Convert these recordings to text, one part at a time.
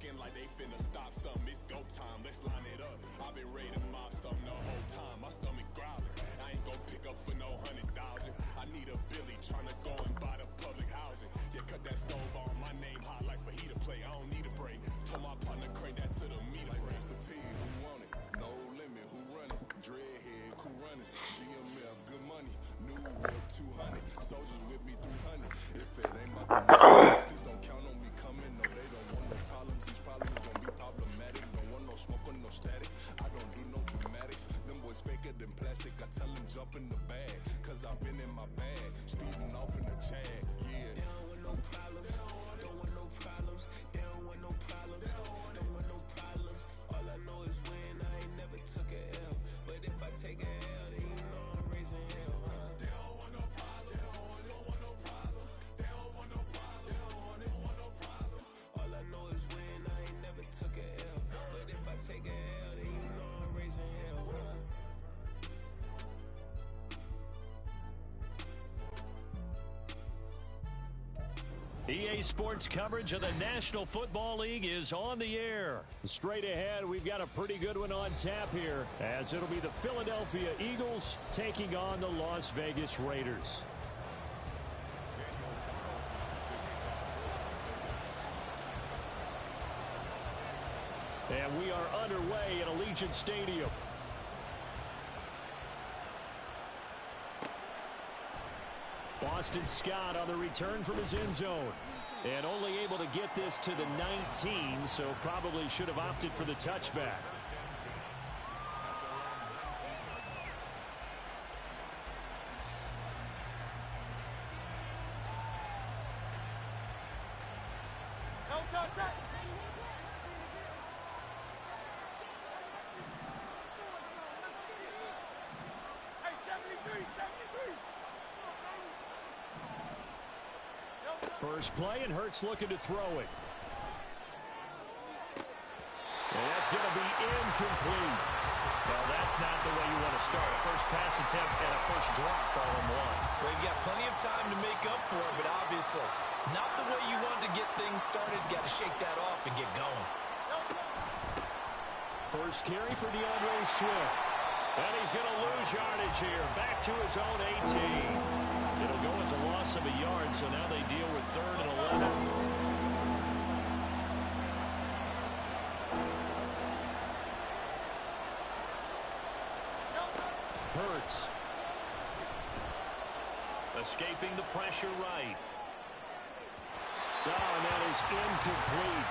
acting like they finna stop something. It's go time, let's line it up. I've been ready to mob something the whole time. My stomach growling. I ain't gon' pick up for no 100,000. I need a Billy tryna go and buy the public housing. Yeah, cut that stove on. My name hot like fajita play. I don't need a break. Told my partner crank that to the meter. Like Mr. P, who want it? No limit, who run it? Dreadhead, cool runners. GMF, good money. New whip, 200. Soldiers with me, 300. If it ain't my please don't count on me coming. No, they don't want no problems. These problems gon' be problematic. Don't want no smoke or no static. I don't do no dramatics. Them boys faker than plastic. I tell them jump in the bag. Cause I've been in my bag. Speeding off in the Jag. Yeah. They don't want no problems. They don't want no problems. They don't want no problems. They don't want no problems. All I know is win. I ain't never took a L. But if I take a L, then you know I'm raising hell, huh? They don't want no problems. They don't want no problems. They don't want no problems. They don't want no problems. All I know is win. I ain't never took a L. But if I take a L, then you know I'm raising hell, huh? EA Sports coverage of the National Football League is on the air. Straight ahead, we've got a pretty good one on tap here, as it'll be the Philadelphia Eagles taking on the Las Vegas Raiders. And we are underway at Allegiant Stadium. Boston Scott on the return from his end zone. And only able to get this to the 19, so probably should have opted for the touchback. First play, and Hurts looking to throw it. And that's going to be incomplete. Well, that's not the way you want to start. A first pass attempt and a first drop all in one. Well, you got plenty of time to make up for it, but obviously not the way you want to get things started. Got to shake that off and get going. First carry for DeAndre Swift. And he's going to lose yardage here. Back to his own 18. It'll go as a loss of a yard, so now they deal with 3rd and 11. Hurts. Escaping the pressure right. Oh, and that is incomplete.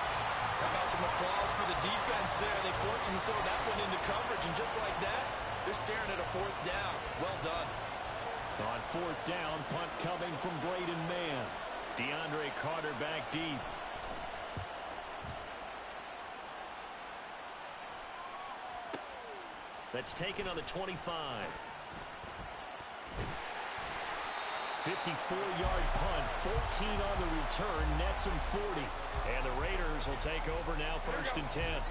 How about some applause for the defense there? They forced him to throw that one into coverage, and just like that, they're staring at a 4th down. Well done. On 4th down, punt coming from Braden Mann. DeAndre Carter back deep. That's taken on the 25. 54-yard punt, 14 on the return, nets him 40. And the Raiders will take over now, 1st and 10.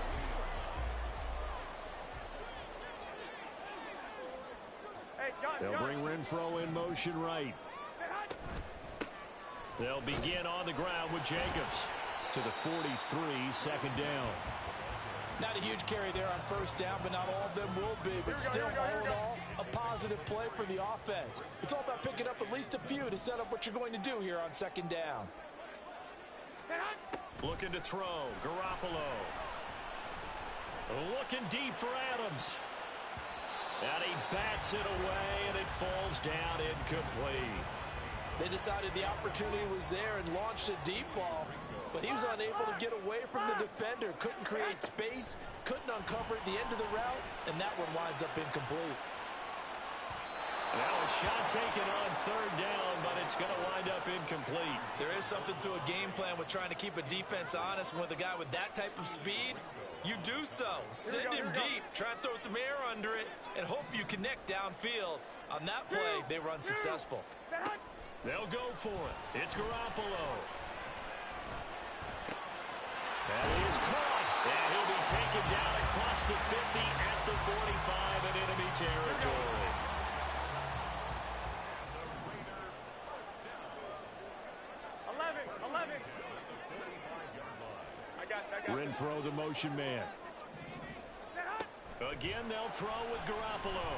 They'll bring Renfro in motion right. They'll begin on the ground with Jacobs to the 43, 2nd down. Not a huge carry there on 1st down, but not all of them will be. But still, all in all, a positive play for the offense. It's all about picking up at least a few to set up what you're going to do here on 2nd down. Looking to throw, Garoppolo. Looking deep for Adams. And he bats it away, and it falls down incomplete. They decided the opportunity was there and launched a deep ball, but he was unable to get away from the defender. Couldn't create space, couldn't uncover at the end of the route, and that one winds up incomplete. Well, a shot taken on 3rd down, but it's going to wind up incomplete. There is something to a game plan with trying to keep a defense honest. With a guy with that type of speed, you do so. Send him deep, try and throw some air under it, and hope you connect downfield. On that play, they were unsuccessful. They'll go for it. It's Garoppolo. And he is caught. And he'll be taken down across the 50 at the 45 in enemy territory. Renfro, the motion man. Again, they'll throw with Garoppolo.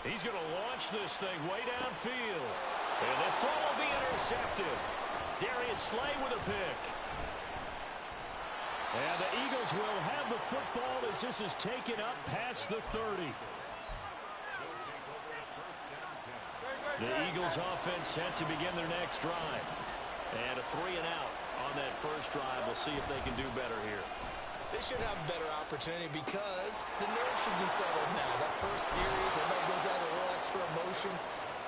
He's going to launch this thing way downfield. And this throw will be intercepted. Darius Slay with a pick. And the Eagles will have the football as this is taken up past the 30. The Eagles offense set to begin their next drive. And a 3-and-out on that first drive. We'll see if they can do better here. They should have a better opportunity because the nerves should be settled now. That first series, everybody goes out a little extra emotion.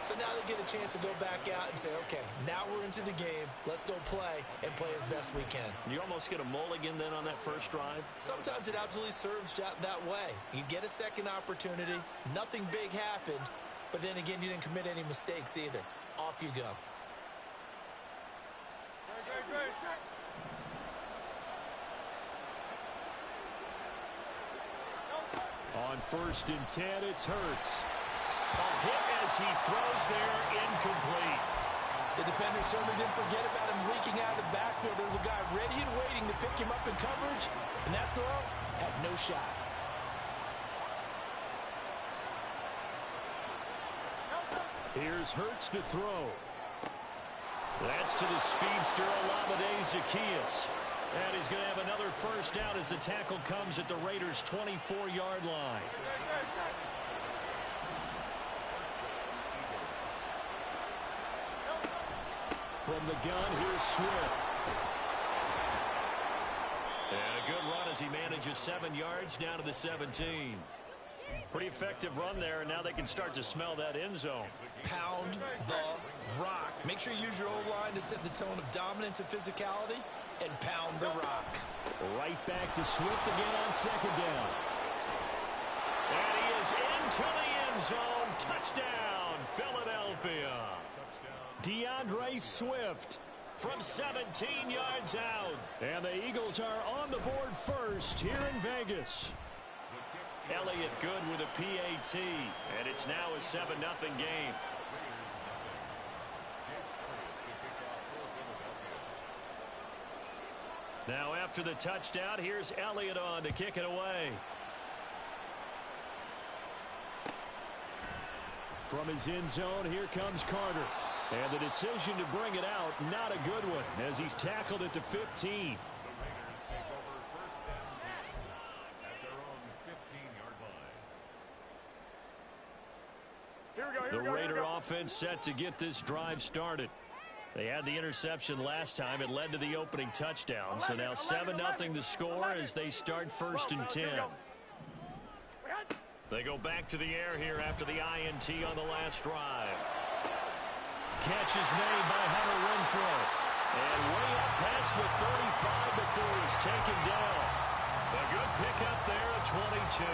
So now they get a chance to go back out and say, okay, now we're into the game. Let's go play and play as best we can. You almost get a mulligan then on that first drive? Sometimes it absolutely serves that way. You get a second opportunity. Nothing big happened. But then again, you didn't commit any mistakes either. Off you go. On 1st and 10, it's Hurts. A hit as he throws there, incomplete. The defender certainly didn't forget about him leaking out of the backfield. There was a guy ready and waiting to pick him up in coverage, and that throw had no shot. Here's Hurts to throw. That's to the speedster, Olamide Zaccheaus. And he's going to have another first down as the tackle comes at the Raiders' 24-yard line. From the gun, here's Swift. And a good run as he manages 7 yards down to the 17. Pretty effective run there, and now they can start to smell that end zone. Pound the rock. Make sure you use your O-line to set the tone of dominance and physicality, and pound the rock. Right back to Swift again on 2nd down. And he is into the end zone. Touchdown, Philadelphia. DeAndre Swift from 17 yards out. And the Eagles are on the board first here in Vegas. Elliott good with a PAT, and it's now a 7-0 game. Now after the touchdown, here's Elliott on to kick it away. From his end zone, here comes Carter. And the decision to bring it out, not a good one, as he's tackled at the 15. The Raider offense set to get this drive started. They had the interception last time. It led to the opening touchdown. So now 7-0 the score as they start 1st and 10. They go back to the air here after the INT on the last drive. Catch is made by Hunter Renfro. And way up past the 35 before he's taken down. A good pickup there at 22.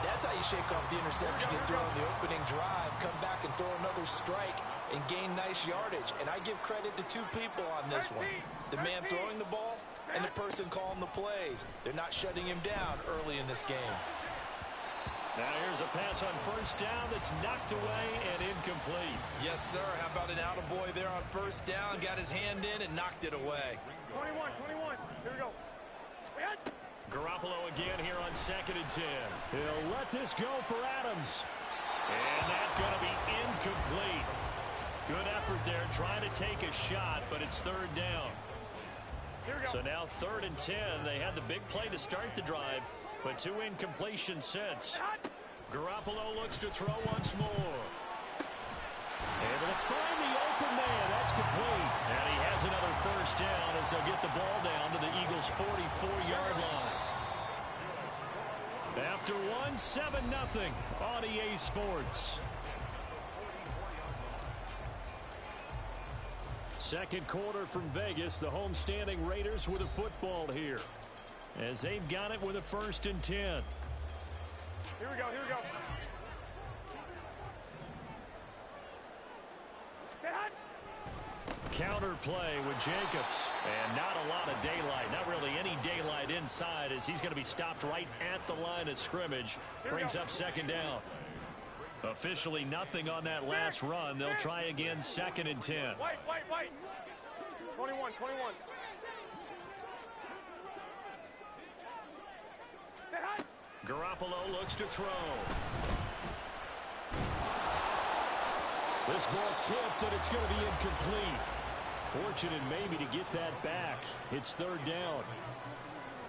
That's how you shake off the interception you throw in the opening drive. Come back and throw another strike and gain nice yardage. And I give credit to two people on this one. The man throwing the ball and the person calling the plays. They're not shutting him down early in this game. Now here's a pass on 1st down that's knocked away and incomplete. Yes, sir. How about an attaboy there on 1st down? Got his hand in and knocked it away. 21. Here we go. Garoppolo again here on 2nd and 10. He'll let this go for Adams. And that's going to be incomplete. Good effort there trying to take a shot, but it's 3rd down. So now 3rd and 10. They had the big play to start the drive, but 2 incompletions since. Garoppolo looks to throw once more. Able to find the open man. That's complete. And he has another 1st down as they'll get the ball down to the Eagles' 44-yard line. After 7-0 on EA Sports. Second quarter from Vegas. The homestanding Raiders with a football here, as they've got it with a 1st and 10. Here we go. Counter play with Jacobs. And not a lot of daylight. Not really any daylight inside, as he's going to be stopped right at the line of scrimmage. Brings up 2nd down. Officially nothing on that last run. They'll try again 2nd and 10. White. 21. Garoppolo looks to throw. This ball tipped, and it's going to be incomplete. Fortunate maybe to get that back. It's third down.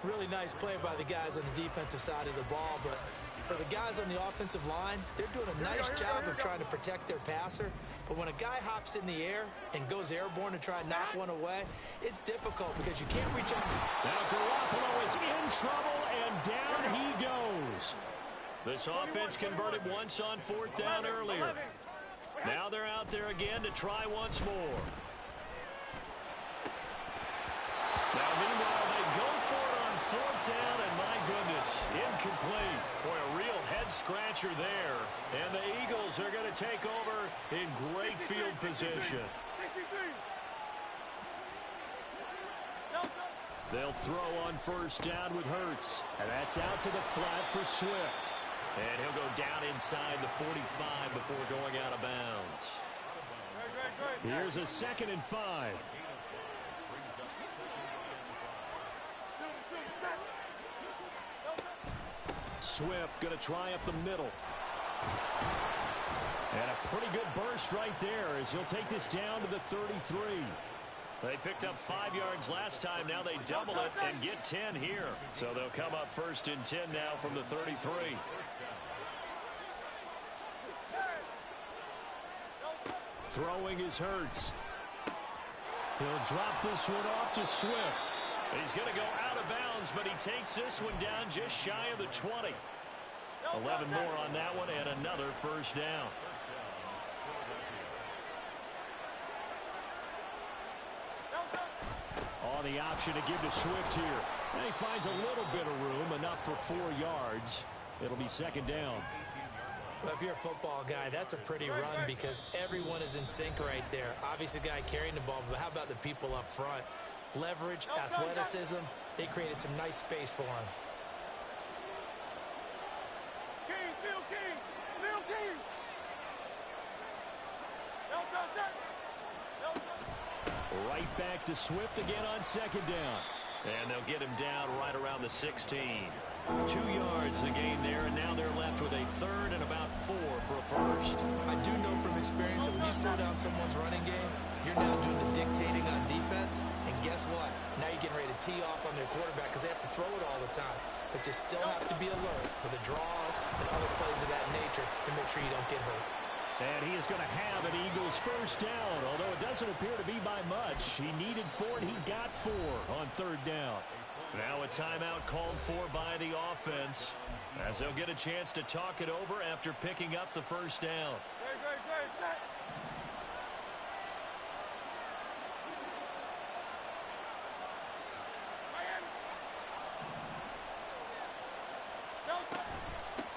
Really nice play by the guys on the defensive side of the ball, but for the guys on the offensive line, they're doing a nice job of trying to protect their passer. But when a guy hops in the air and goes airborne to try and knock one away, it's difficult because you can't reach on. Now Garoppolo is in trouble, and down he goes. This offense converted once on fourth down earlier. Now they're out there again to try once more. Now, meanwhile, they go for it on fourth down, and my goodness, incomplete. Boy, a real head-scratcher there. And the Eagles are going to take over in great field position. They'll throw on first down with Hurts. And that's out to the flat for Swift. And he'll go down inside the 45 before going out of bounds. Here's a 2nd and 5. Swift going to try up the middle. And a pretty good burst right there as he'll take this down to the 33. They picked up 5 yards last time. Now they double it and get 10 here. So they'll come up 1st and 10 now from the 33. Throwing is Hurts. He'll drop this one off to Swift. He's going to go out of bounds, but he takes this one down just shy of the 20. 11 more on that one and another first down. On the option to give to Swift here. And he finds a little bit of room, enough for 4 yards. It'll be 2nd down. Well, if you're a football guy, that's a pretty run because everyone is in sync right there. Obviously, the guy carrying the ball, but how about the people up front? Leverage, athleticism, they created some nice space for him. Right back to Swift again on 2nd down. And they'll get him down right around the 16. 2 yards the gain there, and now they're left with a 3rd and about 4 for a first. I do know from experience that when you slow down someone's running game, you're now doing the dictating on defense, and guess what? Now you're getting ready to tee off on their quarterback because they have to throw it all the time. But you still have to be alert for the draws and other plays of that nature to make sure you don't get hurt. And he is going to have an Eagles first down, although it doesn't appear to be by much. He needed 4, and he got 4 on 3rd down. Now a timeout called for by the offense as they'll get a chance to talk it over after picking up the first down.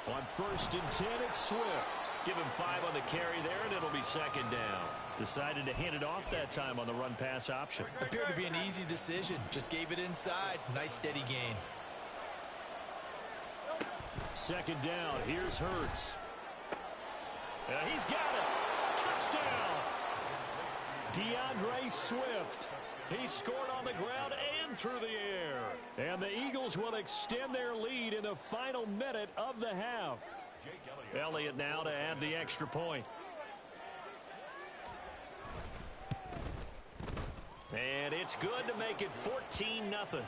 On 1st and 10, it's Swift. Give him 5 on the carry there, and it'll be 2nd down. Decided to hand it off that time on the run-pass option. Appeared to be an easy decision. Just gave it inside. Nice, steady gain. 2nd down. Here's Hurts. He's got it. Touchdown. DeAndre Swift. He scored on the ground and through the air. And the Eagles will extend their lead in the final minute of the half. Elliott now to add the extra point. And it's good to make it 14-0.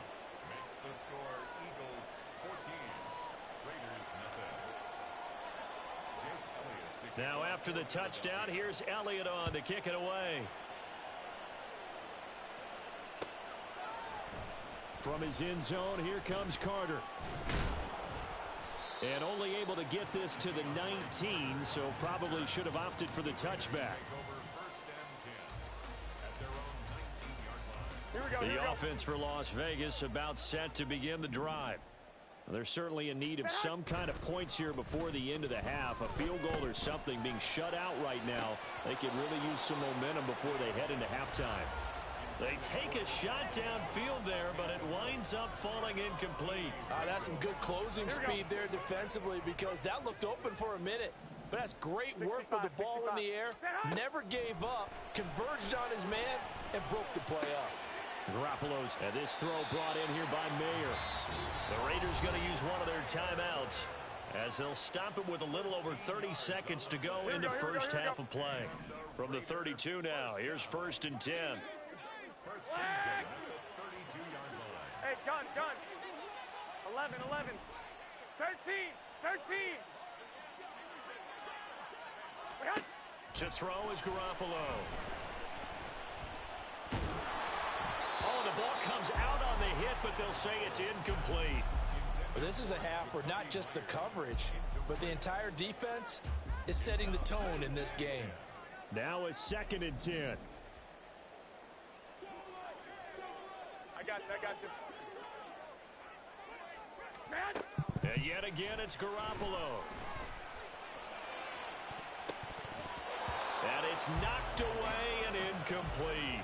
Now after the touchdown, here's Elliott on to kick it away. From his end zone, here comes Carter. And only able to get this to the 19, so probably should have opted for the touchback. The offense for Las Vegas about set to begin the drive. They're certainly in need of some kind of points here before the end of the half. A field goal or something being shut out right now. They could really use some momentum before they head into halftime. They take a shot downfield there, but it winds up falling incomplete. That's some good closing speed there defensively because that looked open for a minute. But that's great work with the ball in the air. Never gave up, converged on his man, and broke the play up. Garoppolo's, and this throw brought in here by Mayer. The Raiders going to use one of their timeouts as they'll stop it with a little over 30 seconds to go in the first half of play. From the 32 now, here's 1st and 10. Hey, gun. 11. 13. To throw is Garoppolo. Oh, the ball comes out on the hit, but they'll say it's incomplete. Well, this is a half where not just the coverage, but the entire defense is setting the tone in this game. Now a 2nd and 10. I got this. And yet again, it's Garoppolo. And it's knocked away and incomplete.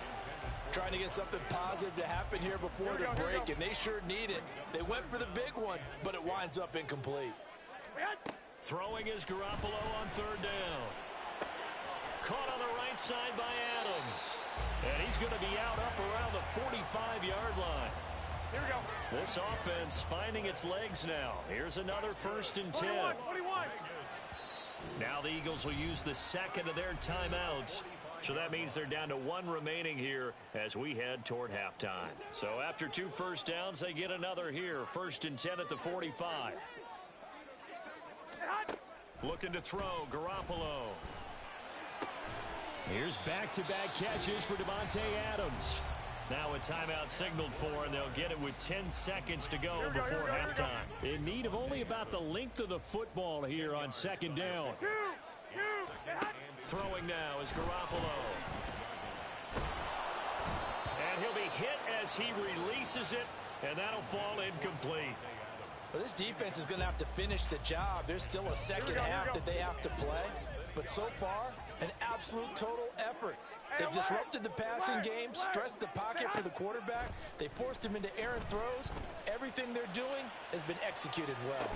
Trying to get something positive to happen here before the break, and they sure need it. They went for the big one, but it winds up incomplete. Throwing is Garoppolo on 3rd down. Caught on the right side by Adams. And he's going to be out up around the 45-yard line. Here we go. This offense finding its legs now. Here's another 1st and 10. 21. Now the Eagles will use the 2nd of their timeouts. So that means they're down to 1 remaining here as we head toward halftime. So after 2 first downs, they get another here. 1st and 10 at the 45. Looking to throw, Garoppolo. Here's back-to-back catches for Devontae Adams. Now a timeout signaled for, and they'll get it with 10 seconds to go before halftime. In need of only about the length of the football here on 2nd down. Throwing now is Garoppolo. And he'll be hit as he releases it, and that'll fall incomplete. Well, this defense is going to have to finish the job. There's still a second half that they have to play. But so far, an absolute total effort. They've disrupted the passing game, stressed the pocket for the quarterback. They forced him into errant throws. Everything they're doing has been executed well.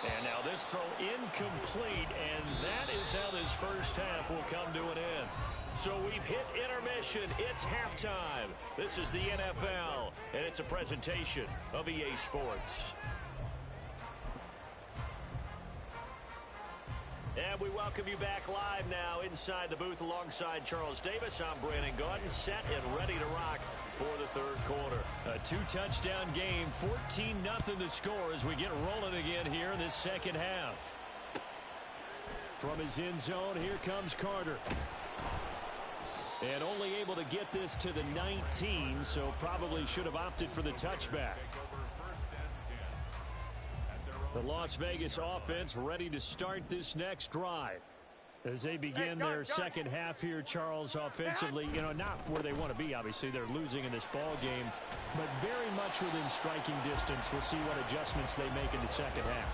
And now this throw incomplete, and that is how this first half will come to an end. So we've hit intermission. It's halftime. This is the NFL, and it's a presentation of EA Sports. And we welcome you back live now inside the booth alongside Charles Davis. I'm Brandon Gaudin, set and ready to rock for the 3rd quarter. A 2-touchdown game, 14-0 the score as we get rolling again here in this 2nd half. From his end zone, here comes Carter. And only able to get this to the 19, so probably should have opted for the touchback. The Las Vegas offense ready to start this next drive. As they begin their second half here, Charles, offensively, not where they want to be, obviously. They're losing in this ball game, but very much within striking distance. We'll see what adjustments they make in the second half.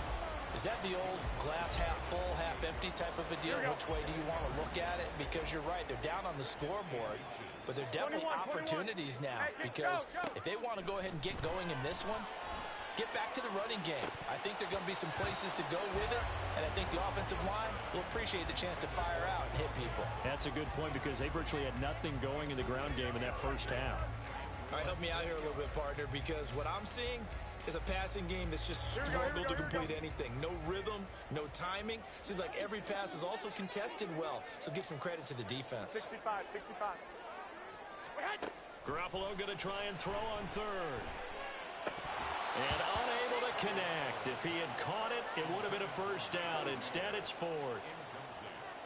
Is that the old glass half full, half empty type of a deal? Which way do you want to look at it? Because you're right, they're down on the scoreboard, but they're definitely opportunities now. Because if they want to go ahead and get going in this one, get back to the running game. I think there are going to be some places to go with it, and I think the offensive line will appreciate the chance to fire out and hit people. That's a good point because they virtually had nothing going in the ground game in that first half. All right, help me out here a little bit, partner, because what I'm seeing is a passing game that's just struggled to complete anything. No rhythm, no timing. Seems like every pass is also contested well, so give some credit to the defense. 65. Garoppolo going to try and throw on 3rd. And unable to connect. If he had caught it, it would have been a first down. Instead, it's 4th.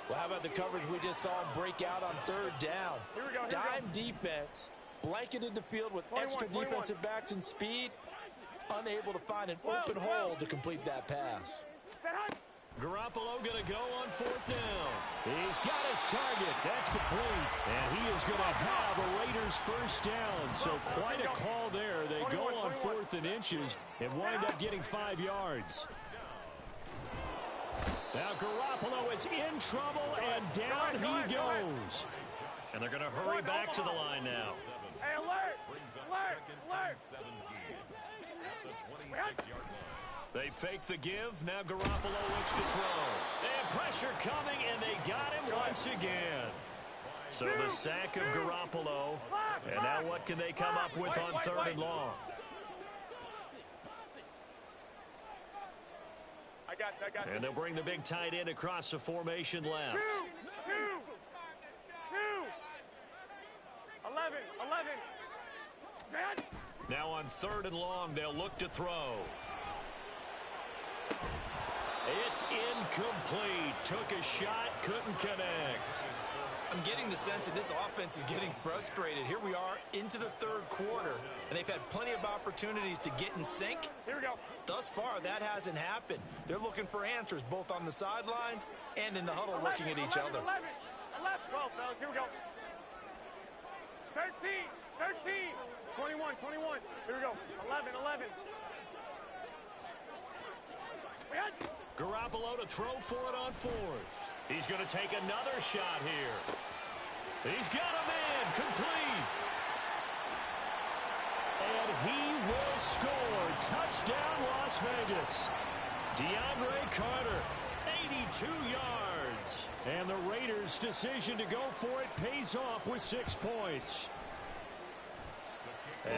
Well, how about the coverage we just saw him break out on 3rd down? Dime defense, blanketed the field with extra defensive backs and speed, unable to find an open hole to complete that pass. Garoppolo going to go on 4th down. He's got his target. That's complete. And he is going to have a Raiders first down. So quite a call there. They go on 4th and inches and wind up getting 5 yards. Now Garoppolo is in trouble, and down he goes. And they're going to hurry back to the line now. Hey, alert! They fake the give. Now Garoppolo looks to throw. And pressure coming, and they got him once again. So the sack of Garoppolo. And now what can they come up with on third and long? I got. And they'll bring the big tight end across the formation left. 2. 11. Now on third and long, they'll look to throw. It's incomplete. Took a shot, couldn't connect. I'm getting the sense that this offense is getting frustrated. Here we are into the third quarter, and they've had plenty of opportunities to get in sync. Here we go. Thus far, that hasn't happened. They're looking for answers both on the sidelines and in the huddle, looking at each other. 11. 12, fellas. Here we go. 13. 21. Here we go. 11. Garoppolo to throw for it on fourth. He's going to take another shot here. He's got a man, complete. And he will score. Touchdown, Las Vegas. DeAndre Carter, 82 yards. And the Raiders' decision to go for it pays off with 6 points.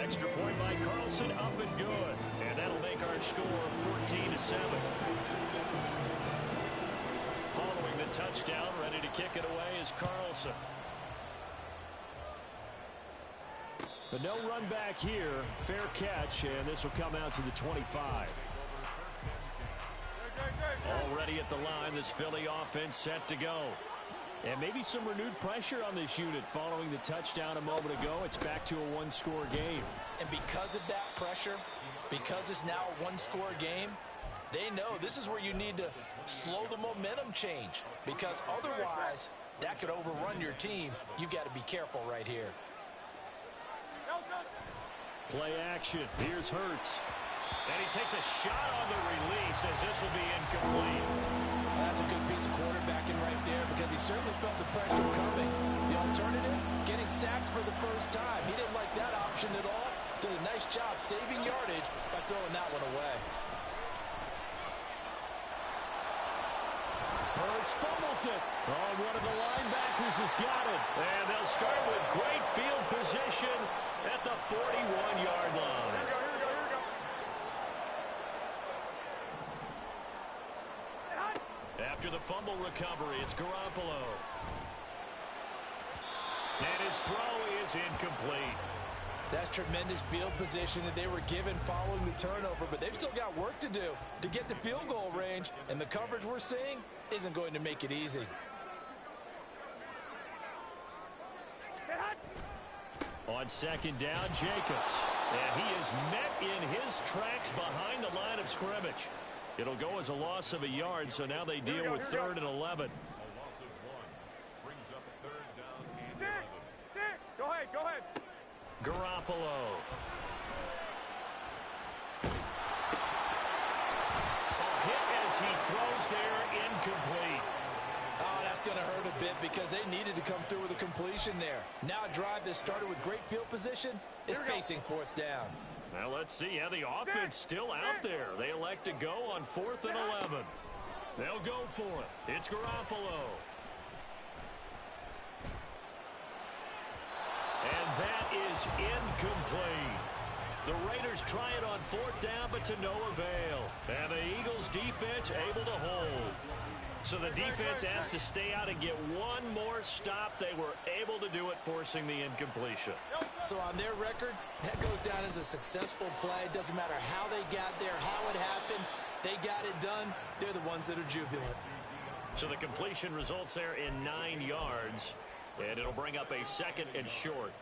Extra point by Carlson, up and good. And that'll make our score 14-7. Following the touchdown, ready to kick it away is Carlson. But no run back here. Fair catch, and this will come out to the 25. Already at the line, this Philly offense set to go. And maybe some renewed pressure on this unit following the touchdown a moment ago. It's back to a one-score game. And because of that pressure, because it's now a one-score game, they know this is where you need to slow the momentum change, because otherwise that could overrun your team. You've got to be careful right here. Play action. Here's Hurts. And he takes a shot on the release as this will be incomplete. That's a good piece of quarterbacking right there, because he certainly felt the pressure coming. The alternative, getting sacked for the first time. He didn't like that option at all. Did a nice job saving yardage by throwing that one away. Hurts fumbles it. Oh, one of the linebackers has got it. And they'll start with great field position at the 41-yard line. Here we go. After the fumble recovery, it's Garoppolo. And his throw is incomplete. That's tremendous field position that they were given following the turnover, but they've still got work to do to get to field goal range, and the coverage we're seeing isn't going to make it easy. On second down, Jacobs. And he is met in his tracks behind the line of scrimmage. It'll go as a loss of a yard, so now they deal with third and 11. A loss of 1 brings up third down and 11. Go ahead. Garoppolo. A hit as he throws there, incomplete. Oh, that's going to hurt a bit because they needed to come through with a completion there. Now a drive that started with great field position is facing fourth down. Now let's see how the offense still out there. They elect to go on 4th and 11. They'll go for it. It's Garoppolo. And that is incomplete. The Raiders try it on 4th down, but to no avail. And the Eagles defense able to hold. So the defense has to stay out and get one more stop. They were able to do it, forcing the incompletion. So on their record, that goes down as a successful play. Doesn't matter how they got there, how it happened. They got it done. They're the ones that are jubilant. So the completion results there in 9 yards. And it'll bring up a 2nd and short.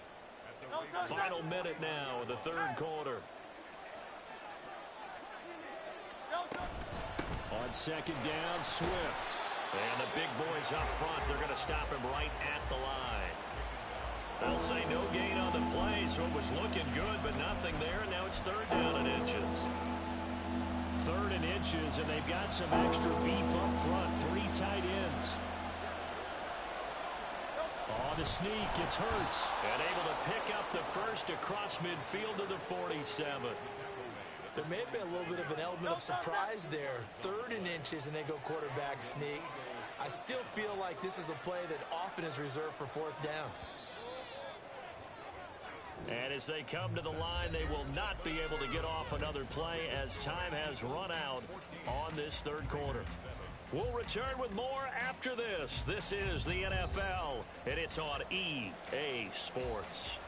Final minute now of the third quarter. On second down, Swift. And the big boys up front, they're going to stop him right at the line. They'll say no gain on the play, so it was looking good, but nothing there. And now it's third down and inches. 3rd and inches, and they've got some extra beef up front. 3 tight ends. On the sneak, it's Hurts. And able to pick up the first across midfield to the 47. There may have been a little bit of an element of surprise there. 3rd and inches, and they go quarterback sneak. I still feel like this is a play that often is reserved for 4th down. And as they come to the line, they will not be able to get off another play as time has run out on this third quarter. We'll return with more after this. This is the NFL, and it's on EA Sports.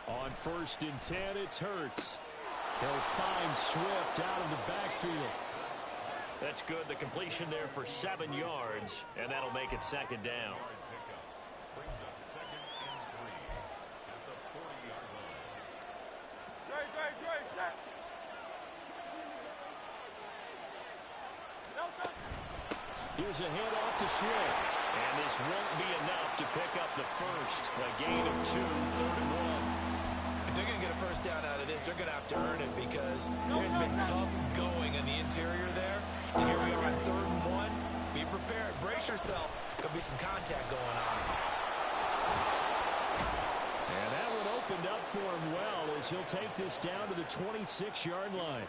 On 1st and 10, it's Hurts. He'll find Swift out of the backfield. That's good. The completion there for 7 yards, and that'll make it 2nd down. Here's a handoff to Swift, and this won't be enough to pick up the first. A gain of 2, 3rd and 1. If they're going to get a first down out of this, they're going to have to earn it because there's been tough going in the interior there. And here we are on 3rd and 1. Be prepared. Brace yourself. Could be some contact going on. And that one opened up for him well as he'll take this down to the 26-yard line.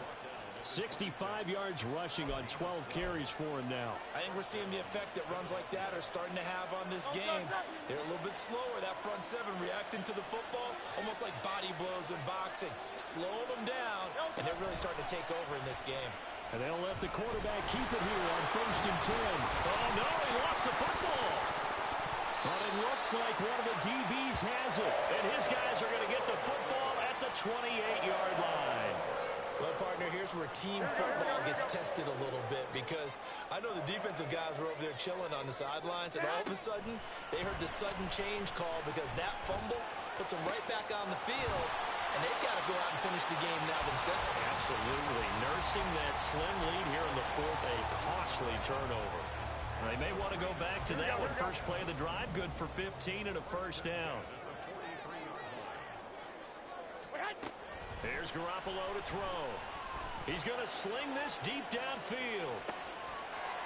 65 yards rushing on 12 carries for him now. I think we're seeing the effect that runs like that are starting to have on this game. They're a little bit slower, that front seven reacting to the football, almost like body blows in boxing. Slowing them down, and they're really starting to take over in this game. And they'll let the quarterback keep it here on 1st and 10. Oh, no, he lost the football. But it looks like one of the DBs has it, and his guys are going to get the football at the 28-yard line. Well, partner, here's where team football gets tested a little bit because I know the defensive guys were over there chilling on the sidelines, and all of a sudden, they heard the sudden change call because that fumble puts them right back on the field, and they've got to go out and finish the game now themselves. Absolutely. Nursing that slim lead here in the 4th, a costly turnover. They may want to go back to that one. First play of the drive, good for 15 and a first down. Here's Garoppolo to throw. He's going to sling this deep downfield.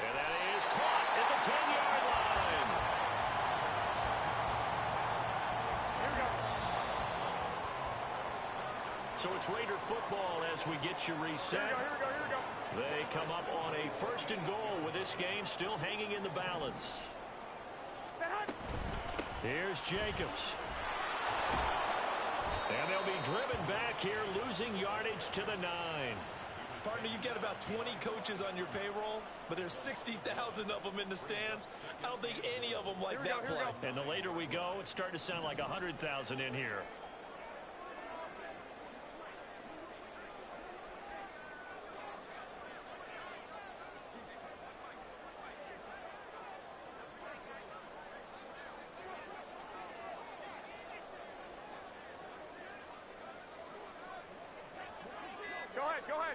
And that is caught at the 10-yard line. Here we go. So it's Raider football as we get you reset. Here we go. They come up on a 1st and goal with this game still hanging in the balance. Here's Jacobs. And they'll be driven back here, losing yardage to the 9. Partner, you've got about 20 coaches on your payroll, but there's 60,000 of them in the stands. I don't think any of them like that play. And the later we go, it's starting to sound like 100,000 in here.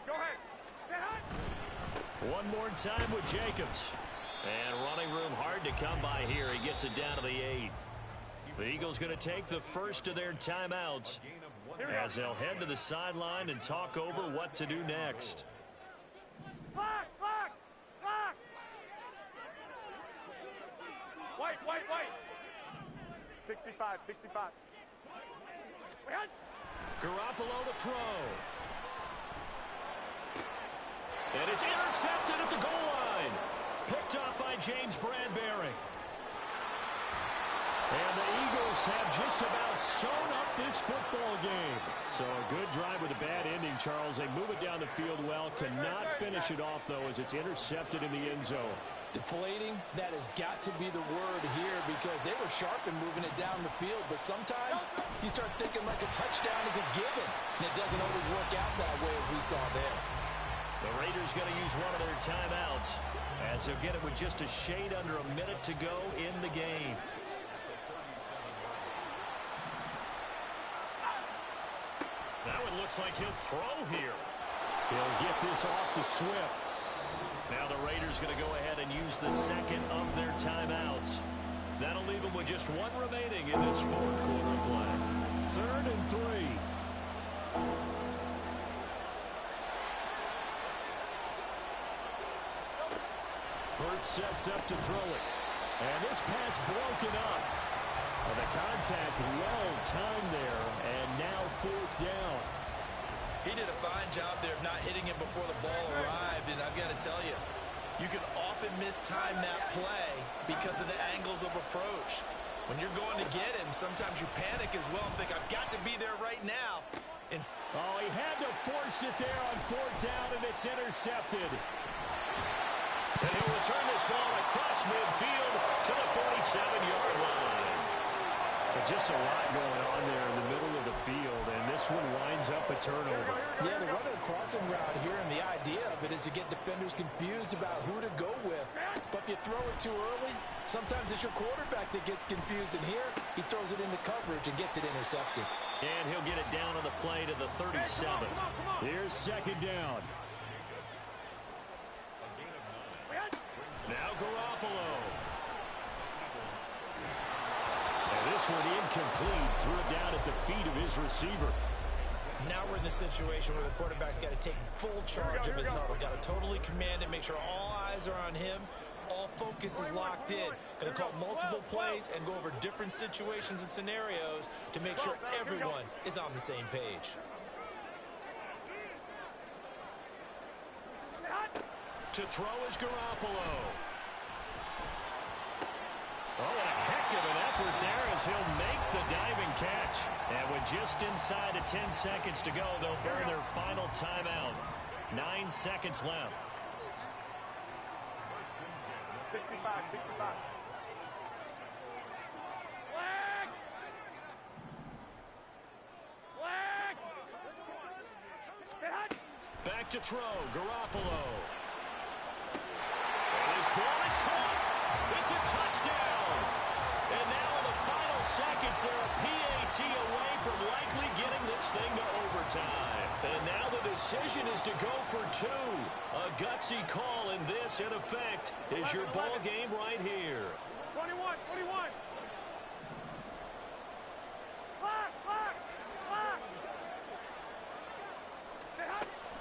Go ahead. One more time with Jacobs. And running room hard to come by here. He gets it down to the 8. The Eagles going to take the first of their timeouts as they'll head to the sideline and talk over what to do next. Lock! White. 65. Garoppolo to throw. And it's intercepted at the goal line. Picked up by James Bradbury. And the Eagles have just about sewn up this football game. So a good drive with a bad ending, Charles. They move it down the field well. Cannot finish it off, though, as it's intercepted in the end zone. Deflating, that has got to be the word here because they were sharp in moving it down the field. But sometimes you start thinking like a touchdown is a given. And it doesn't always work out that way as we saw there. The Raiders going to use one of their timeouts as they'll get it with just a shade under a minute to go in the game. That one looks like he'll throw here. He'll get this off to Swift. Now the Raiders going to go ahead and use the second of their timeouts. That'll leave them with just one remaining in this 4th quarter play. 3rd and 3. Hurts sets up to throw it. And this pass broken up. The contact well timed there, and now 4th down. He did a fine job there of not hitting him before the ball arrived, and I've got to tell you, you can often mistime that play because of the angles of approach. When you're going to get him, sometimes you panic as well and think, I've got to be there right now. Oh, he had to force it there on 4th down, and it's intercepted. And he'll return this ball across midfield to the 47-yard line. But just a lot going on there in the middle of the field, and this one winds up a turnover. Yeah, the running crossing route here, and the idea of it is to get defenders confused about who to go with. But if you throw it too early, sometimes it's your quarterback that gets confused, and here he throws it into coverage and gets it intercepted. And he'll get it down on the play to the 37. Here's 2nd down. Now Garoppolo. And this one incomplete. Threw it down at the feet of his receiver. Now we're in the situation where the quarterback's got to take full charge of his huddle. Got to totally command it, make sure all eyes are on him. All focus is locked in. Going to call multiple plays and go over different situations and scenarios to make sure everyone is on the same page. To throw is Garoppolo. Oh, what a heck of an effort there as he'll make the diving catch. And with just inside of 10 seconds to go, they'll burn their final timeout. 9 seconds left. 65. Back to throw, Garoppolo. And his ball is caught. It's a touchdown. And now in the final seconds, they're a PAT away from likely getting this thing to overtime. And now the decision is to go for 2. A gutsy call, and this, in effect, is your ball game right here. 21.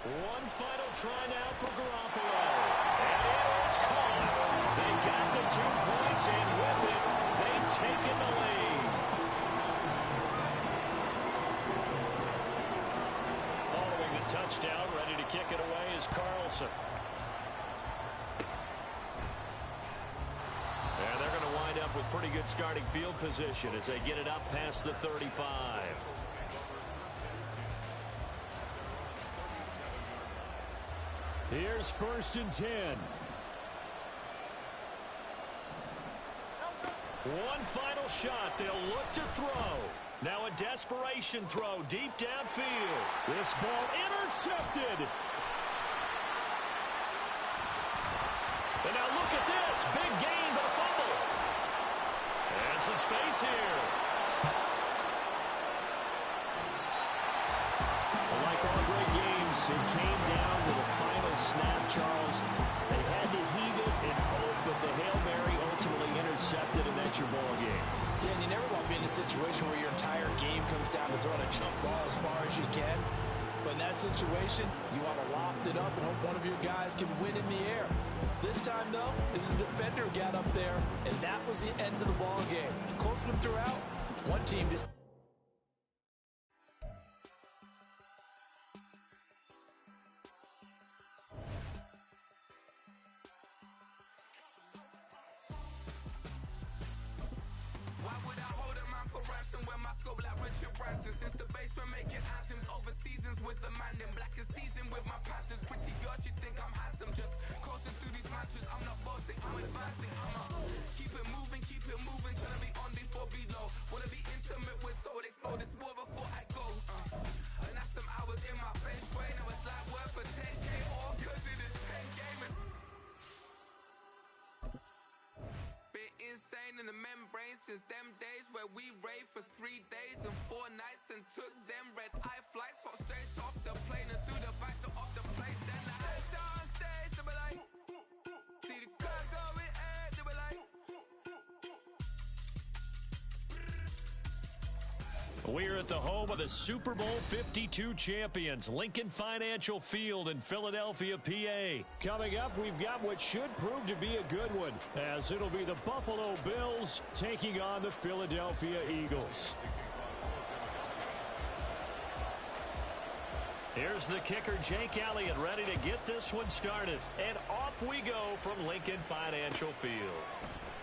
One final try now for Garoppolo. And it is caught. They got the 2 points, and with it, they've taken the lead. Following the touchdown, ready to kick it away is Carlson. And they're going to wind up with pretty good starting field position as they get it up past the 35. Here's 1st and 10. One final shot. They'll look to throw. Now a desperation throw deep downfield. This ball intercepted. And now look at this. Big gain, but a fumble. And some space here. Like all great games, it came down to the final snap, Charles. They had to heave it and hope that the Hail Mary ultimately intercepted, and that's your ball game. Yeah, and you never want to be in a situation where your entire game comes down to throwing a jump ball as far as you can. But in that situation, you want to loft it up and hope one of your guys can win in the air. This time, though, his defender got up there, and that was the end of the ball game. Close one throughout. One team just... Since the base we're making anthems over seasons with the man in black is seasoned with my patterns. Pretty girls, you think I'm handsome, just coasting through these matches. I'm not bossing, I'm advancing. I'ma keep it moving, trying to be on before below. Wanna be intimate with soul, explode this war before I go. And that's some hours in my French way. Now it's like work for 10K or cause it is 10 gaming. Been insane in the membrane since them days where we rave for 3 days and 4 nights and took them red eye flights, hot straight off the plane and through the back door of the place. Then I head down stage, they be like, see the crowd going, they be like. We're at the home of the Super Bowl 52 champions, Lincoln Financial Field in Philadelphia, PA. Coming up, we've got what should prove to be a good one, as it'll be the Buffalo Bills taking on the Philadelphia Eagles. Here's the kicker, Jake Elliott, ready to get this one started. And off we go from Lincoln Financial Field.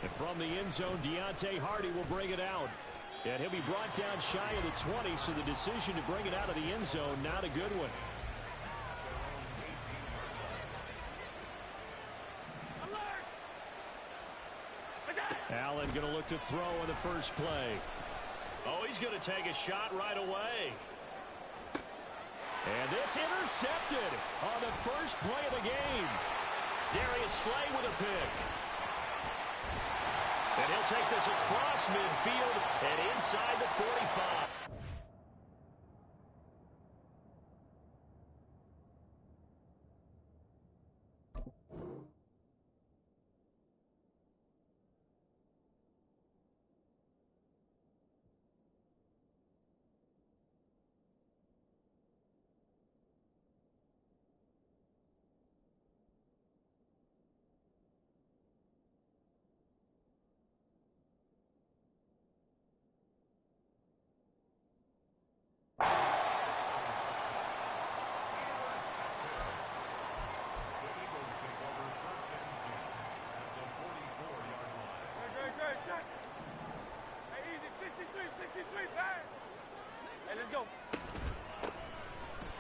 And from the end zone, Deontay Hardy will bring it out. And he'll be brought down shy of the 20, so the decision to bring it out of the end zone, not a good one. Allen going to look to throw on the first play. Oh, he's going to take a shot right away. And this intercepted on the first play of the game. Darius Slay with a pick. And he'll take this across midfield and inside the 45.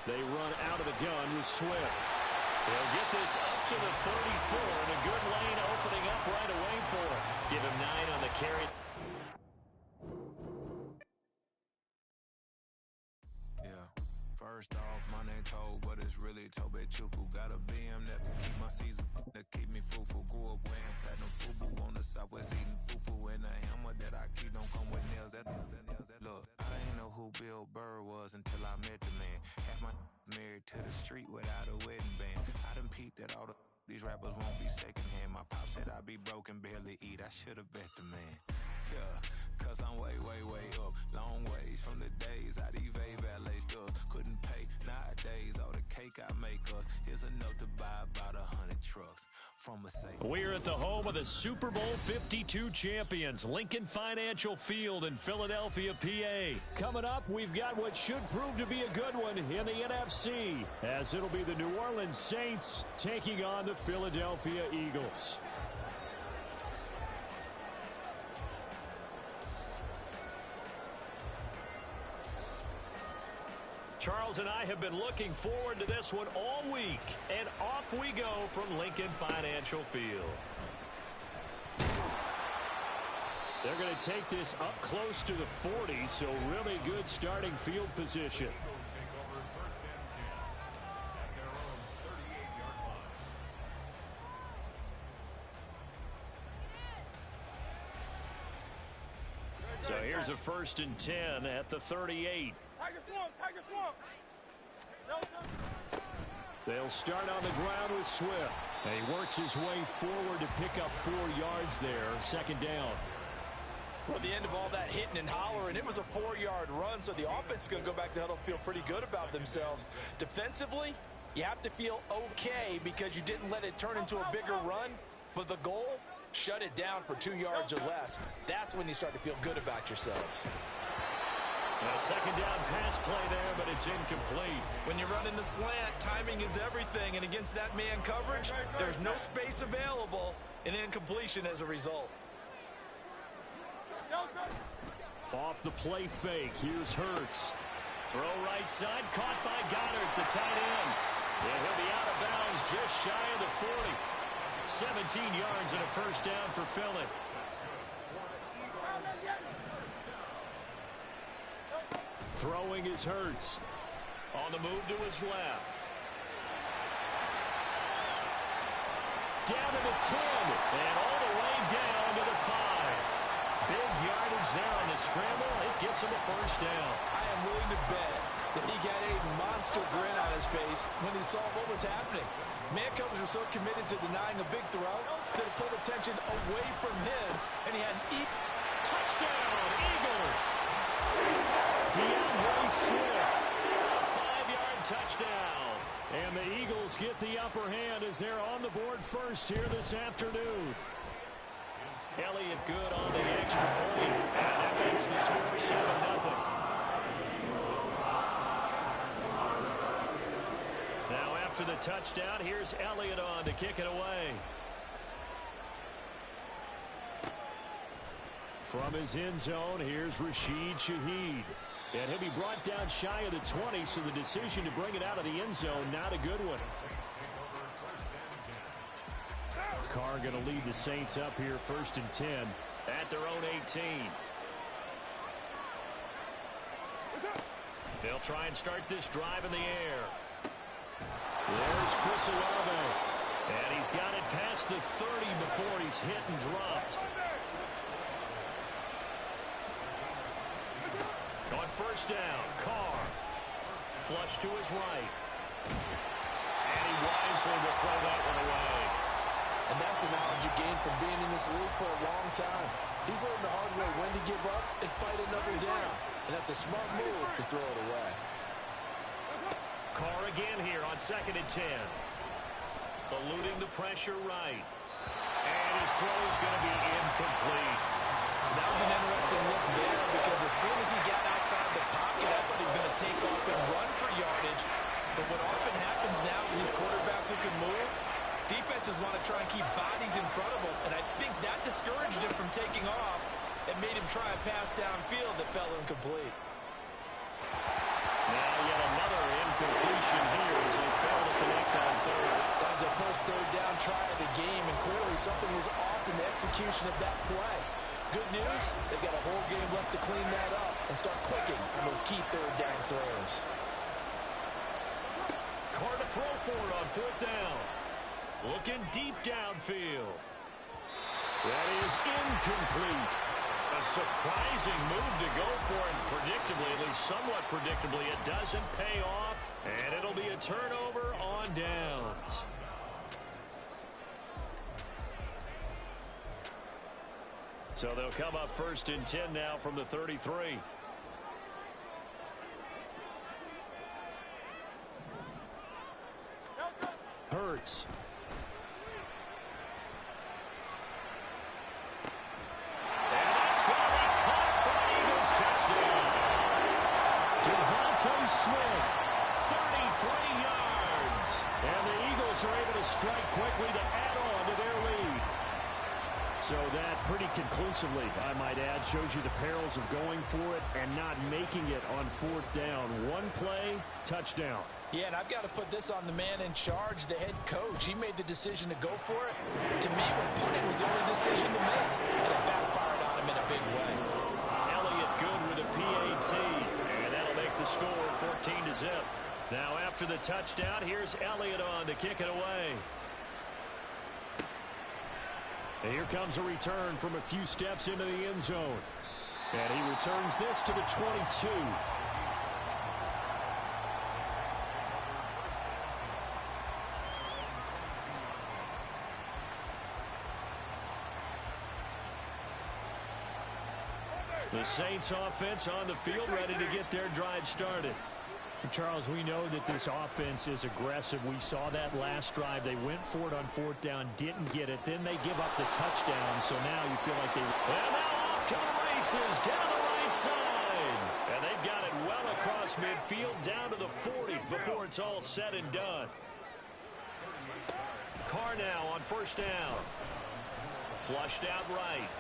They run out of the gun with Swift. They'll get this up to the 34, and a good lane opening up right away for him. Give him 9 on the carry. Yeah, first off, my name Toad, but it's really Tobe Chuku. Got a BM that keep my season, that keep me fruitful. Grew up wearing platinum fubu on the southwest, eating fufu, and the hammer that I keep don't come with nails. Look, I didn't know who Bill Burr was until I met the man. Half my married to the street without a wedding band. I done peeped that all these rappers won't be secondhand. My pop said I'd be broken, barely eat. I should have bet the man. Yeah, cause I'm way, way, way up. Long ways from the days I these valet stores couldn't pay. Nowadays, all the cake I make us is enough to buy about 100 trucks. We're at the home of the Super Bowl 52 champions, Lincoln Financial Field in Philadelphia, PA. Coming up, we've got what should prove to be a good one in the NFC, as it'll be the New Orleans Saints taking on the Philadelphia Eagles. Charles and I have been looking forward to this one all week, and off we go from Lincoln Financial Field. They're going to take this up close to the 40, so really good starting field position. So here's a 1st and 10 at the 38. They'll start on the ground with Swift. And he works his way forward to pick up 4 yards there, 2nd down. Well, the end of all that hitting and hollering, it was a 4-yard run, so the offense is going to go back to huddle, feel pretty good about themselves. Defensively, you have to feel okay because you didn't let it turn into a bigger run, but the goal, shut it down for 2 yards or less. That's when you start to feel good about yourselves. A 2nd down pass play there, but it's incomplete. When you're running the slant, timing is everything, and against that man coverage, there's no space available, and incompletion as a result. Off the play fake, here's Hurts. Throw right side, caught by Goddard, the tight end. And he'll be out of bounds just shy of the 40. 17 yards and a 1st down for Philly. Throwing is Hurts. On the move to his left. Down to the 10. And all the way down to the 5. Big yardage there on the scramble. It gets him a 1st down. I am willing to bet that he got a monster grin on his face when he saw what was happening. Man coverage were so committed to denying a big throw that it pulled attention away from him, and he had an touchdown, Eagles! DeAndre Swift, a 5-yard touchdown. And the Eagles get the upper hand as they're on the board first here this afternoon. Elliott good on the extra point, and that makes the score 7-0. after the touchdown. Here's Elliott on to kick it away. From his end zone, here's Rashid Shaheed. And he'll be brought down shy of the 20, so the decision to bring it out of the end zone, not a good one. Carr going to lead the Saints up here 1st and 10 at their own 18. They'll try and start this drive in the air. There's Chris Olave. And he's got it past the 30 before he's hit and dropped. On 1st down, Carr. Flush to his right. And he wisely will throw that one away. And that's the knowledge you gain from being in this league for a long time. He's learned the hard way when to give up and fight another down. And that's a smart move to throw it away. Carr again here on 2nd and 10. Eluding the pressure right. And his throw is going to be incomplete. That was an interesting look there because as soon as he got outside the pocket, I thought he was going to take off and run for yardage. But what often happens now with these quarterbacks who can move, defenses want to try and keep bodies in front of them, and I think that discouraged him from taking off and made him try a pass downfield that fell incomplete. Now yet another incompletion here as they fail to connect on 3rd. That was their first 3rd down try of the game, and clearly something was off in the execution of that play. Good news, they've got a whole game left to clean that up and start clicking on those key 3rd down throws. Carr to throw for it on 4th down. Looking deep downfield. That is incomplete. A surprising move to go for it. Predictably, at least somewhat predictably, it doesn't pay off. And it'll be a turnover on downs. So they'll come up 1st and 10 now from the 33. Hurts. And that's going to be caught for an Eagles touchdown. Devontae Smith, 33 yards. And the Eagles are able to strike quickly to add on to their lead. So that pretty conclusively, I might add, shows you the perils of going for it and not making it on 4th down. One play, touchdown. Yeah, and I've got to put this on the man in charge, the head coach. He made the decision to go for it. To me, when punting was the only decision to make, and it backfired on him in a big way. Elliott good with a PAT, and that'll make the score 14-0. Now after the touchdown, here's Elliott on to kick it away. And here comes a return from a few steps into the end zone. And he returns this to the 22. The Saints offense on the field ready to get their drive started. Charles, we know that this offense is aggressive. We saw that last drive. They went for it on 4th down, didn't get it. Then they give up the touchdown, so now you feel like they... And now off to the races down the right side. And they've got it well across midfield down to the 40 before it's all said and done. Carr now on 1st down. Flushed out right.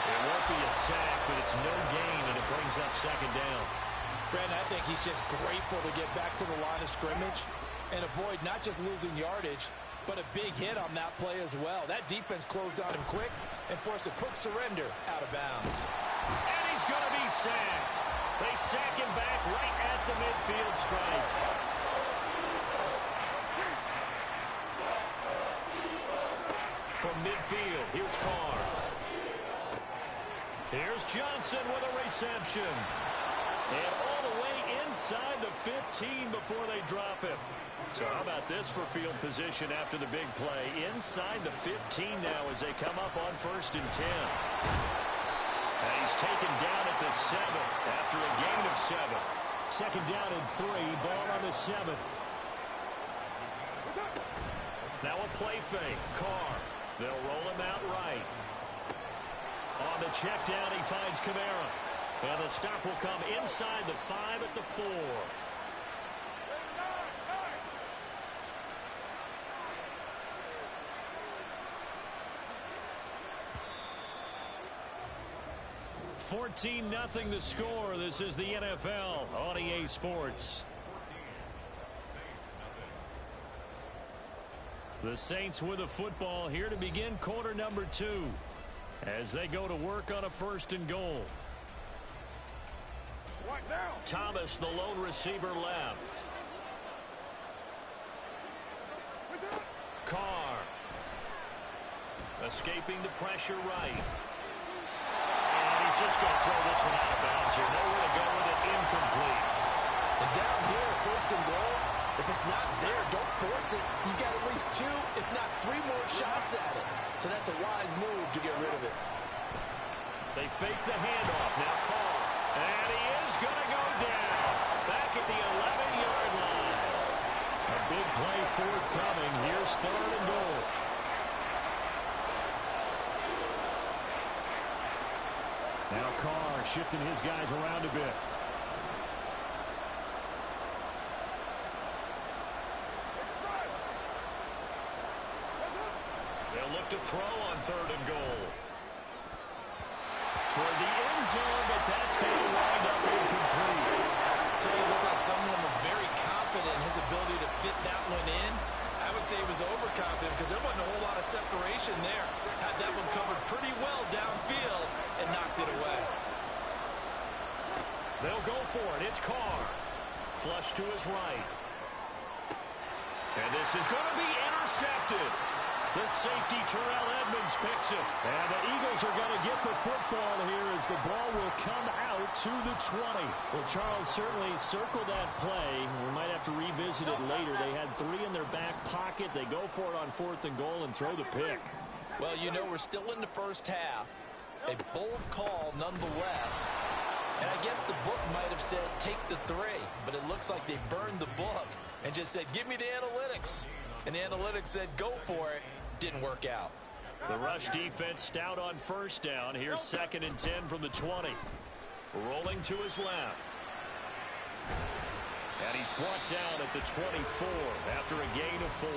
It won't be a sack, but it's no gain, and it brings up 2nd down. Brandon, I think he's just grateful to get back to the line of scrimmage and avoid not just losing yardage, but a big hit on that play as well. That defense closed on him quick and forced a quick surrender out of bounds. And he's going to be sacked. They sack him back right at the midfield stripe. From midfield, here's Carr. Here's Johnson with a reception. And all the way inside the 15 before they drop him. So how about this for field position after the big play? Inside the 15 now as they come up on 1st and 10. And he's taken down at the 7 after a gain of 7. 2nd down and 3, ball on the 7. Now a play fake. Carr. They'll roll him out right. On the check down, he finds Kamara. And the stop will come inside the 5 at the 4. 14-0 the score. This is the NFL on EA Sports. The Saints with a football here to begin quarter number 2 as they go to work on a 1st and goal. Thomas, the lone receiver, left. Carr escaping the pressure right. And he's just going to throw this one out of bounds here. Nowhere to go with it, incomplete. And down here, 1st and goal, if it's not there, don't force it. You got at least 2, if not 3 more shots at it. So that's a wise move to get rid of it. They fake the handoff. Now Carr. And he is going to go down. Back at the 11-yard line. A big play forthcoming. Here's 3rd and goal. Now Carr shifting his guys around a bit. They'll look to throw on 3rd and goal. Toward the end zone, but that's going to wind up incomplete. So he looked like someone was very confident in his ability to fit that one in. I would say he was overconfident because there wasn't a whole lot of separation there. Had that one covered pretty well downfield and knocked it away. They'll go for it. It's Carr. Flush to his right. And this is going to be intercepted. The safety, Terrell Edmonds, picks it. And the Eagles are going to get the football here as the ball will come out to the 20. Well, Charles, certainly circle that play. We might have to revisit it later. They had 3 in their back pocket. They go for it on 4th and goal and throw the pick. Well, you know, we're still in the first half. A bold call nonetheless. And I guess the book might have said take the 3, but it looks like they burned the book and just said, give me the analytics. And the analytics said, go for it. Didn't work out. The rush defense stout on 1st down. Here's 2nd and 10 from the 20. Rolling to his left. And he's brought down at the 24 after a gain of 4.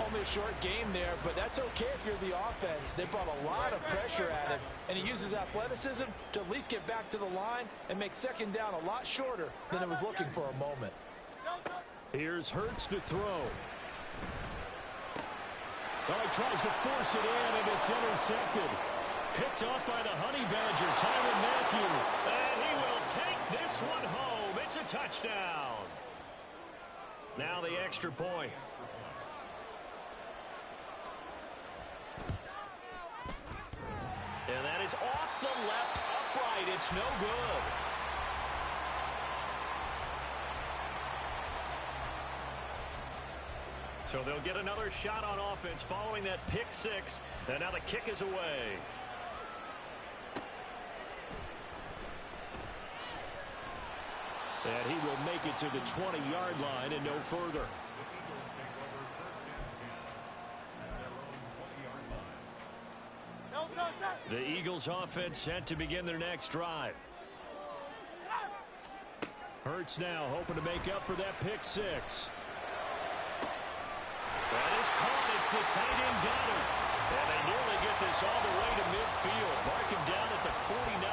Only a short game there, but that's okay if you're the offense. They brought a lot of pressure at him, and he uses athleticism to at least get back to the line and make 2nd down a lot shorter than it was looking for a moment. Here's Hurts to throw. Well, he tries to force it in, and it's intercepted. Picked off by the Honey Badger, Tyrann Mathieu. And he will take this one home. It's a touchdown. Now the extra point. And that is off the left upright. It's no good. So they'll get another shot on offense following that pick 6. And now the kick is away. And he will make it to the 20-yard line and no further. The Eagles offense set to begin their next drive. Hurts now hoping to make up for that pick 6. That is caught. It's the tight end Goddard. And they nearly get this all the way to midfield. Mark him down at the 49.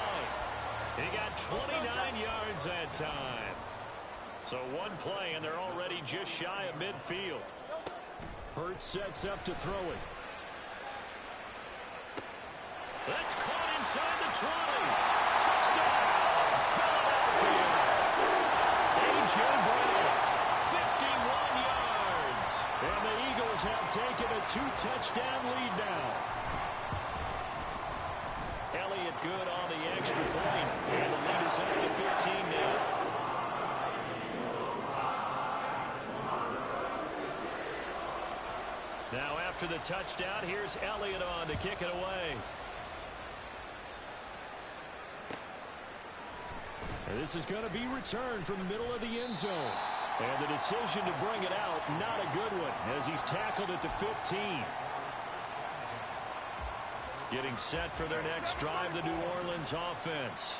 He got 29 yards that time. So one play, and they're already just shy of midfield. Hurts sets up to throw it. That's caught inside the 20. Touchdown, Philadelphia. A.J. Brown, 51 yards. And the Eagles have taken a 2-touchdown lead now. Elliott good on the extra point. And the lead is up to 15 now. Now after the touchdown, here's Elliott on to kick it away. And this is going to be returned from the middle of the end zone. And the decision to bring it out, not a good one, as he's tackled at the 15. Getting set for their next drive, the New Orleans offense.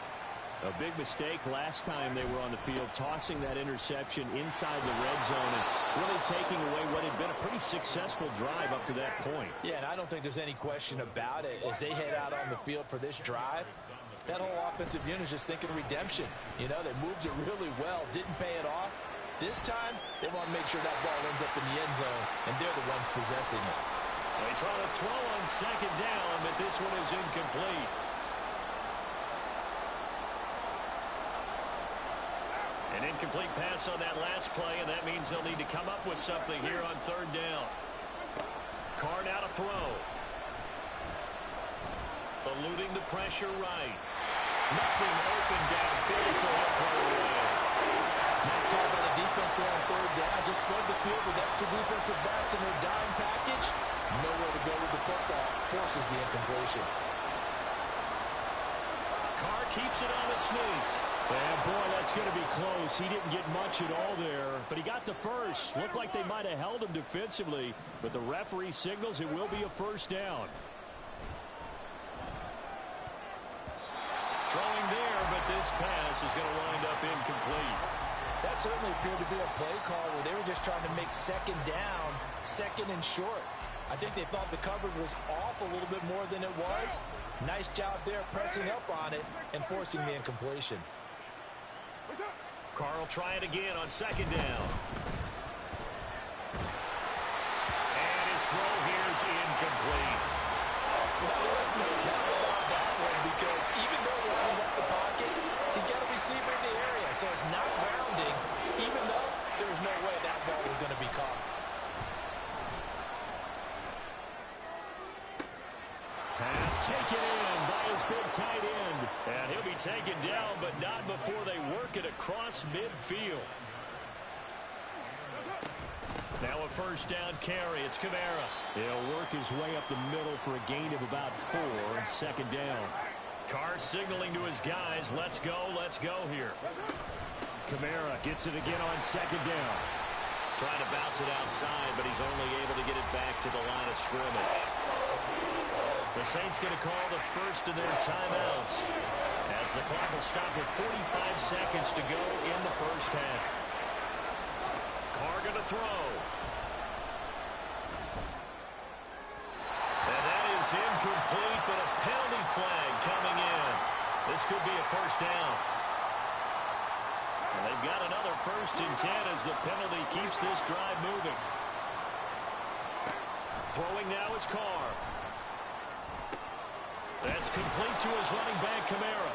A big mistake last time they were on the field, tossing that interception inside the red zone and really taking away what had been a pretty successful drive up to that point. Yeah, and I don't think there's any question about it. As they head out on the field for this drive, That whole offensive unit is just thinking redemption. You know, they moved it really well, didn't pay it off. This time, they want to make sure that ball ends up in the end zone, and they're the ones possessing it. They try to throw on second down, but this one is incomplete. An incomplete pass on that last play, and that means they'll need to come up with something here on third down. Carr now to throw. Eluding the pressure right. Nothing open downfield, so he'll throw it away. Nice call by the defense there on third down. Just flood the field with extra defensive backs in their dime package. Nowhere to go with the football. Forces the incompletion. Carr keeps it on the sneak. And boy, that's going to be close. He didn't get much at all there, but he got the first. Looked like they might have held him defensively, but the referee signals it will be a first down. Throwing there, but this pass is going to wind up incomplete. That certainly appeared to be a play call where they were just trying to make second down, second and short. I think they thought the coverage was off a little bit more than it was. Nice job there pressing up on it and forcing the incompletion. Carr will try it again on second down. And his throw here is incomplete. Well, there's no doubt about that one because even though he hasn't got the pocket, he's got a receiver in the area, so it's not grounding, even though there's no way that ball was going to be caught. Pass taken in by his big tight end. And he'll be taken down, but not before they work it across midfield. Now a first down carry. It's Kamara. He'll work his way up the middle for a gain of about 4. Second down. Carr signaling to his guys, let's go here. Kamara gets it again on second down. Trying to bounce it outside, but he's only able to get it back to the line of scrimmage. The Saints going to call the first of their timeouts as the clock will stop with 45 seconds to go in the first half. Carr going to throw. And that is incomplete, but a penalty flag coming in. This could be a first down. And they've got another 1st and 10 as the penalty keeps this drive moving. Throwing now is Carr. That's complete to his running back, Kamara.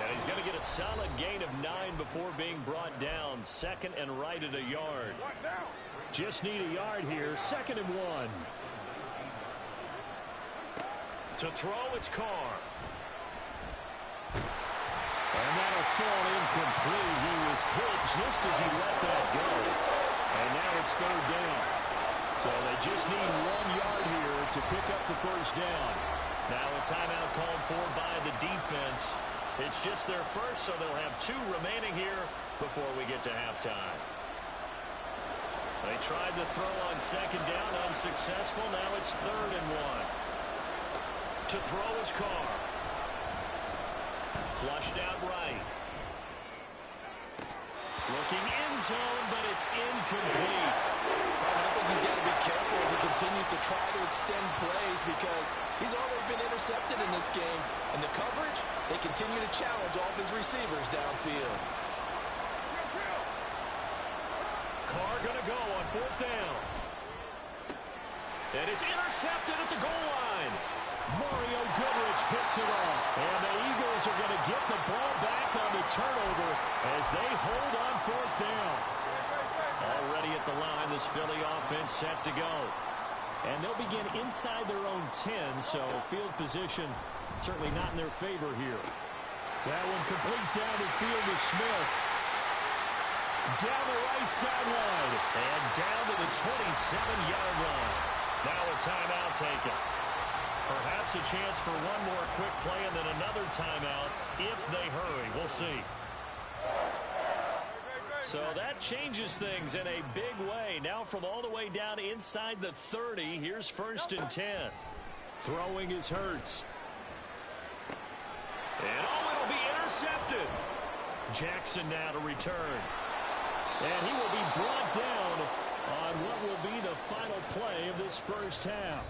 And he's going to get a solid gain of 9 before being brought down. Second and right at a yard. Just need a yard here. 2nd and 1. To throw, it's Carr. And that'll fall incomplete. He was hit just as he let that go. And now it's 3rd down. So they just need 1 yard here to pick up the first down. Now a timeout called for by the defense. It's just their first, so they'll have 2 remaining here before we get to halftime. They tried to throw on second down, unsuccessful. Now it's 3rd and 1. To throw is Carr. Flushed out right. Looking end zone, but it's incomplete. I think he's got to be careful as he continues to try to extend plays because he's always been intercepted in this game. And the coverage, they continue to challenge all of his receivers downfield. Carr going to go on 4th down. And it's intercepted at the goal line. Mario Goodrich picks it off. And the Eagles are going to get the ball back on the turnover as they hold on 4th down. Already at the line, this Philly offense set to go. And they'll begin inside their own 10, so field position certainly not in their favor here. That one complete down the field to Smith. Down the right sideline. And down to the 27-yard line. Now a timeout taken. Perhaps a chance for one more quick play and then another timeout if they hurry. We'll see. So that changes things in a big way. Now from all the way down inside the 30, here's 1st and 10. Throwing is Hurts. And it'll be intercepted. Jackson now to return. And he will be brought down on what will be the final play of this first half.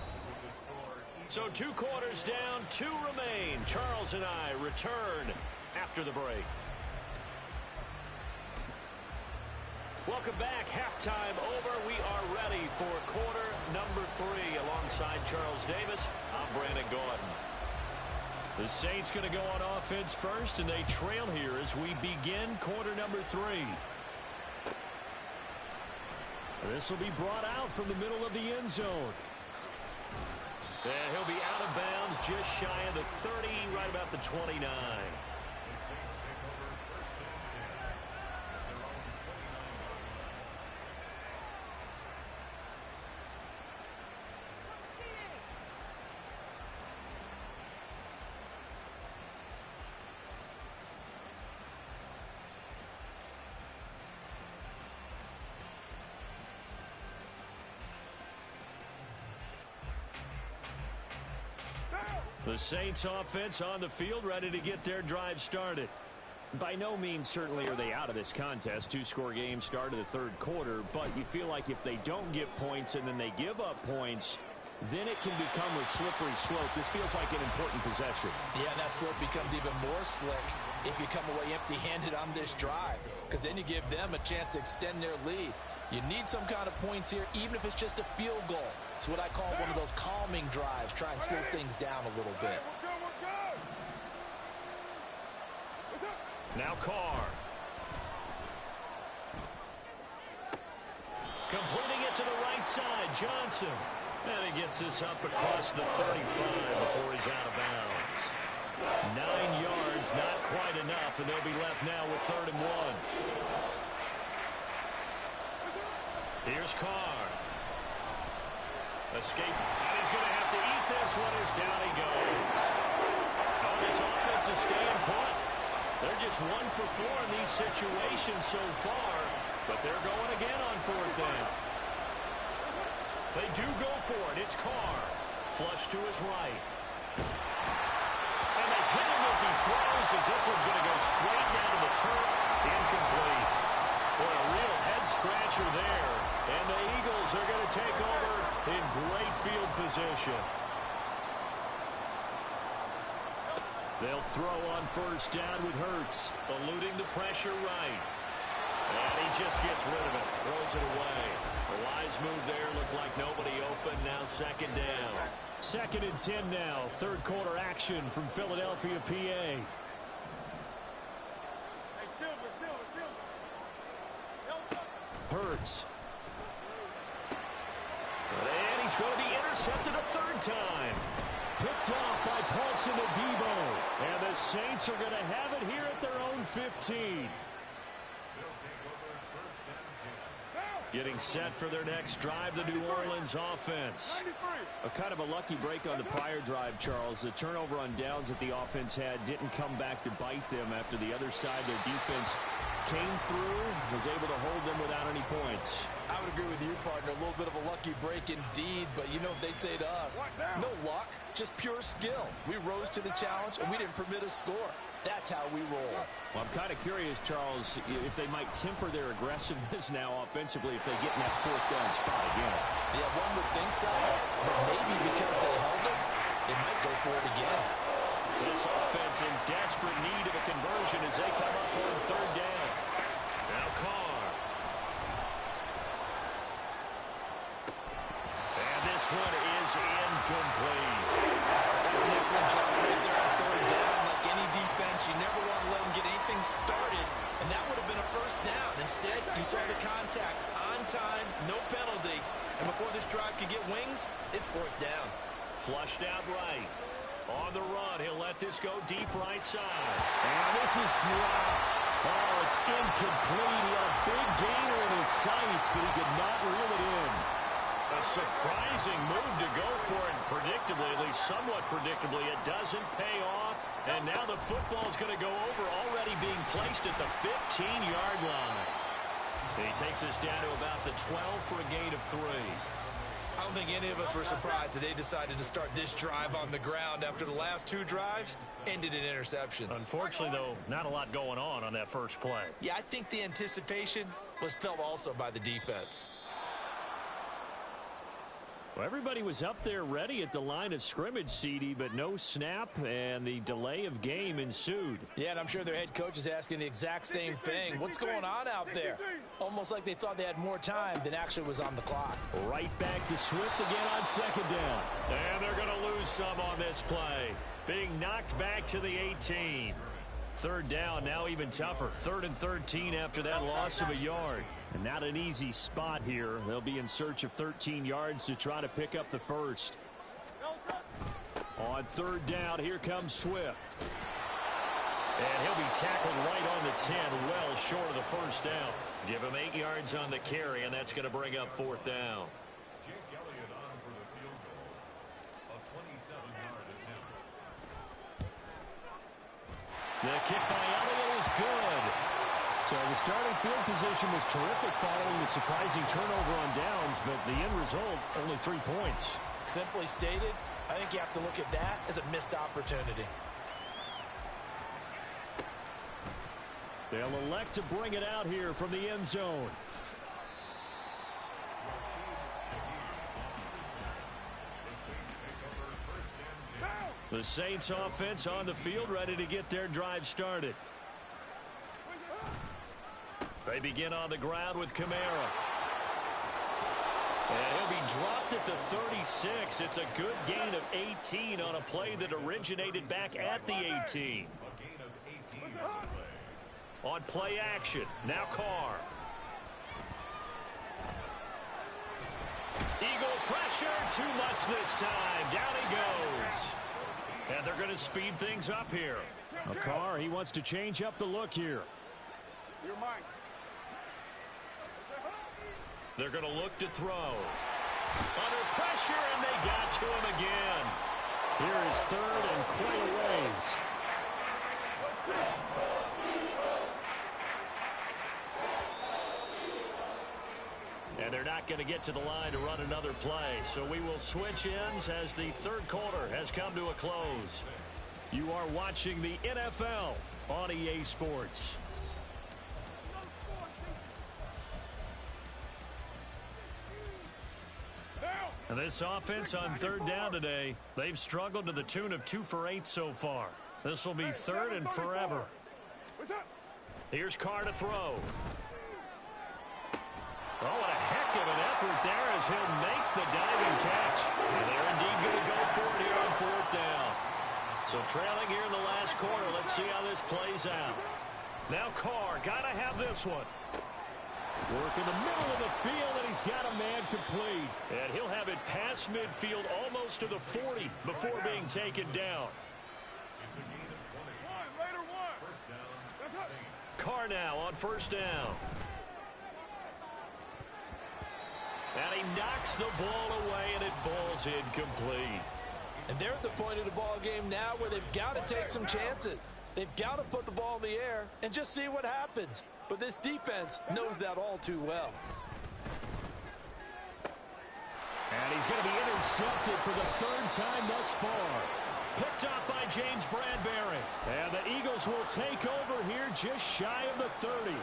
So 2 quarters down, 2 remain. Charles and I return after the break. Welcome back. Halftime over. We are ready for quarter number 3. Alongside Charles Davis, I'm Brandon Gordon. The Saints going to go on offense first, and they trail here as we begin quarter number 3. This will be brought out from the middle of the end zone. And he'll be out of bounds just shy of the 30, right about the 29. The Saints offense on the field, ready to get their drive started. By no means certainly are they out of this contest. 2-score game start of the 3rd quarter, but you feel like if they don't get points and then they give up points, then it can become a slippery slope. This feels like an important possession. Yeah, and that slope becomes even more slick if you come away empty-handed on this drive, because then you give them a chance to extend their lead. You need some kind of points here, even if it's just a field goal. It's what I call one of those calming drives. Try and slow things down a little bit. Now Carr. Completing it to the right side, Johnson. And he gets this up across the 35 before he's out of bounds. 9 yards, not quite enough, and they'll be left now with 3rd and 1. Here's Carr. Escape, and he's going to have to eat this one as down he goes. Oh, this offense is staying put. They're just 1 for 4 in these situations so far, but they're going again on 4th down. They do go for it. It's Carr. Flush to his right. And they hit him as he throws, as this one's going to go straight down to the turf. Incomplete. What a real head-scratcher there. And the Eagles are going to take over in great field position. They'll throw on 1st down with Hurts, eluding the pressure right. And he just gets rid of it, throws it away. A wise move there, looked like nobody open, now 2nd down. 2nd and 10 now, 3rd quarter action from Philadelphia, PA. Hurts. And he's going to be intercepted a 3rd time. Picked off by Paulson Adebo. And the Saints are going to have it here at their own 15. Getting set for their next drive, the New Orleans offense. A kind of a lucky break on the prior drive, Charles. The turnover on downs that the offense had didn't come back to bite them after the other side. Their defense came through, was able to hold them without any points. I would agree with you, partner. A little bit of a lucky break indeed, but you know what they'd say to us? No luck, just pure skill. We rose to the challenge, and we didn't permit a score. That's how we roll. Well, I'm kind of curious, Charles, if they might temper their aggressiveness now offensively if they get in that 4th down spot again. Yeah, one would think so, but maybe because they held it, they might go for it again. This offense in desperate need of a conversion as they come up on 3rd down. Now Carr. And this one is incomplete. That's an excellent job right there on 3rd down. Like any defense, you never want to let them get anything started, and that would have been a 1st down. Instead, you saw the contact on time, no penalty, and before this drive could get wings, it's 4th down. Flushed out right. On the run, he'll let this go deep right side. And this is dropped. Oh, it's incomplete. He had a big gainer in his sights, but he could not reel it in. A surprising move to go for it. Predictably, at least somewhat predictably, it doesn't pay off. And now the football's going to go over, already being placed at the 15-yard line. He takes us down to about the 12 for a gain of 3. I don't think any of us were surprised that they decided to start this drive on the ground after the last 2 drives ended in interceptions. Unfortunately, though, not a lot going on that first play. Yeah, I think the anticipation was felt also by the defense. Well, everybody was up there ready at the line of scrimmage, CD, but no snap, and the delay of game ensued. Yeah, and I'm sure their head coach is asking the exact same thing. What's going on out there? Almost like they thought they had more time than actually was on the clock. Right back to Swift again on second down. And they're going to lose some on this play. Being knocked back to the 18. Third down, now even tougher. 3rd and 13 after that loss of a yard. And not an easy spot here. They'll be in search of 13 yards to try to pick up the first. On 3rd down, here comes Swift. And he'll be tackled right on the 10, well short of the first down. Give him 8 yards on the carry, and that's going to bring up 4th down. The kick by Elliott is good. So the starting field position was terrific following the surprising turnover on downs, but the end result, only 3 points. Simply stated, I think you have to look at that as a missed opportunity. They'll elect to bring it out here from the end zone. The Saints offense on the field, ready to get their drive started. They begin on the ground with Kamara. And he'll be dropped at the 36. It's a good gain of 18 on a play that originated back at the 18. On play action, now Carr. Eagle pressure, too much this time. Down he goes. And they're going to speed things up here. Carr, he wants to change up the look here. You're mine. They're going to look to throw. Under pressure, and they got to him again. Here is 3rd and quite a ways. And they're not going to get to the line to run another play. So we will switch ends as the 3rd quarter has come to a close. You are watching the NFL on EA Sports. And this offense on 3rd down today, they've struggled to the tune of 2 for 8 so far. This will be 3rd and forever. Here's Carr to throw. Oh, what a heck of an effort there as he'll make the diving catch. And they're indeed going to go for it here on 4th down. So trailing here in the last quarter, let's see how this plays out. Now Carr, got to have this one. Work in the middle of the field, and he's got a man complete. And he'll have it past midfield almost to the 40 before being taken down. Carr now on 1st down. And he knocks the ball away, and it falls incomplete. And they're at the point of the ball game now where they've got to take some chances. They've got to put the ball in the air and just see what happens. But this defense knows that all too well. And he's going to be intercepted for the 3rd time thus far. Picked up by James Bradbury. And the Eagles will take over here just shy of the 30.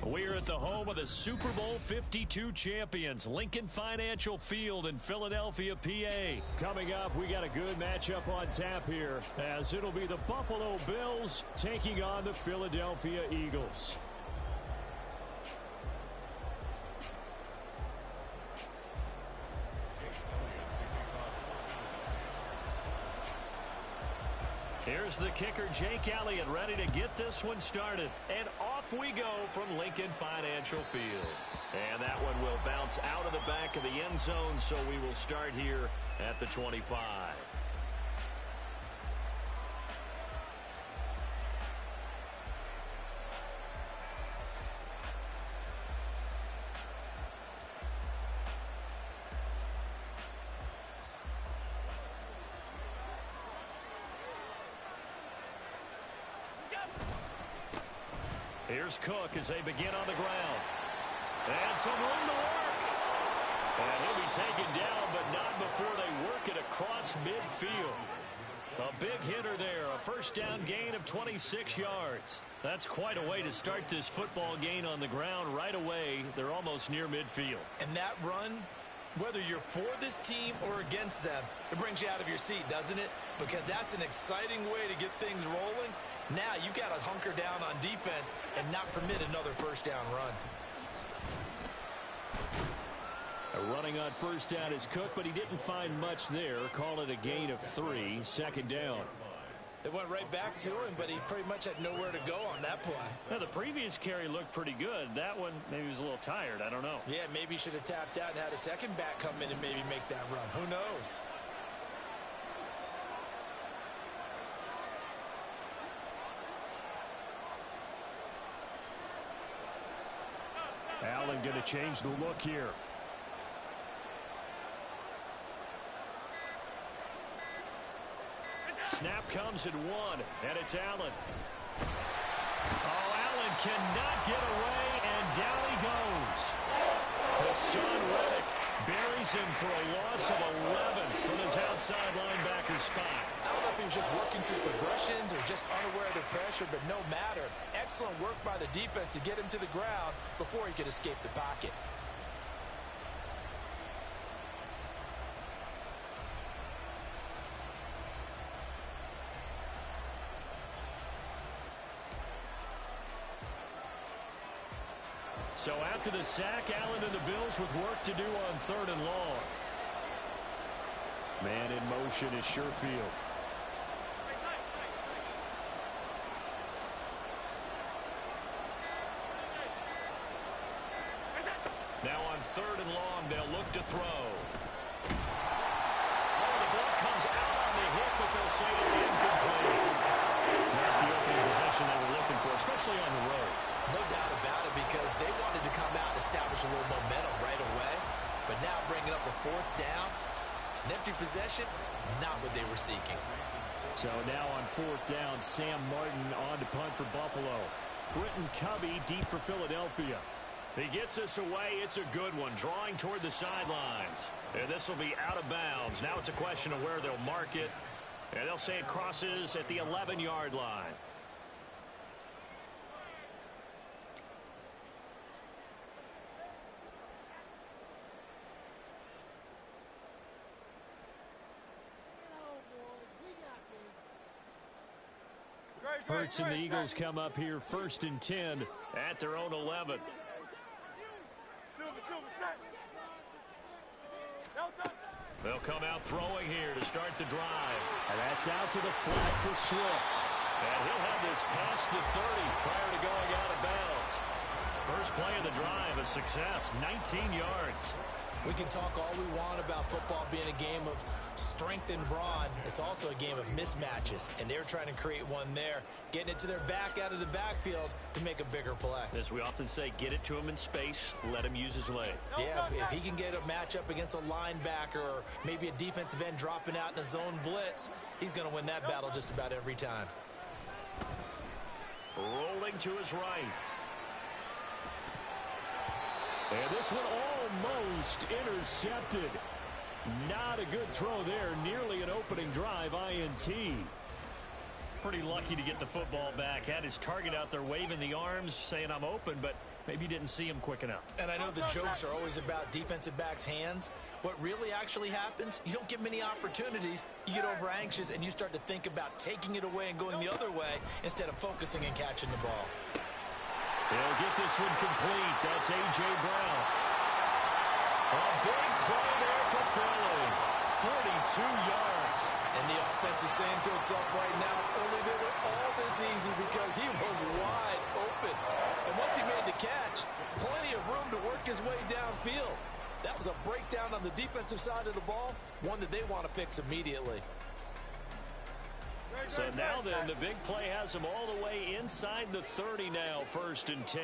We're at the home of the Super Bowl 52 champions, Lincoln Financial Field in Philadelphia, PA. Coming up, we got a good matchup on tap here, as it'll be the Buffalo Bills taking on the Philadelphia Eagles. Here's the kicker, Jake Elliott, ready to get this one started. And off we go from Lincoln Financial Field. And that one will a bounce out of the back of the end zone, so we will start here at the 25. Here's Cook as they begin on the ground. And some room to work. And he'll be taken down, but not before they work it across midfield. A big hitter there, a first down gain of 26 yards. That's quite a way to start this football game on the ground right away. They're almost near midfield. And that run, whether you're for this team or against them, it brings you out of your seat, doesn't it? Because that's an exciting way to get things rolling. Now you've got to hunker down on defense and not permit another first down run. Running on first down is Cook, but he didn't find much there. Call it a gain of 3, second down. They went right back to him, but he pretty much had nowhere to go on that play. Now, the previous carry looked pretty good. That one, maybe he was a little tired. I don't know. Yeah, maybe he should have tapped out and had a second back come in and maybe make that run. Who knows? Allen going to change the look here. Snap comes at 1, and it's Allen. Oh, Allen cannot get away, and down he goes. Hassan Reddick buries him for a loss of 11 from his outside linebacker spot. I don't know if he was just working through progressions or just unaware of the pressure, but no matter. Excellent work by the defense to get him to the ground before he could escape the pocket. So after the sack, Allen and the Bills with work to do on 3rd and long. Man in motion is Sherfield. Now on 3rd and long, they'll look to throw. Oh, the ball comes out on the hit, but they'll say it's incomplete. Not the opening possession they were looking for, especially on the road. No doubt about it, because they wanted to come out and establish a little momentum right away. But now bringing up a 4th down, an empty possession, not what they were seeking. So now on 4th down, Sam Martin on to punt for Buffalo. Britton Covey deep for Philadelphia. He gets this away. It's a good one, drawing toward the sidelines. And this will be out of bounds. Now it's a question of where they'll mark it. And they'll say it crosses at the 11-yard line. Hurts and the Eagles come up here 1st and 10 at their own 11. They'll come out throwing here to start the drive. And that's out to the flat for Swift. And he'll have this past the 30 prior to going out of bounds. First play of the drive, a success, 19 yards. We can talk all we want about football being a game of strength and brawn. It's also a game of mismatches, and they're trying to create one there, getting it to their back out of the backfield to make a bigger play. As we often say, get it to him in space, let him use his leg. Yeah, if he can get a matchup against a linebacker or maybe a defensive end dropping out in a zone blitz, he's going to win that battle just about every time. Rolling to his right. And this one almost intercepted. Not a good throw there. Nearly an opening drive INT. Pretty lucky to get the football back. Had his target out there waving the arms, saying I'm open, but maybe didn't see him quick enough. And I know the jokes are always about defensive backs' hands. What really actually happens, you don't get many opportunities. You get over anxious and you start to think about taking it away and going the other way instead of focusing and catching the ball. They'll get this one complete. That's A.J. Brown. A big play there for Philly. 42 yards. And the offense is saying to itself right now, only they were all this easy because he was wide open. And once he made the catch, plenty of room to work his way downfield. That was a breakdown on the defensive side of the ball, one that they want to fix immediately. So now then, the big play has them all the way inside the 30 now, 1st and 10.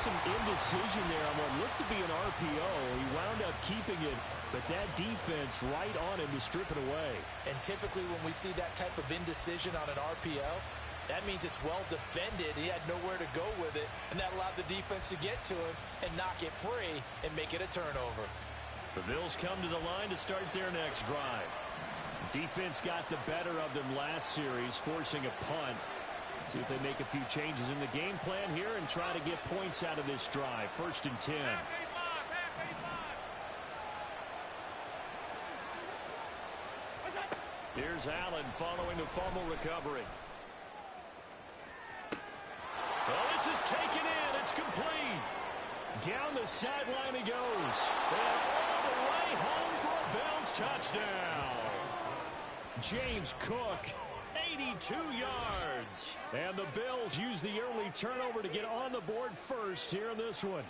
Some indecision there on what looked to be an RPO. He wound up keeping it, but that defense right on him to strip it away. And typically when we see that type of indecision on an RPO, that means it's well defended. He had nowhere to go with it, and that allowed the defense to get to him and knock it free and make it a turnover. The Bills come to the line to start their next drive. Defense got the better of them last series, forcing a punt. See if they make a few changes in the game plan here and try to get points out of this drive. 1st and 10. Here's Allen following the fumble recovery. Well, this is taken in. It's complete. Down the sideline he goes. And all the way home for a Bills touchdown. James Cook, 82 yards. And the Bills use the early turnover to get on the board first here in this one.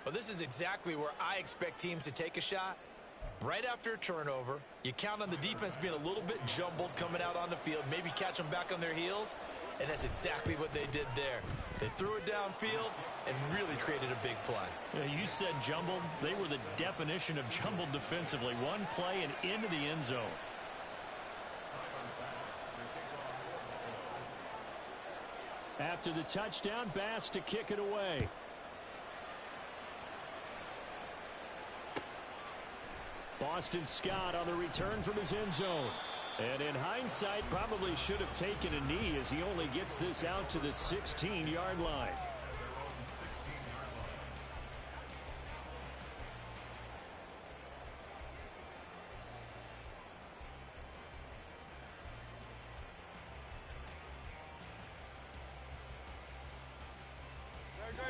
Well, this is exactly where I expect teams to take a shot. Right after a turnover, you count on the defense being a little bit jumbled coming out on the field, maybe catch them back on their heels, and that's exactly what they did there. They threw it downfield and really created a big play. Yeah, you said jumbled. They were the definition of jumbled defensively. One play and into the end zone. After the touchdown, Bass to kick it away. Boston Scott on the return from his end zone. And in hindsight, probably should have taken a knee as he only gets this out to the 16-yard line.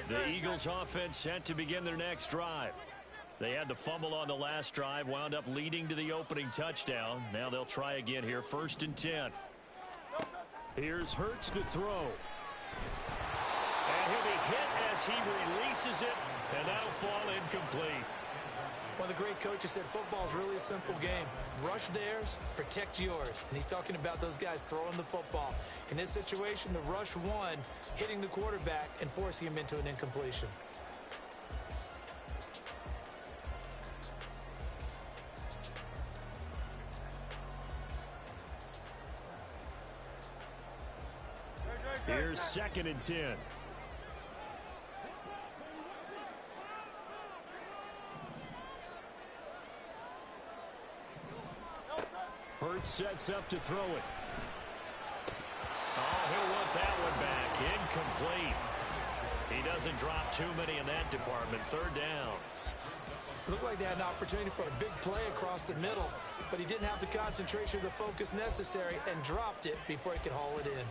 The Eagles offense set to begin their next drive. They had the fumble on the last drive, wound up leading to the opening touchdown. Now they'll try again here, 1st and 10. Here's Hurts to throw. And he'll be hit as he releases it, and that'll fall incomplete. One of the great coaches said football is really a simple game. Rush theirs, protect yours. And he's talking about those guys throwing the football. In this situation, the rush won, hitting the quarterback and forcing him into an incompletion. Here's 2nd and 10. Hurts sets up to throw it. Oh, he'll want that one back. Incomplete. He doesn't drop too many in that department. 3rd down. Looked like they had an opportunity for a big play across the middle, but he didn't have the concentration or the focus necessary and dropped it before he could haul it in.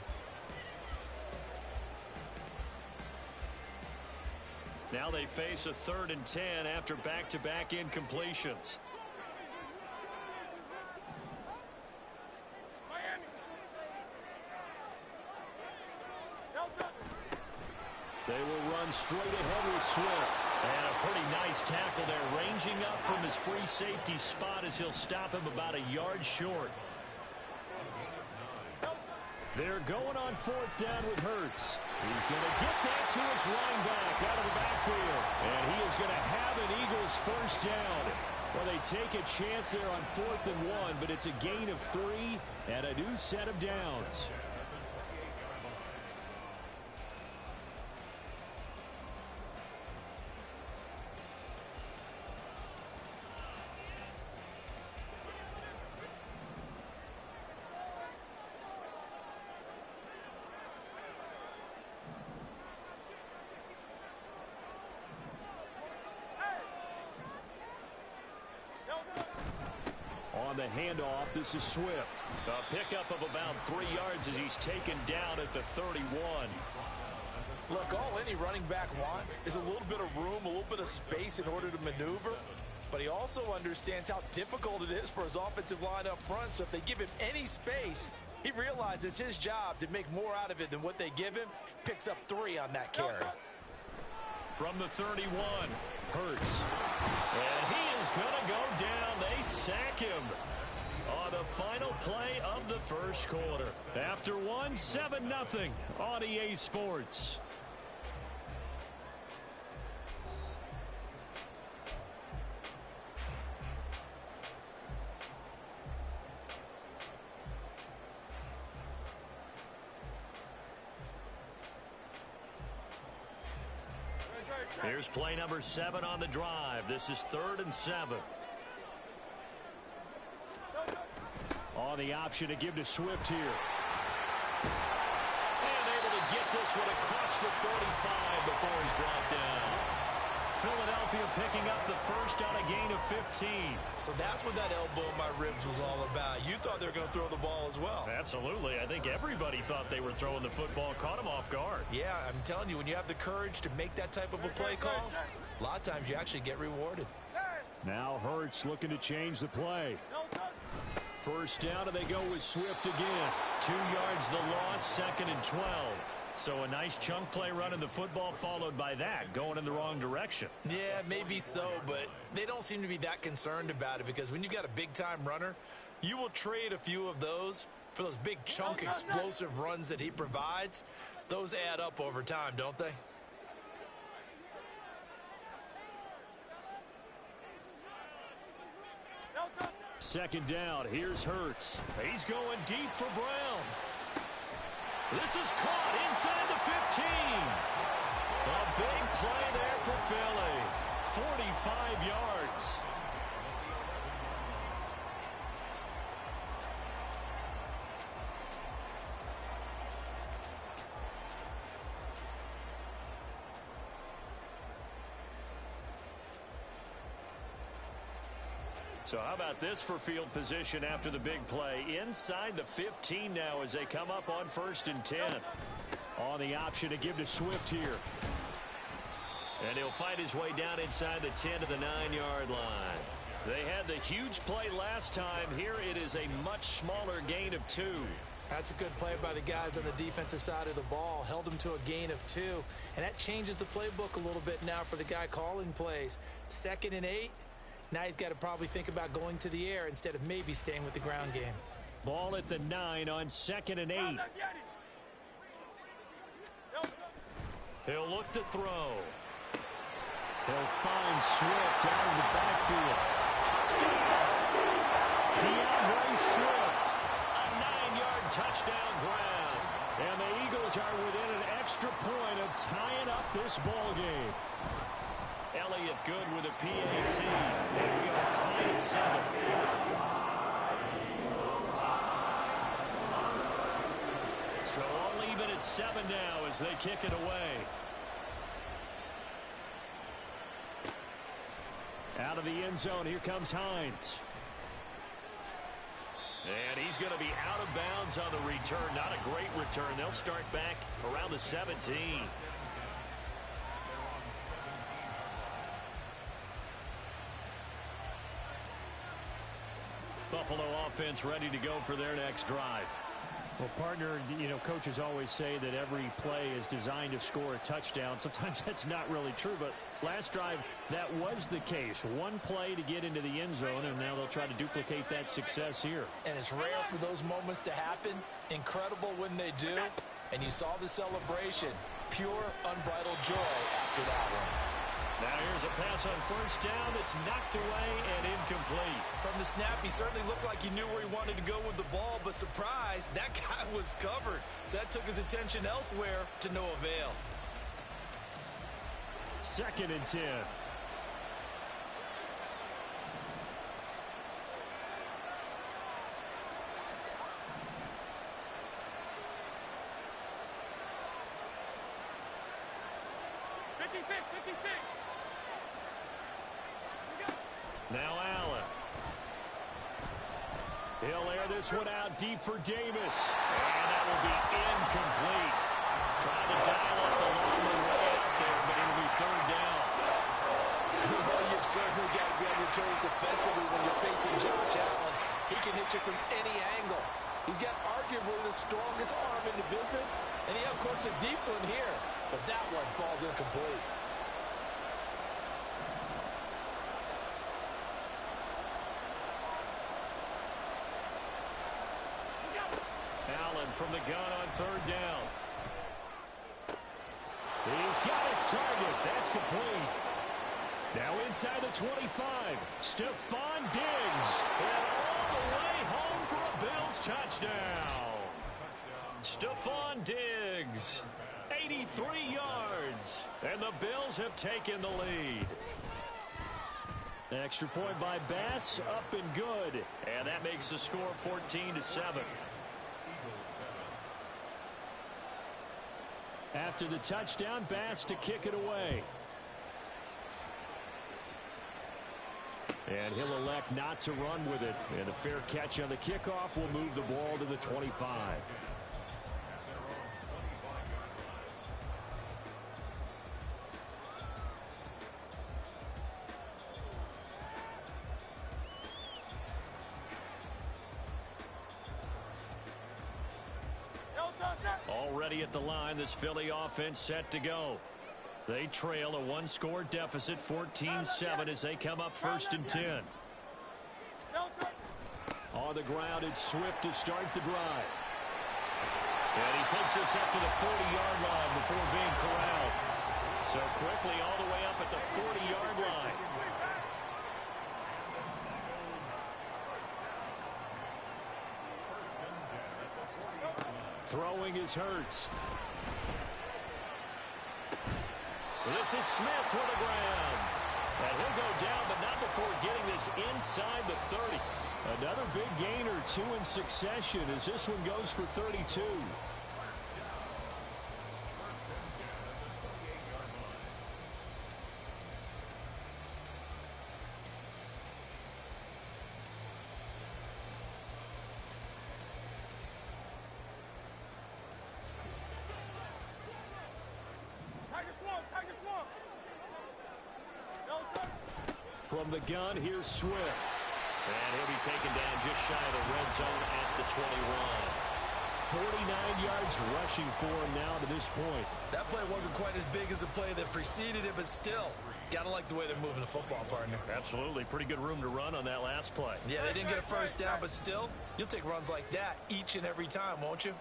Now they face a 3rd and 10 after back-to-back incompletions. They will run straight ahead with Swift. And a pretty nice tackle there, ranging up from his free safety spot as he'll stop him about a yard short. They're going on 4th down with Hurts. He's going to get that to his running back out of the backfield. And he is going to have an Eagles 1st down. Well, they take a chance there on 4th and 1, but it's a gain of 3 and a new set of downs. the handoff. This is Swift. A pickup of about 3 yards as he's taken down at the 31. Look, all any running back wants is a little bit of room, a little bit of space in order to maneuver. But he also understands how difficult it is for his offensive line up front. So if they give him any space, he realizes his job to make more out of it than what they give him. Picks up 3 on that carry. From the 31, Hurts. And he is going to go down. They sack him on the final play of the first quarter. After 7-0 on EA Sports. Here's play number 7 on the drive. This is 3rd and 7. On the option to give to Swift here. And able to get this one across the 45 before he's brought down. Philadelphia picking up the first on a gain of 15. So that's what that elbow in my ribs was all about. You thought they were going to throw the ball as well. Absolutely. I think everybody thought they were throwing the football, caught him off guard. Yeah, I'm telling you, when you have the courage to make that type of a play call, a lot of times you actually get rewarded. Now Hurts looking to change the play. First down, and they go with Swift again. 2 yards the loss, 2nd and 12. So a nice chunk play running the football, followed by that, going in the wrong direction. Yeah, maybe so, but they don't seem to be that concerned about it because when you've got a big-time runner, you will trade a few of those for those big chunk explosive runs that he provides. Those add up over time, don't they? Second down, here's Hurts. He's going deep for Brown. This is caught inside the 15. A big play there for Philly. 45 yards. So how about this for field position after the big play? Inside the 15 now as they come up on 1st and 10. On the option to give to Swift here. And he'll fight his way down inside the 10 to the 9-yard line. They had the huge play last time. Here it is a much smaller gain of 2. That's a good play by the guys on the defensive side of the ball. Held him to a gain of 2. And that changes the playbook a little bit now for the guy calling plays. 2nd and 8. Now he's got to probably think about going to the air instead of maybe staying with the ground game. Ball at the 9 on 2nd and 8. He'll look to throw. He'll find Swift out of the backfield. Touchdown! DeAndre Swift. A 9-yard touchdown ground. And the Eagles are within an extra point of tying up this ball game. Elliott good with a PAT. And we are tied at 7. So all even at 7 now as they kick it away. Out of the end zone, here comes Hines. And he's going to be out of bounds on the return. Not a great return. They'll start back around the 17. Buffalo offense ready to go for their next drive. Well, partner, coaches always say that every play is designed to score a touchdown. Sometimes that's not really true, but last drive, that was the case. One play to get into the end zone, and now they'll try to duplicate that success here. And it's rare for those moments to happen. Incredible when they do. And you saw the celebration. Pure, unbridled joy after that one. Now here's a pass on first down that's knocked away and incomplete. From the snap, he certainly looked like he knew where he wanted to go with the ball, but surprise, that guy was covered. So that took his attention elsewhere to no avail. 2nd and 10. Now Allen. He'll air this one out deep for Davis. And that will be incomplete. Trying to dial up the long way out there, but it'll be third down. Well, you've certainly got to be on your toes defensively when you're facing Josh Allen. He can hit you from any angle. He's got arguably the strongest arm in the business, and he, of course, a deep one here. But that one falls incomplete. Allen from the gun on third down. He's got his target. That's complete. Now inside the 25. Stephon Diggs. And all the way home for a Bills touchdown. Stephon Diggs. 83 yards. And the Bills have taken the lead. Extra point by Bass. Up and good. And that makes the score 14-7. After the touchdown, Bass to kick it away. And he'll elect not to run with it. And a fair catch on the kickoff will move the ball to the 25. Already at the line, this Philly offense set to go. They trail a one-score deficit, 14-7, as they come up 1st and 10. On the ground, it's Swift to start the drive. And he takes this up to the 40-yard line before being corralled. So quickly all the way up at the 40-yard line. Throwing is Hurts. This is Smith to the ground. And he'll go down, but not before getting this inside the 30. Another big gain or two in succession as this one goes for 32. From the gun, here's Swift. And he'll be taken down just shy of the red zone at the 21. 49 yards rushing for him now to this point. That play wasn't quite as big as the play that preceded it, but still, got to like the way they're moving the football, partner. Absolutely. Pretty good room to run on that last play. Yeah, they didn't get a first down, but still, you'll take runs like that each and every time, won't you?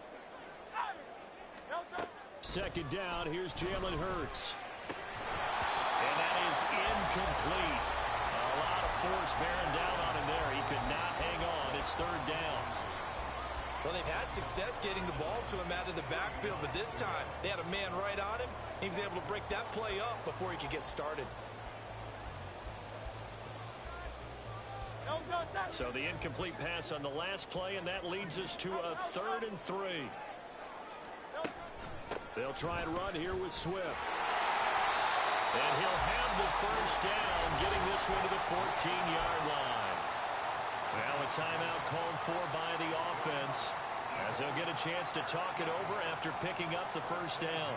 Second down, here's Jalen Hurts. And that is incomplete. A lot of force bearing down on him there. He could not hang on. It's third down. Well, they've had success getting the ball to him out of the backfield, but this time they had a man right on him. He was able to break that play up before he could get started. So the incomplete pass on the last play, and that leads us to a 3rd and 3. They'll try and run here with Swift. And he'll have the first down, getting this one to the 14-yard line. Well, a timeout called for by the offense, as they'll get a chance to talk it over after picking up the first down.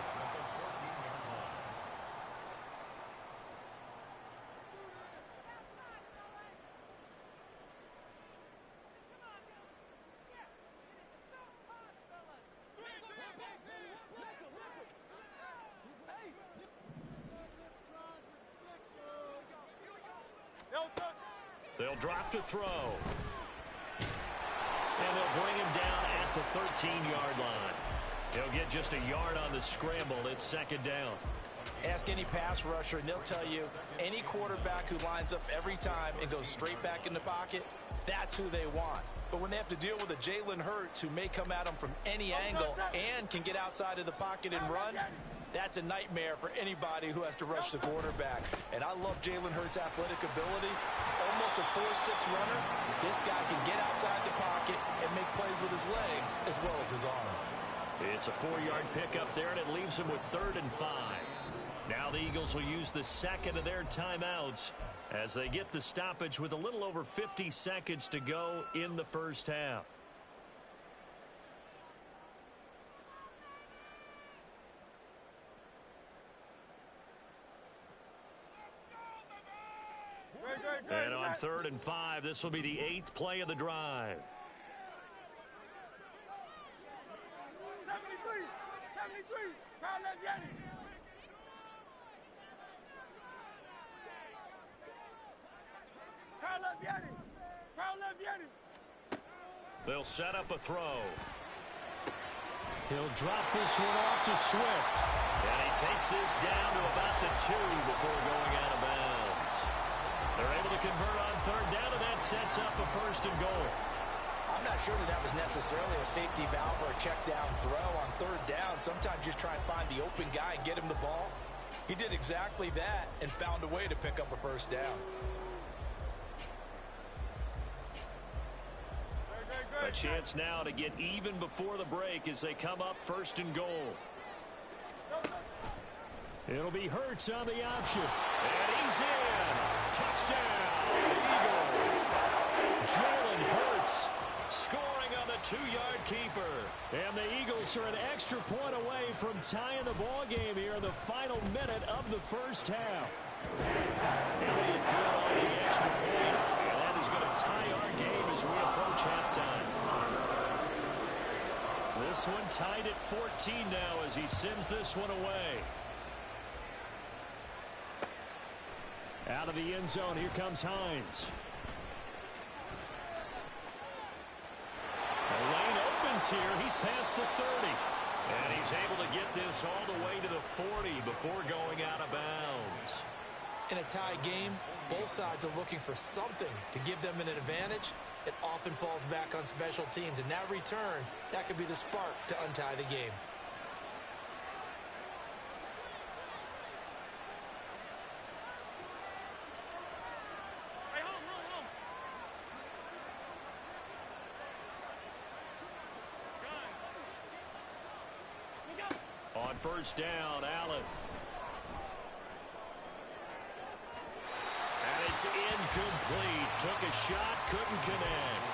They'll drop to throw. And they'll bring him down at the 13-yard line. He'll get just a yard on the scramble. It's second down. Ask any pass rusher, and they'll tell you any quarterback who lines up every time and goes straight back in the pocket, that's who they want. But when they have to deal with a Jalen Hurts who may come at them from any angle and can get outside of the pocket and run, that's a nightmare for anybody who has to rush the quarterback. And I love Jalen Hurts' athletic ability. Almost a 4'6" runner. This guy can get outside the pocket and make plays with his legs as well as his arm. It's a 4-yard pickup there, and it leaves them with 3rd and 5. Now the Eagles will use the second of their timeouts as they get the stoppage with a little over 50 seconds to go in the first half. And on 3rd and 5, this will be the 8th play of the drive. 73, crowd left Yanni. Crowd left Yanni. Crowd left Yanni. They'll set up a throw. He'll drop this one off to Swift. And he takes this down to about the 2 before going out of bounds. They're able to convert on 3rd down, and that sets up a 1st and goal. I'm not sure that was necessarily a safety valve or a check down throw on 3rd down. Sometimes just try and find the open guy and get him the ball. He did exactly that and found a way to pick up a 1st down. A chance now to get even before the break as they come up 1st and goal. It'll be Hurts on the option. And he's in. Touchdown, Eagles. Jalen Hurts scoring on the 2-yard keeper. And the Eagles are an extra point away from tying the ball game here in the final minute of the first half. Elliott good on the extra point. And that is going to tie our game as we approach halftime. This one tied at 14 now as he sends this one away. Out of the end zone, here comes Hines. The lane opens here. He's past the 30. And he's able to get this all the way to the 40 before going out of bounds. In a tie game, both sides are looking for something to give them an advantage. It often falls back on special teams. And that return, that could be the spark to untie the game. On 1st down, Allen. And it's incomplete. Took a shot, couldn't connect.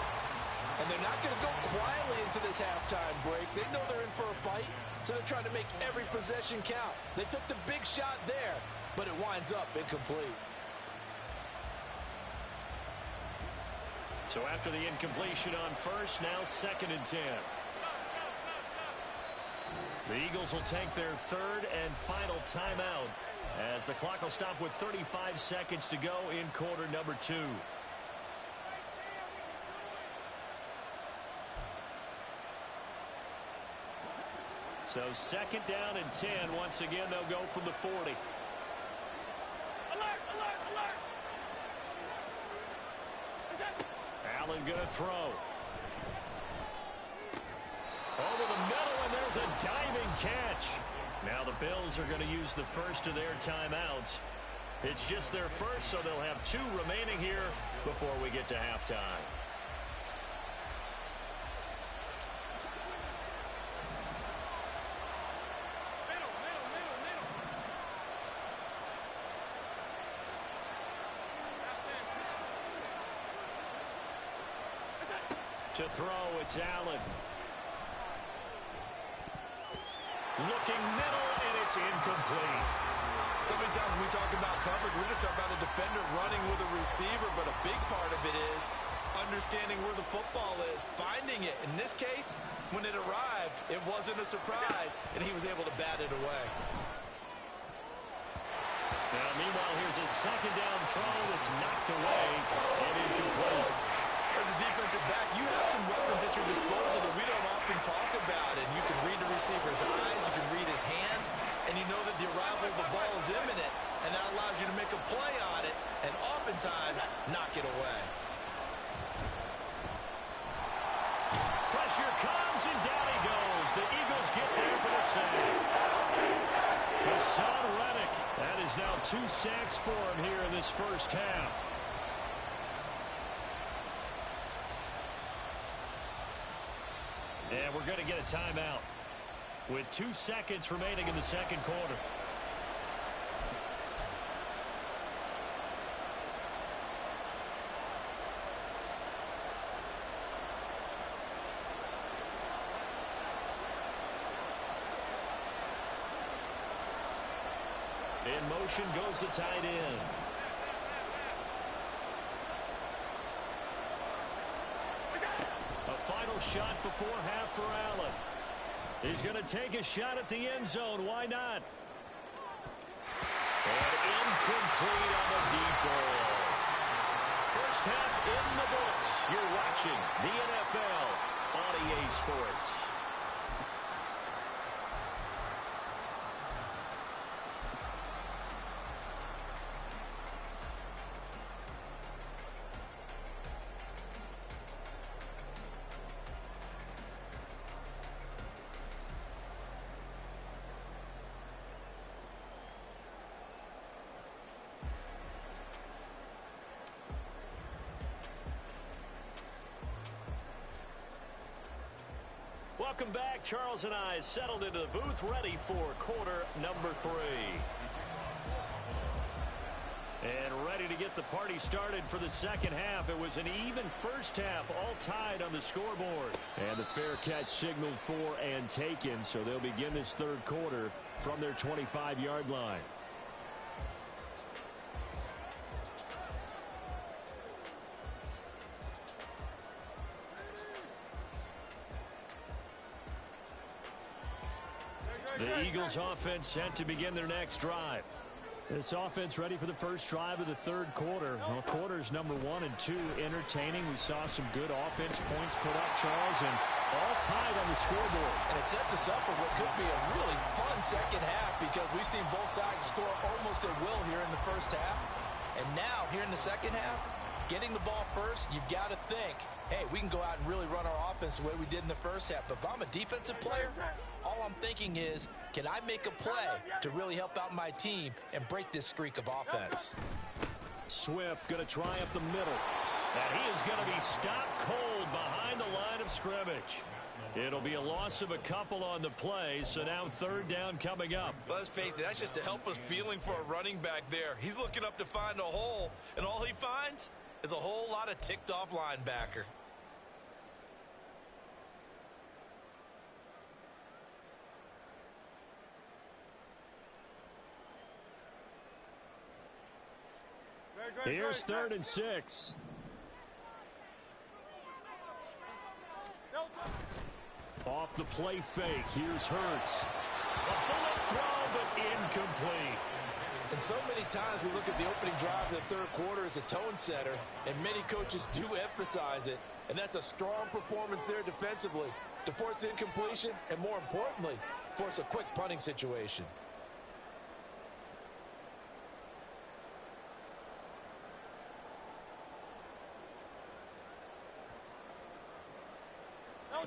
And they're not going to go quietly into this halftime break. They know they're in for a fight, so they're trying to make every possession count. They took the big shot there, but it winds up incomplete. So after the incompletion on 1st, now 2nd and 10. The Eagles will take their 3rd and final timeout as the clock will stop with 35 seconds to go in quarter number 2. So 2nd down and 10. Once again, they'll go from the 40. Alert, alert, alert. Allen going to throw. Over the middle, and there's a diving catch. Now the Bills are going to use the first of their timeouts. It's just their first, so they'll have 2 remaining here before we get to halftime. To throw, it's Allen. Looking middle, and it's incomplete. So many times when we talk about coverage, we're just talking about a defender running with a receiver, but a big part of it is understanding where the football is, finding it. In this case, when it arrived, it wasn't a surprise, and he was able to bat it away. Now, meanwhile, here's a 2nd down throw that's knocked away and incomplete. As a defensive back, you have some weapons at your disposal that we don't often talk about, and you can read the receiver's eyes, you can read his hands, and you know that the arrival of the ball is imminent, and that allows you to make a play on it, and oftentimes knock it away. Pressure comes, and down he goes. The Eagles get there for the save. Hassan Reddick, that is now 2 sacks for him here in this first half. And we're going to get a timeout with 2 seconds remaining in the 2nd quarter. In motion goes the tight end. A final shot before half for Allen. He's going to take a shot at the end zone. Why not? And incomplete on the deep ball. First half in the books. You're watching the NFL on EA Sports. Welcome back. Charles and I settled into the booth, ready for quarter number 3. And ready to get the party started for the second half. It was an even first half, all tied on the scoreboard. And the fair catch signaled for and taken, so they'll begin this third quarter from their 25-yard line. The Eagles offense set to begin their next drive. This offense ready for the first drive of the third quarter. Well, quarters number 1 and 2 entertaining. We saw some good offense points put up, Charles, and all tied on the scoreboard. And it sets us up for what could be a really fun second half because we've seen both sides score almost at will here in the first half. And now, here in the second half, getting the ball first, you've got to think, hey, we can go out and really run our offense the way we did in the first half. But if I'm a defensive player, all I'm thinking is, can I make a play to really help out my team and break this streak of offense? Swift going to try up the middle. And he is going to be stopped cold behind the line of scrimmage. It'll be a loss of a couple on the play, so now third down coming up. Let's face it, that's just a helpless feeling for a running back there. He's looking up to find a hole, and all he finds is a whole lot of ticked-off linebacker. Here's 3rd and 6. Off the play fake. Here's Hurts. A bullet throw, but incomplete. And so many times we look at the opening drive of the third quarter as a tone setter, and many coaches do emphasize it. And that's a strong performance there defensively to force incompletion and, more importantly, force a quick punting situation.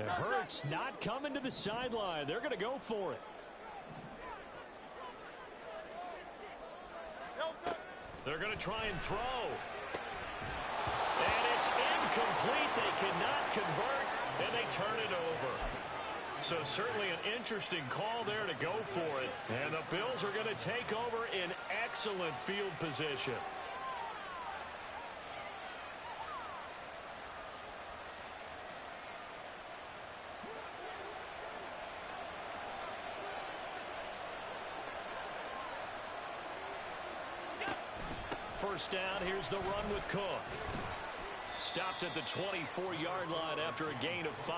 And Hurts not coming to the sideline. They're going to go for it. They're going to try and throw. And it's incomplete. They cannot convert, and they turn it over. So certainly an interesting call there to go for it. And the Bills are going to take over in excellent field position. First down, here's the run with Cook. Stopped at the 24-yard line after a gain of 5.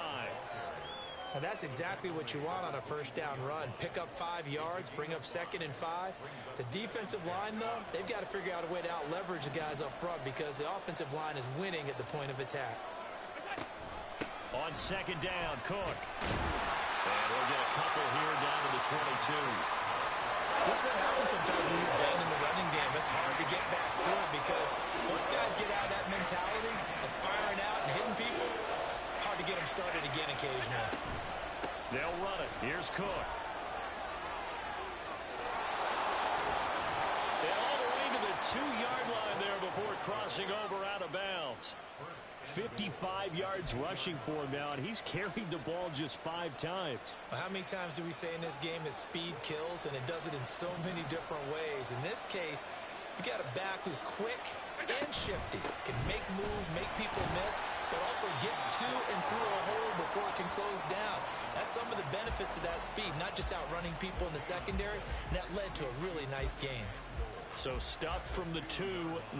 And that's exactly what you want on a first down run. Pick up 5 yards, bring up 2nd and 5. The defensive line, though, they've got to figure out a way to out-leverage the guys up front because the offensive line is winning at the point of attack. On 2nd down, Cook. And we'll get a couple here down to the 22. This is what happens sometimes when you've been in the running game. It's hard to get back to it because once guys get out of that mentality of firing out and hitting people, hard to get them started again occasionally. They'll run it. Here's Cook. And all the way to the 2-yard line there before crossing over out of bounds. 55 yards rushing for him now, and he's carried the ball just 5 times. Well, how many times do we say in this game that speed kills, and it does it in so many different ways? In this case, you got a back who's quick and shifty, can make moves, make people miss, but also gets to and through a hole before it can close down. That's some of the benefits of that speed, not just outrunning people in the secondary, and that led to a really nice game. So stuffed from the 2,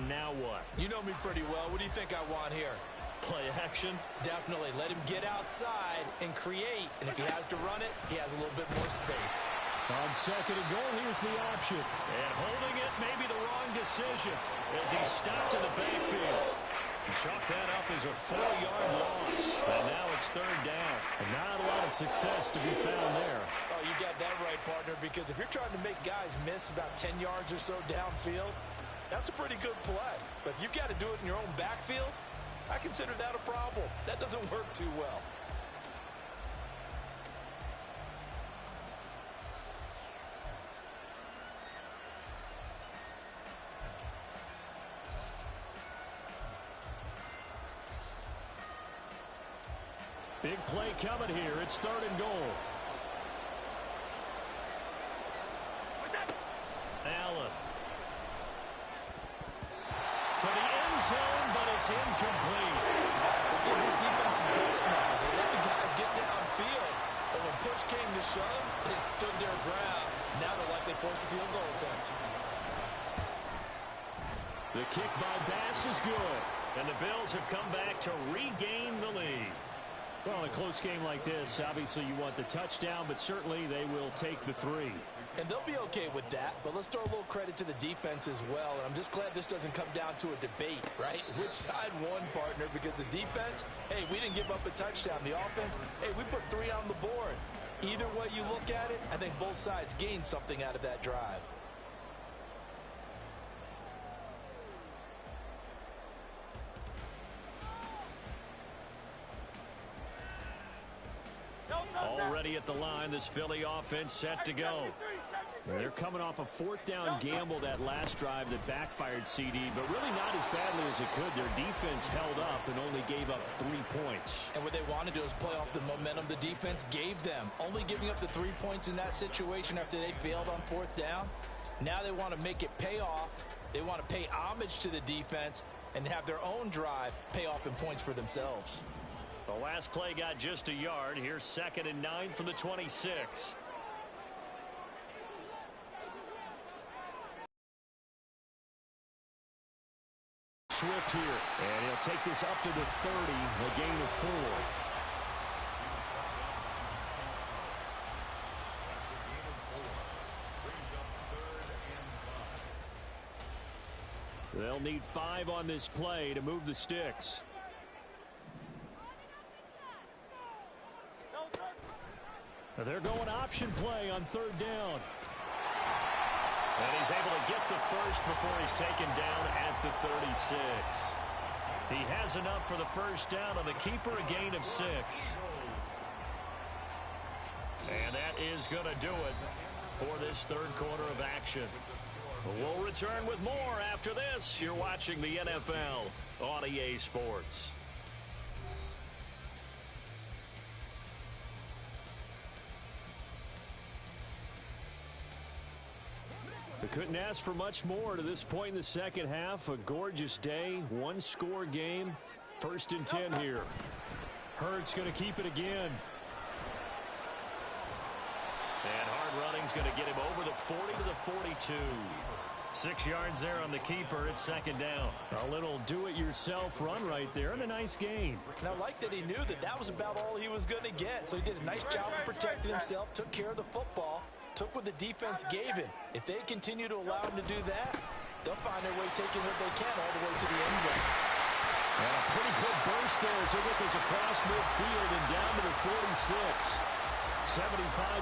now what? You know me pretty well. What do you think I want here? Play action? Definitely. Let him get outside and create, and if he has to run it, he has a little bit more space. On 2nd and goal, here's the option. And holding it may be the wrong decision as he stopped in the backfield. Chalk that up as a 4-yard loss. And now it's 3rd down. And not a lot of success to be found there. Oh, you got that right, partner, because if you're trying to make guys miss about 10 yards or so downfield, that's a pretty good play. But if you've got to do it in your own backfield, I consider that a problem. That doesn't work too well. Big play coming here. It's 3rd and goal. Allen. To the end zone, but it's incomplete. Let's give this defense some credit now. They let the guys get downfield, but when push came to shove, they stood their ground. Now they'll likely force a field goal attempt. The kick by Bass is good, and the Bills have come back to regain the lead. Well, in a close game like this, obviously you want the touchdown, but certainly they will take the 3. And they'll be okay with that, but let's throw a little credit to the defense as well. And I'm just glad this doesn't come down to a debate, right? Which side won, partner? Because the defense, hey, we didn't give up a touchdown. The offense, hey, we put 3 on the board. Either way you look at it, I think both sides gained something out of that drive. Already at the line, this Philly offense set to go. They're coming off a 4th down gamble that last drive that backfired CD, but really not as badly as it could. Their defense held up and only gave up 3 points. And what they want to do is play off the momentum the defense gave them. Only giving up the 3 points in that situation after they failed on 4th down. Now they want to make it pay off. They want to pay homage to the defense and have their own drive pay off in points for themselves. The last play got just a yard. Here's 2nd and 9 from the 26. Swift here, and he'll take this up to the 30, a gain of 4. They'll need 5 on this play to move the sticks. They're going option play on 3rd down. And he's able to get the first before he's taken down at the 36. He has enough for the first down on the keeper, a gain of 6. And that is going to do it for this 3rd quarter of action. We'll return with more after this. You're watching the NFL on EA Sports. We couldn't ask for much more to this point in the second half. A gorgeous day, 1-score game. 1st and 10 here. Hurts going to keep it again. And hard running's going to get him over the 40 to the 42. 6 yards there on the keeper. It's 2nd down. A little do-it-yourself run right there and a nice gain. And I like that he knew that that was about all he was going to get. So he did a nice job of protecting himself, took care of the football, took what the defense gave him. If they continue to allow him to do that, they'll find their way taking what they can all the way to the end zone. And a pretty good burst there as they get this across midfield and down to the 46. 75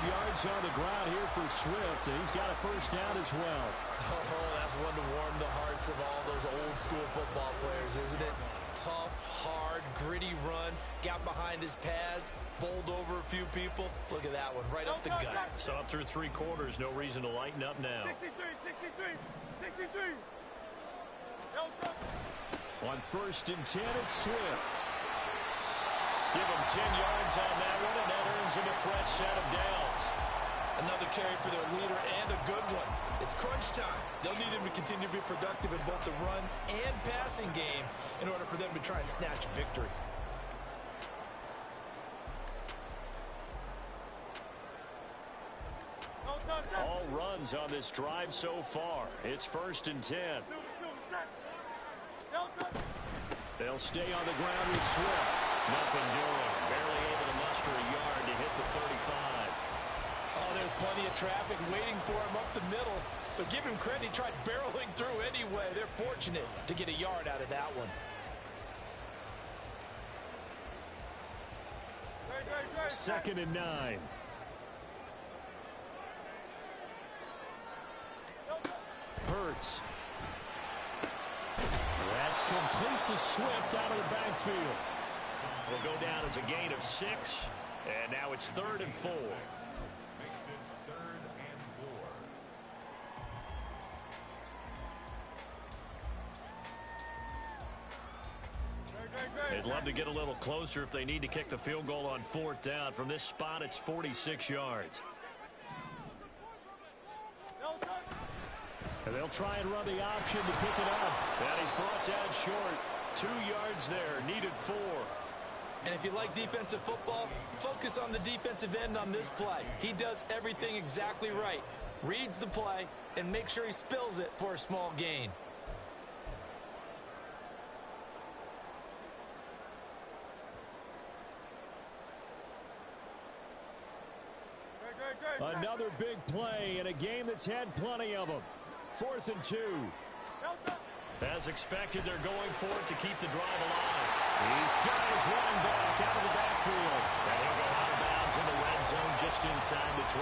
yards on the ground here for Swift, and he's got a first down as well. Oh, that's one to warm the hearts of all those old-school football players, isn't it? Tough, hard, gritty run, got behind his pads, bowled over a few people. Look at that one, right up the gut. So up through 3 quarters, no reason to lighten up now. 63. On 1st and 10, it's Swift. Give him 10 yards on that one, and that earns him a fresh set of downs. Another carry for their leader and a good one. It's crunch time. They'll need him to continue to be productive in both the run and passing game in order for them to try and snatch a victory. All runs on this drive so far. It's 1st and 10. They'll stay on the ground with Swift. Nothing doing. Barely able to muster a yard to hit the 35. Oh, there's plenty of traffic waiting for him up the middle. But give him credit, he tried barreling through anyway. They're fortunate to get a yard out of that one. 2nd and 9. Hurts. That's complete to Swift out of the backfield. Will go down as a gain of 6, and now it's 3rd and 4. Makes it 3rd and 4. They'd love to get a little closer if they need to kick the field goal on 4th down. From this spot, it's 46 yards. And they'll try and run the option to pick it up. And he's brought down short. 2 yards there, needed 4. And if you like defensive football, focus on the defensive end on this play. He does everything exactly right. Reads the play and make sure he spills it for a small gain. Another big play in a game that's had plenty of them. 4th and 2. As expected, they're going for it to keep the drive alive. He's got his running back out of the backfield. And he'll go out of bounds in the red zone just inside the 20.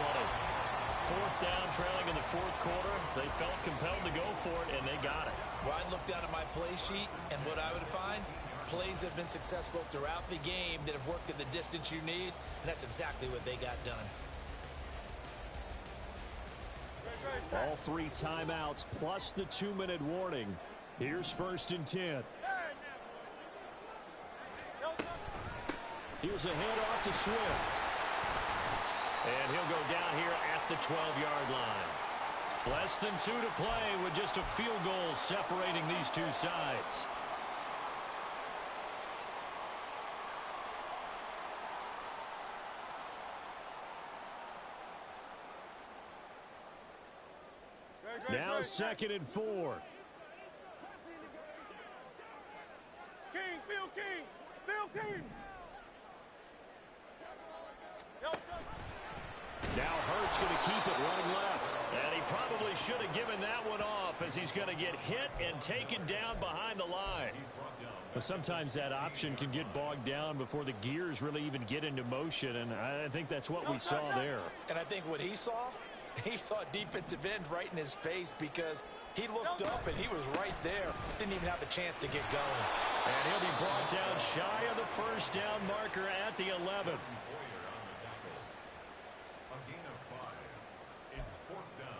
4th down, trailing in the 4th quarter. They felt compelled to go for it, and they got it. Well, I'd look down at my play sheet, and what I would find, plays have been successful throughout the game that have worked at the distance you need, and that's exactly what they got done. All 3 timeouts plus the 2-minute warning. Here's 1st and 10. Here's a handoff to Swift. And he'll go down here at the 12-yard line. Less than 2 to play with just a field goal separating these two sides. Now 2nd and 4. King, Phil King, Phil King. Now Hurts going to keep it running left. And he probably should have given that one off as he's going to get hit and taken down behind the line. But sometimes that option can get bogged down before the gears really even get into motion, and I think that's what we saw there. And I think what he saw defensive end right in his face because he looked up and he was right there. Didn't even have a chance to get going. And he'll be brought down shy of the 1st down marker at the 11. A gain of 5. It's 4th down.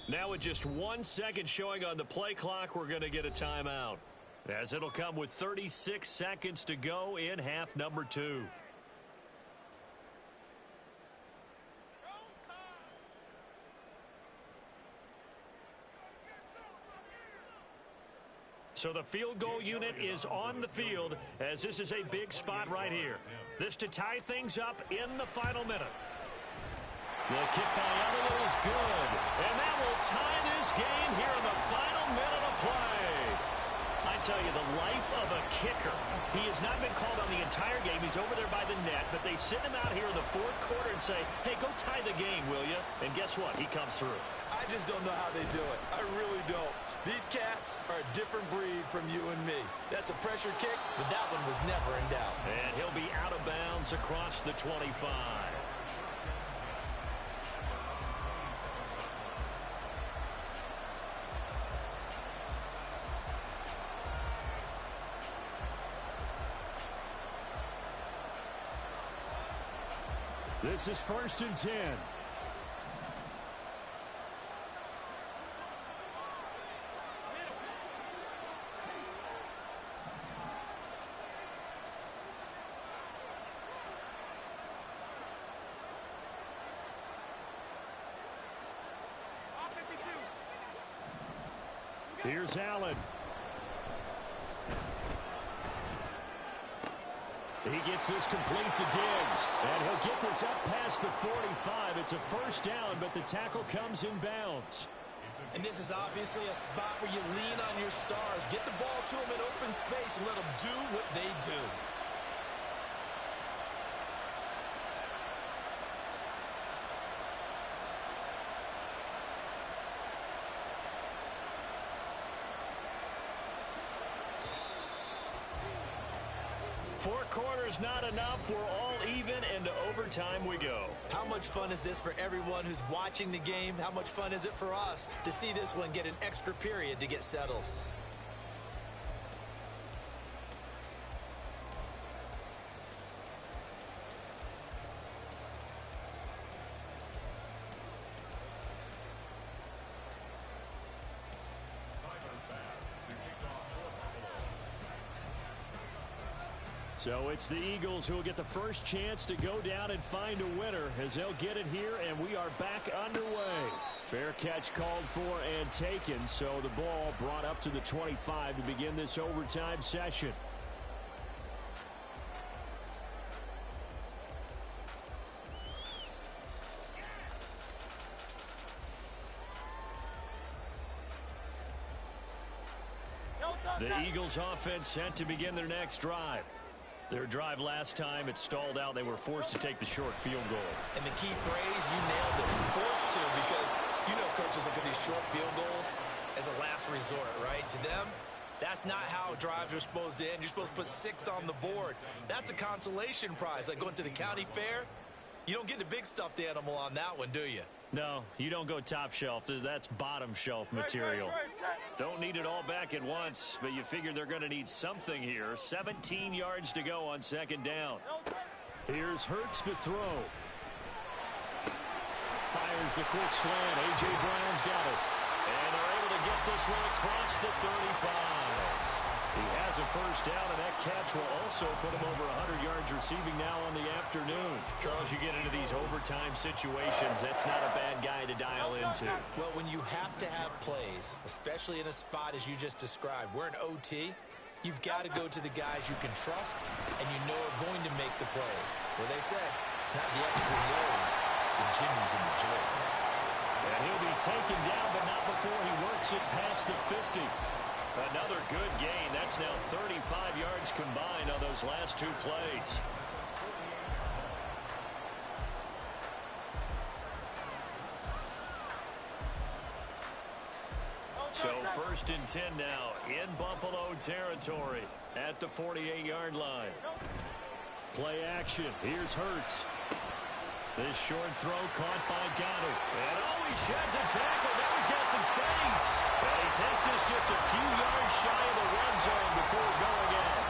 Now with just 1 second showing on the play clock, we're going to get a timeout, as it'll come with 36 seconds to go in half number 2. So the field goal unit is on the field, as this is a big spot right here. This to tie things up in the final minute. The kick by Elliott is good, and that will tie this game here in the final minute of play. I tell you, the life of a kicker. He has not been called on the entire game. He's over there by the net, but they send him out here in the 4th quarter and say, hey, go tie the game, will you? And guess what? He comes through. I just don't know how they do it. I really don't. These cats are a different breed from you and me. That's a pressure kick, but that one was never in doubt. And he'll be out of bounds across the 25. This is 1st and 10. Here's Allen. He gets this complete to Diggs. And he'll get this up past the 45. It's a first down, but the tackle comes in bounds. And this is obviously a spot where you lean on your stars. Get the ball to them in open space and let them do what they do. Four quarters not enough. We're all even, and to overtime we go. How much fun is this for everyone who's watching the game? How much fun is it for us to see this one get an extra period to get settled? So it's the Eagles who will get the first chance to go down and find a winner as they'll get it here, and we are back underway. Fair catch called for and taken, so the ball brought up to the 25 to begin this overtime session. The Eagles offense set to begin their next drive. Their drive last time, it stalled out. They were forced to take the short field goal. And the key phrase, you nailed it, forced to, because you know coaches look at these short field goals as a last resort, right? To them, that's not how drives are supposed to end. You're supposed to put 6 on the board. That's a consolation prize. Like going to the county fair, you don't get the big stuffed animal on that one, do you? No, you don't go top shelf. That's bottom shelf material. Don't need it all back at once, but you figure they're going to need something here. 17 yards to go on second down. Here's Hurts to throw. Fires the quick slant. A.J. Brown's got it. And they're able to get this one across the 35. He has a first down, and that catch will also put him over 100 yards receiving now on the afternoon. Charles, you get into these overtime situations, that's not a bad guy to dial into. Well, when you have to have plays, especially in a spot as you just described, we're in OT, you've got to go to the guys you can trust and you know are going to make the plays. Well, they said, it's not the X's and the O's, it's the Jimmys and the Joes. And he'll be taken down, but not before he works it past the 50. Another good gain. That's now 35 yards combined on those last 2 plays. So 1st and 10 now in Buffalo territory at the 48-yard line. Play action. Here's Hurts. This short throw caught by Goddard. And he sheds a tackle. Now he's got some space. And he takes this just a few yards shy of the red zone before going in.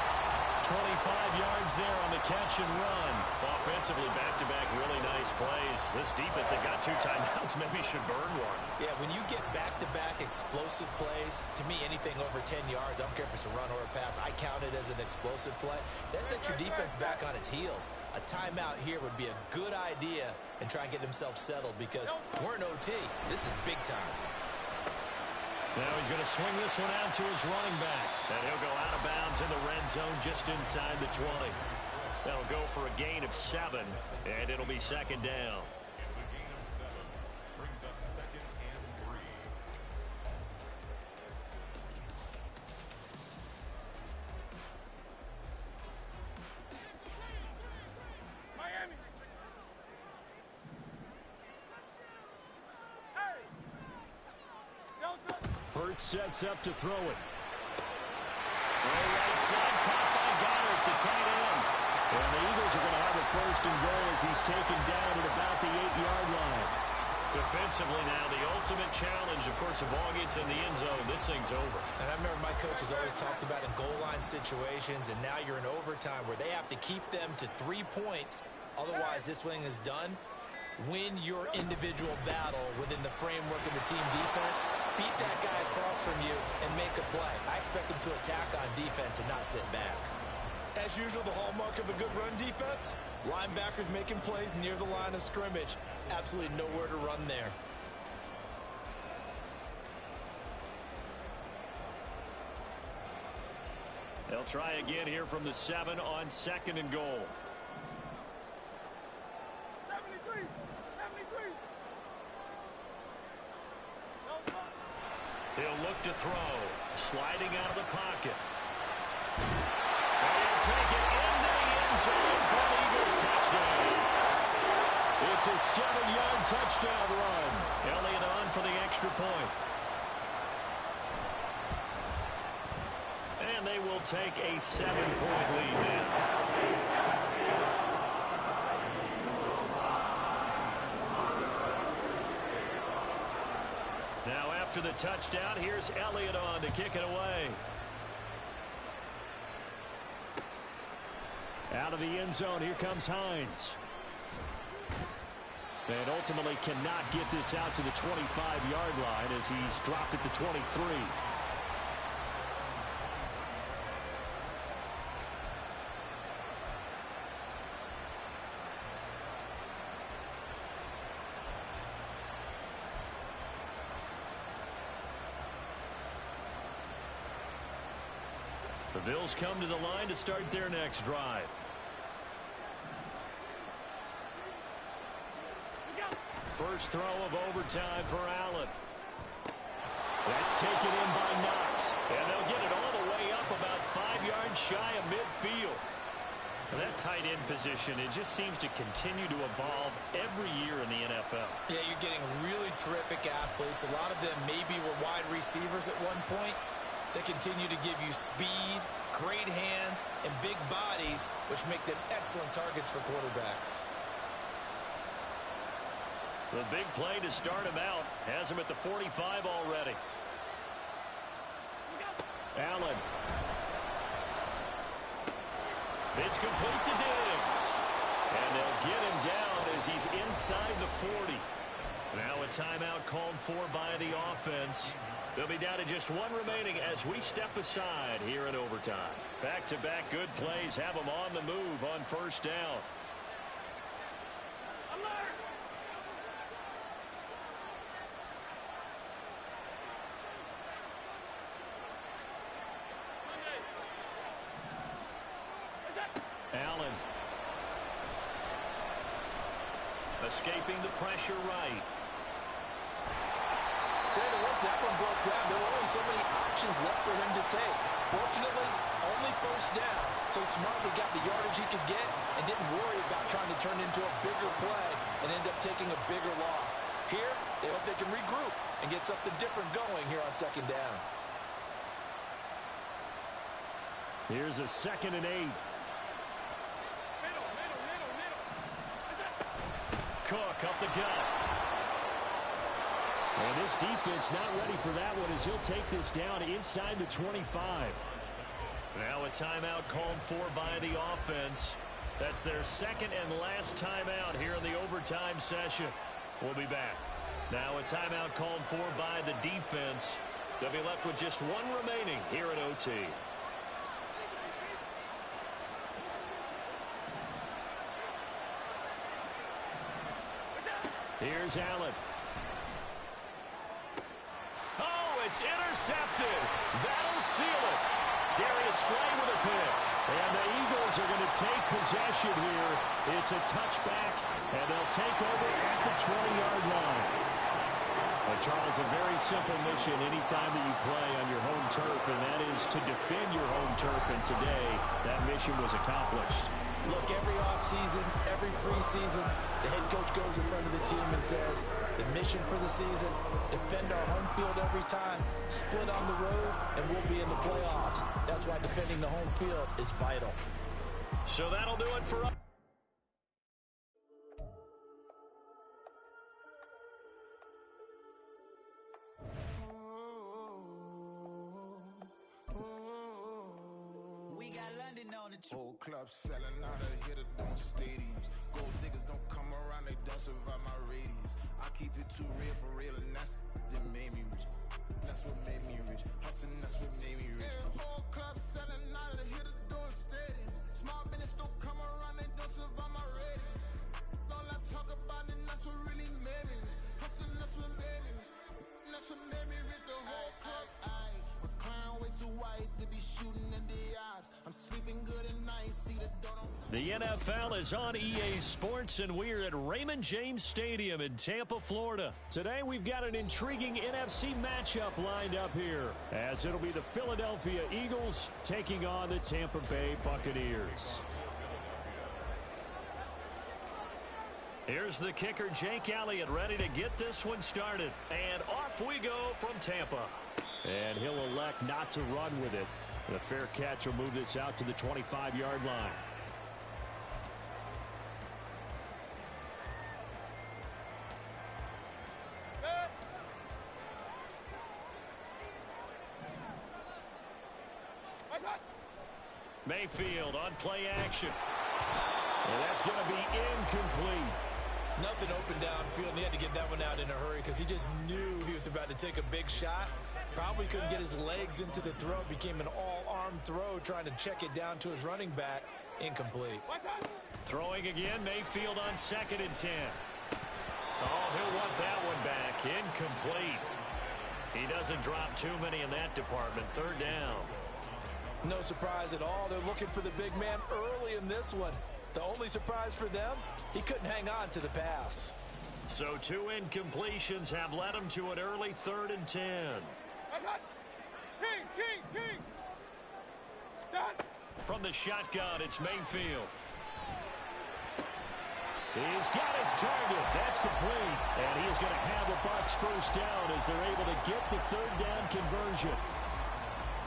25 yards there on the catch and run. Offensively, back-to-back really nice plays. This defense, they got 2 timeouts, maybe should burn one. Yeah, when you get back-to-back explosive plays, to me, anything over 10 yards, I don't care if it's a run or a pass, I count it as an explosive play. That sets your defense back on its heels. A timeout here would be a good idea and try and get themselves settled because we're in OT. This is big time. Now he's going to swing this one out to his running back. And he'll go out of bounds in the red zone just inside the 20. That'll go for a gain of 7, and it'll be second down. It's a gain of 7. Brings up 2nd and 3. Miami. Hey. Delta. Hurts sets up to throw it. Throw right side, caught by Goddard, the tight end. And the Eagles are going to have a 1st and goal as he's taken down at about the 8-yard line. Defensively now, the ultimate challenge. Of course, the ball gets in the end zone. This thing's over. And I remember my coaches always talked about in goal line situations, and now you're in overtime where they have to keep them to 3 points Otherwise, this thing is done. Win your individual battle within the framework of the team defense. Beat that guy across from you and make a play. I expect him to attack on defense and not sit back. As usual, the hallmark of a good run defense, linebackers making plays near the line of scrimmage. Absolutely nowhere to run there. They'll try again here from the 7 on 2nd and goal. 73. He'll look to throw. Sliding out of the pocket. And he'll take it into the end zone for the Eagles touchdown. It's a 7-yard touchdown run. Elliott on for the extra point. And they will take a 7-point lead now. Now after the touchdown, here's Elliott on to kick it away. Out of the end zone, here comes Hines. And ultimately cannot get this out to the 25-yard line as he's dropped at the 23. The Bills come to the line to start their next drive. First throw of overtime for Allen. That's taken in by Knox. And they'll get it all the way up about 5 yards shy of midfield. And that tight end position, it just seems to continue to evolve every year in the NFL. Yeah, you're getting really terrific athletes. A lot of them maybe were wide receivers at one point. They continue to give you speed, great hands, and big bodies, which make them excellent targets for quarterbacks. The big play to start him out has him at the 45 already. Allen. It's complete to Diggs. And they'll get him down as he's inside the 40. Now a timeout called for by the offense. They'll be down to just one remaining as we step aside here in overtime. Back-to-back good plays have them on the move on first down. Allen. Escaping the pressure right. Once that one broke down, there were only so many options left for him to take. Fortunately, only first down. So smartly got the yardage he could get and didn't worry about trying to turn into a bigger play and end up taking a bigger loss. Here, they hope they can regroup and get something different going here on second down. Here's a 2nd and 8. Cook up the gut. And this defense not ready for that one as he'll take this down inside the 25. Now a timeout called for by the offense. That's their second and last timeout here in the overtime session. We'll be back. Now a timeout called for by the defense. They'll be left with just one remaining here at OT. Here's Allen. Oh, it's intercepted. That'll seal it. Darius Slay with a pick. And the Eagles are going to take possession here. It's a touchback, and they'll take over at the 20-yard line. Charles, a very simple mission anytime that you play on your home turf, and that is to defend your home turf, and today that mission was accomplished. Look, every offseason, every preseason, the head coach goes in front of the team and says, the mission for the season, defend our home field every time, split on the road, and we'll be in the playoffs. That's why defending the home field is vital. So that'll do it for us. Whole club selling out of hitter doing stadiums. Gold That's what made me rich. Hustling, that's what made me rich. Yeah, whole club selling out of the hitters doing stadiums. Small business don't come around, they don't survive my ratings. All I talk about it, that's what really made me rich. Hustling, that's what made me rich. That's what made me rich. The whole club. McLaren way too white to be shooting in the eyes. I'm sleeping good at night. See the door. The NFL is on EA Sports, and we're at Raymond James Stadium in Tampa, Florida. Today, we've got an intriguing NFC matchup lined up here, as it'll be the Philadelphia Eagles taking on the Tampa Bay Buccaneers. Here's the kicker, Jake Elliott, ready to get this one started. And off we go from Tampa. And he'll elect not to run with it. And a fair catch will move this out to the 25-yard line. Mayfield on play action. And that's going to be incomplete. Nothing open downfield, and he had to get that one out in a hurry because he just knew he was about to take a big shot. Probably couldn't get his legs into the throw. Became an all-arm throw, trying to check it down to his running back. Incomplete. Throwing again, Mayfield on 2nd and 10. Oh, he'll want that one back. Incomplete. He doesn't drop too many in that department. 3rd down. No surprise at all. They're looking for the big man early in this one. The only surprise for them, he couldn't hang on to the pass. So 2 incompletions have led him to an early 3rd and 10. King. From the shotgun, it's Mayfield. He's got his target. That's complete. And he's going to have a Bucs 1st down as they're able to get the 3rd down conversion.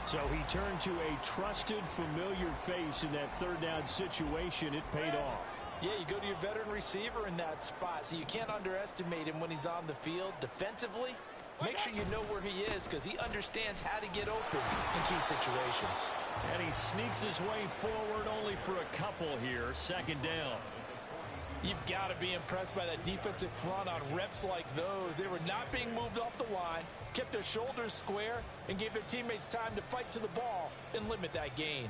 So he turned to a trusted, familiar face in that 3rd down situation. It paid off. Yeah, you go to your veteran receiver in that spot, so you can't underestimate him when he's on the field. Defensively, make sure you know where he is because he understands how to get open in key situations. And he sneaks his way forward only for a couple here. 2nd down. You've got to be impressed by that defensive front on reps like those. They were not being moved off the line, kept their shoulders square, and gave their teammates time to fight to the ball and limit that gain.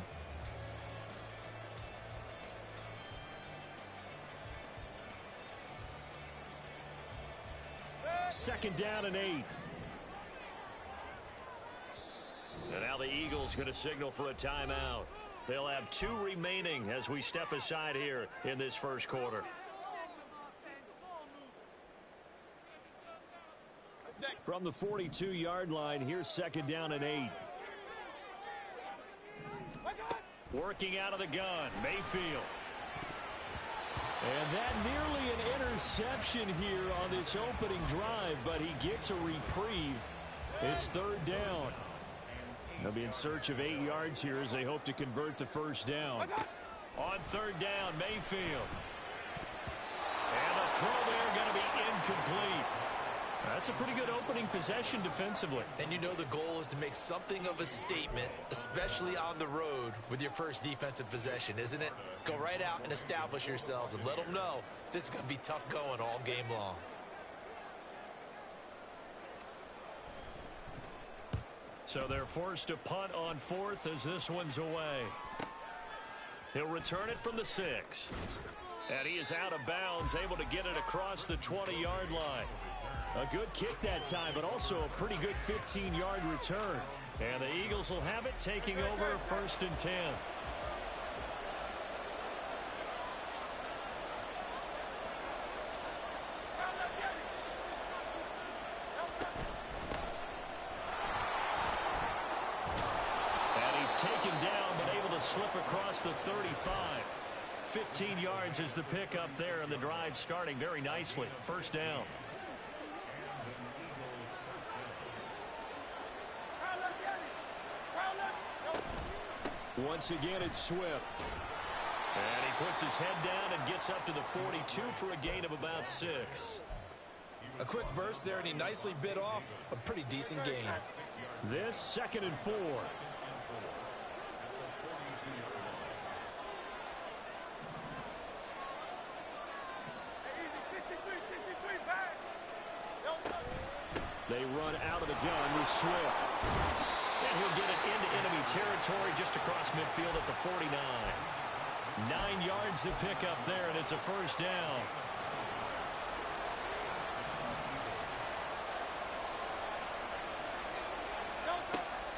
Second down and 8. And now the Eagles going to signal for a timeout. They'll have 2 remaining as we step aside here in this 1st quarter. From the 42-yard line, here's 2nd down and 8. Working out of the gun, Mayfield. And that nearly an interception here on this opening drive, but he gets a reprieve. It's 3rd down. They'll be in search of 8 yards here as they hope to convert the 1st down. On 3rd down, Mayfield. And the throw there going to be incomplete. That's a pretty good opening possession defensively. And you know the goal is to make something of a statement, especially on the road with your first defensive possession, isn't it? Go right out and establish yourselves and let them know this is going to be tough going all game long. So they're forced to punt on 4th as this one's away. He'll return it from the 6. And he is out of bounds, able to get it across the 20-yard line. A good kick that time, but also a pretty good 15-yard return. And the Eagles will have it, taking over 1st and 10. Taken down, but able to slip across the 35. 15 yards is the pickup there, and the drive starting very nicely. 1st down. Once again, it's Swift. And he puts his head down and gets up to the 42 for a gain of about 6. A quick burst there, and he nicely bit off a pretty decent gain. This 2nd and 4. They run out of the gun with Swift. And he'll get it into enemy territory just across midfield at the 49. 9 yards to pick up there, and it's a first down.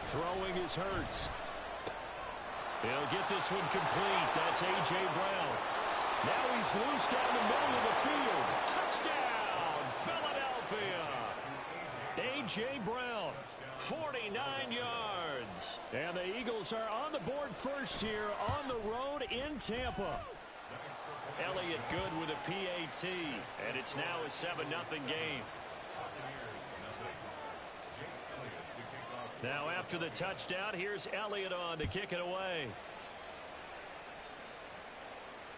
Throwing is Hurts. He'll get this one complete. That's A.J. Brown. Now he's loose down the middle of the field. Touchdown, Philadelphia. A.J. Brown, 49 yards. And the Eagles are on the board first here on the road in Tampa. Elliott good with a PAT, and it's now a 7-0 game. Now after the touchdown, here's Elliott on to kick it away.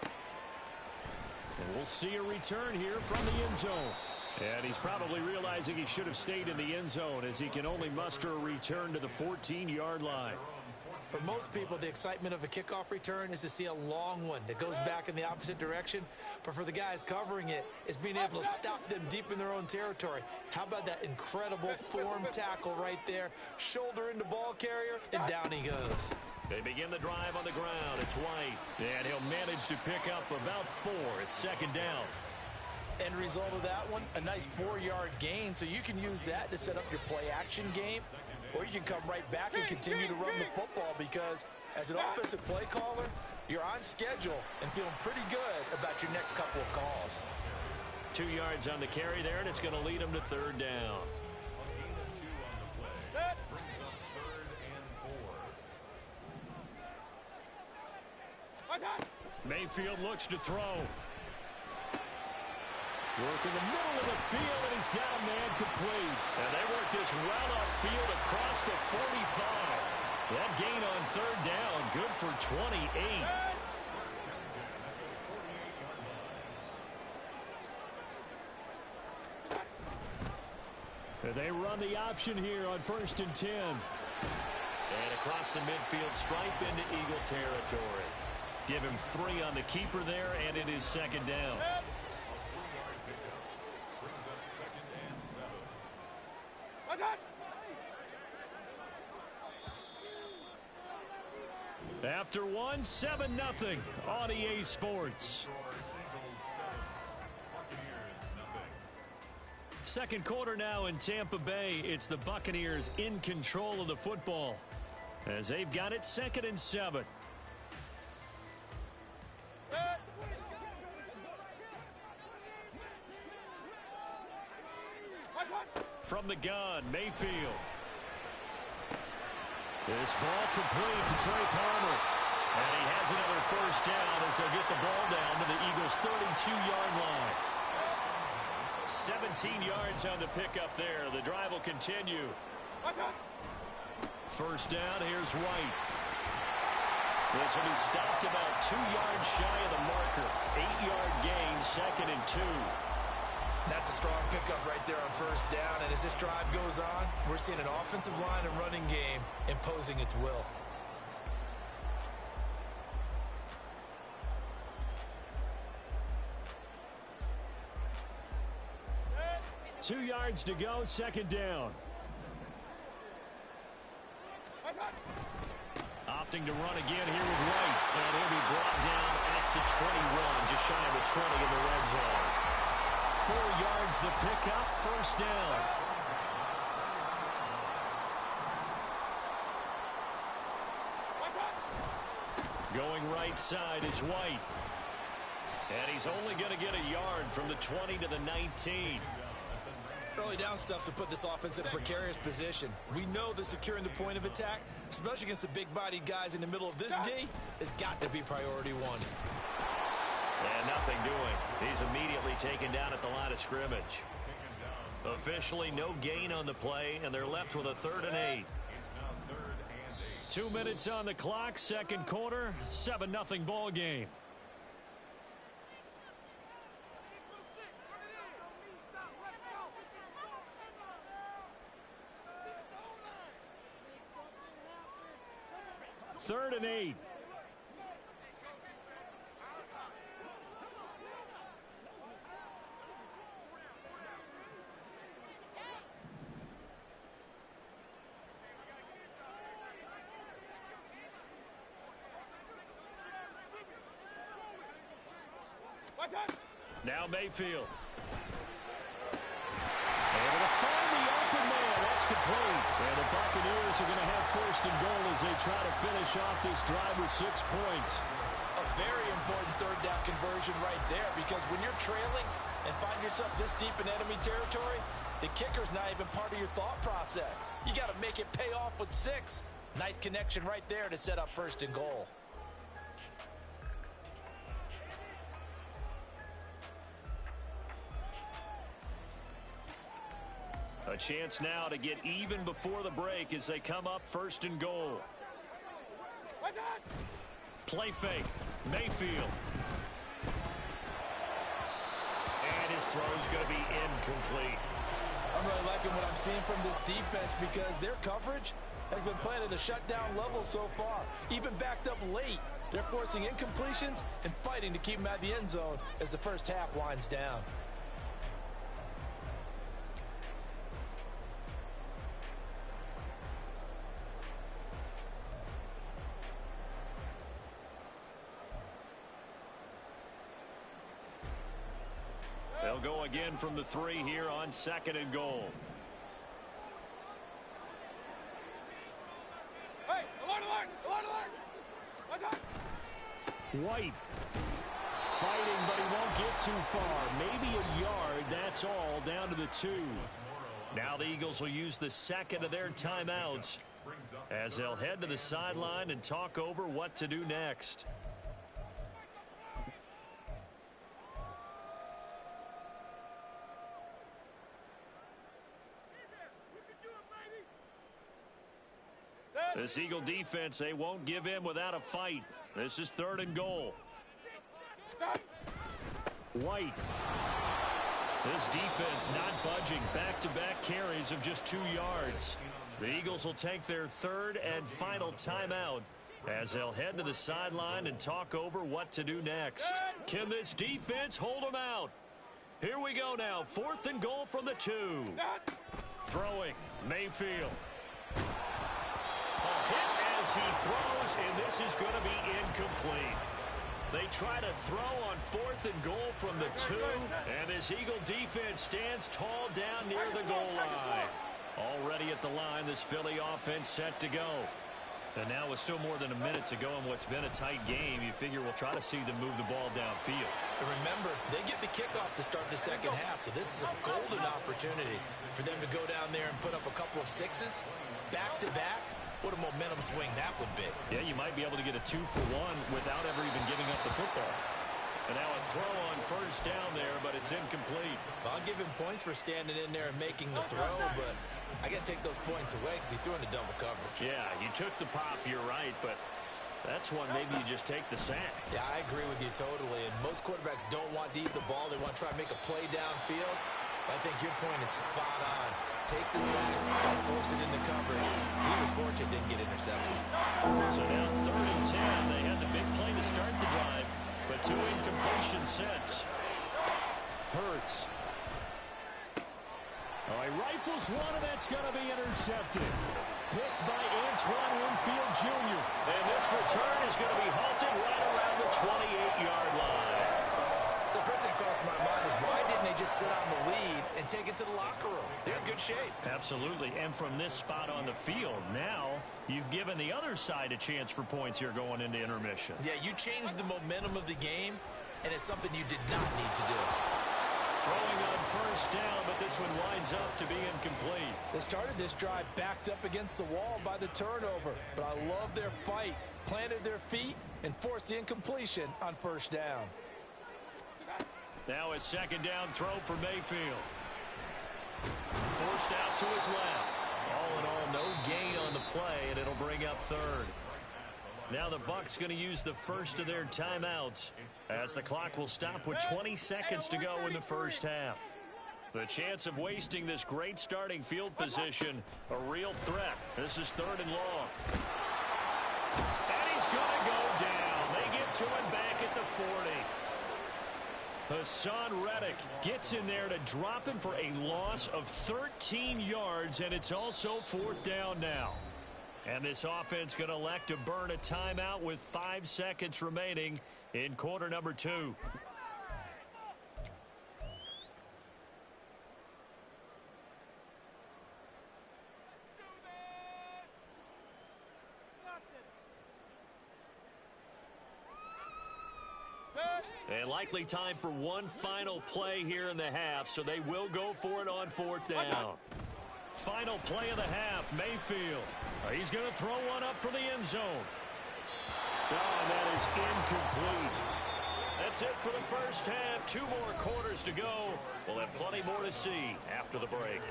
And we'll see a return here from the end zone. And he's probably realizing he should have stayed in the end zone as he can only muster a return to the 14-yard line. For most people, the excitement of a kickoff return is to see a long one that goes back in the opposite direction. But for the guys covering it, it's being able to stop them deep in their own territory. How about that incredible form tackle right there? Shoulder into ball carrier, and down he goes. They begin the drive on the ground. It's White. And he'll manage to pick up about 4. It's second down. End result of that one, a nice 4-yard gain. So you can use that to set up your play-action game. Or you can come right back and continue to run the football because as an offensive play caller, you're on schedule and feeling pretty good about your next couple of calls. 2 yards on the carry there, and it's going to lead them to third down. Mayfield looks to throw. Work in the middle of the field, and he's got a man complete. And they work this well upfield across the 45. That gain on third down, good for 28. And they run the option here on 1st and 10. And across the midfield stripe into Eagle territory. Give him 3 on the keeper there, and it is second down. After 1, 7-0 on EA Sports. Second quarter now in Tampa Bay. It's the Buccaneers in control of the football as they've got it 2nd and 7. From the gun, Mayfield. This ball complete to Trey Palmer. And he has another first down as they'll get the ball down to the Eagles' 32-yard line. 17 yards on the pickup there. The drive will continue. First down, here's White. This will be stopped about 2 yards shy of the marker. 8-yard gain, 2nd and 2. That's a strong pickup right there on first down. And as this drive goes on, we're seeing an offensive line and running game imposing its will. Two yards to go, second down. Opting to run again here with White. And he'll be brought down at the 21, just shy of the 20 in the red zone. 4 yards the pickup, first down. Going right side is White. And he's only going to get a yard from the 20 to the 19. Early down stuff to put this offense in a precarious position. We know that securing the point of attack, especially against the big-bodied guys in the middle of this D, has got to be priority one. And nothing doing. He's immediately taken down at the line of scrimmage. Officially no gain on the play, and they're left with a 3rd and 8. 2 minutes on the clock, second quarter, 7-0 ball game. Third and 8. Now Mayfield. Able to find the open man. That's complete. And the Buccaneers are going to have first and goal as they try to finish off this drive with 6 points. A very important third down conversion right there, because when you're trailing and find yourself this deep in enemy territory, the kicker's not even part of your thought process. You got to make it pay off with 6. Nice connection right there to set up first and goal. A chance now to get even before the break as they come up first and goal. Play fake. Mayfield. And his throw's going to be incomplete. I'm really liking what I'm seeing from this defense, because their coverage has been playing at a shutdown level so far. Even backed up late, they're forcing incompletions and fighting to keep them out of the end zone as the first half winds down. They'll go again from the 3 here on second and goal. Hey, alert! White fighting, but he won't get too far. Maybe a yard, that's all, down to the 2. Now the Eagles will use the second of their timeouts as they'll head to the sideline and talk over what to do next. This Eagle defense, they won't give in without a fight. This is third and goal. White. This defense not budging. Back-to-back carries of just 2 yards. The Eagles will take their third and final timeout as they'll head to the sideline and talk over what to do next. Can this defense hold them out? Here we go now. Fourth and goal from the 2. Throwing. Mayfield. A hit as he throws, and this is going to be incomplete. They try to throw on fourth and goal from the 2, and this Eagle defense stands tall down near the goal line. Already at the line, this Philly offense set to go. And now with still more than a minute to go in what's been a tight game, you figure we'll try to see them move the ball downfield. And remember, they get the kickoff to start the second half, so this is a golden opportunity for them to go down there and put up a couple of 6s back-to-back. What a momentum swing that would be. Yeah, you might be able to get a 2-for-1 without ever even giving up the football. And now a throw on first down there, but it's incomplete. Well, I'll give him points for standing in there and making the throw, but I got to take those points away because he threw into double coverage. Yeah, you took the pop, you're right, but that's one maybe you just take the sack. Yeah, I agree with you totally, and most quarterbacks don't want to eat the ball. They want to try and make a play downfield. I think your point is spot on. Take the sack, don't force it into coverage. He was fortunate, didn't get intercepted. So now 3rd and 10. They had the big play to start the drive, but 2 incompletion sets. Hurts. Oh, he rifles one, and that's going to be intercepted. Picked by Antoine Winfield Jr. And this return is going to be halted right around the 28-yard line. So first thing across my mind is, why didn't they just sit on the lead and take it to the locker room? They're in good shape. Absolutely. And from this spot on the field, now you've given the other side a chance for points here going into intermission. Yeah, you changed the momentum of the game, and it's something you did not need to do. Throwing on first down, but this one winds up to be incomplete. They started this drive backed up against the wall by the turnover, but I love their fight. Planted their feet and forced the incompletion on first down. Now a second down throw for Mayfield. Forced out to his left. All in all, no gain on the play, and it'll bring up third. Now the Bucs going to use the first of their timeouts as the clock will stop with 20 seconds to go in the first half. The chance of wasting this great starting field position, a real threat. This is 3rd and long. And he's going to go down. They get to him back at the 40. Hassan Reddick gets in there to drop him for a loss of 13 yards, and it's also 4th down now. And this offense going to elect to burn a timeout with 5 seconds remaining in quarter number 2. And likely time for one final play here in the half, so they will go for it on 4th down. Final play of the half, Mayfield. He's going to throw one up for the end zone. Oh, that is incomplete. That's it for the first half. 2 more quarters to go. We'll have plenty more to see after the break.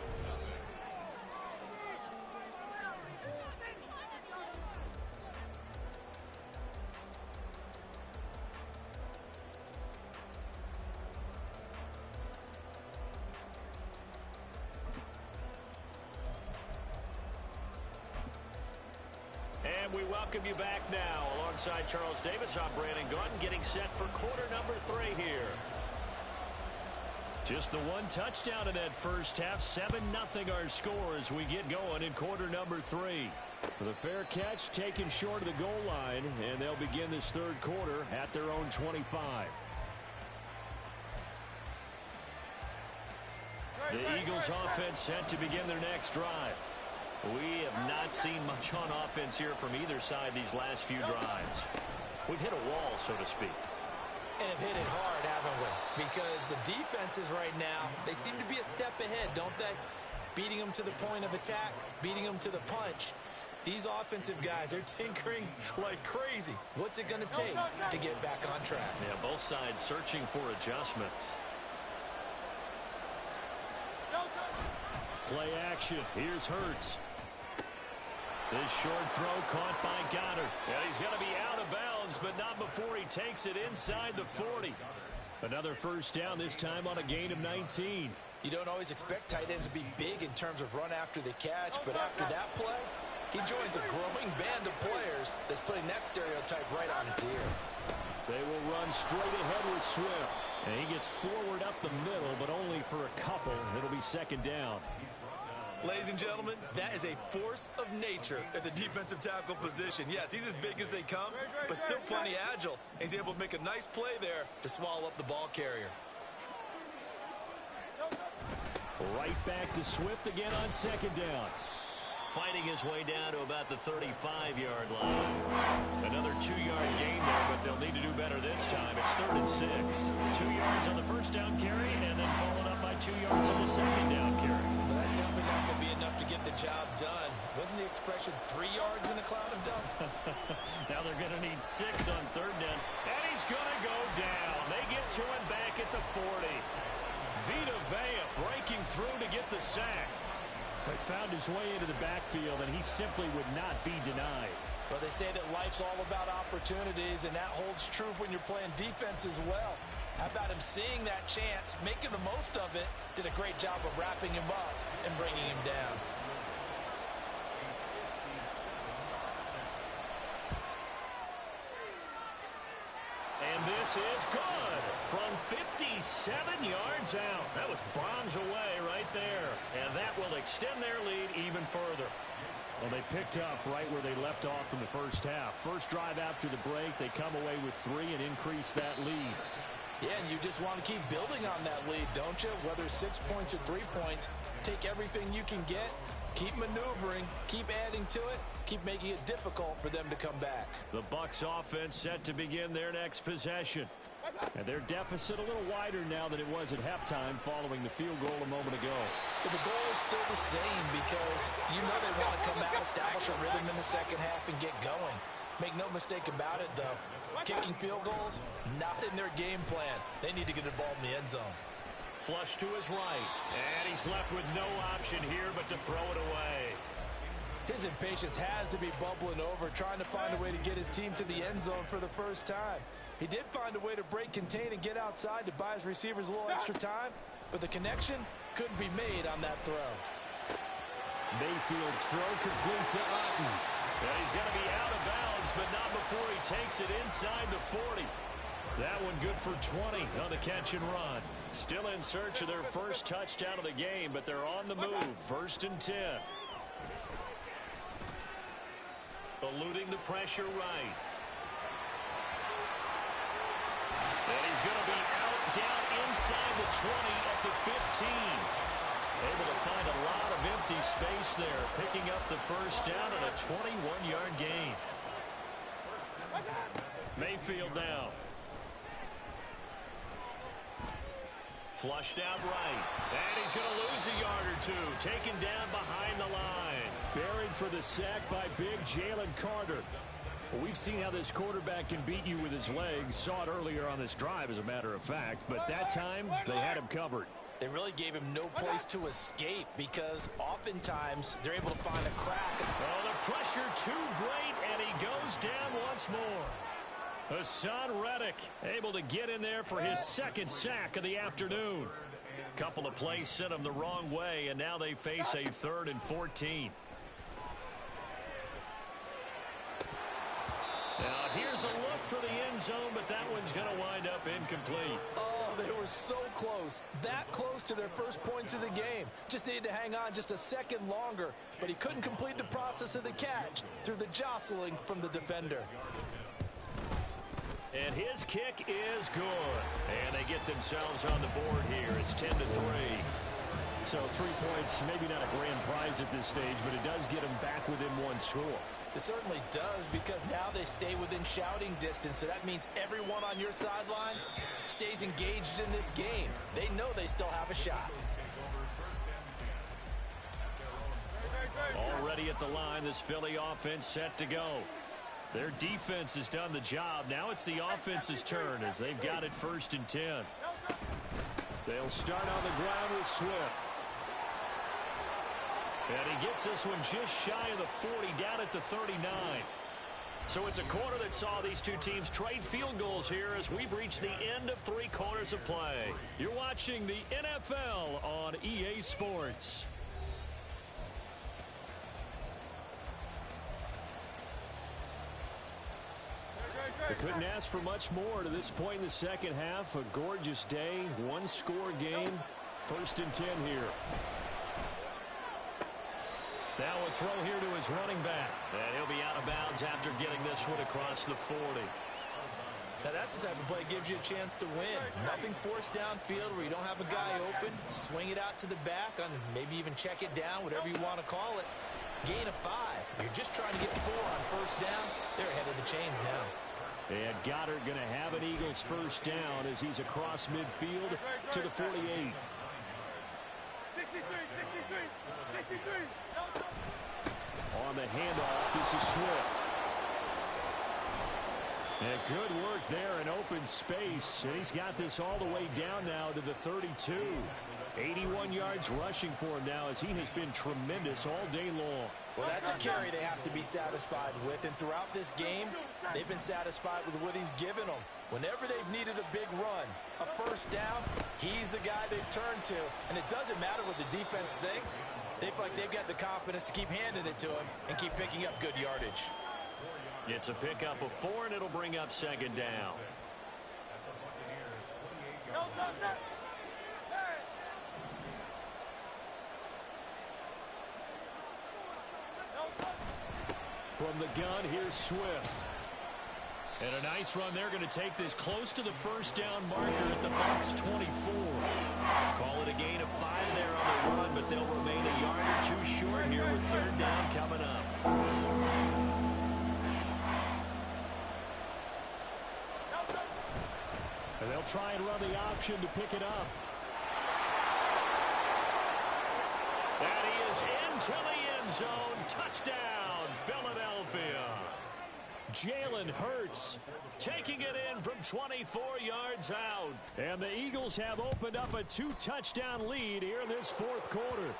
And we welcome you back now. Alongside Charles Davis, I'm Brandon Gunn, getting set for quarter number 3 here. Just the one touchdown in that first half. 7-0 our score as we get going in quarter number 3. The fair catch taken short of the goal line, and they'll begin this 3rd quarter at their own 25. The Eagles offense set to begin their next drive. We have not seen much on offense here from either side these last few drives. We've hit a wall, so to speak. And have hit it hard, haven't we? Because the defenses right now, they seem to be a step ahead, don't they? Beating them to the point of attack, beating them to the punch. These offensive guys, they're tinkering like crazy. What's it going to take to get back on track? Yeah, both sides searching for adjustments. Play action. Here's Hurts. This short throw caught by Goddard. And he's going to be out of bounds, but not before he takes it inside the 40. Another first down, this time on a gain of 19. You don't always expect tight ends to be big in terms of run after the catch, but after that play, he joins a growing band of players that's putting that stereotype right on its ear. They will run straight ahead with Swift. And he gets forward up the middle, but only for a couple. It'll be 2nd down. Ladies and gentlemen, that is a force of nature at the defensive tackle position. Yes, he's as big as they come, but still plenty agile. He's able to make a nice play there to swallow up the ball carrier. Right back to Swift again on 2nd down. Fighting his way down to about the 35-yard line. Another 2-yard gain there, but they'll need to do better this time. It's 3rd and 6. 2 yards on the first down carry, and then followed up by 2 yards on the 2nd down carry. Well, that's definitely not going to be enough to get the job done. Wasn't the expression 3 yards in a cloud of dust? Now they're going to need 6 on 3rd down. And he's going to go down. They get to him back at the 40. Vita Vea breaking through to get the sack. He found his way into the backfield, and he simply would not be denied. Well, they say that life's all about opportunities, and that holds true when you're playing defense as well. How about him seeing that chance, making the most of it, did a great job of wrapping him up and bringing him down. And this is good from 57 yards out. That was bombs away right there. And that will extend their lead even further. Well, they picked up right where they left off in the first half. First drive after the break, they come away with 3 and increase that lead. Yeah, and you just want to keep building on that lead, don't you? Whether 6 points or 3 points, take everything you can get, keep maneuvering, keep adding to it, keep making it difficult for them to come back. The Bucs offense set to begin their next possession. And their deficit a little wider now than it was at halftime following the field goal a moment ago. But the goal is still the same because you know they want to come out, establish a rhythm in the second half, and get going. Make no mistake about it, though. Kicking field goals, not in their game plan. They need to get the ball in the end zone. Flush to his right. And he's left with no option here but to throw it away. His impatience has to be bubbling over, trying to find a way to get his team to the end zone for the first time. He did find a way to break, contain, and get outside to buy his receivers a little extra time, but the connection couldn't be made on that throw. Mayfield's throw complete to Otten. And he's going to be out of bounds, but not before he takes it inside the 40. That one good for 20 on the catch and run. Still in search of their first touchdown of the game, but they're on the move. 1st and 10. Eluding the pressure right. And he's going to be out down inside the 20 at the 15. Able to find a lot of empty space there, picking up the first down and a 21-yard gain. Mayfield now. Flushed out right. And he's going to lose a yard or two. Taken down behind the line. Buried for the sack by big Jalen Carter. Well, we've seen how this quarterback can beat you with his legs. Saw it earlier on this drive, as a matter of fact. But that time, they had him covered. They really gave him no place to escape because oftentimes they're able to find a crack. Oh, the pressure too great, and he goes down once more. Hassan Reddick able to get in there for his second sack of the afternoon. Couple of plays sent him the wrong way, and now they face a 3rd and 14. Now here's a look for the end zone, but that one's going to wind up incomplete. Oh, they were so close. That close to their first points of the game. Just needed to hang on just a second longer, but he couldn't complete the process of the catch through the jostling from the defender. And his kick is good. And they get themselves on the board here. It's 10-3. So 3 points, maybe not a grand prize at this stage, but it does get them back within one score. It certainly does, because now they stay within shouting distance. So that means everyone on your sideline stays engaged in this game. They know they still have a shot. Already at the line, this Philly offense set to go. Their defense has done the job. Now it's the offense's turn as they've got it 1st and 10. They'll start on the ground with Swift. And he gets this one just shy of the 40, down at the 39. So it's a quarter that saw these two teams trade field goals here as we've reached the end of 3 quarters of play. You're watching the NFL on EA Sports. They couldn't ask for much more to this point in the second half. A gorgeous day, 1-score game. 1st and 10 here. Now a throw here to his running back. And he'll be out of bounds after getting this one across the 40. Now that's the type of play that gives you a chance to win. Nothing forced downfield where you don't have a guy open. Swing it out to the back, and maybe even check it down, whatever you want to call it. Gain of 5. You're just trying to get 4 on 1st down. They're ahead of the chains now. And Goddard going to have an Eagles 1st down as he's across midfield to the 48. 63. On the handoff, this is Swift. And good work there in open space. And he's got this all the way down now to the 32. 81 yards rushing for him now as he has been tremendous all day long. Well, that's a carry they have to be satisfied with. And throughout this game, they've been satisfied with what he's given them. Whenever they've needed a big run, a 1st down, he's the guy they've turned to. And it doesn't matter what the defense thinks. They feel like they've got the confidence to keep handing it to him and keep picking up good yardage. It's a pickup of 4, and it'll bring up 2nd down. From the gun, here's Swift. And a nice run. They're going to take this close to the 1st down marker at the Bucs 24. Call it a gain of 5 there on the run, but they'll remain a yard or 2 short here with 3rd down coming up. And they'll try and run the option to pick it up. And he is into the end zone. Touchdown, Philadelphia. Jalen Hurts taking it in from 24 yards out. And the Eagles have opened up a 2-touchdown lead here in this 4th quarter.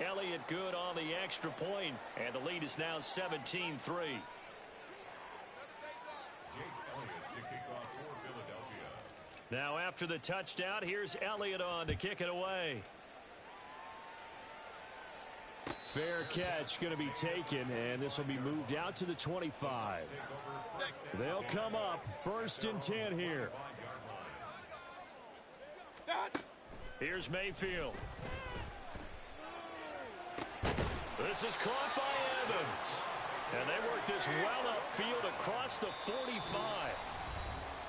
Elliott good on the extra point, and the lead is now 17-3. Now after the touchdown, here's Elliott on to kick it away. Fair catch going to be taken, and this will be moved out to the 25. They'll come up 1st and 10 here. Here's Mayfield. This is caught by Evans. And they work this well upfield across the 45.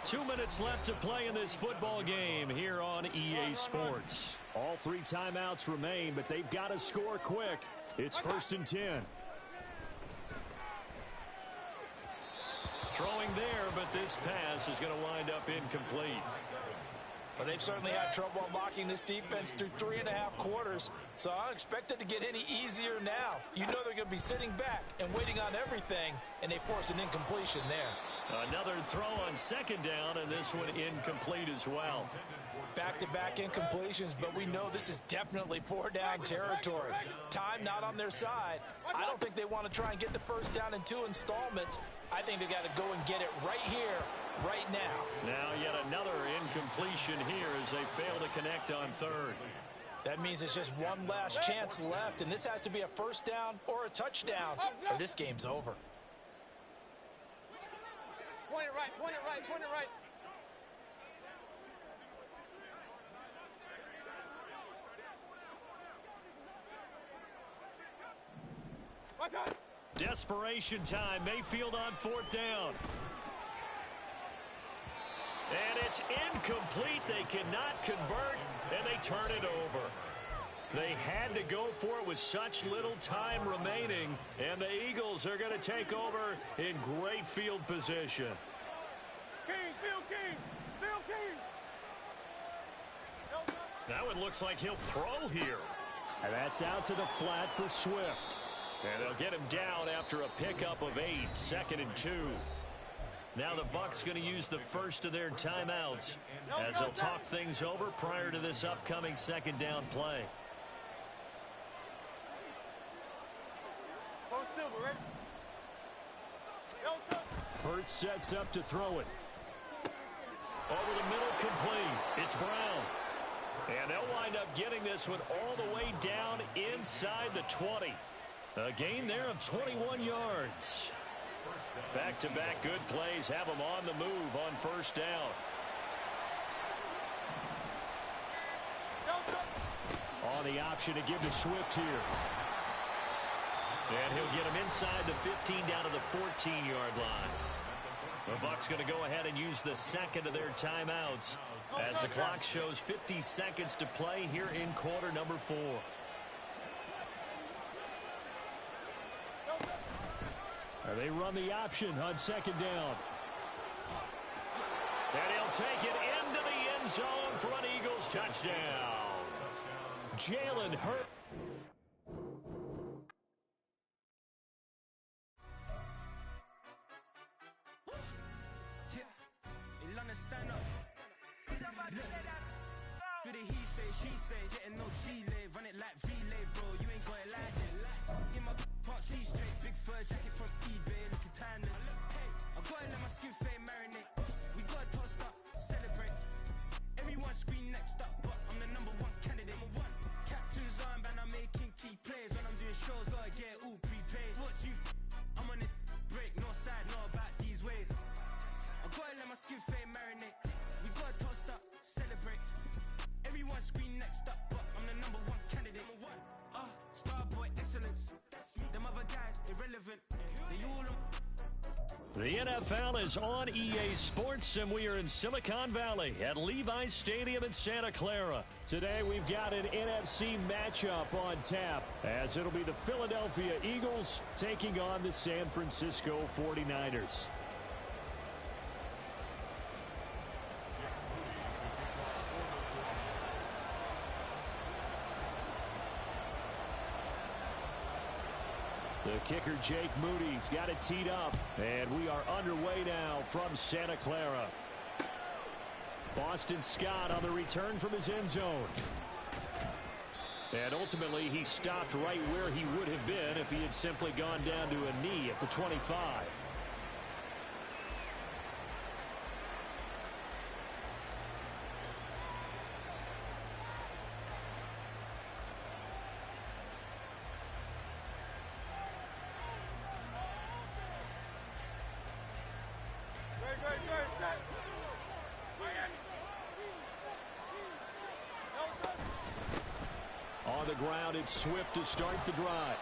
2 minutes left to play in this football game here on EA Sports. All 3 timeouts remain, but they've got to score quick. It's 1st and 10. Throwing there, but this pass is going to wind up incomplete. Well, they've certainly had trouble unlocking this defense through 3.5 quarters, so I don't expect it to get any easier now. You know they're going to be sitting back and waiting on everything, and they force an incompletion there. Another throw on second down, and this one incomplete as well. Back-to-back incompletions, but we know this is definitely 4-down territory. Time not on their side. I don't think they want to try and get the first down in 2 installments. I think they got to go and get it right here, right now. Now yet another incompletion here as they fail to connect on third. That means it's just one last chance left, and this has to be a first down or a touchdown, or this game's over. Point it right, point it right, point it right. Watch out. Desperation time. Mayfield on 4th down. And it's incomplete. They cannot convert, and they turn it over. They had to go for it with such little time remaining, and the Eagles are going to take over in great field position. King, Phil King, Phil King. That one looks like he'll throw here. And that's out to the flat for Swift. And they'll get him down after a pickup of 8, 2nd and 2. Now the Bucs going to use the first of their timeouts as they'll talk things over prior to this upcoming second down play. Hurts sets up to throw it. Over the middle, complete. It's Brown. And they'll wind up getting this one all the way down inside the 20. A gain there of 21 yards. Back-to-back good plays have them on the move on first down. On the option to give to Swift here. And he'll get him inside the 15 down to the 14-yard line. The Bucs going to go ahead and use the second of their timeouts as the clock shows 50 seconds to play here in quarter number 4. They run the option on second down. And he'll take it into the end zone for an Eagles touchdown. Jalen Hurts. Stand up. Do the he say, she say, getting no delay, run it like relay, bro. You ain't got it like this. In my part C straight, big fur jacket from eBay, looking timeless. Hey, I gotta let my skin fade marinate. We gotta toast up, celebrate. Everyone scream next up, but I'm the #1 candidate. Captain's armband, I'm making key plays. When I'm doing shows, gotta get all prepaid. What you? I'm on it, break, no side, know about these ways. I gotta let my skin fade marinate. We gotta toast up, celebrate. Everyone scream next up, but I'm the #1 candidate. Starboy excellence. Them other guys irrelevant. They all on. The NFL is on EA Sports, and we are in Silicon Valley at Levi's Stadium in Santa Clara. Today we've got an NFC matchup on tap as it'll be the Philadelphia Eagles taking on the San Francisco 49ers. The kicker, Jake Moody's got it teed up, and we are underway now from Santa Clara. Boston Scott on the return from his end zone. And ultimately, he stopped right where he would have been if he had simply gone down to a knee at the 25. On the ground, it's Swift to start the drive.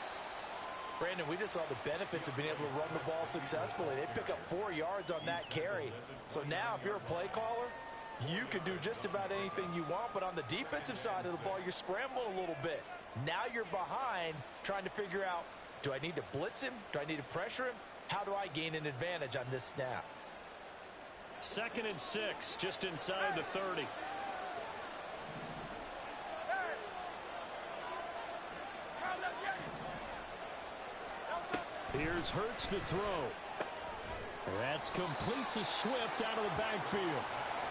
Brandon, we just saw the benefits of being able to run the ball successfully. They pick up 4 yards on that carry. So now if you're a play caller, you can do just about anything you want. But on the defensive side of the ball, you're scrambling a little bit. Now you're behind trying to figure out, do I need to blitz him? Do I need to pressure him? How do I gain an advantage on this snap? 2nd and 6, just inside the 30. Here's Hurts to throw. That's complete to Swift out of the backfield.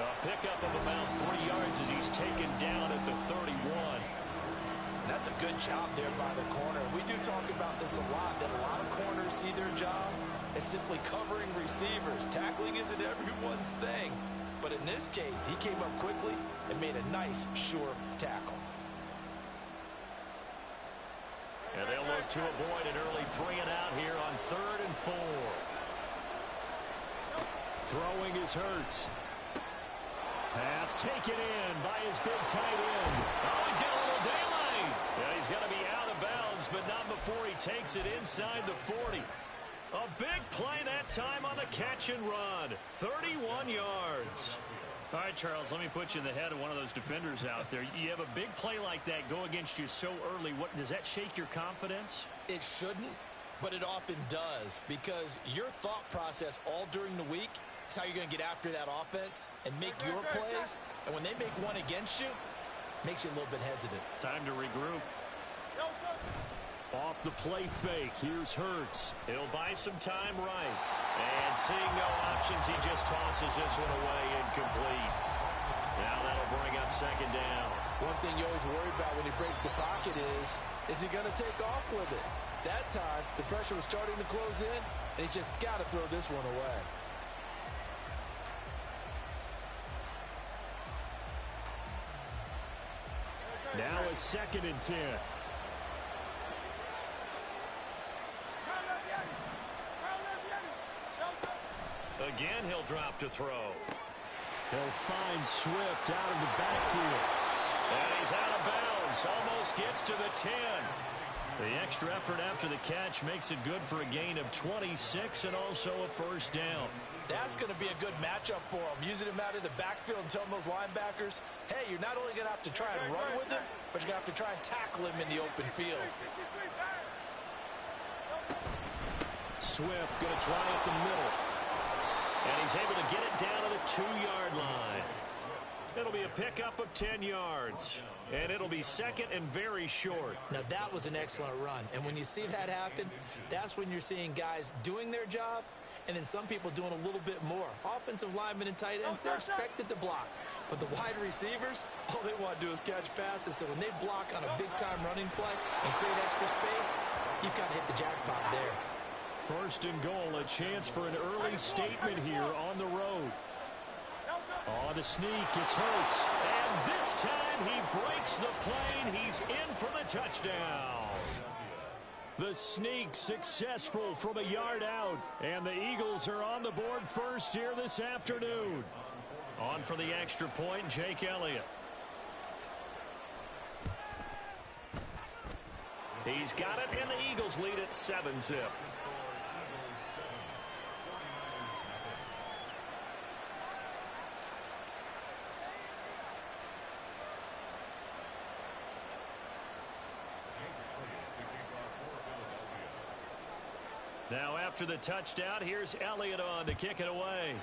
A pickup of about 3 yards as he's taken down at the 31. That's a good job there by the corner. We do talk about this a lot, that a lot of corners see their job as simply covering receivers. Tackling isn't everyone's thing. But in this case, he came up quickly and made a nice, sure tackle. And they'll look to avoid an early 3 and out here on 3rd and 4. Throwing is Hurts. Pass taken in by his big tight end. Oh, he's got a little daylight. Yeah, he's going to be out of bounds, but not before he takes it inside the 40. A big play that time on the catch and run. 31 yards. All right, Charles, let me put you in the head of one of those defenders out there. You have a big play like that go against you so early. What does that shake your confidence? It shouldn't, but it often does, because your thought process all during the week is how you're going to get after that offense and make your plays. And when they make one against you, it makes you a little bit hesitant. Time to regroup. Off the play fake, here's Hurts. He'll buy some time right. And seeing no options, he just tosses this one away incomplete. Now that'll bring up 2nd down. One thing you always worry about when he breaks the pocket is he going to take off with it? That time, the pressure was starting to close in, and he's just got to throw this one away. Now a 2nd and 10. Again, he'll drop to throw. He'll find Swift out of the backfield. And he's out of bounds. Almost gets to the 10. The extra effort after the catch makes it good for a gain of 26 and also a 1st down. That's going to be a good matchup for him. Using him out of the backfield and telling those linebackers, hey, you're not only going to have to try and run with him, but you're going to have to try and tackle him in the open field. Swift going to try up the middle. And he's able to get it down to the 2-yard line. It'll be a pickup of 10 yards. And it'll be 2nd and very short. Now, that was an excellent run. And when you see that happen, that's when you're seeing guys doing their job and then some people doing a little bit more. Offensive linemen and tight ends, they're expected to block. But the wide receivers, all they want to do is catch passes. So when they block on a big-time running play and create extra space, you've got to hit the jackpot there. 1st and goal, a chance for an early statement here on the road. On the sneak, it's Hurts. And this time he breaks the plane. He's in for the touchdown. The sneak successful from a yard out. And the Eagles are on the board first here this afternoon. On for the extra point, Jake Elliott. He's got it, and the Eagles lead at 7-zip. Now after the touchdown, here's Elliott on to kick it away.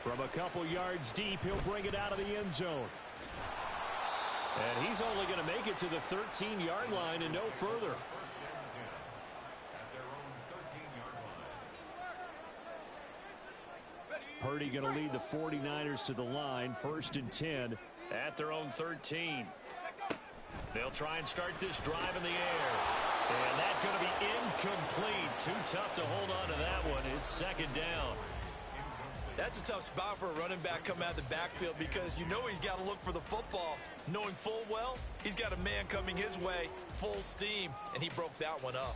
From a couple yards deep, he'll bring it out of the end zone. And he's only going to make it to the 13-yard line and no further. Purdy going to lead the 49ers to the line, 1st and 10. At their own 13. They'll try and start this drive in the air. And that's going to be incomplete. Too tough to hold on to that one. It's 2nd down. That's a tough spot for a running back coming out of the backfield because you know he's got to look for the football, knowing full well he's got a man coming his way, full steam, and he broke that one up.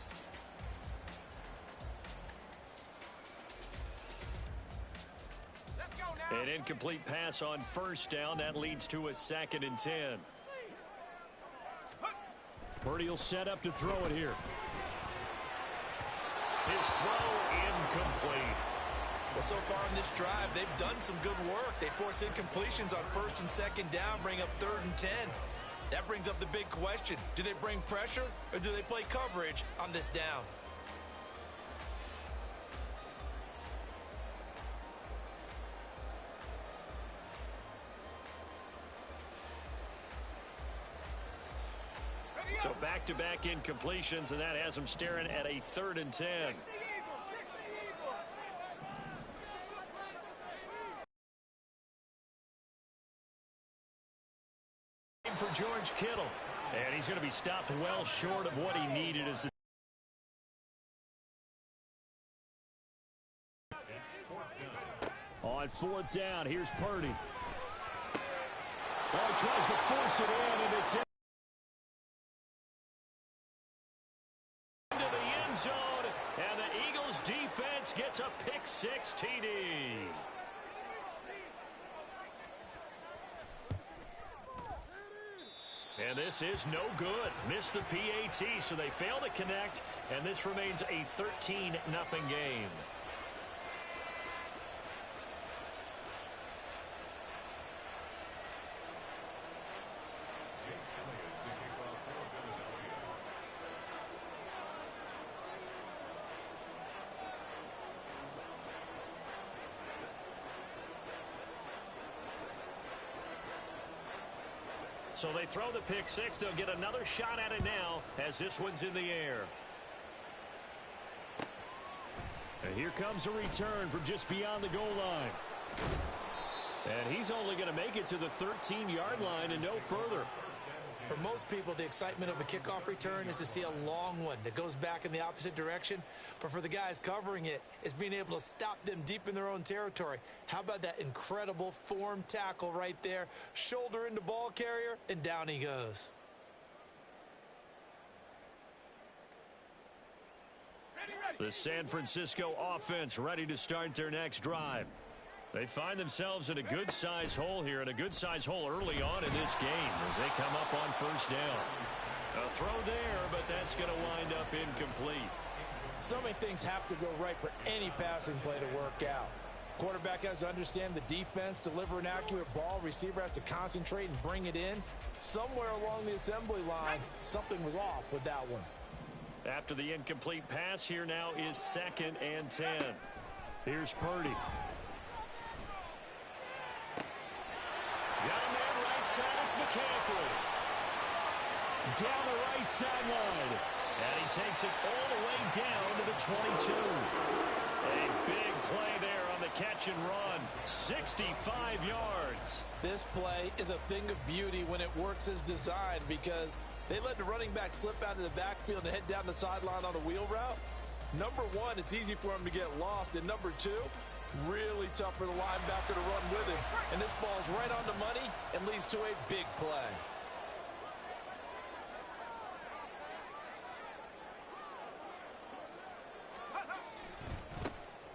An incomplete pass on 1st down. That leads to a 2nd and 10. Purdy will set up to throw it here. His throw incomplete. Well, so far in this drive, they've done some good work. They force incompletions on 1st and 2nd down, bring up 3rd and 10. That brings up the big question. Do they bring pressure or do they play coverage on this down? So back-to-back incompletions, and that has them staring at a 3rd and 10. For George Kittle, and he's going to be stopped well short of what he needed as the on 4th down. Here's Purdy. Oh, he tries to force it in, and it's into the end zone, and the Eagles defense gets a pick-6 TD. And this is no good. Missed the PAT, so they fail to connect, and this remains a 13-0 game. So they throw the pick-6. They'll get another shot at it now as this one's in the air. And here comes a return from just beyond the goal line. And he's only going to make it to the 13-yard line and no further. For most people, the excitement of a kickoff return is to see a long one that goes back in the opposite direction. But for the guys covering it, it's being able to stop them deep in their own territory. How about that incredible form tackle right there? Shoulder into ball carrier, and down he goes. The San Francisco offense ready to start their next drive. They find themselves in a good-sized hole here, and a good-sized hole early on in this game as they come up on 1st down. A throw there, but that's going to wind up incomplete. So many things have to go right for any passing play to work out. Quarterback has to understand the defense, deliver an accurate ball. Receiver has to concentrate and bring it in. Somewhere along the assembly line, something was off with that one. After the incomplete pass, here now is 2nd and 10. Here's Purdy. Got a man right side. It's McCaffrey. Down the right sideline. And he takes it all the way down to the 22. A big play there on the catch and run. 65 yards. This play is a thing of beauty when it works as designed because they let the running back slip out of the backfield and head down the sideline on a wheel route. Number one, it's easy for him to get lost. And number two, really tough for the linebacker to run with him. And this ball's right on the money and leads to a big play.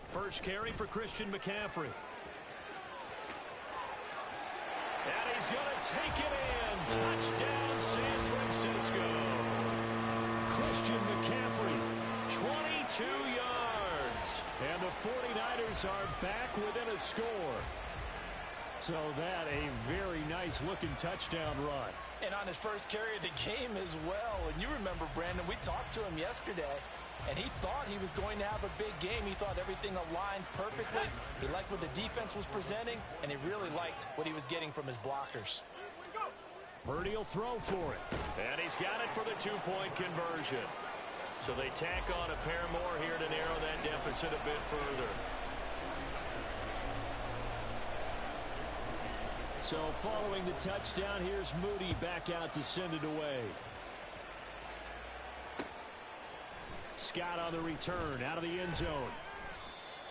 First carry for Christian McCaffrey. And he's going to take it in. Touchdown, San Francisco. Christian McCaffrey, 22 yards. And the 49ers are back within a score. So that a very nice-looking touchdown run. And on his first carry of the game as well. And you remember, Brandon, we talked to him yesterday, and he thought he was going to have a big game. He thought everything aligned perfectly. He liked what the defense was presenting, and he really liked what he was getting from his blockers. Purdy will throw for it. And he's got it for the two-point conversion. So they tack on a pair more here to narrow that deficit a bit further. So following the touchdown, here's Moody back out to send it away. Scott on the return out of the end zone.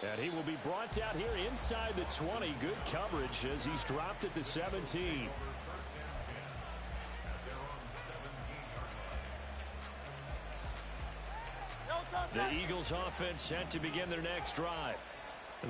And he will be brought down here inside the 20. Good coverage as he's dropped at the 17. The Eagles offense set to begin their next drive.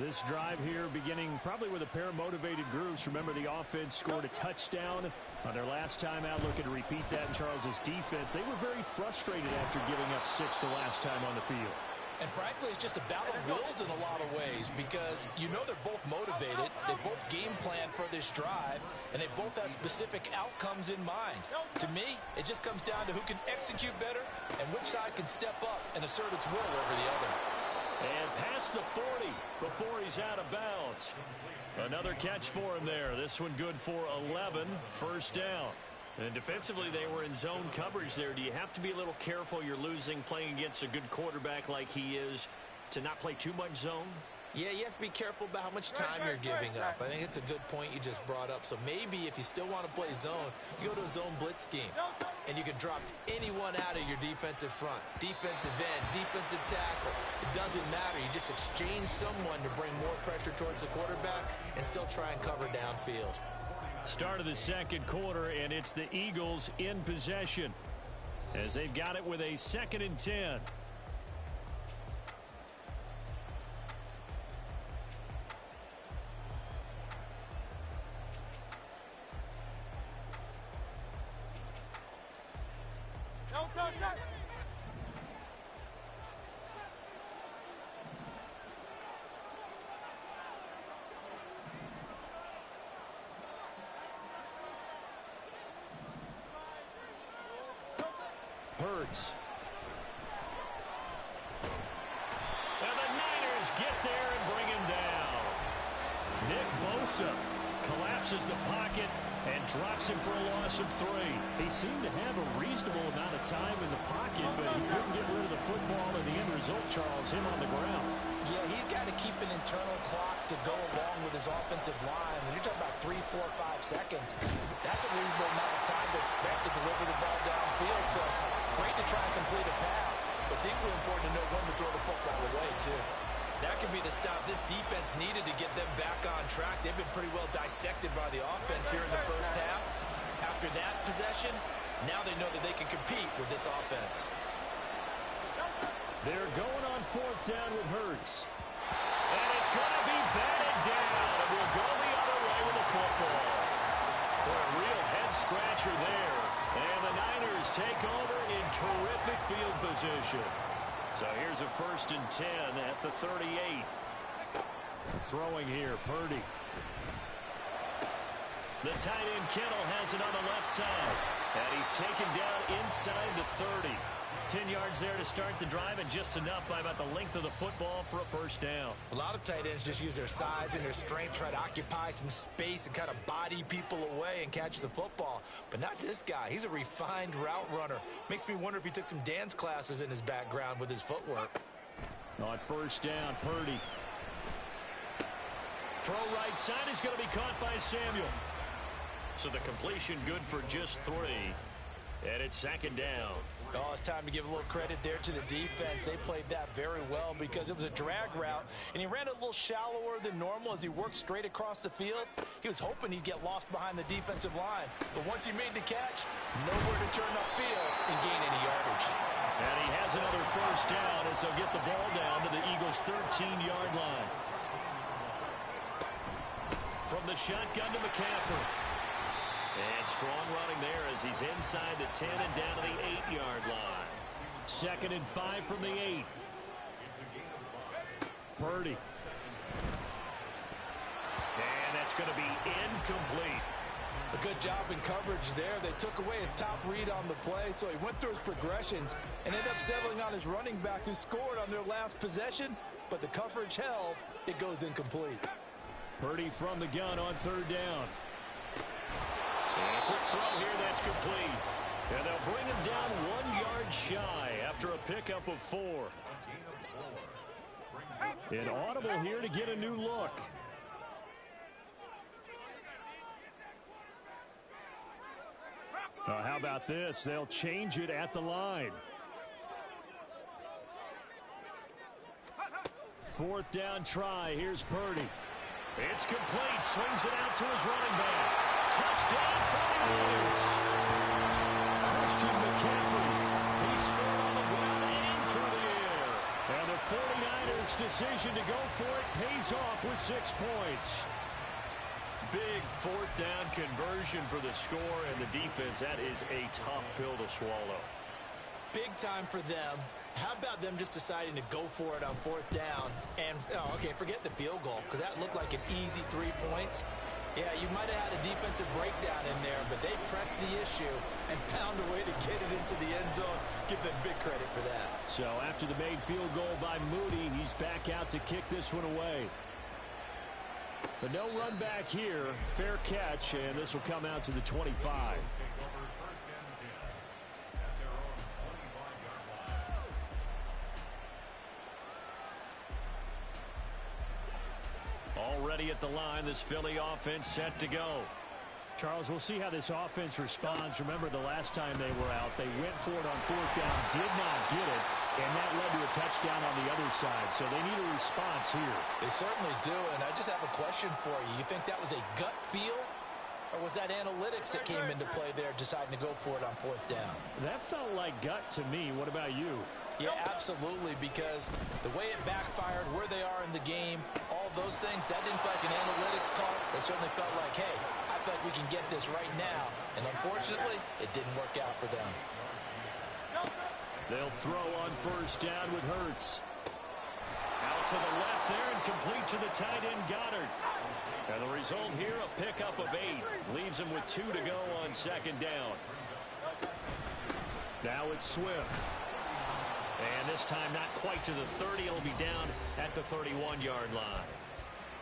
This drive here beginning probably with a pair of motivated groups. Remember, the offense scored a touchdown on their last time out. Looking to repeat that in Charles's defense. They were very frustrated after giving up 6 the last time on the field. And frankly, it's just a battle of wills in a lot of ways because you know they're both motivated. They both game plan for this drive, and they both have specific outcomes in mind. To me, it just comes down to who can execute better and which side can step up and assert its will over the other. And past the 40 before he's out of bounds. Another catch for him there. This one good for 11. First down. And defensively, they were in zone coverage there. Do you have to be a little careful? You're losing, playing against a good quarterback like he is, to not play too much zone? Yeah, you have to be careful about how much time you're giving up. I think it's a good point you just brought up. So maybe if you still want to play zone, you go to a zone blitz scheme. And you can drop anyone out of your defensive front. Defensive end, defensive tackle. It doesn't matter. You just exchange someone to bring more pressure towards the quarterback and still try and cover downfield. Start of the second quarter, and it's the Eagles in possession as they've got it with a 2nd and 10. Hurts. And the Niners get there and bring him down. Nick Bosa collapses the pocket and drops him for a loss of 3. He seemed to have a reasonable amount of time in the pocket, but he couldn't get rid of the football, and the end result, Charles, him on the ground. Yeah, he's got to keep an internal clock to go along with his offensive line. When you're talking about 3, 4, 5 seconds, that's a reasonable amount of time to expect to deliver the ball downfield. So great to try and complete a pass. It's equally important to know when to throw the football away, too. That could be the stop this defense needed to get them back on track. They've been pretty well dissected by the offense here in the first half. After that possession, now they know that they can compete with this offense. They're going on 4th down with Hurts. And it's going to be batted down. And we'll go the other way with the football. For a real head-scratcher there. And the Niners take over in terrific field position. So here's a 1st and 10 at the 38. Throwing here, Purdy. The tight end Kittle has it on the left side. And he's taken down inside the 30. 10 yards there to start the drive, and just enough by about the length of the football for a 1st down. A lot of tight ends just use their size and their strength, try to occupy some space and kind of body people away and catch the football. But not this guy. He's a refined route runner. Makes me wonder if he took some dance classes in his background with his footwork. On 1st down, Purdy. Throw right side is going to be caught by Samuel. So the completion good for just 3. And it's 2nd down. Oh, it's time to give a little credit there to the defense. They played that very well because it was a drag route, and he ran a little shallower than normal as he worked straight across the field. He was hoping he'd get lost behind the defensive line, but once he made the catch, nowhere to turn upfield and gain any yardage. And he has another 1st down as they'll get the ball down to the Eagles' 13-yard line. From the shotgun to McCaffrey. And strong running there as he's inside the 10 and down to the 8-yard line. 2nd and 5 from the 8. Purdy. And that's going to be incomplete. A good job in coverage there. They took away his top read on the play, so he went through his progressions and ended up settling on his running back who scored on their last possession, but the coverage held. It goes incomplete. Purdy from the gun on 3rd down. And a quick throw here, that's complete. And they'll bring him down 1 yard shy after a pickup of 4. An audible here to get a new look. How about this? They'll change it at the line. 4th down try. Here's Purdy. It's complete. Swings it out to his running back. Touchdown, 49ers. Christian McCaffrey. He scored on the ground and through the air. And the 49ers' decision to go for it pays off with 6 points. Big 4th down conversion for the score and the defense. That is a tough pill to swallow. Big time for them. How about them just deciding to go for it on 4th down? And, okay, forget the field goal, because that looked like an easy 3 points. Yeah, you might have had a defensive breakdown in there, but they pressed the issue and found a way to get it into the end zone. Give them big credit for that. So after the made field goal by Moody, he's back out to kick this one away. But no run back here. Fair catch, and this will come out to the 25. ready at the line. This Philly offense set to go. Charles, we'll see how this offense responds. Remember, the last time they were out, they went for it on fourth down, did not get it, and that led to a touchdown on the other side. So they need a response here. They certainly do, and I just have a question for you. You think that was a gut feel, or was that analytics that came into play there, deciding to go for it on fourth down? That felt like gut to me. What about you? Yeah, absolutely, because the way it backfired, where they are in the game, all those things, that didn't feel like an analytics call. That certainly felt like, hey, I feel like we can get this right now. And unfortunately, it didn't work out for them. They'll throw on first down with Hurts. Out to the left there and complete to the tight end Goddard. And the result here, a pickup of 8. Leaves him with 2 to go on second down. Now it's Swift. And this time not quite to the 30. It'll be down at the 31-yard line.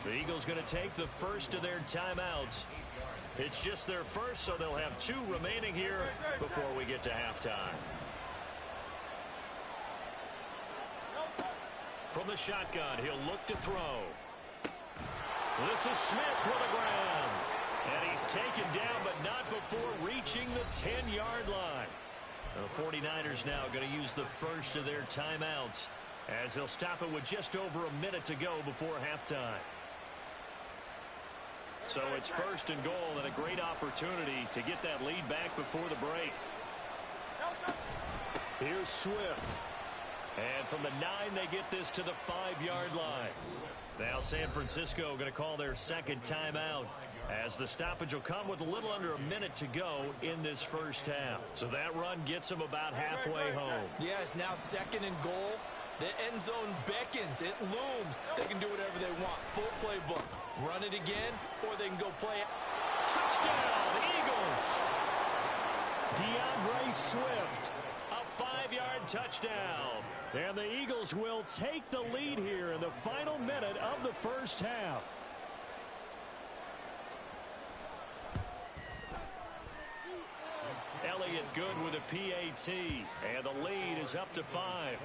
The Eagles going to take the first of their timeouts. It's just their first, so they'll have 2 remaining here before we get to halftime. From the shotgun, he'll look to throw. This is Smith with the ground. And he's taken down, but not before reaching the 10-yard line. The 49ers now going to use the first of their timeouts as they'll stop it with just over a minute to go before halftime. So it's first and goal and a great opportunity to get that lead back before the break. Here's Swift. And from the 9, they get this to the 5-yard line. Now San Francisco going to call their second timeout as the stoppage will come with a little under a minute to go in this first half. So that run gets them about halfway home. Yeah, it's now second and goal. The end zone beckons. It looms. They can do whatever they want. Full playbook. Run it again, or they can go play it. Touchdown, Eagles! DeAndre Swift, a 5-yard touchdown. And the Eagles will take the lead here in the final minute of the first half. Elliott good with a PAT, and the lead is up to 5.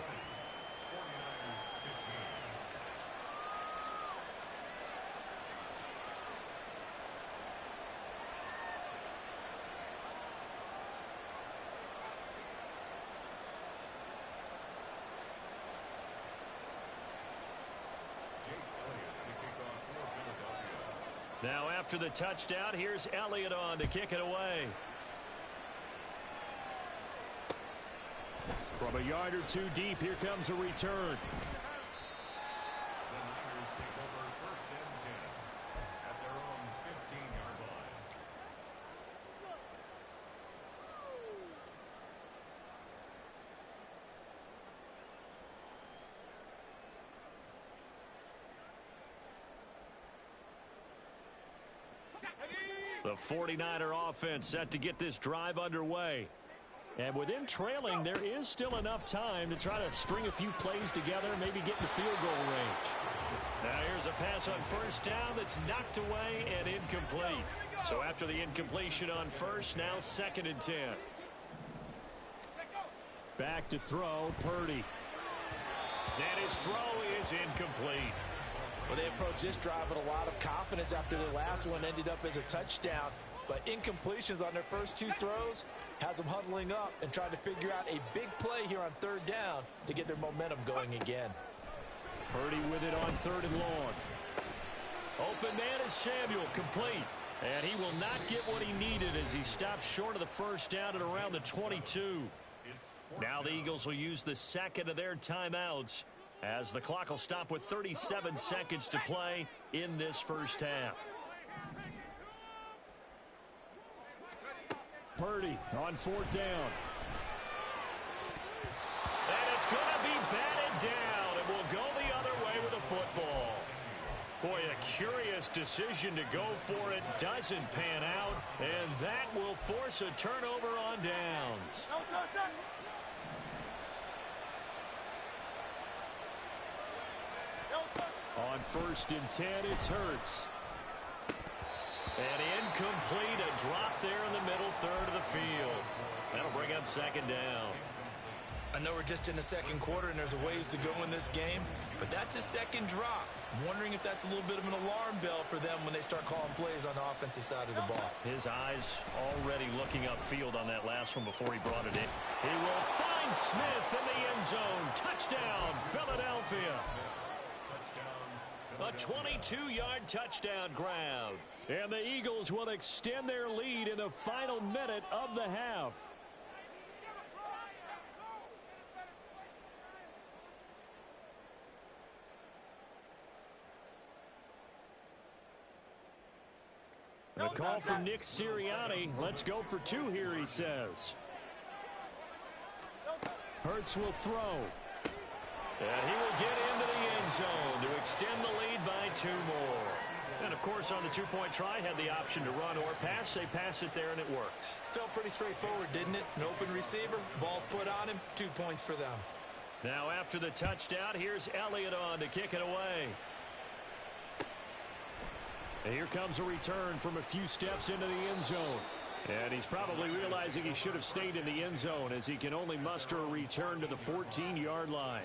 Now after the touchdown, here's Elliott on to kick it away. From a yard or 2 deep, here comes a return. The 49er offense set to get this drive underway. And with them trailing, there is still enough time to try to string a few plays together, maybe get in the field goal range. Now here's a pass on first down that's knocked away and incomplete. So after the incompletion on first, now 2nd and 10. Back to throw, Purdy. And his throw is incomplete. Well, they approached this drive with a lot of confidence after the last one ended up as a touchdown. But incompletions on their first 2 throws has them huddling up and trying to figure out a big play here on 3rd down to get their momentum going again. Purdy with it on 3rd and long. Open man is Samuel, complete. And he will not get what he needed as he stops short of the first down at around the 22. Now the Eagles will use the second of their timeouts as the clock will stop with 37 seconds to play in this first half. Purdy on 4th down. And it's going to be batted down. It will go the other way with the football. Boy, a curious decision to go for it. Doesn't pan out. And that will force a turnover on downs. On 1st and 10, it's Hurts. And incomplete, a drop there in the middle 3rd of the field. That'll bring up 2nd down. I know we're just in the 2nd quarter and there's a ways to go in this game, but that's a 2nd drop. I'm wondering if that's a little bit of an alarm bell for them when they start calling plays on the offensive side of the ball. His eyes already looking upfield on that last one before he brought it in. He will find Smith in the end zone. Touchdown, Philadelphia. A 22-yard touchdown grab. And the Eagles will extend their lead in the final minute of the half. A call from Nick Sirianni. Let's go for two here, he says. Hurts will throw. And he will get into the end zone to extend the lead by 2 more. And, of course, on the two-point try, had the option to run or pass. They pass it there, and it works. Felt pretty straightforward, didn't it? An open receiver, ball's put on him, 2 points for them. Now, after the touchdown, here's Elliott on to kick it away. And here comes a return from a few steps into the end zone. And he's probably realizing he should have stayed in the end zone as he can only muster a return to the 14-yard line.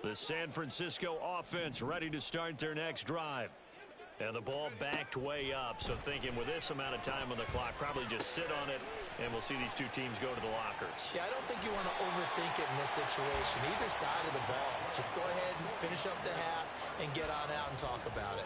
The San Francisco offense ready to start their next drive. And the ball backed way up, so thinking with this amount of time on the clock, probably just sit on it, and we'll see these two teams go to the lockers. Yeah, I don't think you want to overthink it in this situation. Either side of the ball. Just go ahead and finish up the half and get on out and talk about it.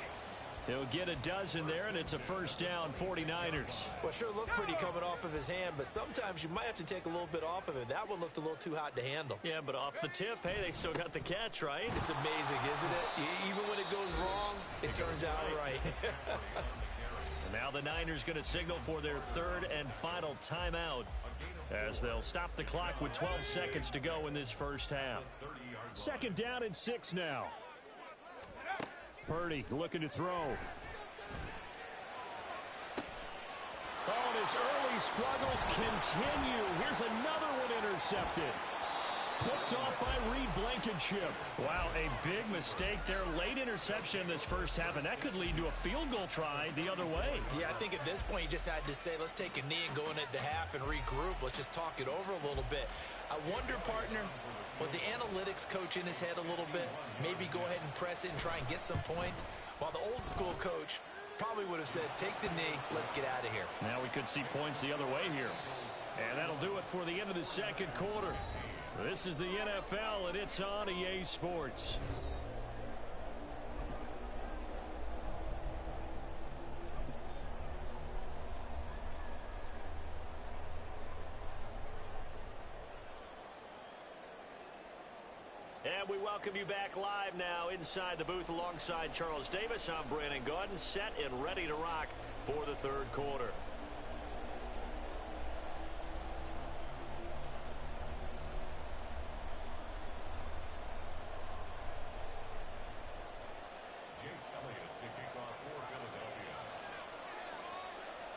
He'll get a dozen there, and it's a first down, 49ers. Well, sure looked pretty coming off of his hand, but sometimes you might have to take a little bit off of it. That one looked a little too hot to handle. Yeah, but off the tip, hey, they still got the catch, right? It's amazing, isn't it? Even when it goes wrong, it turns out right. And now the Niners going to signal for their third and final timeout as they'll stop the clock with 12 seconds to go in this first half. Second down and 6 now. Purdy looking to throw. Oh, and his early struggles continue. Here's another one intercepted. Picked off by Reed Blankenship. Wow, a big mistake there. Late interception in this first half, and that could lead to a field goal try the other way. Yeah, I think at this point you just had to say, let's take a knee and go in at the half and regroup. Let's just talk it over a little bit. I wonder, partner, was the analytics coach in his head a little bit? Maybe go ahead and press it and try and get some points? While the old school coach probably would have said, take the knee, let's get out of here. Now we could see points the other way here. And that'll do it for the end of the second quarter. This is the NFL, and it's on EA Sports. And we welcome you back live now inside the booth alongside Charles Davis. I'm Brandon Gaudin, set and ready to rock for the third quarter.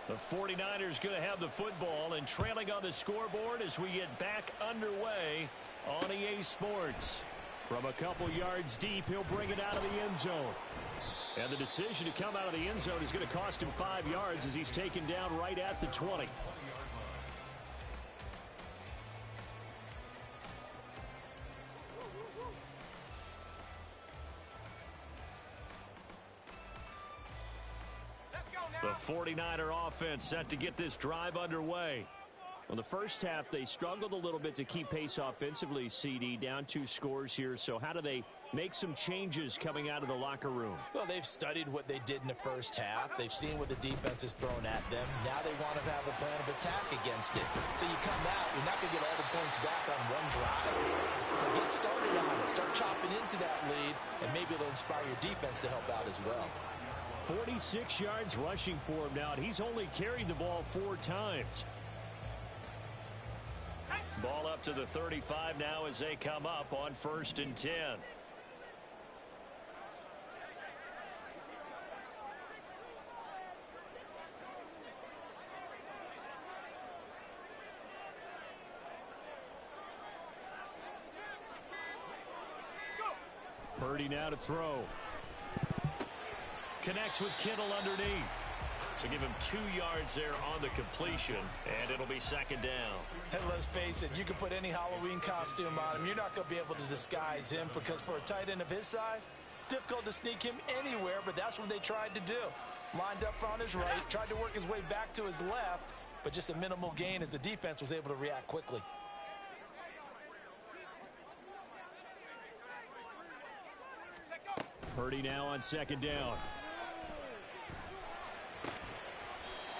The 49ers going to have the football and trailing on the scoreboard as we get back underway on EA Sports. From a couple yards deep, he'll bring it out of the end zone. And the decision to come out of the end zone is going to cost him 5 yards as he's taken down right at the 20. The 49er offense set to get this drive underway. Well, the first half, they struggled a little bit to keep pace offensively, CD, down 2 scores here. So how do they make some changes coming out of the locker room? Well, they've studied what they did in the first half. They've seen what the defense has thrown at them. Now they want to have a plan of attack against it. So you come out, you're not going to get all the points back on one drive. But get started on it. Start chopping into that lead, and maybe it'll inspire your defense to help out as well. 46 yards rushing for him now, and he's only carried the ball 4 times. Ball up to the 35 now as they come up on 1st and 10. Purdy now to throw. Connects with Kittle underneath. So give him 2 yards there on the completion, and it'll be second down. And let's face it, you can put any Halloween costume on him. You're not going to be able to disguise him because for a tight end of his size, difficult to sneak him anywhere, but that's what they tried to do. Lined up on his right, tried to work his way back to his left, but just a minimal gain as the defense was able to react quickly. Purdy now on second down.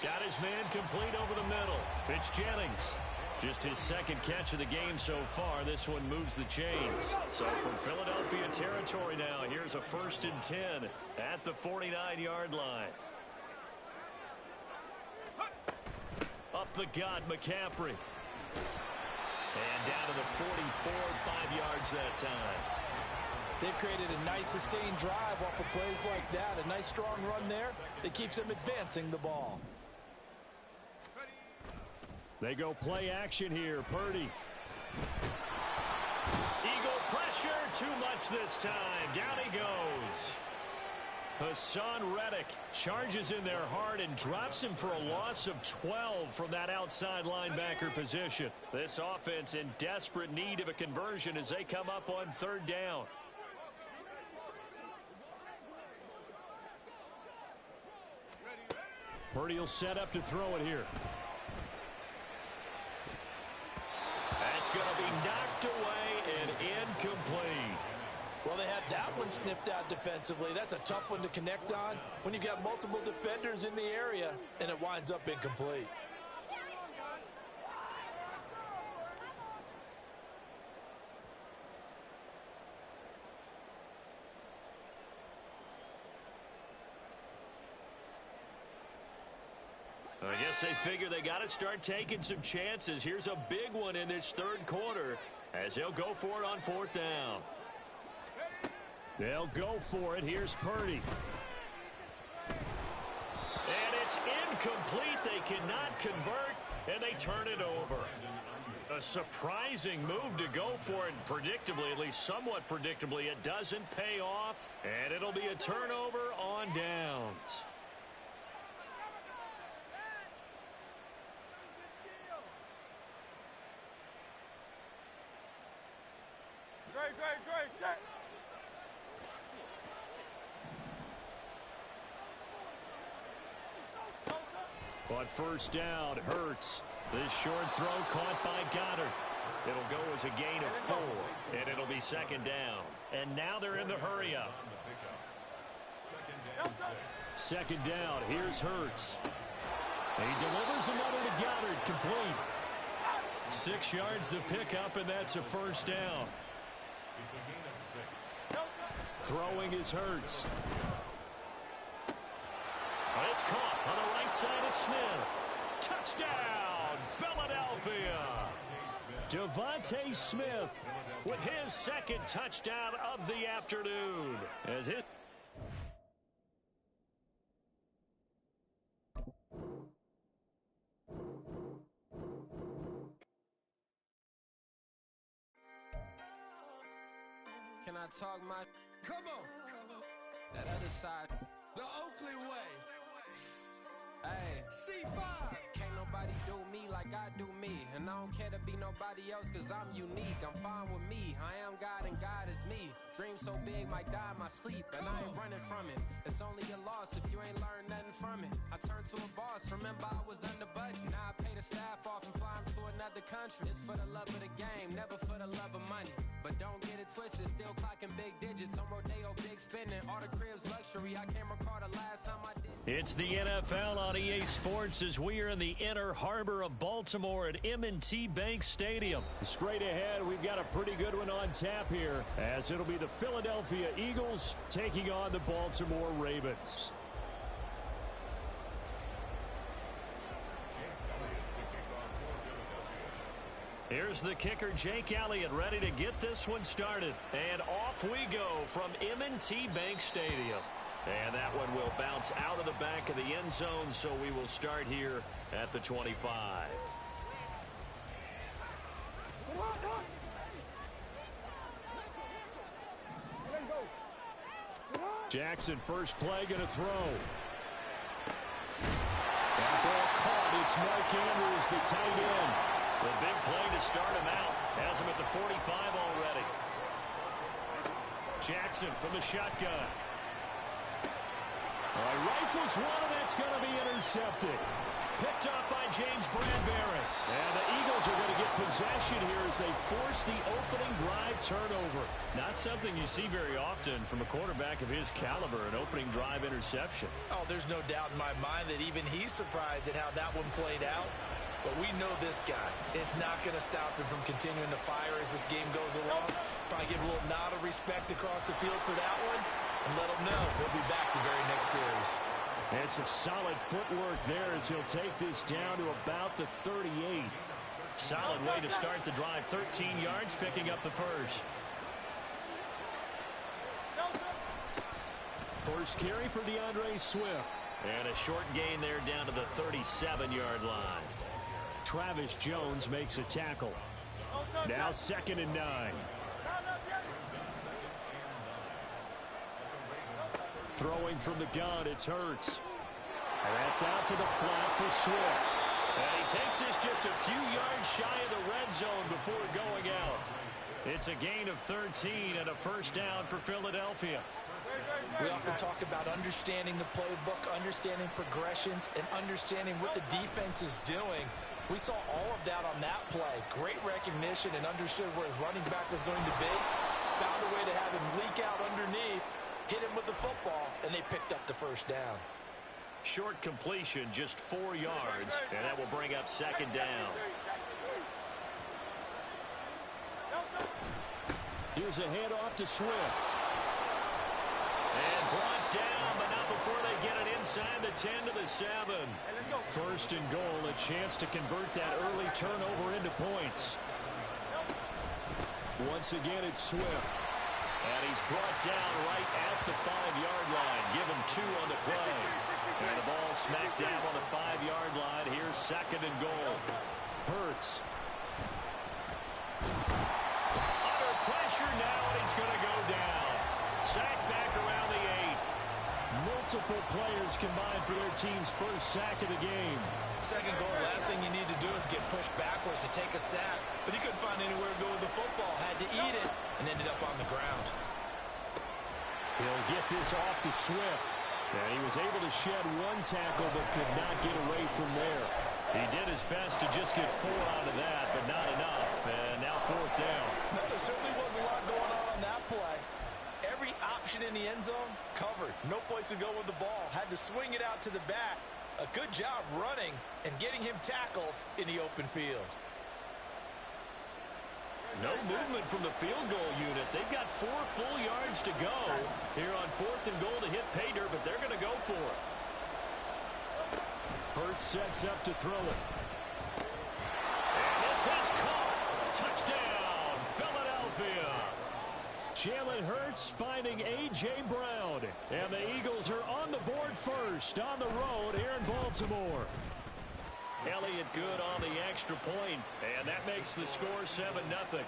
Got his man complete over the middle. It's Jennings. Just his second catch of the game so far. This one moves the chains. So from Philadelphia territory now, here's a 1st and 10 at the 49-yard line. Up the gut, McCaffrey. And down to the 44, 5 yards that time. They've created a nice sustained drive off of plays like that. A nice strong run there that keeps them advancing the ball. They go play action here. Purdy. Eagle pressure. Too much this time. Down he goes. Hassan Reddick charges in there hard and drops him for a loss of 12 from that outside linebacker position. This offense in desperate need of a conversion as they come up on 3rd down. Purdy will set up to throw it here. That's going to be knocked away and incomplete. Well, they had that one snipped out defensively. That's a tough one to connect on when you've got multiple defenders in the area, and it winds up incomplete. I guess they figure they got to start taking some chances. Here's a big one in this 3rd quarter as they'll go for it on 4th down. They'll go for it. Here's Purdy. And it's incomplete. They cannot convert, and they turn it over. A surprising move to go for it. Predictably, at least somewhat predictably, it doesn't pay off, and it'll be a turnover on downs. Great, set. On 1st down, Hurts. This short throw caught by Goddard. It'll go as a gain of 4, and it'll be 2nd down. And now they're in the hurry up. 2nd down, here's Hurts. He delivers another to Goddard, complete. 6 yards the pickup, and that's a 1st down. Throwing is Hurts. It's caught on the right side at Smith. Touchdown, Philadelphia. Devontae Smith with his 2nd touchdown of the afternoon. As his Can I talk my... Come on. That other side. The Oakley way. Hey. C5. Can't nobody do me like I do me. And I don't care to be nobody else cause I'm unique. I'm fine with me. I am God and God is me. Dream so big might die in my sleep. And I ain't running from it. It's only a loss if you ain't learned nothing from it. I turned to a boss. Remember I was under budget. Now I pay the staff off and fly them to another country. It's for the love of the game. Never for the love of money. But don't get it twisted. Still clocking big digits. On Rodeo, big spending. All the cribs luxury. I can't recall the last time I did. It's the NFL on EA Sports as we are in the inner harbor of Baltimore at M&T Bank Stadium. Straight ahead, we've got a pretty good one on tap here as it'll be the Philadelphia Eagles taking on the Baltimore Ravens. Here's the kicker, Jake Elliott, ready to get this one started. And off we go from M&T Bank Stadium. And that one will bounce out of the back of the end zone, so we will start here at the 25. Jackson, first play, going to throw. It's Mark Andrews, the tight end. The big play to start him out. Has him at the 45 already. Jackson from the shotgun. Rifles one, and that's going to be intercepted. Picked up by James Bradbury. And the Eagles are going to get possession here as they force the opening drive turnover. Not something you see very often from a quarterback of his caliber, an opening drive interception. Oh, there's no doubt in my mind that even he's surprised at how that one played out. But we know this guy is not going to stop him from continuing to fire as this game goes along. Probably give a little nod of respect across the field for that one and let him know he'll be back the very next series. And some solid footwork there as he'll take this down to about the 38. Solid way to start the drive. 13 yards, picking up the first. First carry for DeAndre Swift. And a short gain there down to the 37-yard line. Travis Jones makes a tackle. Now 2nd and 9. Throwing from the gun, it's Hurts. And that's out to the flat for Swift. And he takes this just a few yards shy of the red zone before going out. It's a gain of 13 and a first down for Philadelphia. We often talk about understanding the playbook, understanding progressions, and understanding what the defense is doing. We saw all of that on that play. Great recognition and understood where his running back was going to be. Found a way to have him leak out underneath, hit him with the football, and they picked up the first down. Short completion, just 4 yards, and that will bring up 2nd down. Here's a handoff to Swift. And brought down, but not before they get it inside the 10 to the 7. First and goal, a chance to convert that early turnover into points. Once again, it's Swift. And he's brought down right at the 5-yard line. Give him 2 on the play. And the ball smacked down on the 5-yard line. Here's 2nd and goal. Hurts. Under pressure now, and he's going to go down. Sack back around the 8. Multiple players combined for their team's first sack of the game. Second goal, last thing you need to do is get pushed backwards to take a sack. But he couldn't find anywhere to go with the football. Had to eat it and ended up on the ground. He'll get this off to Swift. And he was able to shed 1 tackle but could not get away from there. He did his best to just get 4 out of that, but not enough. And now 4th down. No, there certainly was a lot going on that play. Every option in the end zone covered. No place to go with the ball. Had to swing it out to the back. A good job running and getting him tackled in the open field. No movement from the field goal unit. They've got 4 full yards to go here on 4th and goal to hit pay dirt, but they're going to go for it. Hurts sets up to throw it. And this is caught. Touchdown, Philadelphia. Jalen Hurts finding A.J. Brown. And the Eagles are on the board first on the road here in Baltimore. Elliott good on the extra point, and that makes the score 7-0.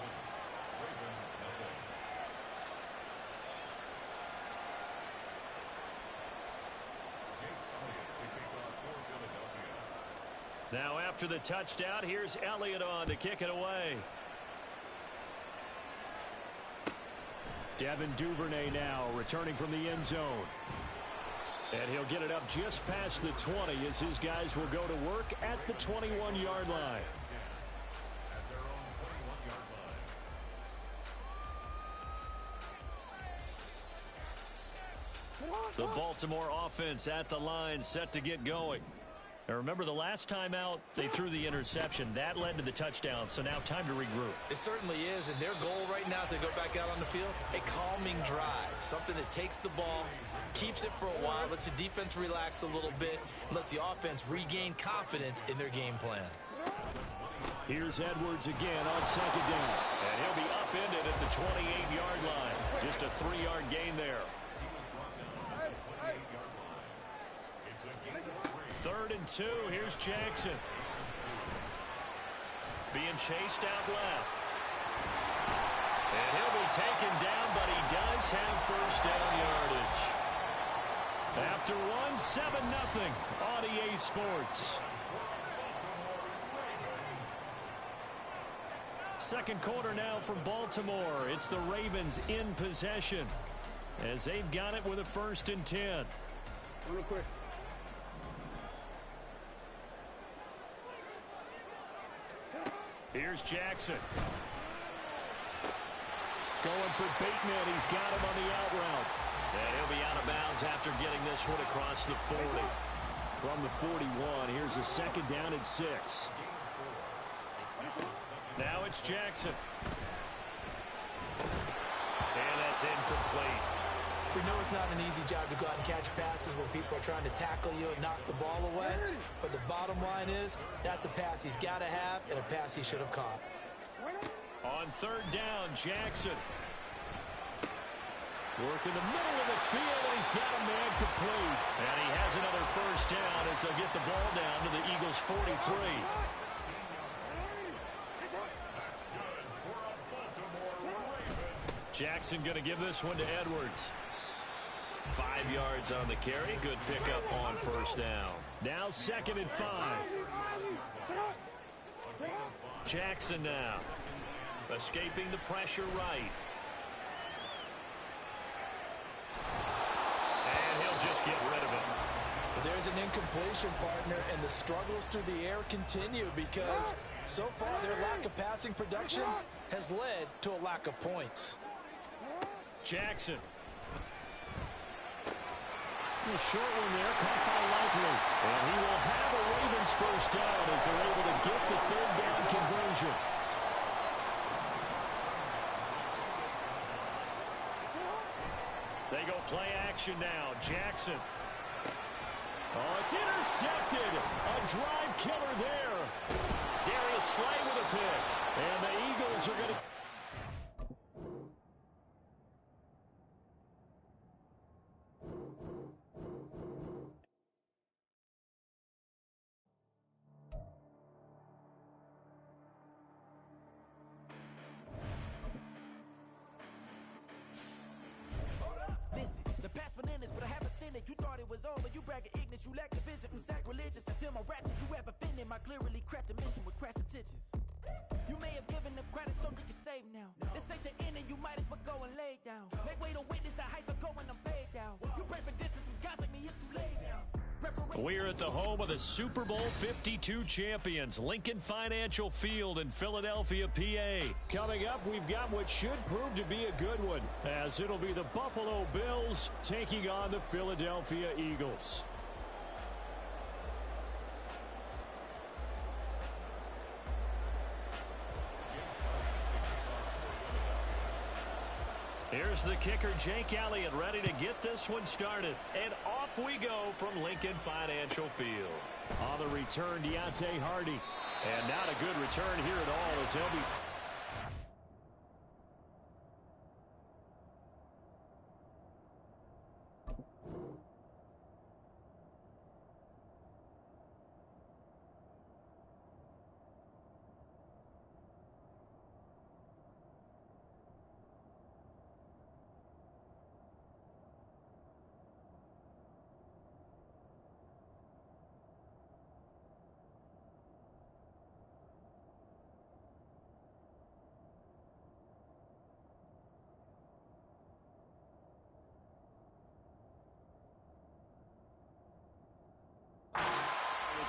Now after the touchdown, here's Elliott on to kick it away. Devin Duvernay now returning from the end zone. And he'll get it up just past the 20 as his guys will go to work at the 21-yard line. The Baltimore offense at the line, set to get going. Now remember, the last time out, they threw the interception. That led to the touchdown, so now time to regroup. It certainly is, and their goal right now as they go back out on the field, a calming drive. Something that takes the ball, keeps it for a while, lets the defense relax a little bit, and lets the offense regain confidence in their game plan. Here's Edwards again on 2nd down. And he'll be upended at the 28-yard line. Just a 3-yard gain there. 3rd and 2. Here's Jackson. Being chased out left. And he'll be taken down, but he does have first down yardage. After one, 7-0 on EA Sports. second quarter now from Baltimore. It's the Ravens in possession as they've got it with a 1st and 10. Real quick. Here's Jackson. Going for Bateman. He's got him on the out route. And he'll be out of bounds after getting this one across the 40. From the 41, here's a 2nd down and 6. Now it's Jackson. And that's incomplete. We know it's not an easy job to go out and catch passes when people are trying to tackle you and knock the ball away. But the bottom line is, that's a pass he's got to have and a pass he should have caught. On 3rd down, Jackson. Working the middle of the field, and he's got a man complete. And he has another 1st down as they'll get the ball down to the Eagles' 43. Jackson going to give this one to Edwards. 5 yards on the carry. Good pickup on 1st down. Now 2nd and 5. Jackson now. Escaping the pressure right. And he'll just get rid of it. There's an incompletion, partner, and the struggles through the air continue because so far their lack of passing production has led to a lack of points. Jackson. A short one there, caught by Likely. And he will have a Ravens 1st down as they're able to get the 3rd down conversion. They go play action now. Jackson. Oh, it's intercepted. A drive killer there. Darius Slay with a pick. And the Eagles are going to... But I haven't seen it. You thought it was over. You bragging ignorance. You lack the vision. I'm sacrilegious. I feel my raptors. You ever offended my clearly crafted mission with crass intentions. You may have given them credit so you can save now. This ain't the end and you might as well go and lay down. Make way to witness the heights are going. I'm paid down. You pray for distance with guys like me. It's too late now. We're at the home of the Super Bowl 52 champions, Lincoln Financial Field in Philadelphia, PA. Coming up, we've got what should prove to be a good one, as it'll be the Buffalo Bills taking on the Philadelphia Eagles. Here's the kicker, Jake Elliott, ready to get this one started. And off we go from Lincoln Financial Field. On the return, Deontay Hardy. And not a good return here at all as they'll be...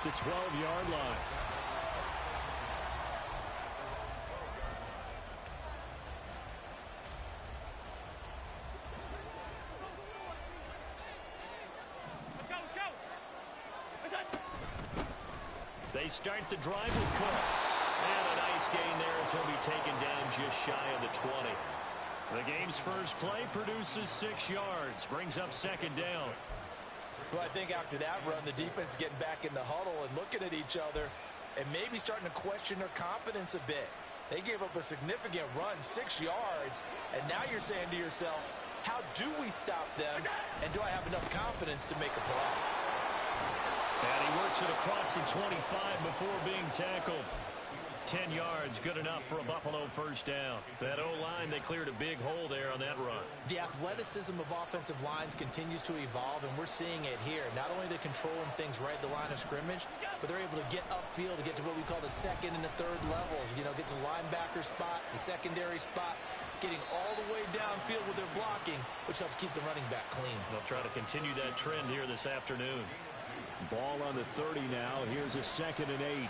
the 12-yard line. They start the drive with Cook. And a nice gain there as he'll be taken down just shy of the 20. The game's first play produces 6 yards, brings up 2nd down. Well, I think after that run, the defense is getting back in the huddle and looking at each other and maybe starting to question their confidence a bit. They gave up a significant run, 6 yards, and now you're saying to yourself, how do we stop them, and do I have enough confidence to make a play? And he works it across the 25 before being tackled. 10 yards, good enough for a Buffalo first down. That O-line, they cleared a big hole there on that run. The athleticism of offensive lines continues to evolve, and we're seeing it here. Not only are they controlling things right at the line of scrimmage, but they're able to get upfield to get to what we call the second and the third levels. You know, get to linebacker spot, the secondary spot, getting all the way downfield with their blocking, which helps keep the running back clean. They'll try to continue that trend here this afternoon. Ball on the 30 now. Here's a 2nd and 8.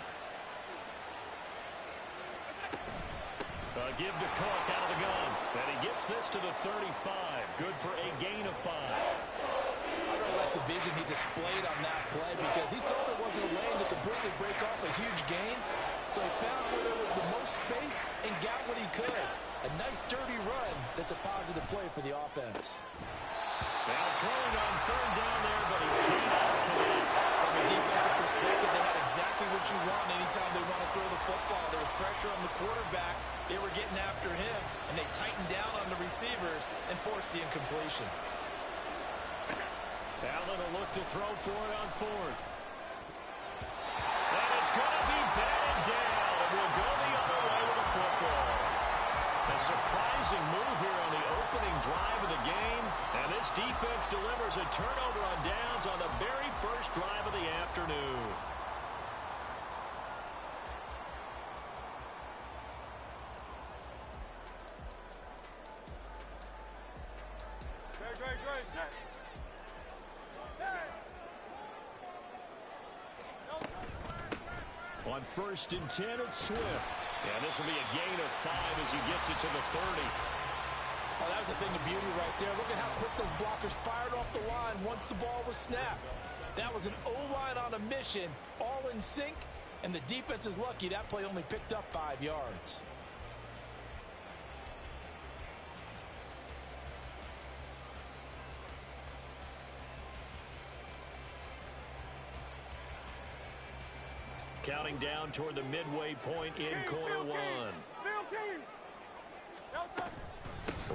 Give to Cook out of the gun. And he gets this to the 35. Good for a gain of 5. I really like the vision he displayed on that play because he saw there wasn't a lane to completely break off a huge gain. So he found where there was the most space and got what he could. A nice, dirty run that's a positive play for the offense. Now throwing on 3rd down there, but he cannot connect. From a defensive perspective, they had exactly what you want anytime they want to throw the football. There was pressure on the quarterback. They were getting after him, and they tightened down on the receivers and forced the incompletion. Allen will look to throw for it on 4th. And it's going to be batted down. It will go the other way with the football. A surprising move here on the opening drive of the game. And this defense delivers a turnover on downs on the very first drive of the afternoon. On 1st and 10, it's Swift. Yeah, this will be a gain of 5 as he gets it to the 30. Oh, that was a thing of beauty right there. Look at how quick those blockers fired off the line once the ball was snapped. That was an O-line on a mission, all in sync, and the defense is lucky that play only picked up 5 yards. Counting down toward the midway point in quarter 1.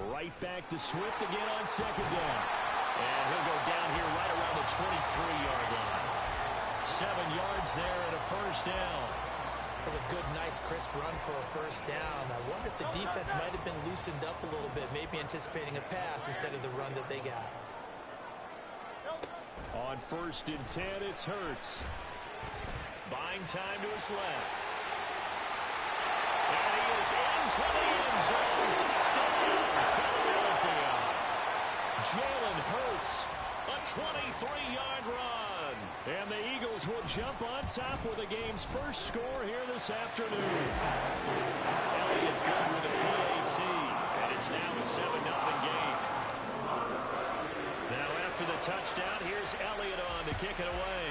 Right back to Swift again on 2nd down. And he'll go down here right around the 23-yard line. 7 yards there and a first down. That was a good, nice, crisp run for a first down. I wonder if the defense might have been loosened up a little bit, maybe anticipating a pass instead of the run that they got. On 1st and 10, it's Hurts. Buying time to his left. And he is into the end zone. Touchdown, Philadelphia. Jalen Hurts, a 23-yard run. And the Eagles will jump on top with the game's first score here this afternoon. Elliott good with a PAT. And it's now a 7-0 game. Now after the touchdown, here's Elliott on to kick it away.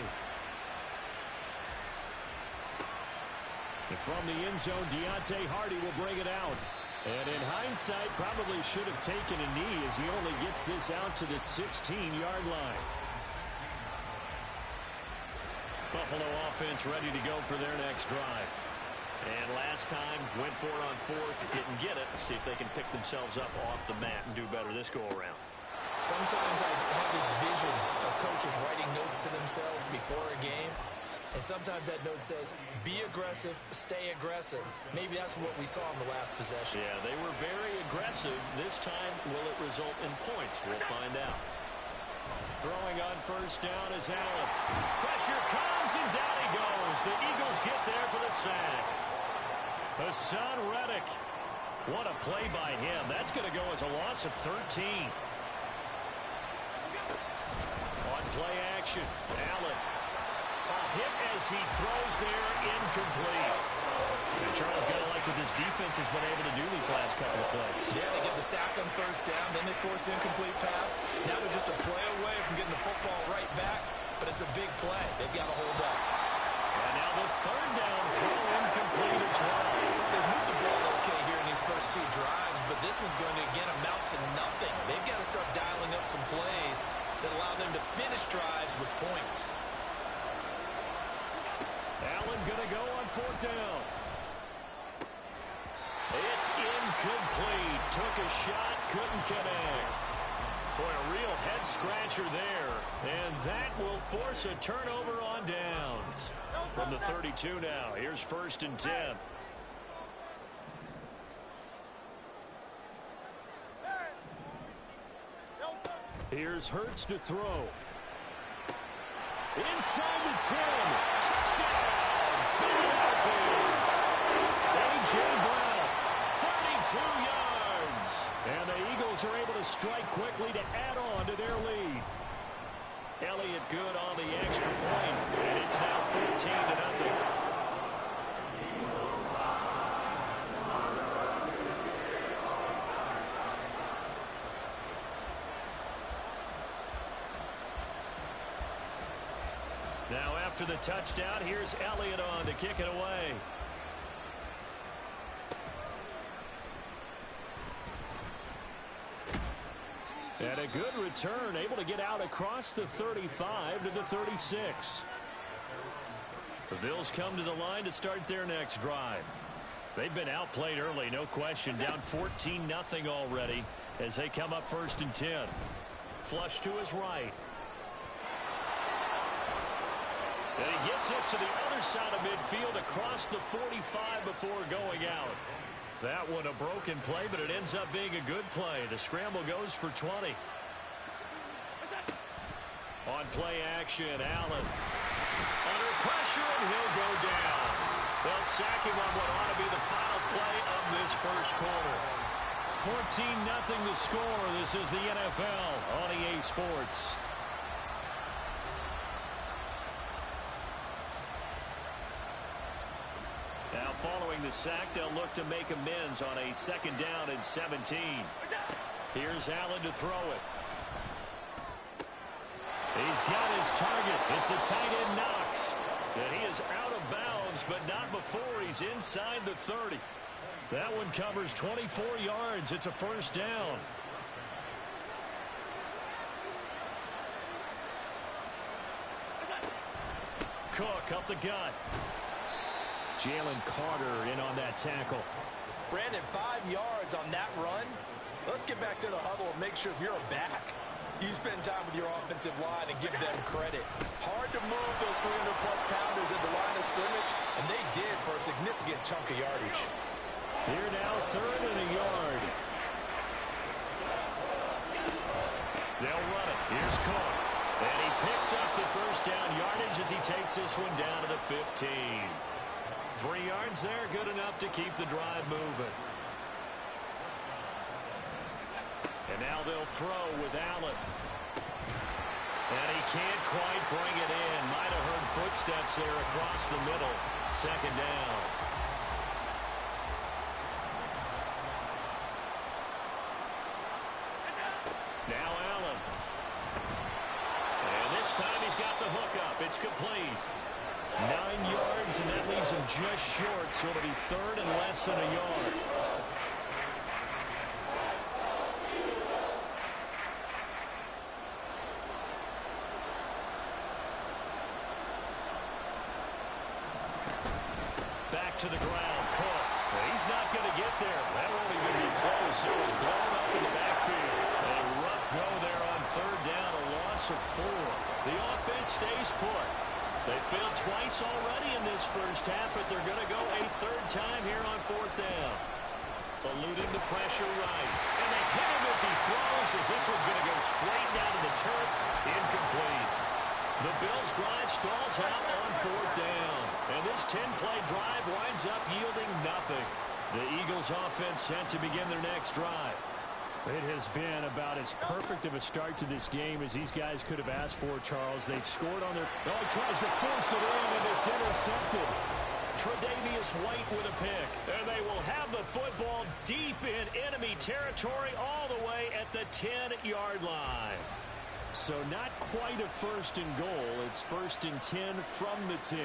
And from the end zone, Deontay Hardy will bring it out. And in hindsight, probably should have taken a knee as he only gets this out to the 16-yard line. Buffalo offense ready to go for their next drive. And last time, went for it on 4th, didn't get it. See if they can pick themselves up off the mat and do better this go-around. Sometimes I have this vision of coaches writing notes to themselves before a game. And sometimes that note says, be aggressive, stay aggressive. Maybe that's what we saw in the last possession. Yeah, they were very aggressive. This time, will it result in points? We'll find out. Throwing on first down is Allen. Pressure comes, and down he goes. The Eagles get there for the sack. Hassan Reddick. What a play by him. That's going to go as a loss of 13. On play action, Allen. Hit as he throws there, incomplete. And Charles got to like what this defense has been able to do these last couple of plays. Yeah, they get the sack on first down, then they force the incomplete pass. Now they're just a play away from getting the football right back, but it's a big play. They've got to hold up. And now the 3rd down throw incomplete as well. They moved the ball okay here in these first 2 drives, but this one's going to, again, amount to nothing. They've got to start dialing up some plays that allow them to finish drives with points. Allen going to go on 4th down. It's incomplete. Took a shot, couldn't connect. Boy, a real head-scratcher there. And that will force a turnover on downs. From the 32 now, here's 1st and 10. Here's Hurts to throw. Inside the 10. Touchdown, Philadelphia. A.J. Brown, 32 yards. And the Eagles are able to strike quickly to add on to their lead. Elliott good on the extra point, and it's now 14-0. Now after the touchdown, here's Elliott on to kick it away. And a good return, able to get out across the 35 to the 36. The Bills come to the line to start their next drive. They've been outplayed early, no question, down 14-0 already as they come up 1st and 10. Flush to his right. And he gets us to the other side of midfield across the 45 before going out. That one a broken play, but it ends up being a good play. The scramble goes for 20. On play action, Allen. Under pressure, and he'll go down. They'll sack him on what ought to be the final play of this first quarter. 14-0 the score. This is the NFL on EA Sports. Now following the sack, they'll look to make amends on a 2nd down and 17. Here's Allen to throw it. He's got his target. It's the tight end Knox. And he is out of bounds, but not before he's inside the 30. That one covers 24 yards. It's a 1st down. Cook up the gut. Jalen Carter in on that tackle. Brandon, 5 yards on that run. Let's get back to the huddle and make sure if you're a back, you spend time with your offensive line and give them credit. Hard to move those 300-plus pounders at the line of scrimmage, and they did for a significant chunk of yardage. Here now, 3rd and a yard. They'll run it. Here's Cook. And he picks up the 1st down yardage as he takes this one down to the 15. 3 yards there, good enough to keep the drive moving. And now they'll throw with Allen. And he can't quite bring it in. Might have heard footsteps there across the middle. 2nd down. Now Allen. And this time he's got the hook up. It's complete. 9 yards, and that leaves him just short, so it'll be 3rd and less than a yard. Back to the ground, Cook. He's not going to get there. That won't even be close. It was blown up in the backfield. A rough go there on 3rd down, a loss of 4. The offense stays put. They failed twice already in this first half, but they're going to go a 3rd time here on 4th down. Eluding the pressure right. And they hit him as he throws, as this one's going to go straight down to the turf. Incomplete. The Bills' drive stalls out on 4th down. And this 10-play drive winds up yielding nothing. The Eagles' offense set to begin their next drive. It has been about as perfect of a start to this game as these guys could have asked for, Charles. They've scored on their... Oh, he tries to force it in, and it's intercepted. Tre'Davious White with a pick. And they will have the football deep in enemy territory all the way at the 10-yard line. So not quite a 1st and goal. It's 1st and 10 from the 10.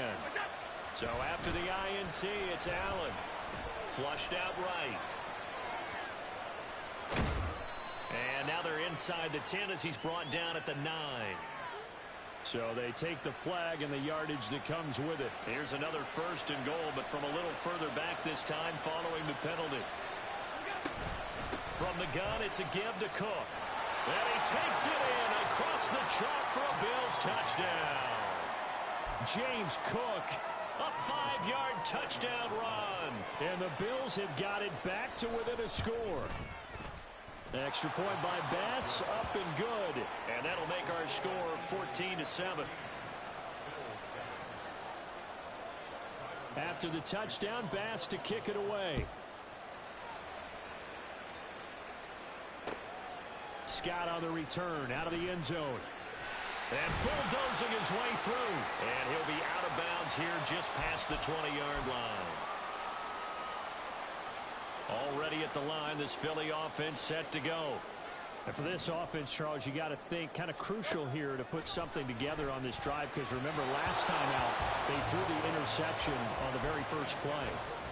So after the INT, it's Allen. Flushed out right. And now they're inside the 10 as he's brought down at the 9. So they take the flag and the yardage that comes with it. Here's another 1st and goal, but from a little further back this time following the penalty. From the gun, it's a give to Cook. And he takes it in across the chalk for a Bills touchdown. James Cook, a 5-yard touchdown run. And the Bills have got it back to within a score. Extra point by Bass, up and good. And that'll make our score 14-7. After the touchdown, Bass to kick it away. Scott on the return, out of the end zone. And bulldozing his way through. And he'll be out of bounds here just past the 20-yard line. Already at the line, this Philly offense set to go. And for this offense, Charles, you got to think kind of crucial here to put something together on this drive, because remember last time out, they threw the interception on the very first play.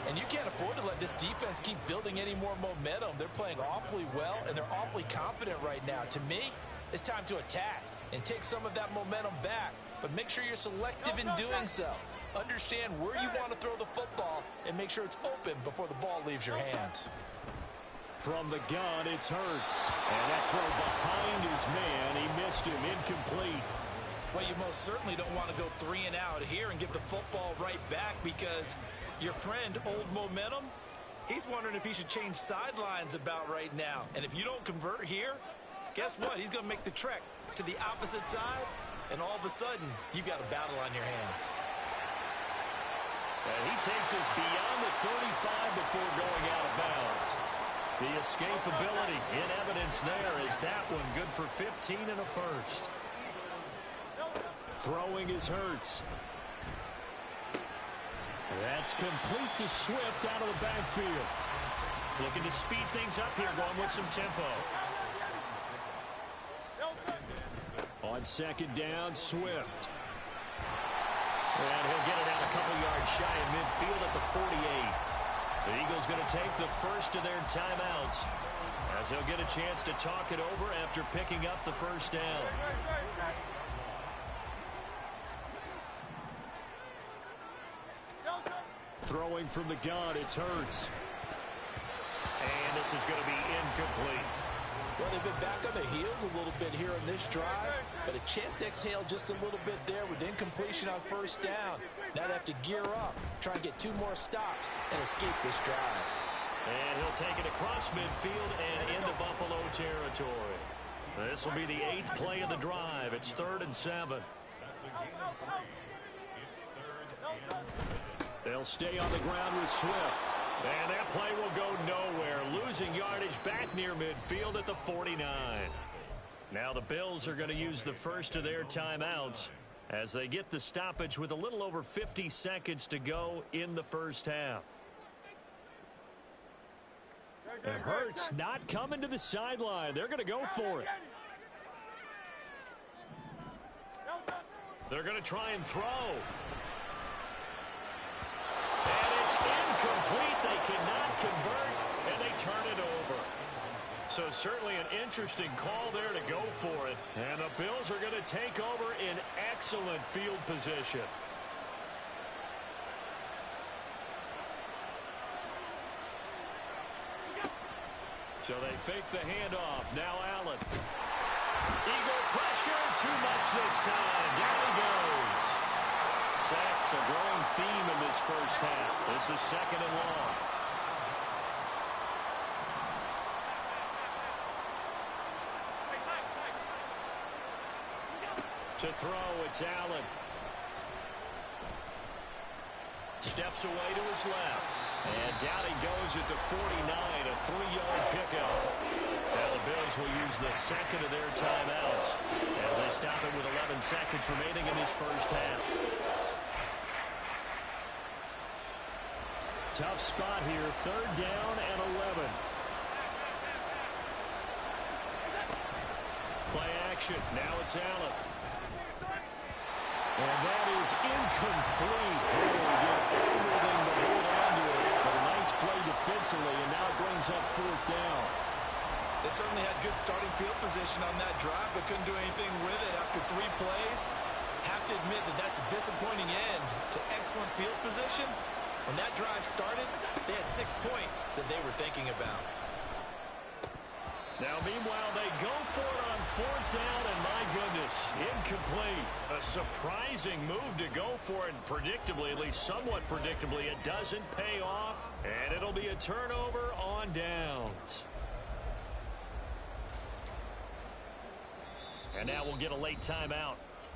And you can't afford to let this defense keep building any more momentum. They're playing awfully well, and they're awfully confident right now. To me, it's time to attack and take some of that momentum back, but make sure you're selective in doing so. Understand where you want to throw the football and make sure it's open before the ball leaves your hands. From the gun, it's Hurts. And that throw behind his man, he missed him, incomplete. Well, you most certainly don't want to go 3 and out here and give the football right back, because your friend, Old Momentum, he's wondering if he should change sidelines about right now. And if you don't convert here, guess what? He's going to make the trek to the opposite side, and all of a sudden, you've got a battle on your hands. And he takes us beyond the 35 before going out of bounds. The escapability in evidence there is that one good for 15 and a first. Throwing is Hurts. That's complete to Swift out of the backfield. Looking to speed things up here, going with some tempo. On second down, Swift. And he'll get it out a couple yards shy of midfield at the 48. The Eagles going to take the first of their timeouts, as he'll get a chance to talk it over after picking up the first down. Throwing from the gun, it's Hurts. And this is going to be incomplete. Well, they've been back on the heels a little bit here in this drive, but a chance to exhale just a little bit there with incompletion on first down. Now they have to gear up, try and get 2 more stops, and escape this drive. And he'll take it across midfield and into Buffalo territory. This will be the 8th play of the drive. It's 3rd and 7. They'll stay on the ground with Swift. And that play will go nowhere. Losing yardage back near midfield at the 49. Now the Bills are going to use the first of their timeouts as they get the stoppage with a little over 50 seconds to go in the first half. And Hurts not coming to the sideline. They're going to go for it. They're going to try and throw. And it's incomplete. They cannot convert, and they turn it over. So certainly an interesting call there to go for it. And the Bills are going to take over in excellent field position. So they fake the handoff. Now Allen. Eagle pressure. Too much this time. Down he goes. Sacks a growing theme in this first half. This is 2nd and long. To throw, it's Allen. Steps away to his left. And down he goes at the 49, a 3-yard pickup. Now the Bills will use the second of their timeouts as they stop it with 11 seconds remaining in this first half. Tough spot here, 3rd down and 11. Play action, now it's Allen. And that is incomplete. Oh, he did everything but hold on to it. But a nice play defensively, and now it brings up 4th down. They certainly had good starting field position on that drive, but couldn't do anything with it after 3 plays. Have to admit that that's a disappointing end to excellent field position. When that drive started, they had 6 points that they were thinking about. Now, meanwhile, they go for it on 4th down, and my goodness, incomplete. A surprising move to go for it, predictably, at least somewhat predictably. It doesn't pay off, and it'll be a turnover on downs. And now we'll get a late timeout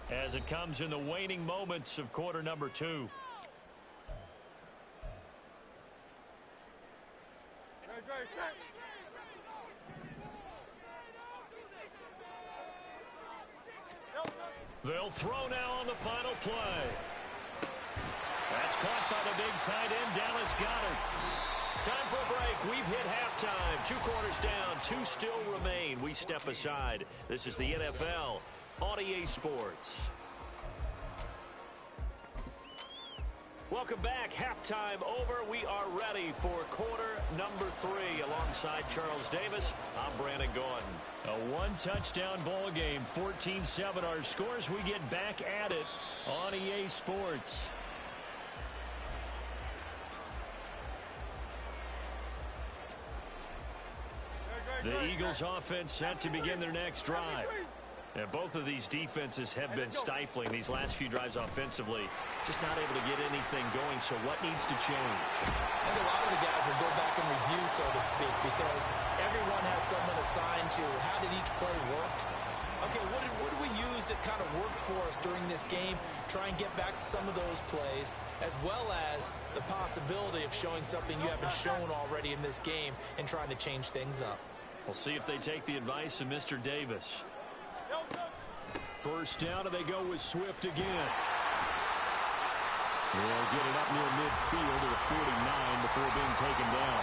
as it comes in the waning moments of quarter number 2. They'll throw now on the final play. That's caught by the big tight end, Dallas Goedert. Time for a break. We've hit halftime. 2 quarters down. 2 still remain. We step aside. This is the NFL on EA Sports. Welcome back. Halftime over. We are ready for quarter number 3. Alongside Charles Davis, I'm Brandon Gordon. A 1-touchdown ball game. 14-7 our scores. We get back at it on EA Sports. The Eagles offense set to begin their next drive. And both of these defenses have been stifling these last few drives offensively. Just not able to get anything going, so what needs to change? I think a lot of the guys will go back and review, so to speak, because everyone has someone assigned to how did each play work. Okay, what did we use that kind of worked for us during this game? Try and get back to some of those plays, as well as the possibility of showing something you haven't shown already in this game and trying to change things up. We'll see if they take the advice of Mr. Davis. First down, and they go with Swift again. They'll get it up near midfield to the 49 before being taken down.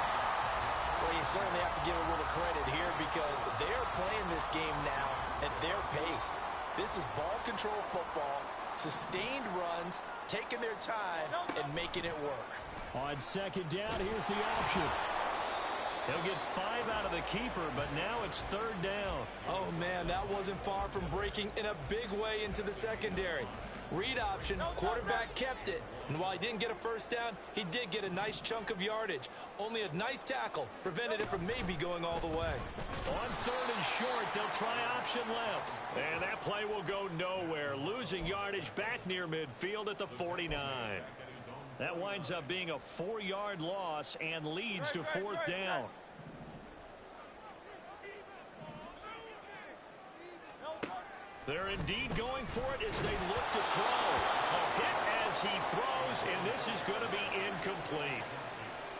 Well, you certainly have to give a little credit here because they're playing this game now at their pace. This is ball control football, sustained runs, taking their time, and making it work. On second down, here's the option. He'll get 5 out of the keeper, but now it's third down. Oh, man, that wasn't far from breaking in a big way into the secondary. Read option, quarterback kept it. And while he didn't get a first down, he did get a nice chunk of yardage. Only a nice tackle prevented it from maybe going all the way. On third and short, they'll try option left. And that play will go nowhere, losing yardage back near midfield at the 49. That winds up being a 4-yard loss and leads to fourth down. They're indeed going for it as they look to throw. A hit as he throws, and this is going to be incomplete.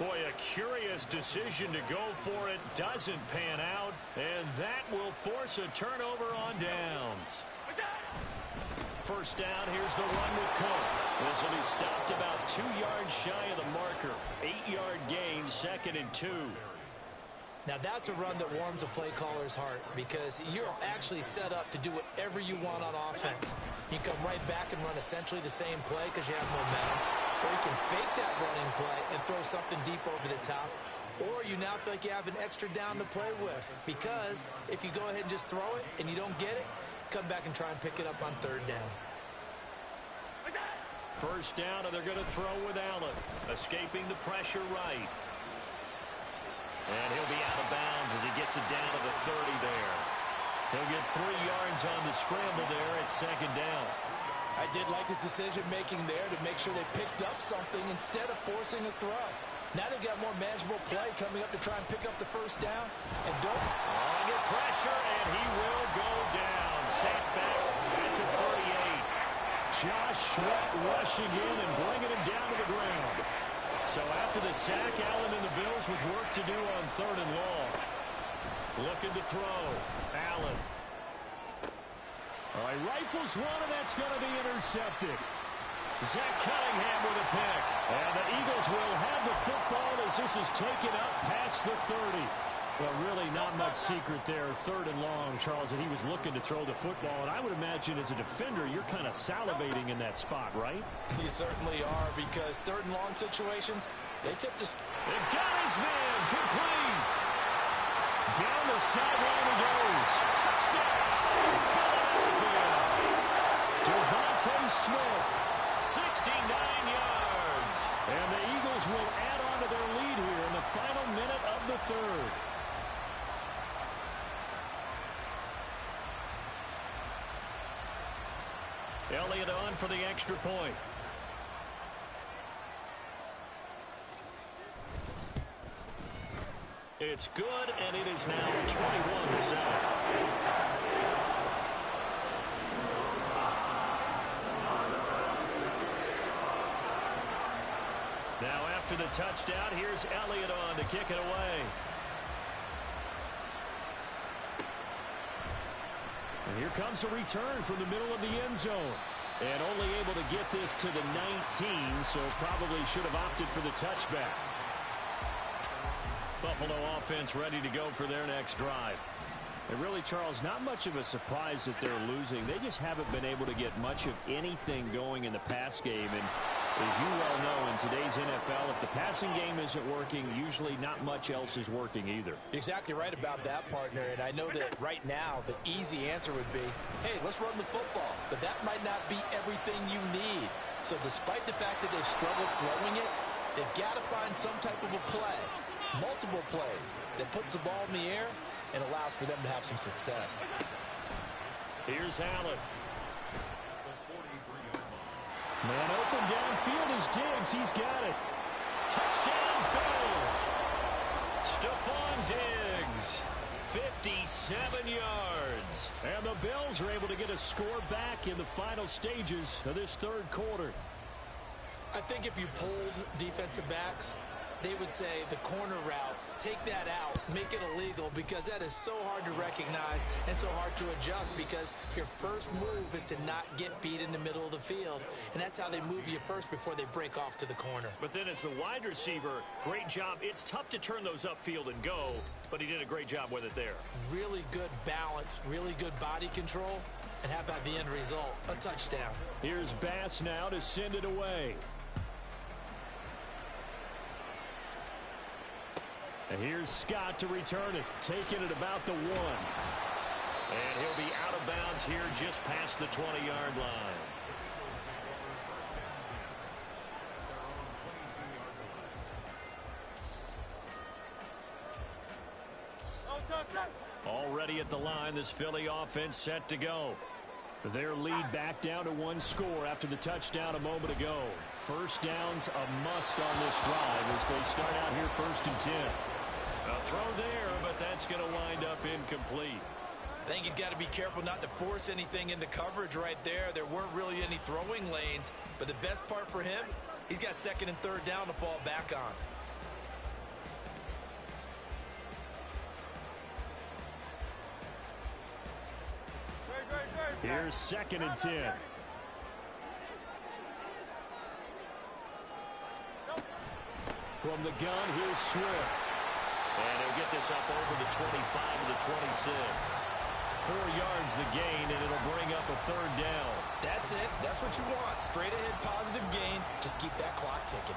Boy, a curious decision to go for it. Doesn't pan out, and that will force a turnover on downs. First down, here's the run with Cook. This will be stopped about 2 yards shy of the marker. 8-yard gain, 2nd and 2. Now that's a run that warms a play caller's heart because you're actually set up to do whatever you want on offense. You come right back and run essentially the same play because you have momentum, or you can fake that running play and throw something deep over the top, or you now feel like you have an extra down to play with because if you go ahead and just throw it and you don't get it, come back and try and pick it up on third down. First down, and they're going to throw with Allen, escaping the pressure right. And he'll be out of bounds as he gets it down to the 30 there. He'll get 3 yards on the scramble there at second down. I did like his decision-making there to make sure they picked up something instead of forcing a throw. Now they've got more manageable play coming up to try and pick up the first down. And don't... Under pressure, and he will go down. Sacked back at the 38. Josh Sweat rushing in and bringing him down to the ground. So after the sack, Allen and the Bills with work to do on third and long. Looking to throw. Allen. All right, rifles one, and that's going to be intercepted. Zach Cunningham with a pick. And the Eagles will have the football as this is taken up past the 30. Well, really not much secret there. Third and long, Charles, that he was looking to throw the football. And I would imagine as a defender, you're kind of salivating in that spot, right? You certainly are, because third and long situations, they took this. They've got his man, complete. Down the sideline he goes. Touchdown, Philadelphia. Devontae Smith, 69 yards. And the Eagles will add on to their lead here in the final minute of the third. Elliott on for the extra point. It's good, and it is now 21-7. after the touchdown, here's Elliott on to kick it away. And here comes a return from the middle of the end zone. And only able to get this to the 19, so probably should have opted for the touchback. Buffalo offense ready to go for their next drive. And really, Charles, not much of a surprise that they're losing. They just haven't been able to get much of anything going in the pass game. And as you well know, in today's NFL, if the passing game isn't working, usually not much else is working either. Exactly right about that, partner. And I know that right now the easy answer would be, hey, let's run the football. But that might not be everything you need. So despite the fact that they've struggled throwing it, they've got to find some type of a play, multiple plays, that puts the ball in the air and allows for them to have some success. Here's Allen. Man open downfield is Diggs. He's got it. Touchdown, Bills. Stephon Diggs. 57 yards. And the Bills are able to get a score back in the final stages of this third quarter. I think if you polled defensive backs, they would say the corner route, take that out, make it illegal, because that is so hard to recognize and so hard to adjust, because your first move is to not get beat in the middle of the field, and that's how they move you first before they break off to the corner. But then as the wide receiver, great job. It's tough to turn those upfield and go, but he did a great job with it there. Really good balance, really good body control, and how about the end result? A touchdown. Here's Bass now to send it away. And here's Scott to return it, taking it about the 1. And he'll be out of bounds here just past the 20-yard line. Already at the line, this Philly offense set to go. Their lead back down to 1 score after the touchdown a moment ago. First down's a must on this drive as they start out here 1st and 10. A throw there, but that's going to wind up incomplete. I think he's got to be careful not to force anything into coverage right there. There weren't really any throwing lanes, but the best part for him, he's got 2nd and 3rd down to fall back on. Here's 2nd and 10. From the gun, here's Swift. And he'll get this up over the 25 to the 26. 4 yards the gain, and it'll bring up a 3rd down. That's it. That's what you want. Straight ahead positive gain. Just keep that clock ticking.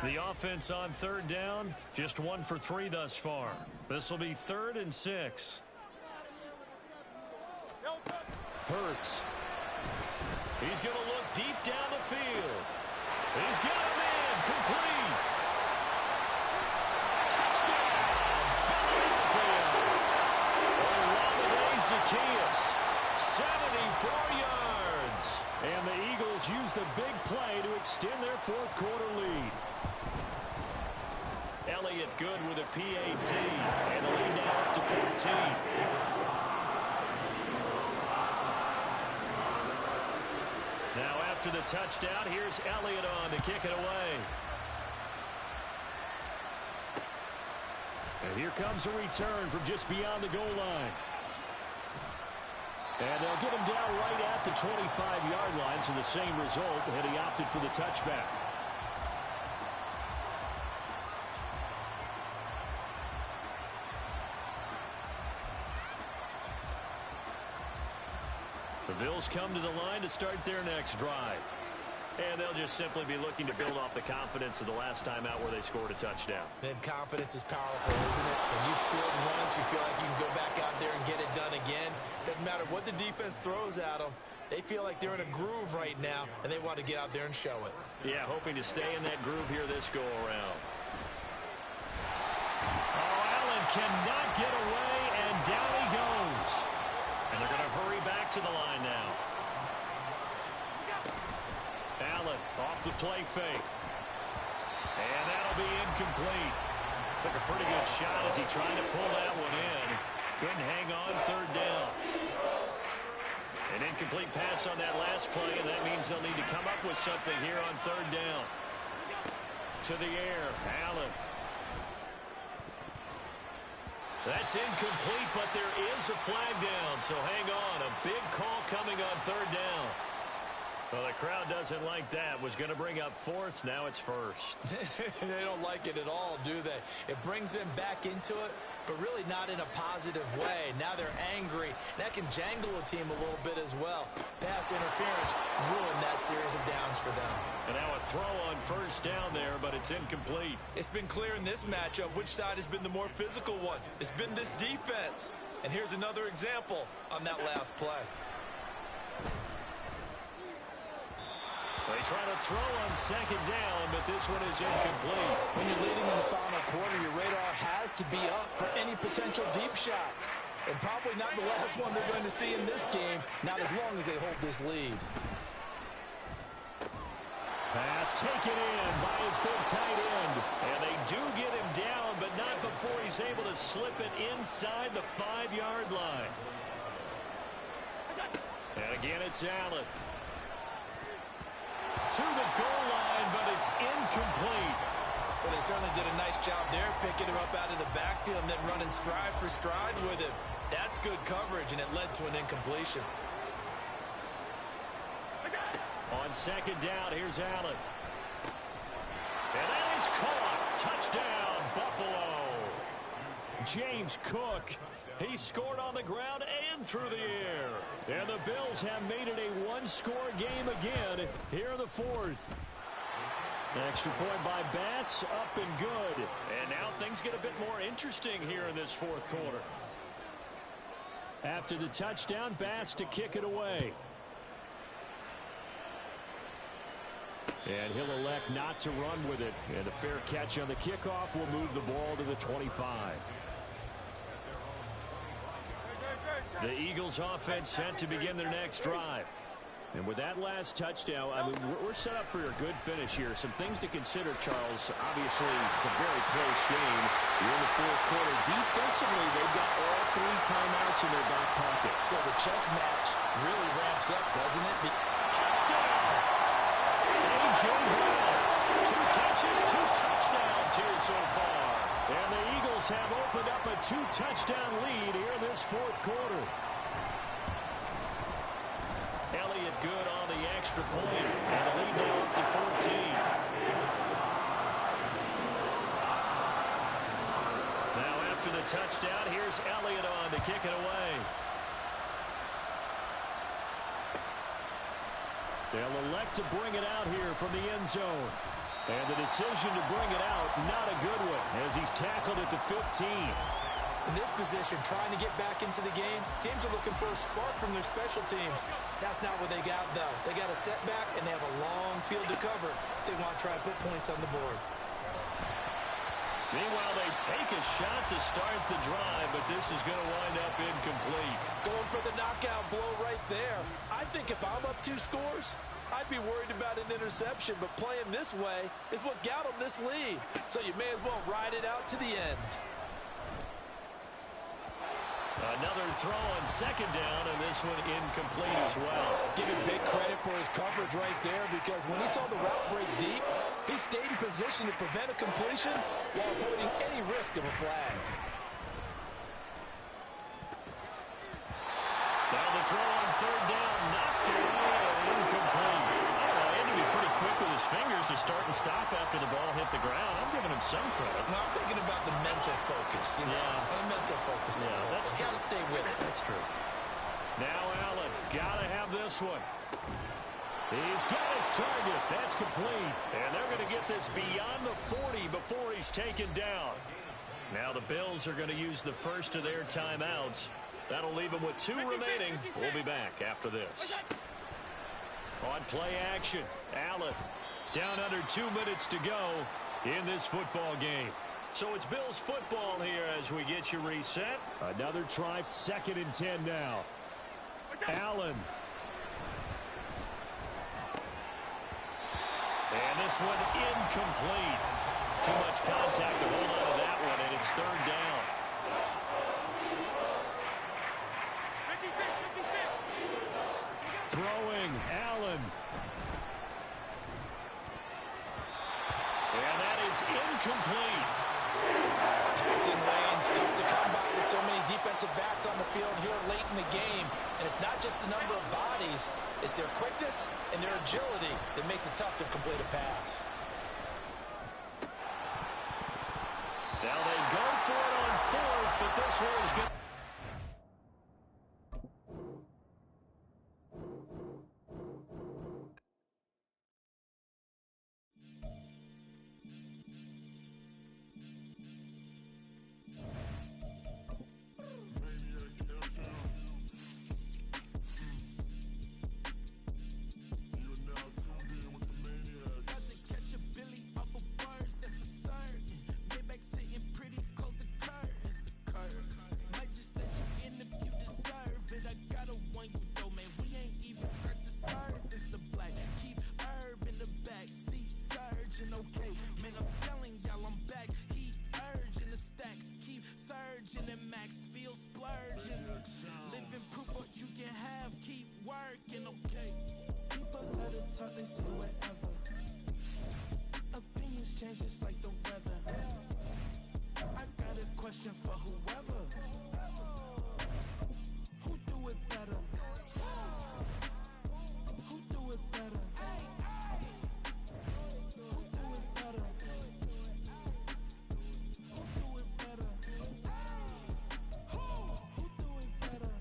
The offense on 3rd down, just 1 for 3 thus far. This will be 3rd and 6. Hurts. He's going to look deep down the field. He's got a man complete. Touchdown, Philadelphia. Olamide Zaccheaus, 74 yards. And the Eagles use the big play to extend their 4th quarter lead. Elliott good with a PAT, and the lead now up to 14. Now after the touchdown, here's Elliott on to kick it away. And here comes a return from just beyond the goal line. And they'll get him down right at the 25-yard line, so the same result, and he opted for the touchback. The Bills come to the line to start their next drive. And they'll just simply be looking to build off the confidence of the last time out where they scored a touchdown. Then confidence is powerful, isn't it? When you scored once, you feel like you can go back out there and get it done again. Doesn't matter what the defense throws at them. They feel like they're in a groove right now, and they want to get out there and show it. Yeah, hoping to stay in that groove here this go-around. Oh, Allen cannot get away, and down he goes. And they're going to hurry back to the line now. Allen off the play fake. And that'll be incomplete. Took a pretty good shot as he tried to pull that one in. Couldn't hang on 3rd down. An incomplete pass on that last play, and that means they'll need to come up with something here on third down. To the air, Allen. That's incomplete, but there is a flag down, so hang on. A big call coming on third down. Well, the crowd doesn't like that. Was going to bring up fourth. Now it's first. They don't like it at all, do they? It brings them back into it, but really not in a positive way. Now they're angry. That can jangle a team a little bit as well. Pass interference ruined that series of downs for them. And now a throw on first down there, but it's incomplete. It's been clear in this matchup which side has been the more physical one. It's been this defense. And here's another example on that last play. They try to throw on second down, but this one is incomplete. When you're leading in the final quarter, your radar has to be up for any potential deep shots. And probably not the last one they're going to see in this game, not as long as they hold this lead. Pass taken in by his big tight end. And they do get him down, but not before he's able to slip it inside the 5-yard line. And again, it's Allen. To the goal line, but it's incomplete. Well, they certainly did a nice job there, picking him up out of the backfield and then running stride for stride with him. That's good coverage, and it led to an incompletion. On second down, here's Allen. And that is caught. Touchdown, Buffalo. James Cook. He scored on the ground and through the air. And the Bills have made it a one-score game again here in the fourth. Extra point by Bass, up and good. And now things get a bit more interesting here in this fourth quarter. After the touchdown, Bass to kick it away. And he'll elect not to run with it. And a fair catch on the kickoff will move the ball to the 25. The Eagles offense set to begin their next drive. And with that last touchdown, I mean, we're set up for a good finish here. Some things to consider, Charles. Obviously, it's a very close game. You're in the fourth quarter. Defensively, they've got all 3 timeouts in their back pocket. So the chess match really ramps up, doesn't it? Touchdown! A.J. Brown. 2 catches, 2 touchdowns here so far. And the Eagles have opened up a 2-touchdown lead here in this fourth quarter. Elliott good on the extra point. And the lead now up to 14. Now after the touchdown, here's Elliott on to kick it away. They'll elect to bring it out here from the end zone. And the decision to bring it out, not a good one, as he's tackled at the 15. In this position, trying to get back into the game, teams are looking for a spark from their special teams. That's not what they got, though. They got a setback, and they have a long field to cover if they want to try and put points on the board. Meanwhile, they take a shot to start the drive, but this is going to wind up incomplete. Going for the knockout blow right there. I think if I'm up 2 scores, I'd be worried about an interception, but playing this way is what got them this lead. So you may as well ride it out to the end. Another throw on second down, and this one incomplete as well. Give him big credit for his coverage right there, because when he saw the route break deep, he stayed in position to prevent a completion while avoiding any risk of a flag. Now the throw on third down, knocked away and incomplete. He had to be pretty quick with his fingers to start and stop after the ball hit the ground. I'm giving him some credit. No, I'm thinking about the mental focus. You know? Yeah. The mental focus. Yeah, that's true. Got to stay with it. That's true. Now Allen, got to have this one. He's got his target. That's complete. And they're going to get this beyond the 40 before he's taken down. Now the Bills are going to use the first of their timeouts. That'll leave them with 2 remaining. We'll be back after this. On play action, Allen down under 2 minutes to go in this football game. So it's Bills football here as we get you reset. Another try, 2nd and 10 now. Allen. And this one incomplete. Too much contact to hold on to that one, and it's 3rd down. incomplete. Passing lanes tough to come by with so many defensive backs on the field here late in the game. And it's not just the number of bodies, it's their quickness and their agility that makes it tough to complete a pass. Now they go for it on fourth, but this one is good. They say whatever. Opinions change just like the weather. I got a question for whoever. Who do it better? Who do it better? Who do it better? Who do it better? Who do it better?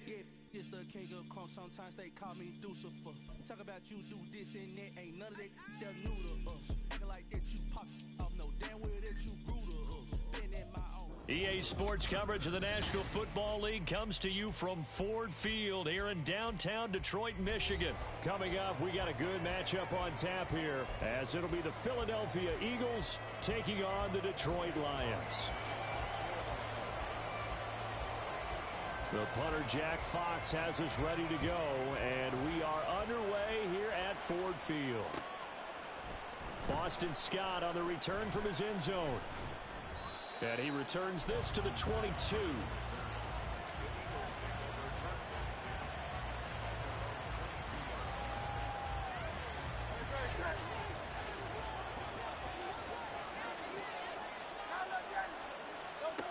Yeah, it's the king of crunk. Sometimes they call me Lucifer. Talk about you do this and that, ain't none of that new to us. Acting like that you pop off, no damn well that you grew to us. Been in my own. EA Sports coverage of the National Football League comes to you from Ford Field here in downtown Detroit, Michigan. Coming up, we got a good matchup on tap here, as it'll be the Philadelphia Eagles taking on the Detroit Lions. The punter, Jack Fox, has us ready to go, and we are underway here at Ford Field. Boston Scott on the return from his end zone. And he returns this to the 22.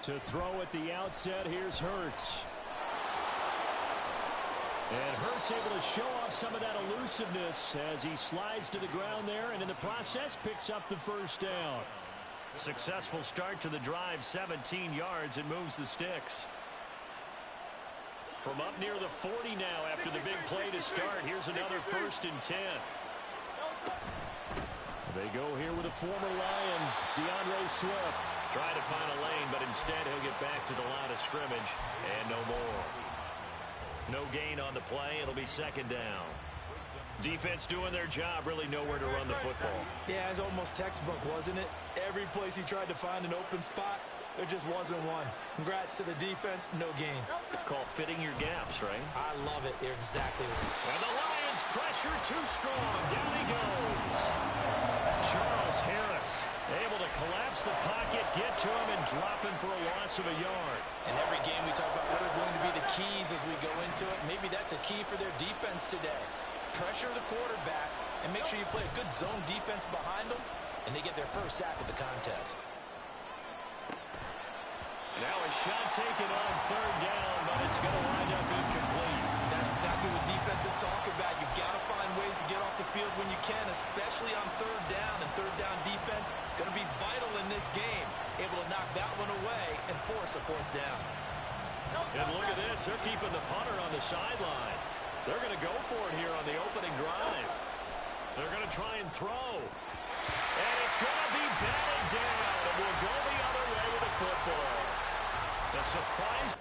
To throw at the outset, here's Hurts. And Hurts able to show off some of that elusiveness as he slides to the ground there, and in the process picks up the first down. Successful start to the drive, 17 yards, and moves the sticks. From up near the 40 now after the big play to start, here's another 1st and 10. They go here with a former Lion. It's DeAndre Swift. Trying to find a lane, but instead he'll get back to the line of scrimmage, and no more. No gain on the play. It'll be 2nd down. Defense doing their job, really nowhere to run the football. Yeah, it's almost textbook, wasn't it? Every place he tried to find an open spot, there just wasn't one. Congrats to the defense, no gain. Call fitting your gaps, right? I love it. You're exactly right. And the Lions pressure too strong. Down he goes. Charles Harris able to collapse the pocket, get to him, and drop him for a loss of a yard. In every game we talk about what are going to be the keys as we go into it. Maybe that's a key for their defense today. Pressure the quarterback and make sure you play a good zone defense behind them, and they get their first sack of the contest. Now a shot taken on 3rd down, but it's going to wind up incomplete. That's exactly what defenses talk about. You've got to find ways to get off the field when you can, especially on 3rd down. And 3rd down defense going to be vital in this game. Able to knock that one away and force a 4th down. And look at this. They're keeping the punter on the sideline. They're going to go for it here on the opening drive. They're going to try and throw. And it's going to be batted down. And we'll go the other way with the football. The surprise.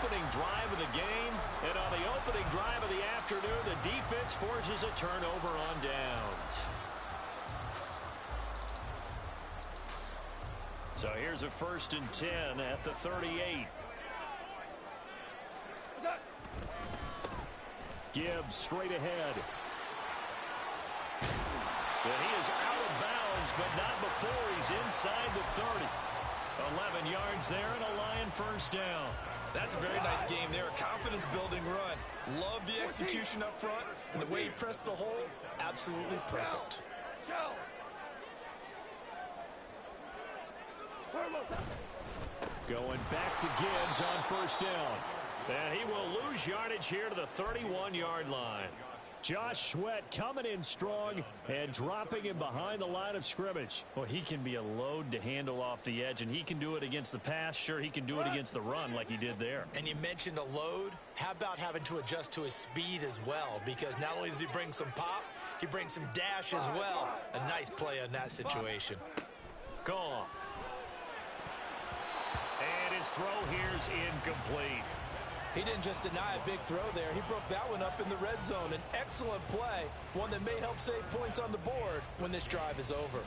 opening drive of the game. And on the opening drive of the afternoon, the defense forces a turnover on downs. So here's a 1st and 10 at the 38. Gibbs straight ahead. And he is out of bounds, but not before he's inside the 30. 11 yards there and a Lion 1st down. That's a very nice game there. A confidence-building run. Love the execution up front. And the way he pressed the hole, absolutely perfect. Going back to Gibbs on 1st down. And he will lose yardage here to the 31-yard line. Josh Sweat coming in strong and dropping him behind the line of scrimmage. Well, he can be a load to handle off the edge, and he can do it against the pass. Sure, he can do it against the run like he did there. And you mentioned a load. How about having to adjust to his speed as well? Because not only does he bring some pop, he brings some dash as well. A nice play on that situation. Gone. And his throw here's incomplete. He didn't just deny a big throw there. He broke that one up in the red zone. An excellent play, one that may help save points on the board when this drive is over.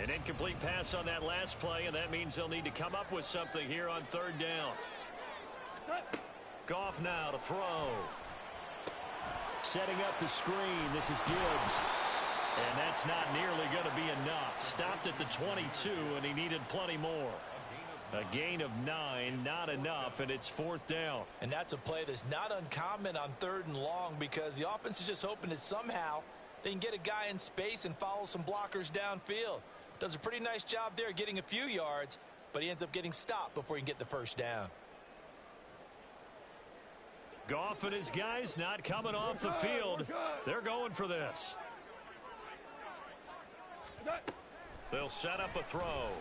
An incomplete pass on that last play, and that means they'll need to come up with something here on 3rd down. Goff now to throw. Setting up the screen. This is Gibbs. And that's not nearly going to be enough. Stopped at the 22, and he needed plenty more. A gain of 9, not enough, and it's 4th down. And that's a play that's not uncommon on 3rd and long because the offense is just hoping that somehow they can get a guy in space and follow some blockers downfield. Does a pretty nice job there getting a few yards, but he ends up getting stopped before he can get the 1st down. Goff and his guys not coming off the field. They're going for this. They'll set up a throw.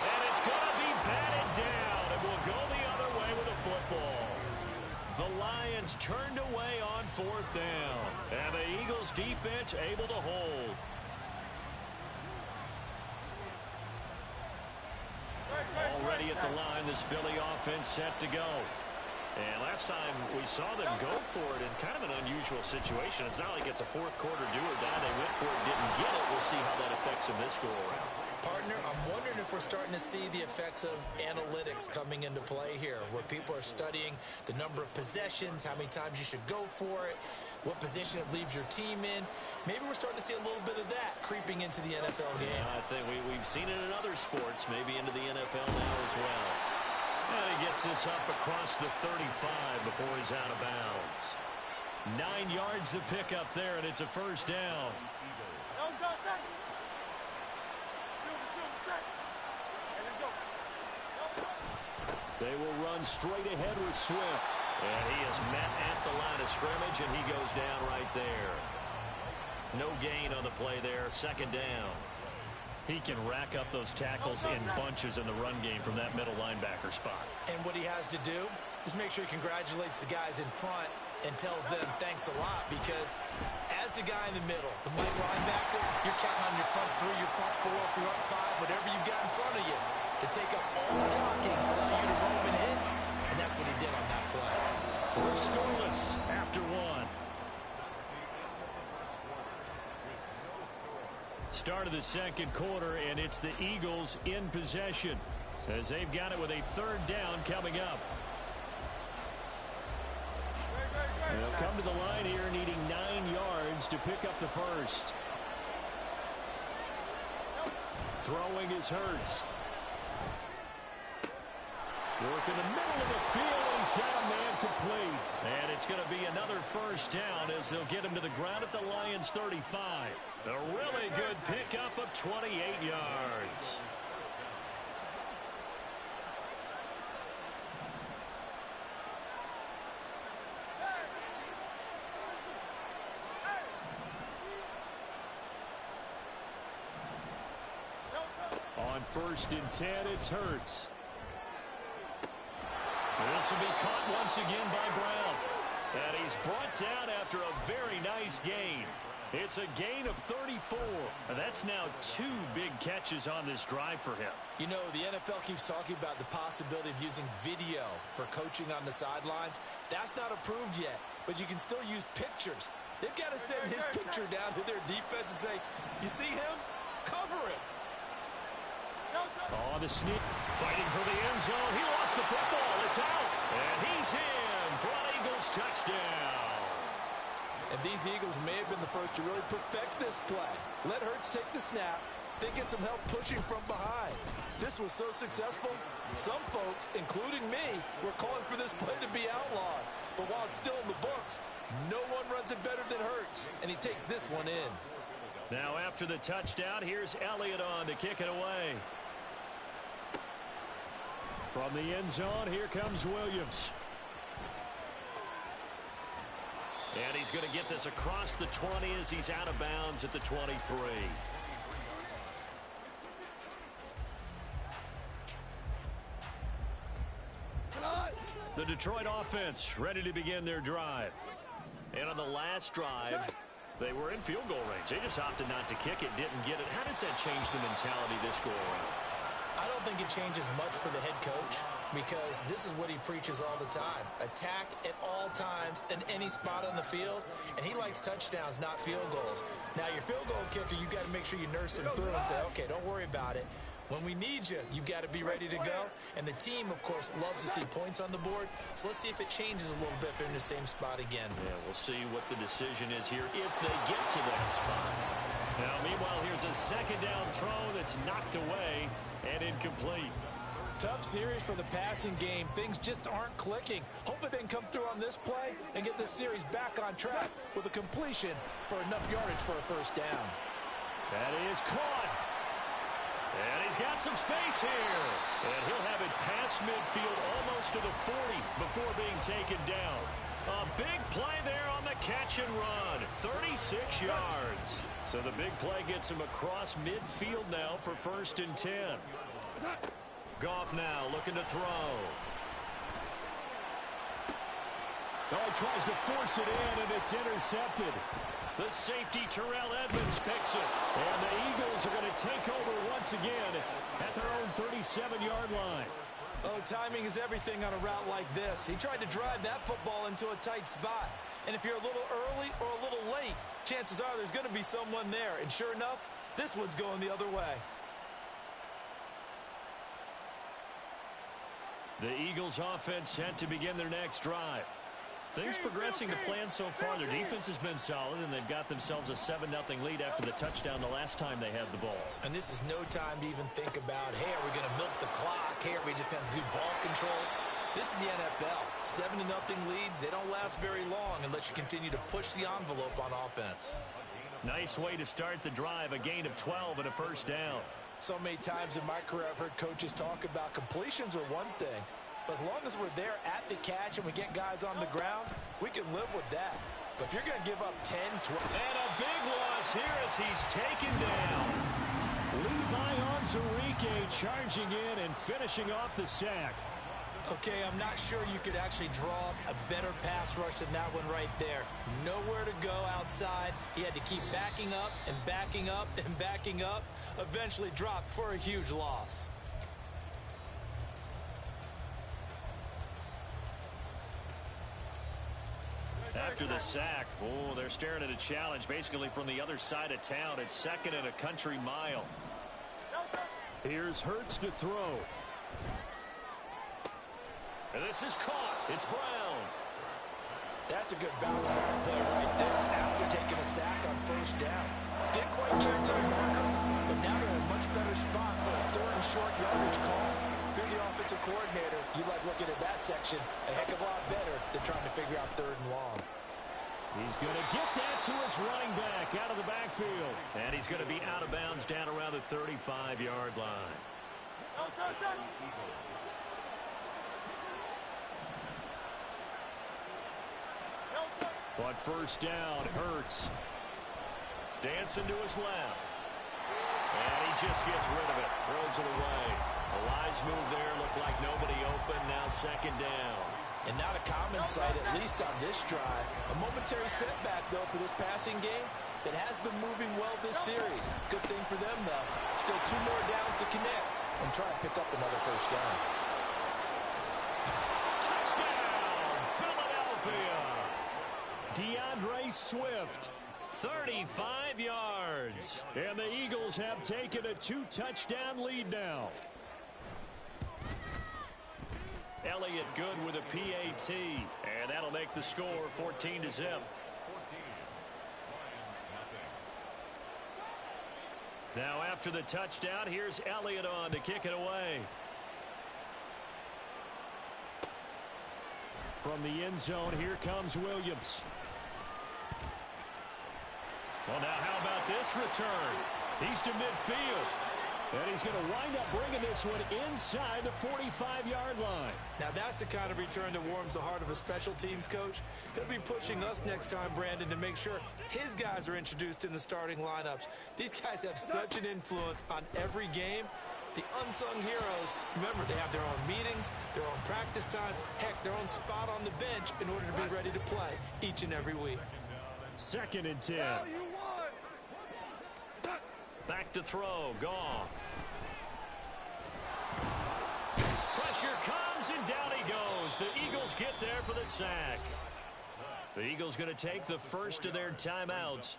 And it's going to be batted down, and will go the other way with the football. The Lions turned away on 4th down, and the Eagles defense able to hold. Already at the line, this Philly offense set to go. And last time we saw them go for it in kind of an unusual situation. It's not like it's a 4th quarter do or die. They went for it, didn't get it. We'll see how that affects them this go around. Partner, I'm wondering if we're starting to see the effects of analytics coming into play here, where people are studying the number of possessions, how many times you should go for it, what position it leaves your team in. Maybe we're starting to see a little bit of that creeping into the NFL game. Yeah, I think we've seen it in other sports, maybe into the NFL now as well. And he gets this up across the 35 before he's out of bounds. 9 yards to pick up there, and it's a 1st down. They will run straight ahead with Swift. And he is met at the line of scrimmage, and he goes down right there. No gain on the play there. 2nd down. He can rack up those tackles in bunches in the run game from that middle linebacker spot. And what he has to do is make sure he congratulates the guys in front and tells them thanks a lot, because as the guy in the middle, the middle linebacker, you're counting on your front 3, your front 4, if you're up 5, whatever you've got in front of you to take up all the blocking, allow you to roam and hit, and that's what he did on that play. We're scoreless after 1. Start of the 2nd quarter, and it's the Eagles in possession as they've got it with a 3rd down coming up. They'll come to the line here needing 9 yards to pick up the 1st. Throwing is Hurts. Work in the middle of the field. He's got a man complete. And it's going to be another 1st down as they'll get him to the ground at the Lions 35. A really good pickup of 28 yards. On 1st and 10, it's Hurts. This will be caught once again by Brown. And he's is brought down after a very nice gain. It's a gain of 34. That's now 2 big catches on this drive for him. You know, the NFL keeps talking about the possibility of using video for coaching on the sidelines. That's not approved yet, but you can still use pictures. They've got to send his picture down to their defense and say, you see him? Cover it. Oh, the sneak. Fighting for the end zone. He lost the football. It's out. And he's in for an Eagles touchdown. And these Eagles may have been the first to really perfect this play. Let Hurts take the snap, then get some help pushing from behind. This was so successful, some folks, including me, were calling for this play to be outlawed. But while it's still in the books, no one runs it better than Hurts, and he takes this one in. Now after the touchdown, here's Elliott on to kick it away. From the end zone, here comes Williams. And he's going to get this across the 20 as he's out of bounds at the 23. The Detroit offense ready to begin their drive. And on the last drive, they were in field goal range. They just opted not to kick it, didn't get it. How does that change the mentality this go around? I don't think it changes much for the head coach because this is what he preaches all the time. Attack at all times in any spot on the field, and he likes touchdowns, not field goals. Now, your field goal kicker, you've got to make sure you nurse him through and say, okay, don't worry about it. When we need you, you've got to be ready to go. And the team, of course, loves to see points on the board. So let's see if it changes a little bit if they're in the same spot again. Yeah, we'll see what the decision is here if they get to that spot. Now, meanwhile, here's a second down throw that's knocked away and incomplete. Tough series for the passing game. Things just aren't clicking. Hopefully they can come through on this play and get this series back on track with a completion for enough yardage for a first down. That is caught. And he's got some space here. And he'll have it past midfield almost to the 40 before being taken down. A big play there on the catch and run. 36 yards. So the big play gets him across midfield now for 1st and 10. Goff now looking to throw. Oh, he tries to force it in, and it's intercepted. The safety, Terrell Edmonds, picks it. And the Eagles are going to take over once again at their own 37-yard line. Oh, timing is everything on a route like this. He tried to drive that football into a tight spot. And if you're a little early or a little late, chances are there's going to be someone there. And sure enough, this one's going the other way. The Eagles offense set to begin their next drive. Things progressing to plan so far. Their defense has been solid, and they've got themselves a 7-0 lead after the touchdown the last time they had the ball. And this is no time to even think about, hey, are we going to milk the clock? Hey, are we just going to do ball control? This is the NFL. 7-0 leads, they don't last very long unless you continue to push the envelope on offense. Nice way to start the drive, a gain of 12 and a first down. So many times in my career I've heard coaches talk about completions are one thing. But as long as we're there at the catch and we get guys on the ground, we can live with that. But if you're going to give up 10, 12... And a big loss here as he's taken down. Levi Onwuzurike charging in and finishing off the sack. Okay, I'm not sure you could actually draw a better pass rush than that one right there. Nowhere to go outside. He had to keep backing up and backing up and backing up. Eventually dropped for a huge loss. After the sack, oh, they're staring at a challenge basically from the other side of town. It's 2nd and a country mile. Here's Hurts to throw. And this is caught. It's Brown. That's a good bounce back play right there after taking a sack on first down. Didn't quite get it to the marker, but now they're in a much better spot for a 3rd and short yardage call. If you're the offensive coordinator, you like looking at that section a heck of a lot better than trying to figure out 3rd and long. He's going to get that to his running back out of the backfield. And he's going to be out of bounds down around the 35-yard line. But first down, Hurts. Dancing to his left. And he just gets rid of it. Throws it away. A wise move there. Looked like nobody open. Now 2nd down. And not a common sight, at least on this drive. A momentary setback, though, for this passing game that has been moving well this series. Good thing for them, though. Still 2 more downs to connect and try and pick up another first down. Touchdown, Philadelphia. DeAndre Swift, 35 yards. And the Eagles have taken a 2-touchdown lead now. Elliott good with a PAT, and that'll make the score 14-0. Now after the touchdown, here's Elliott on to kick it away. From the end zone, here comes Williams. Well, now how about this return? He's to midfield. And he's going to wind up bringing this one inside the 45-yard line. Now that's the kind of return that warms the heart of a special teams coach. He'll be pushing us next time, Brandon, to make sure his guys are introduced in the starting lineups. These guys have such an influence on every game. The unsung heroes, remember, they have their own meetings, their own practice time, heck, their own spot on the bench in order to be ready to play each and every week. 2nd and 10. Back to throw, Goff. Pressure comes, and down he goes. The Eagles get there for the sack. The Eagles going to take the first of their timeouts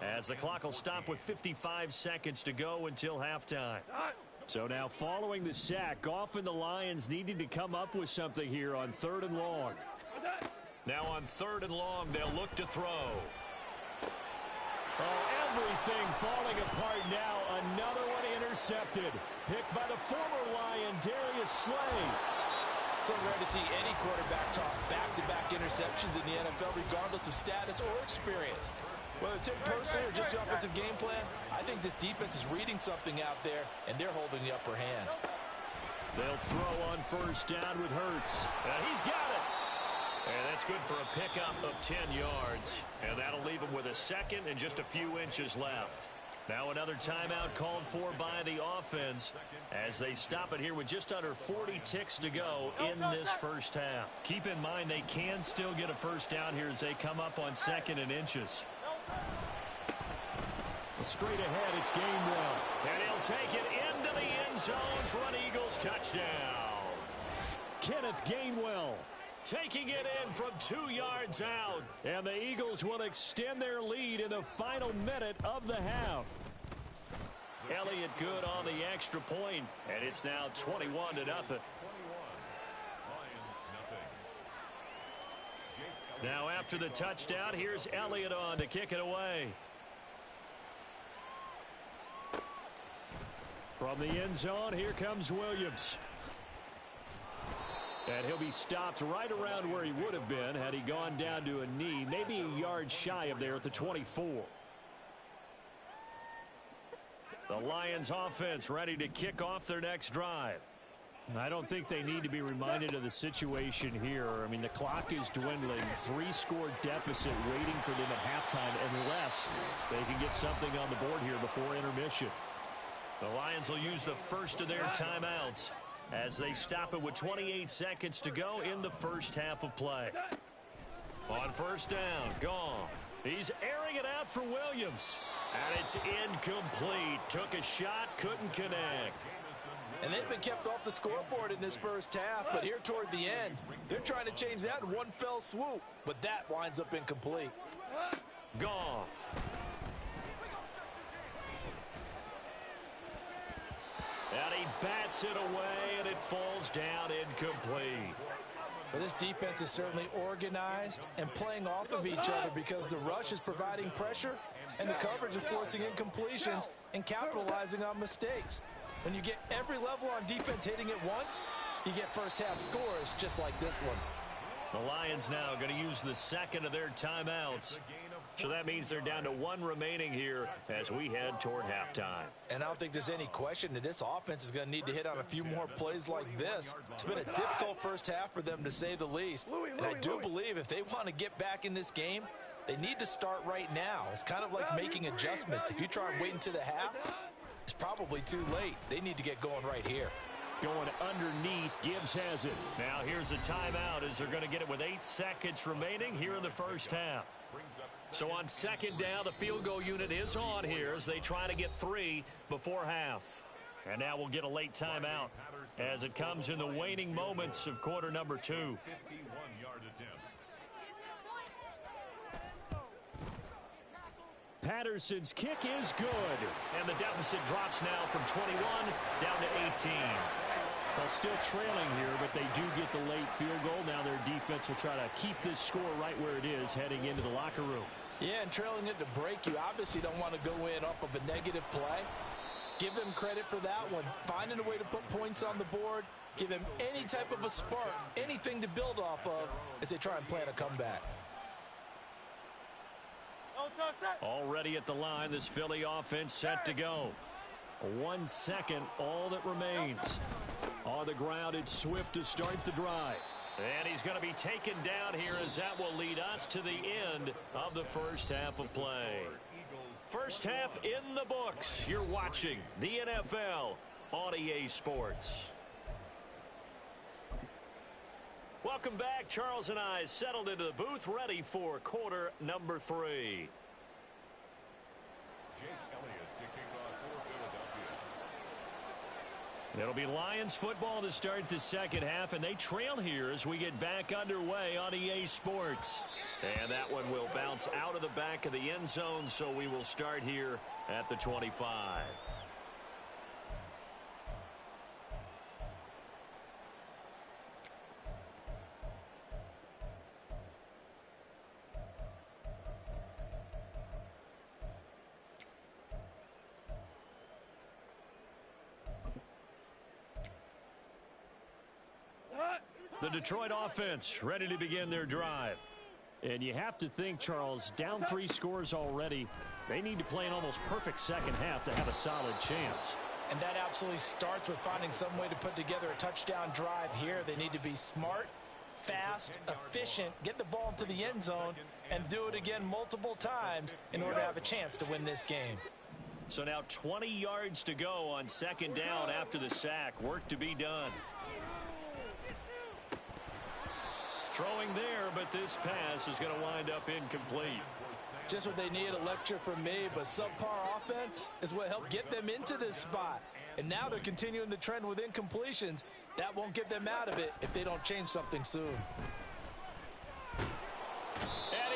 as the clock will stop with 55 seconds to go until halftime. So now following the sack, Goff and the Lions needing to come up with something here on 3rd and long. Now on 3rd and long, they'll look to throw. Oh, everything falling apart now. Another one intercepted. Picked by the former Lion, Darius Slay. So rare to see any quarterback toss back-to-back interceptions in the NFL, regardless of status or experience. Whether it's him personally or just the offensive game plan, I think this defense is reading something out there, and they're holding the upper hand. They'll throw on 1st down with Hurts. He's got it. And that's good for a pickup of 10 yards. And that'll leave him with a second and just a few inches left. Now another timeout called for by the offense as they stop it here with just under 40 ticks to go in this first half. Keep in mind they can still get a first down here as they come up on 2nd and inches. Straight ahead, it's Gainwell. And he'll take it into the end zone for an Eagles touchdown. Kenneth Gainwell taking it in from 2 yards out. And the Eagles will extend their lead in the final minute of the half. Elliott good on the extra point, and it's now 21-0. Now after the touchdown, here's Elliott on to kick it away. From the end zone, here comes Williams. And he'll be stopped right around where he would have been had he gone down to a knee, maybe a yard shy of there at the 24. The Lions offense ready to kick off their next drive. I don't think they need to be reminded of the situation here. I mean, the clock is dwindling. 3-score deficit waiting for them at halftime unless they can get something on the board here before intermission. The Lions will use the first of their timeouts as they stop it with 28 seconds to go in the first half of play. On 1st down, Goff. He's airing it out for Williams. And it's incomplete. Took a shot, couldn't connect. And they've been kept off the scoreboard in this first half, but here toward the end, they're trying to change that in one fell swoop. But that winds up incomplete. Goff. And he bats it away, and it falls down incomplete. Well, this defense is certainly organized and playing off of each other because the rush is providing pressure and the coverage is forcing incompletions and capitalizing on mistakes. When you get every level on defense hitting it once, you get first-half scores just like this one. The Lions now going to use the second of their timeouts. So that means they're down to 1 remaining here as we head toward halftime. And I don't think there's any question that this offense is going to need to hit on a few more plays like this. It's been a difficult first half for them, to say the least. And I do believe if they want to get back in this game, they need to start right now. It's kind of like making adjustments. If you try and wait until the half, it's probably too late. They need to get going right here. going underneath. Gibbs has it. Now here's a timeout as they're going to get it with 8 seconds remaining here in the first half. So on second down, the field goal unit is on here as they try to get 3 before half. And now we'll get a late timeout as it comes in the waning moments of quarter number 2. 51-yard attempt. Patterson's kick is good. And the deficit drops now from 21 down to 18. Well, still trailing here, but they do get the late field goal. Now their defense will try to keep this score right where it is heading into the locker room. Yeah, and trailing it to break, you obviously don't want to go in off of a negative play. Give them credit for that one. Finding a way to put points on the board. Give them any type of a spark, anything to build off of as they try and plan a comeback. Already at the line, this Philly offense set to go. 1 second, all that remains. On the ground, it's Swift to start the drive. And he's going to be taken down here as that will lead us to the end of the first half of play. First half in the books. You're watching the NFL on EA Sports. Welcome back. Charles and I settled into the booth ready for quarter number 3. It'll be Lions football to start the second half, and they trail here as we get back underway on EA Sports. And that one will bounce out of the back of the end zone, so we will start here at the 25. The Detroit offense ready to begin their drive. And you have to think, Charles, down 3 scores already. They need to play an almost perfect second half to have a solid chance. And that absolutely starts with finding some way to put together a touchdown drive here. They need to be smart, fast, efficient, get the ball into the end zone, and do it again multiple times in order to have a chance to win this game. So now 20 yards to go on second down after the sack. Work to be done. Throwing there, but this pass is going to wind up incomplete. Just what they need, a lecture from me, but subpar offense is what helped get them into this spot. And now they're continuing the trend with incompletions. That won't get them out of it if they don't change something soon. And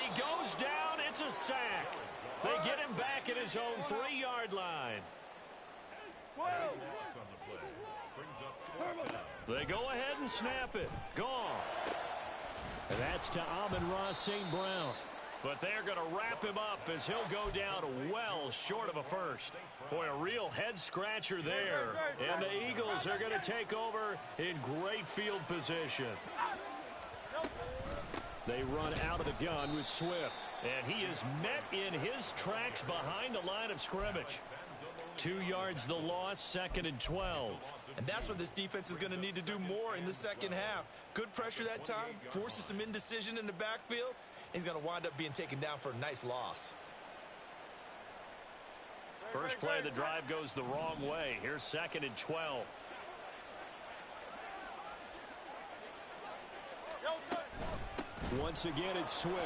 he goes down. It's a sack. They get him back at his own 3-yard line. They go ahead and snap it. Gone. That's to Amon-Ra St. Brown. But they're going to wrap him up as he'll go down well short of a first. Boy, a real head-scratcher there. And the Eagles are going to take over in great field position. They run out of the gun with Swift. And he is met in his tracks behind the line of scrimmage. 2 yards the loss, 2nd and 12. And that's what this defense is going to need to do more in the second half. Good pressure that time, forces some indecision in the backfield. He's going to wind up being taken down for a nice loss. First play of the drive goes the wrong way. Here's 2nd and 12. Once again, it's Swift.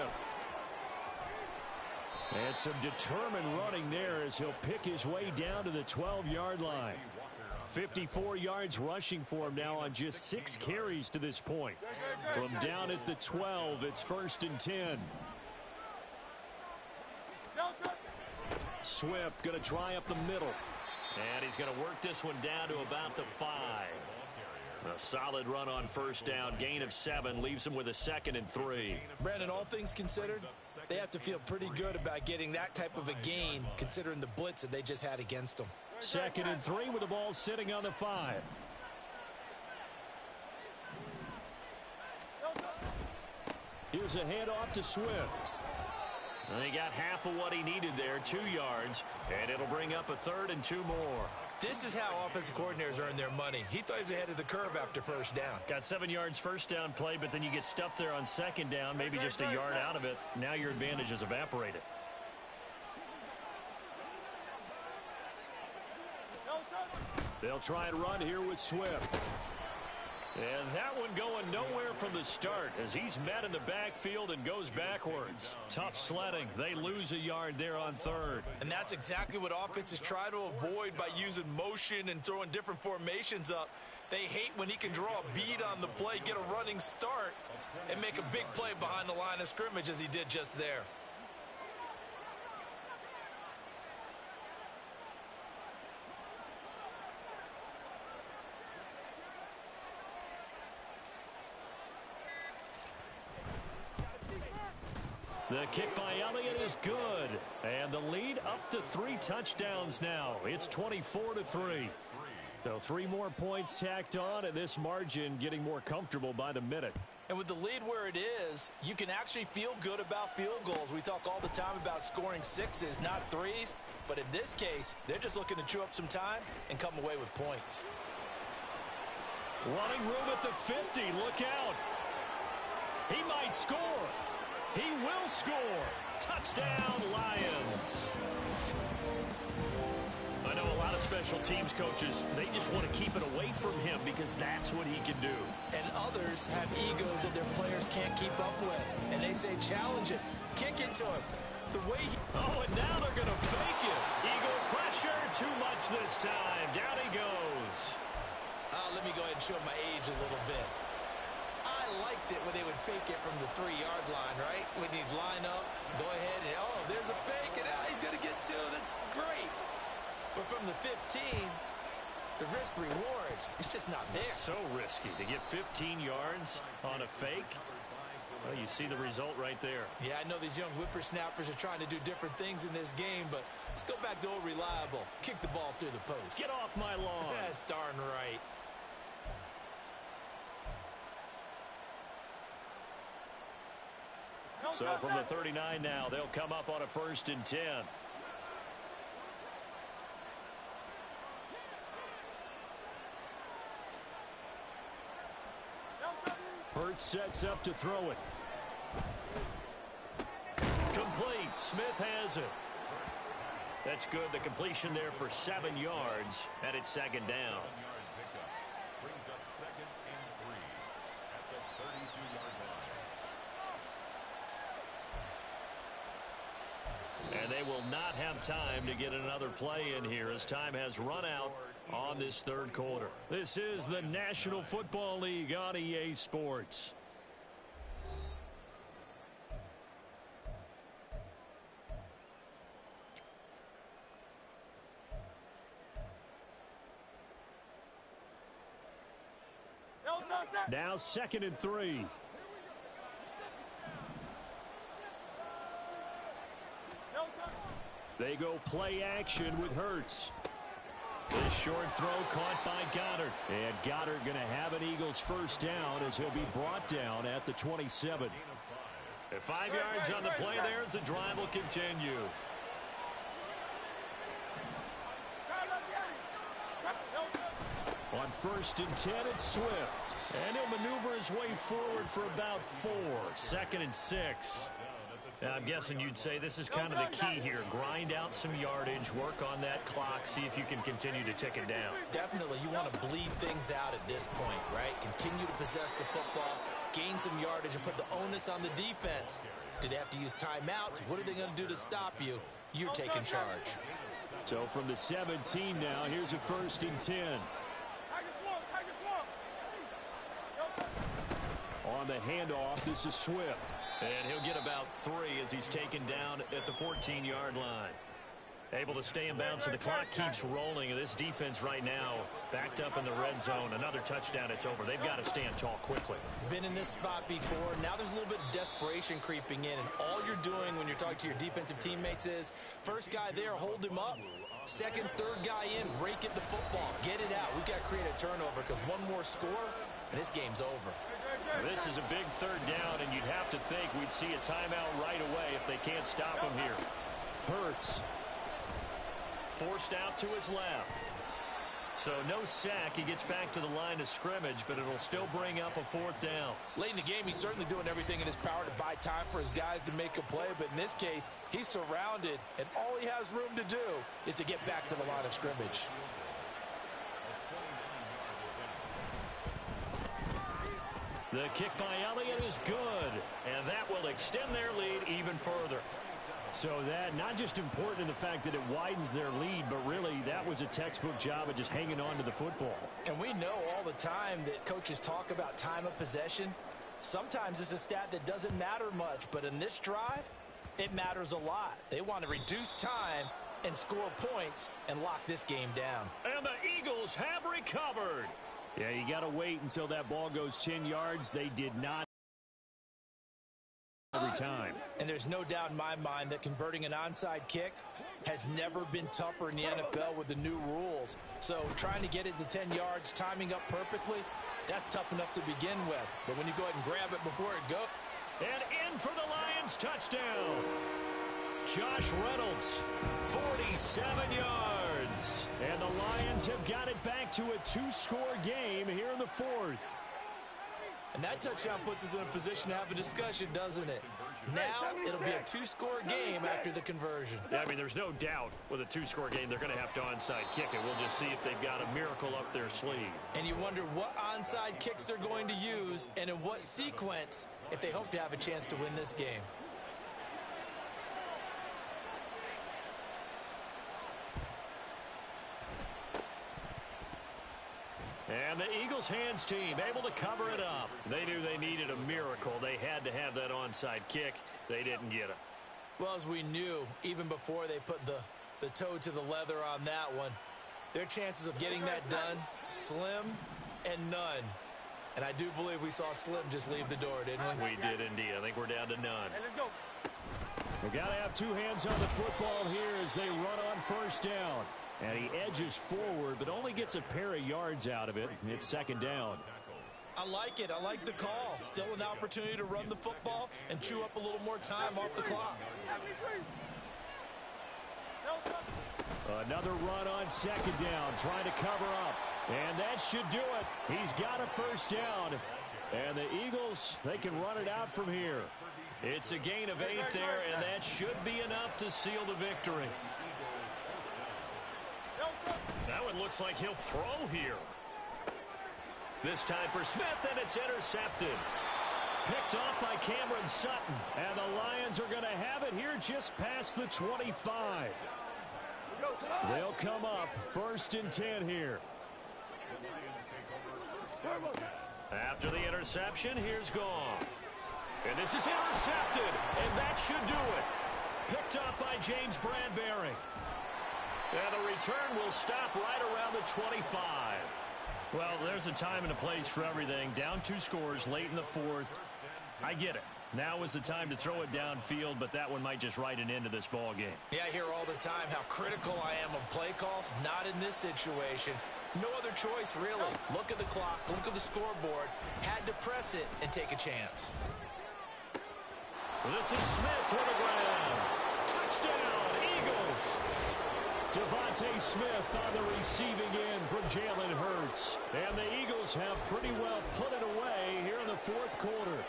And some determined running there as he'll pick his way down to the 12-yard line. 54 yards rushing for him now on just 6 carries to this point. From down at the 12, it's 1st and 10. Swift going to try up the middle. And he's going to work this one down to about the 5. A solid run on first down. Gain of 7 leaves him with a 2nd and 3. Brandon, all things considered, they have to feel pretty good about getting that type of a gain considering the blitz that they just had against them. 2nd and 3 with the ball sitting on the 5. Here's a handoff to Swift. And he got half of what he needed there, 2 yards, and it'll bring up a 3rd and 2 more. This is how offensive coordinators earn their money. He thought he was ahead of the curve after first down. Got 7 yards first down play, but then you get stuffed there on 2nd down, maybe just a yard out of it. Now your advantage is evaporated. They'll try and run here with Swift. And that one going nowhere from the start as he's met in the backfield and goes backwards. Tough sledding. They lose a yard there on third. And that's exactly what offenses try to avoid by using motion and throwing different formations up. They hate when he can draw a bead on the play, get a running start, and make a big play behind the line of scrimmage as he did just there. The kick by Elliott is good. And the lead up to 3 touchdowns now. It's 24-3. So 3 more points tacked on, and this margin getting more comfortable by the minute. And with the lead where it is, you can actually feel good about field goals. We talk all the time about scoring 6s, not 3s. But in this case, they're just looking to chew up some time and come away with points. Running room at the 50. Look out. He might score. He will score. Touchdown, Lions. I know a lot of special teams coaches, they just want to keep it away from him because that's what he can do. And others have egos that their players can't keep up with. And they say, challenge it. Kick it to him. The way he... Oh, and now they're going to fake it. Eagle pressure. Too much this time. Down he goes. Let me go ahead and show my age a little bit. I liked it when they would fake it from the 3-yard line, right? When you'd line up, go ahead, and oh, there's a fake, and he's going to get 2. That's great. But from the 15, the risk-reward, it's just not there. So risky to get 15 yards on a fake. Well, you see the result right there. Yeah, I know these young whippersnappers are trying to do different things in this game, but let's go back to old reliable. Kick the ball through the post. Get off my lawn. That's darn right. So from the 39 now, they'll come up on a 1st and 10. Hurts sets up to throw it. Complete. Smith has it. That's good. The completion there for 7 yards, and it's 2nd down. Brings up 2nd and 3 at the 32-yard line. And they will not have time to get another play in here as time has run out on this 3rd quarter. This is the National Football League on EA Sports. Now 2nd and 3. They go play action with Hurts. This short throw caught by Goddard. And Goddard going to have an Eagles 1st down as he'll be brought down at the 27. 5 yards on the play there as the drive will continue. On 1st and 10, it's Swift. And he'll maneuver his way forward for about 4. 2nd and 6. I'm guessing you'd say this is kind of the key here. Grind out some yardage, work on that clock, see if you can continue to tick it down. Definitely, you want to bleed things out at this point, right? Continue to possess the football, gain some yardage, and put the onus on the defense. Do they have to use timeouts? What are they going to do to stop you? You're taking charge. So from the 17 now, here's a 1st and 10. On the handoff, this is Swift. And he'll get about 3 as he's taken down at the 14-yard line. Able to stay in bounds, so the clock keeps rolling. And this defense right now backed up in the red zone. Another touchdown, it's over. They've got to stand tall quickly. Been in this spot before. Now there's a little bit of desperation creeping in. And all you're doing when you're talking to your defensive teammates is, first guy there, hold him up. 2nd, 3rd guy in, rake at the football. Get it out. We've got to create a turnover because one more score, and this game's over. This is a big 3rd down, and you'd have to think we'd see a timeout right away if they can't stop him here. Hurts. Forced out to his left. So no sack. He gets back to the line of scrimmage, but it'll still bring up a 4th down. Late in the game, he's certainly doing everything in his power to buy time for his guys to make a play, but in this case, he's surrounded, and all he has room to do is to get back to the line of scrimmage. The kick by Elliott is good, and that will extend their lead even further. So that not just important in the fact that it widens their lead, but really that was a textbook job of just hanging on to the football. And we know all the time that coaches talk about time of possession. Sometimes it's a stat that doesn't matter much, but in this drive, it matters a lot. They want to reduce time and score points and lock this game down. And the Eagles have recovered. Yeah, you got to wait until that ball goes 10 yards. They did not every time. And there's no doubt in my mind that converting an onside kick has never been tougher in the NFL with the new rules. So trying to get it to 10 yards, timing up perfectly, that's tough enough to begin with. But when you go ahead and grab it before it goes. And in for the Lions touchdown. Josh Reynolds, 47 yards. And the Lions have got it back to a 2-score game here in the fourth. And that touchdown puts us in a position to have a discussion, doesn't it? Now it'll be a 2-score game after the conversion. Yeah, I mean, there's no doubt with a 2-score game they're going to have to onside kick it. We'll just see if they've got a miracle up their sleeve. And you wonder what onside kicks they're going to use and in what sequence if they hope to have a chance to win this game. And the Eagles hands team able to cover it up. They knew they needed a miracle. They had to have that onside kick. They didn't get it. Well, as we knew, even before they put the toe to the leather on that one, their chances of getting that done, slim and none. And I do believe we saw Slim just leave the door, didn't we? We did indeed. I think we're down to none. Hey, let's go. We've got to have two hands on the football here as they run on first down. And he edges forward, but only gets a pair of yards out of it. It's second down. I like it. I like the call. Still an opportunity to run the football and chew up a little more time off the clock. Another run on second down, trying to cover up. And that should do it. He's got a first down. And the Eagles, they can run it out from here. It's a gain of 8 there, and that should be enough to seal the victory. That one looks like he'll throw here. This time for Smith, and it's intercepted. Picked off by Cameron Sutton. And the Lions are going to have it here just past the 25. They'll come up 1st and 10 here. After the interception, here's Goff. And this is intercepted, and that should do it. Picked up by James Bradbury. And the return will stop right around the 25. Well, there's a time and a place for everything. Down 2 scores late in the fourth. I get it. Now is the time to throw it downfield, but that one might just write an end to this ball game. Yeah, I hear all the time how critical I am of play calls. Not in this situation. No other choice, really. Look at the clock, look at the scoreboard. Had to press it and take a chance. This is Smith on the ground. Touchdown, Eagles. Devontae Smith on the receiving end from Jalen Hurts. And the Eagles have pretty well put it away here in the fourth quarter.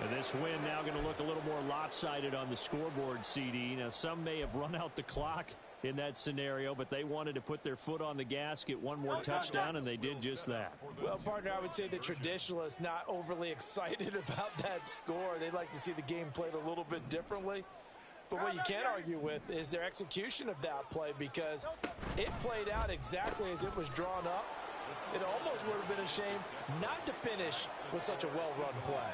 And this win now going to look a little more lopsided on the scoreboard, CD. Now, some may have run out the clock in that scenario, but they wanted to put their foot on the gas, get one more touchdown, and they did just that. Well, partner, I would say the traditionalists not overly excited about that score. They'd like to see the game played a little bit differently. But what you can't argue with is their execution of that play, because it played out exactly as it was drawn up. It almost would have been a shame not to finish with such a well-run play.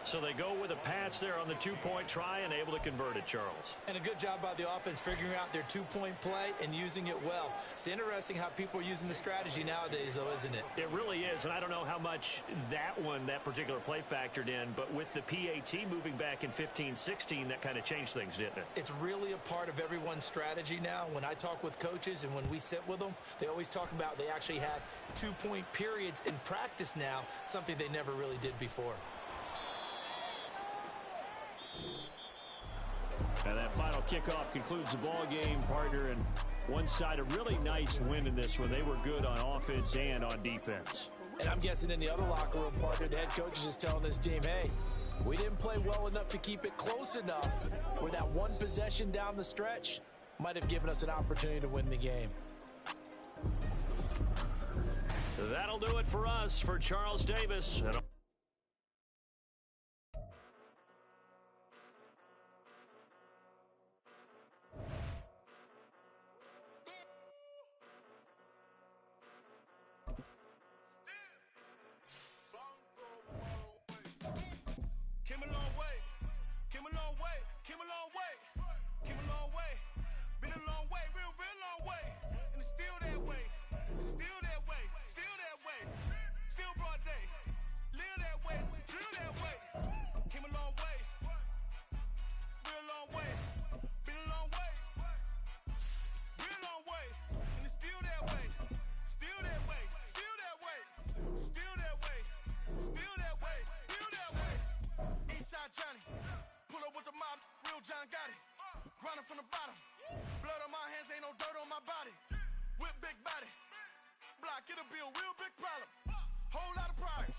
So they go with a pass there on the 2-point try and able to convert it, Charles. And a good job by the offense figuring out their 2-point play and using it well. It's interesting how people are using the strategy nowadays, though, isn't it? It really is, and I don't know how much that particular play factored in, but with the PAT moving back in 15-16, that kind of changed things, didn't it? It's really a part of everyone's strategy now. When I talk with coaches and when we sit with them, they always talk about they actually have 2-point periods in practice now, something they never really did before. And that final kickoff concludes the ball game, partner, and one side a really nice win in this one. They were good on offense and on defense. And I'm guessing in the other locker room, partner, the head coach is just telling his team, hey, we didn't play well enough to keep it close enough where that one possession down the stretch might have given us an opportunity to win the game. That'll do it for us. For Charles Davis. ain't no dirt on my body. With big body. Block, it'll be a real big problem. Whole lot of prize.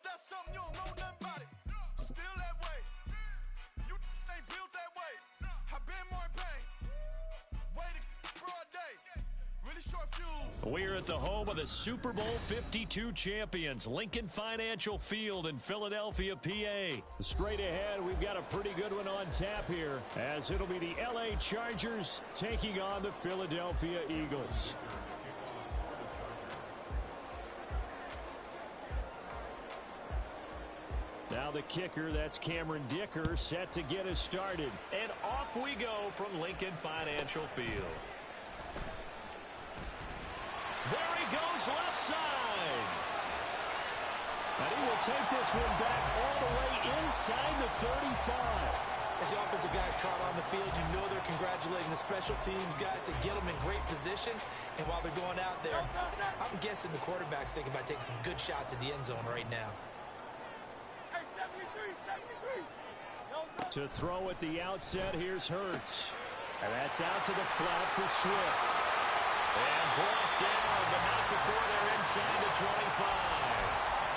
That's something you don't know nothing about it. Still that way. You ain't built that way. I've been more in pain. Waited for a day. Really short fuse. We're at the home of the Super Bowl 52 champions, Lincoln Financial Field in Philadelphia, PA. Straight ahead, we've got a pretty good one on tap here, as it'll be the LA Chargers taking on the Philadelphia Eagles. Now the kicker, that's Cameron Dicker, set to get us started. And off we go from Lincoln Financial Field. There he goes, left side. And he will take this one back all the way inside the 35. As the offensive guys trot on the field, you know they're congratulating the special teams guys to get them in great position. And while they're going out there, I'm guessing the quarterback's thinking about taking some good shots at the end zone right now. To throw at the outset, here's Hurts. And that's out to the flat for Swift. And brought down, but not before they're inside the 25.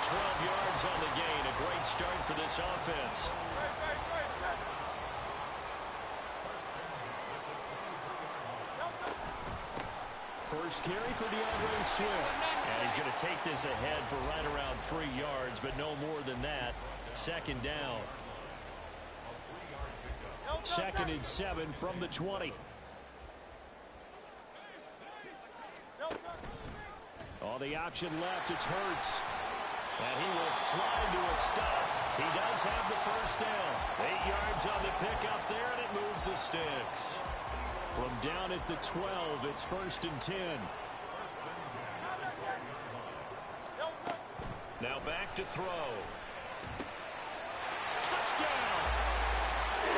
12 yards on the gain. A great start for this offense. First carry for DeAndre Swift. And he's going to take this ahead for right around 3 yards, but no more than that. Second down. 2nd and 7 from the 20. All the option left, it's Hurts. And he will slide to a stop. He does have the first down. 8 yards on the pickup there, and it moves the sticks. From down at the 12, it's 1st and 10. Now back to throw. Touchdown!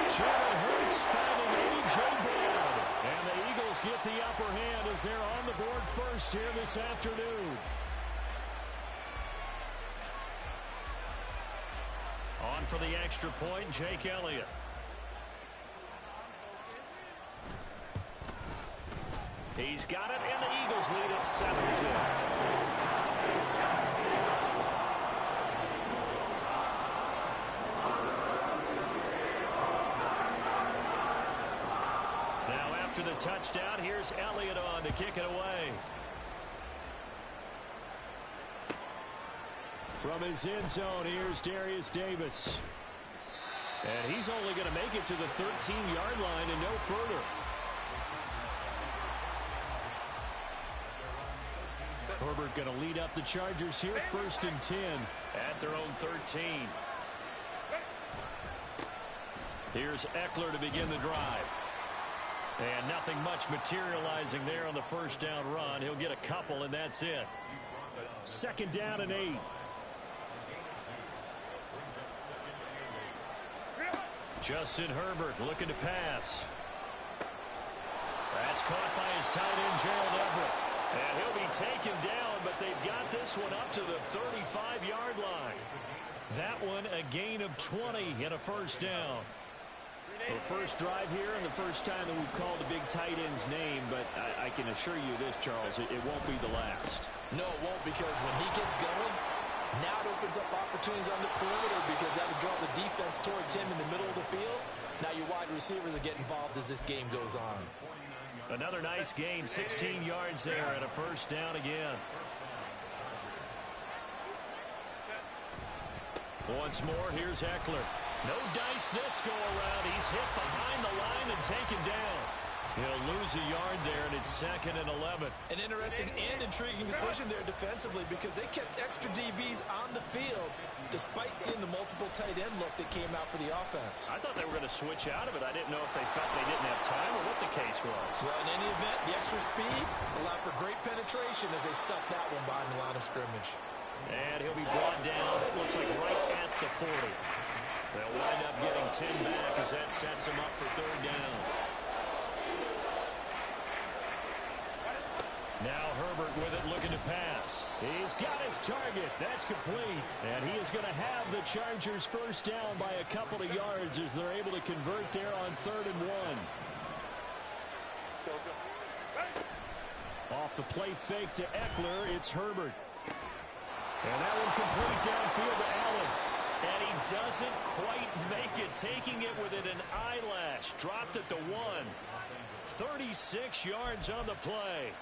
Jalen Hurts finding A.J. Brown. And the Eagles get the upper hand as they're on the board first here this afternoon. On for the extra point, Jake Elliott. He's got it, and the Eagles lead at 7-0. After the touchdown, here's Elliott on to kick it away. From his end zone, here's Darius Davis. And he's only going to make it to the 13-yard line and no further. Herbert going to lead up the Chargers here, 1st and 10 at their own 13. Here's Eckler to begin the drive. And nothing much materializing there on the first down run. He'll get a couple, and that's it. 2nd down and 8. Justin Herbert looking to pass. That's caught by his tight end, Gerald Everett. And he'll be taken down, but they've got this one up to the 35-yard line. That one a gain of 20 and a first down. The first drive here and the first time that we've called a big tight end's name, but I can assure you this, Charles, it won't be the last. No, it won't, because when he gets going, now it opens up opportunities on the perimeter because that would draw the defense towards him in the middle of the field. Now your wide receivers will get involved as this game goes on. Another nice gain, 16 yards there and a first down again. Once more, here's Eckler. No dice this go around. He's hit behind the line and taken down. He'll lose a yard there, and it's 2nd and 11. An interesting and intriguing decision there defensively because they kept extra DBs on the field despite seeing the multiple tight end look that came out for the offense. I thought they were going to switch out of it. I didn't know if they felt they didn't have time or what the case was. Well, in any event, the extra speed allowed for great penetration as they stuffed that one behind the line of scrimmage. And he'll be brought down, it looks like right at the 40. They'll wind up getting 10 back as that sets them up for 3rd down. Now Herbert with it, looking to pass. He's got his target. That's complete. And he is going to have the Chargers first down by a couple of yards as they're able to convert there on 3rd and 1. Off the play fake to Eckler, it's Herbert. And that one complete downfield to Allen. And he doesn't quite make it, taking it within an eyelash. Dropped at the 1. 36 yards on the play.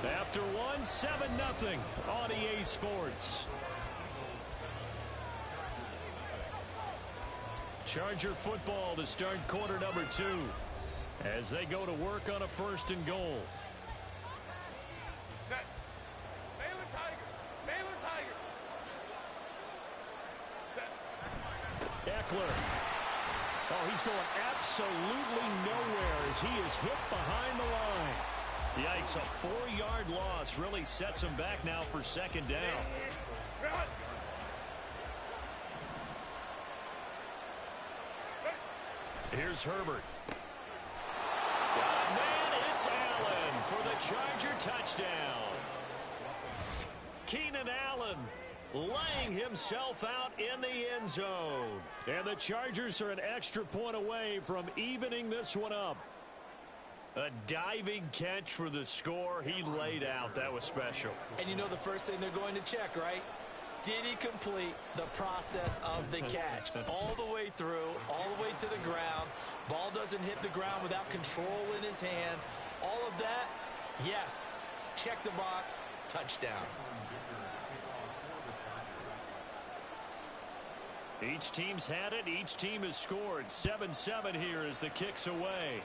After one, 7-0 on EA Sports. Charger football to start quarter number 2 as they go to work on a 1st and goal. Set. Baylor Tiger. Baylor Tiger. Set. Eckler. Oh, he's going absolutely nowhere as he is hit behind the line. Yikes, a 4-yard loss really sets him back now for 2nd down. Here's Herbert. Got a man, it's Allen for the Charger touchdown. Keenan Allen laying himself out in the end zone. And the Chargers are an extra point away from evening this one up. A diving catch for the score. He laid out. That was special. And you know the first thing they're going to check, right? Did he complete the process of the catch? All the way through, all the way to the ground. Ball doesn't hit the ground without control in his hands. All of that, yes. Check the box, touchdown. Each team's had it. Each team has scored. 7-7 here as the kick's away.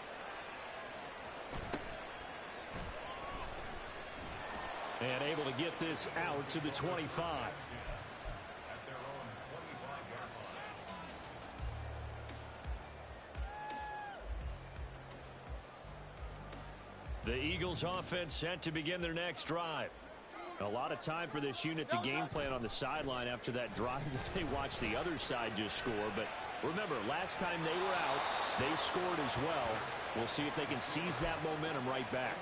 And able to get this out to the 25. The Eagles offense set to begin their next drive. A lot of time for this unit to game plan on the sideline after that drive that they watched the other side just score. But remember, last time they were out, they scored as well. We'll see if they can seize that momentum right back.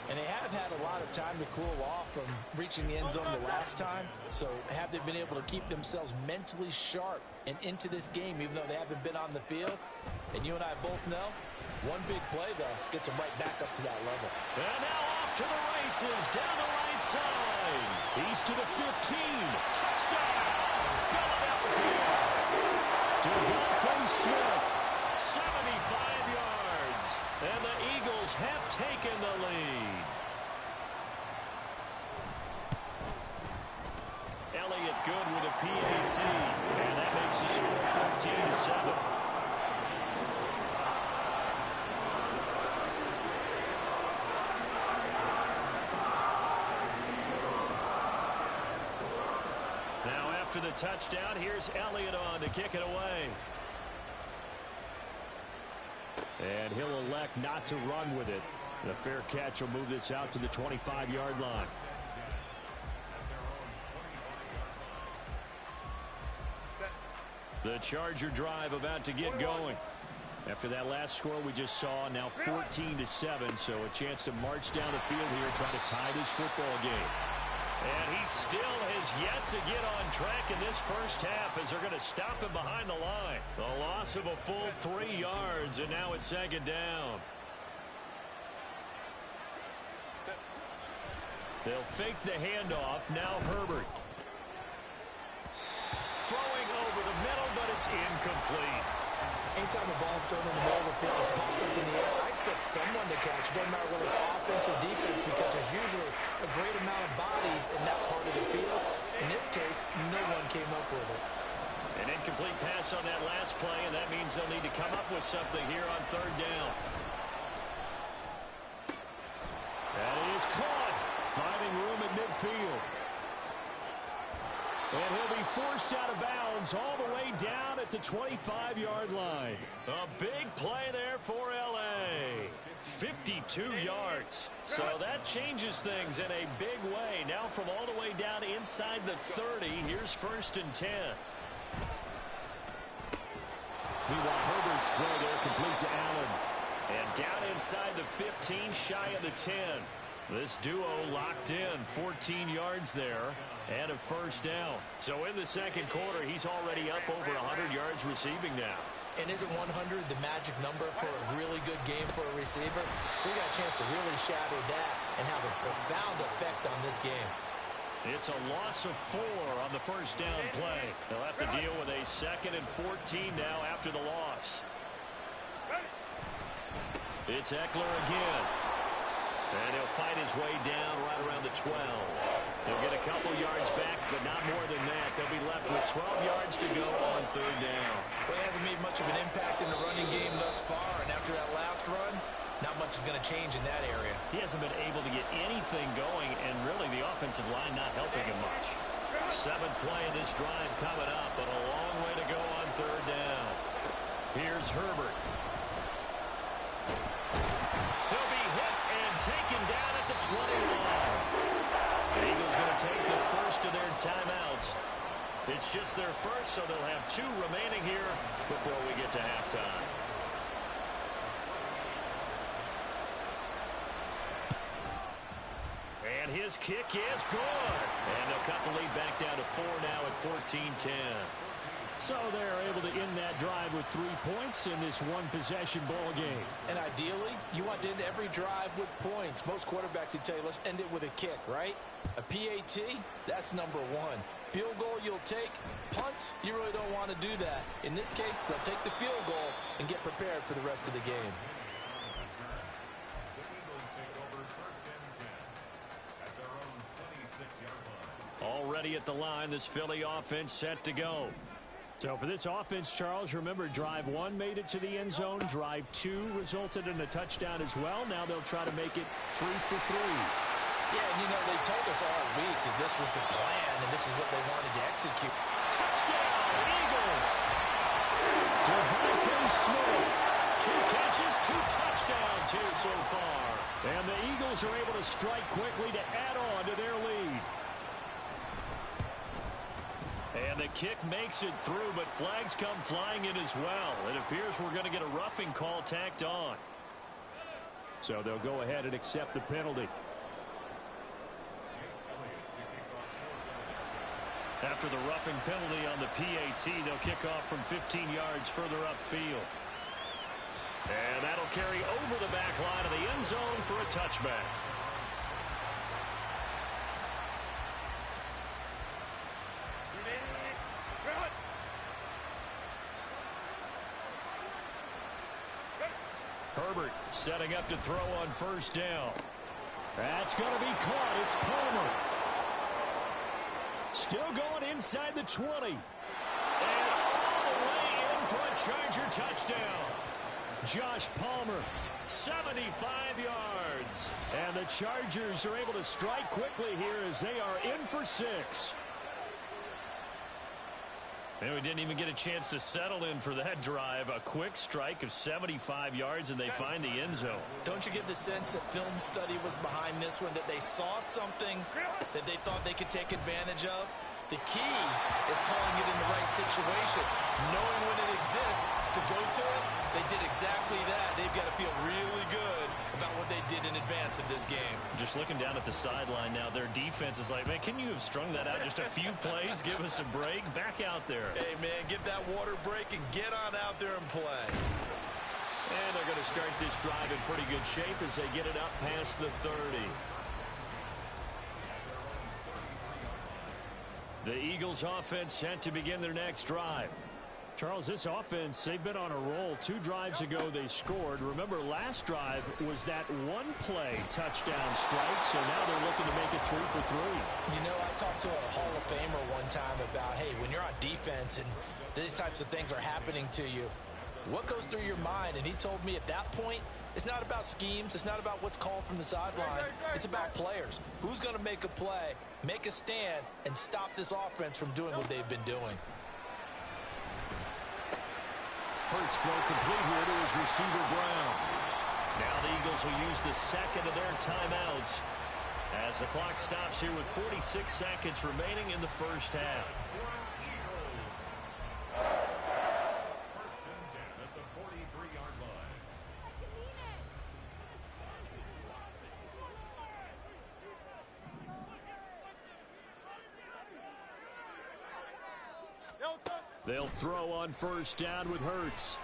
And they have had a lot of time to cool off from reaching the end zone the last time. So have they been able to keep themselves mentally sharp and into this game, even though they haven't been on the field? And you and I both know, one big play, though, gets them right back up to that level. And now off to the races, down the right side. He's to the 15. Touchdown, Philadelphia. Devontae Smith. 75 yards. And the Eagles have taken the lead. Elliott good with a PAT. And that makes the score 14-7. After the touchdown, here's Elliott on to kick it away. And he'll elect not to run with it. The fair catch will move this out to the 25-yard line. The Charger drive about to get going. After that last score we just saw, now 14-7, so a chance to march down the field here, trying to tie this football game. And he still has yet to get on track in this first half as they're going to stop him behind the line. The loss of a full 3 yards, and now it's 2nd down. They'll fake the handoff. Now Herbert. Throwing over the middle, but it's incomplete. Anytime a ball's thrown in the middle of the field, it's popped up in the air, I expect someone to catch. It doesn't matter whether it's offense or defense, because there's usually a great amount of bodies in that part of the field. In this case, no one came up with it. An incomplete pass on that last play, and that means they'll need to come up with something here on 3rd down. That is caught, finding room at midfield. And he'll be forced out of bounds all the way down at the 25-yard line. A big play there for L.A. 52 yards. So that changes things in a big way. Now from all the way down inside the 30, here's 1st and 10. Meanwhile, Herbert's throw there complete to Allen. And down inside the 15, shy of the 10. This duo locked in, 14 yards there, and a first down. So in the second quarter, he's already up over 100 yards receiving now. And isn't 100 the magic number for a really good game for a receiver? So he got a chance to really shatter that and have a profound effect on this game. It's a loss of 4 on the first down play. They'll have to deal with a 2nd and 14 now after the loss. It's Eckler again. And he'll fight his way down right around the 12. He'll get a couple yards back, but not more than that. They'll be left with 12 yards to go on third down. Well, he hasn't made much of an impact in the running game thus far, and after that last run, not much is going to change in that area. He hasn't been able to get anything going, and really the offensive line not helping him much. 7th play in this drive coming up, but a long way to go on third down. Here's Herbert. He'll be hit and taken down at the 21. The Eagles going to take the first of their timeouts. It's just their first, so they'll have 2 remaining here before we get to halftime. And his kick is good. And they'll cut the lead back down to 4 now at 14-10. So they're able to end that drive with 3 points in this one-possession ball game. And ideally, you want to end every drive with points. Most quarterbacks would tell you, let's end it with a kick, right? A PAT, that's number 1. Field goal you'll take. Punts, you really don't want to do that. In this case, they'll take the field goal and get prepared for the rest of the game. Already at the line, this Philly offense set to go. So for this offense, Charles, remember drive 1 made it to the end zone. Drive 2 resulted in a touchdown as well. Now they'll try to make it 3 for 3. Yeah, and you know, they told us all week that this was the plan and this is what they wanted to execute. Touchdown, Eagles! Devontae Smith. 2 catches, 2 touchdowns here so far. And the Eagles are able to strike quickly to add on to their lead. And the kick makes it through, but flags come flying in as well. It appears we're going to get a roughing call tacked on. So they'll go ahead and accept the penalty. After the roughing penalty on the PAT, they'll kick off from 15 yards further upfield. And that'll carry over the back line of the end zone for a touchback. Herbert setting up to throw on first down. That's going to be caught. It's Palmer. Still going inside the 20. And all the way in for a Charger touchdown. Josh Palmer. 75 yards. And the Chargers are able to strike quickly here as they are in for 6. And we didn't even get a chance to settle in for that drive. A quick strike of 75 yards, and they find the end zone. Don't you get the sense that film study was behind this one, that they saw something that they thought they could take advantage of? The key is calling it in the right situation. Knowing when it exists to go to it, they did exactly that. They've got to feel really good about what they did in advance of this game. Just looking down at the sideline now, their defense is like, man, can you have strung that out just a few plays? Give us a break. Back out there. Hey, man, get that water break and get on out there and play. And they're going to start this drive in pretty good shape as they get it up past the 30. The Eagles offense set to begin their next drive. Charles, this offense, they've been on a roll. 2 drives ago they scored. Remember, last drive was that one-play touchdown strike, so now they're looking to make it 3 for 3. You know, I talked to a Hall of Famer one time about, hey, when you're on defense and these types of things are happening to you, what goes through your mind? And he told me at that point, it's not about schemes. It's not about what's called from the sideline. It's about players. Who's going to make a play, make a stand, and stop this offense from doing what they've been doing? Hurts throw complete here to his receiver Brown. Now the Eagles will use the second of their timeouts as the clock stops here with 46 seconds remaining in the first half. First and 10 at the 43-yard line. They'll throw on first down with Hurts.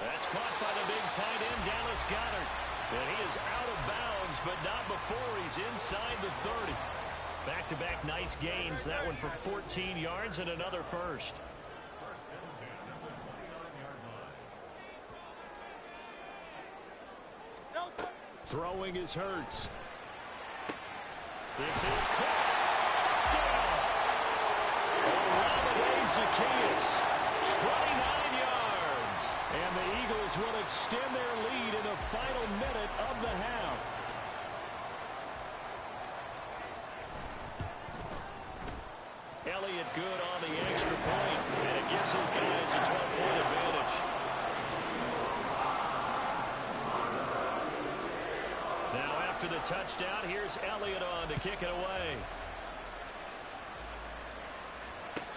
That's caught by the big tight end, Dallas Goedert. And he is out of bounds, but not before he's inside the 30. Back-to-back nice gains. That one for 14 yards and another first. First and 10 at the 29-yard line. Throwing is Hurts. This is caught. Touchdown! Olamide Zaccheaus, 29 yards. And the Eagles will extend their lead in the final minute of the half. Elliott good on the extra point, and it gives his guys a 12-point advantage. Now after the touchdown, here's Elliott on to kick it away.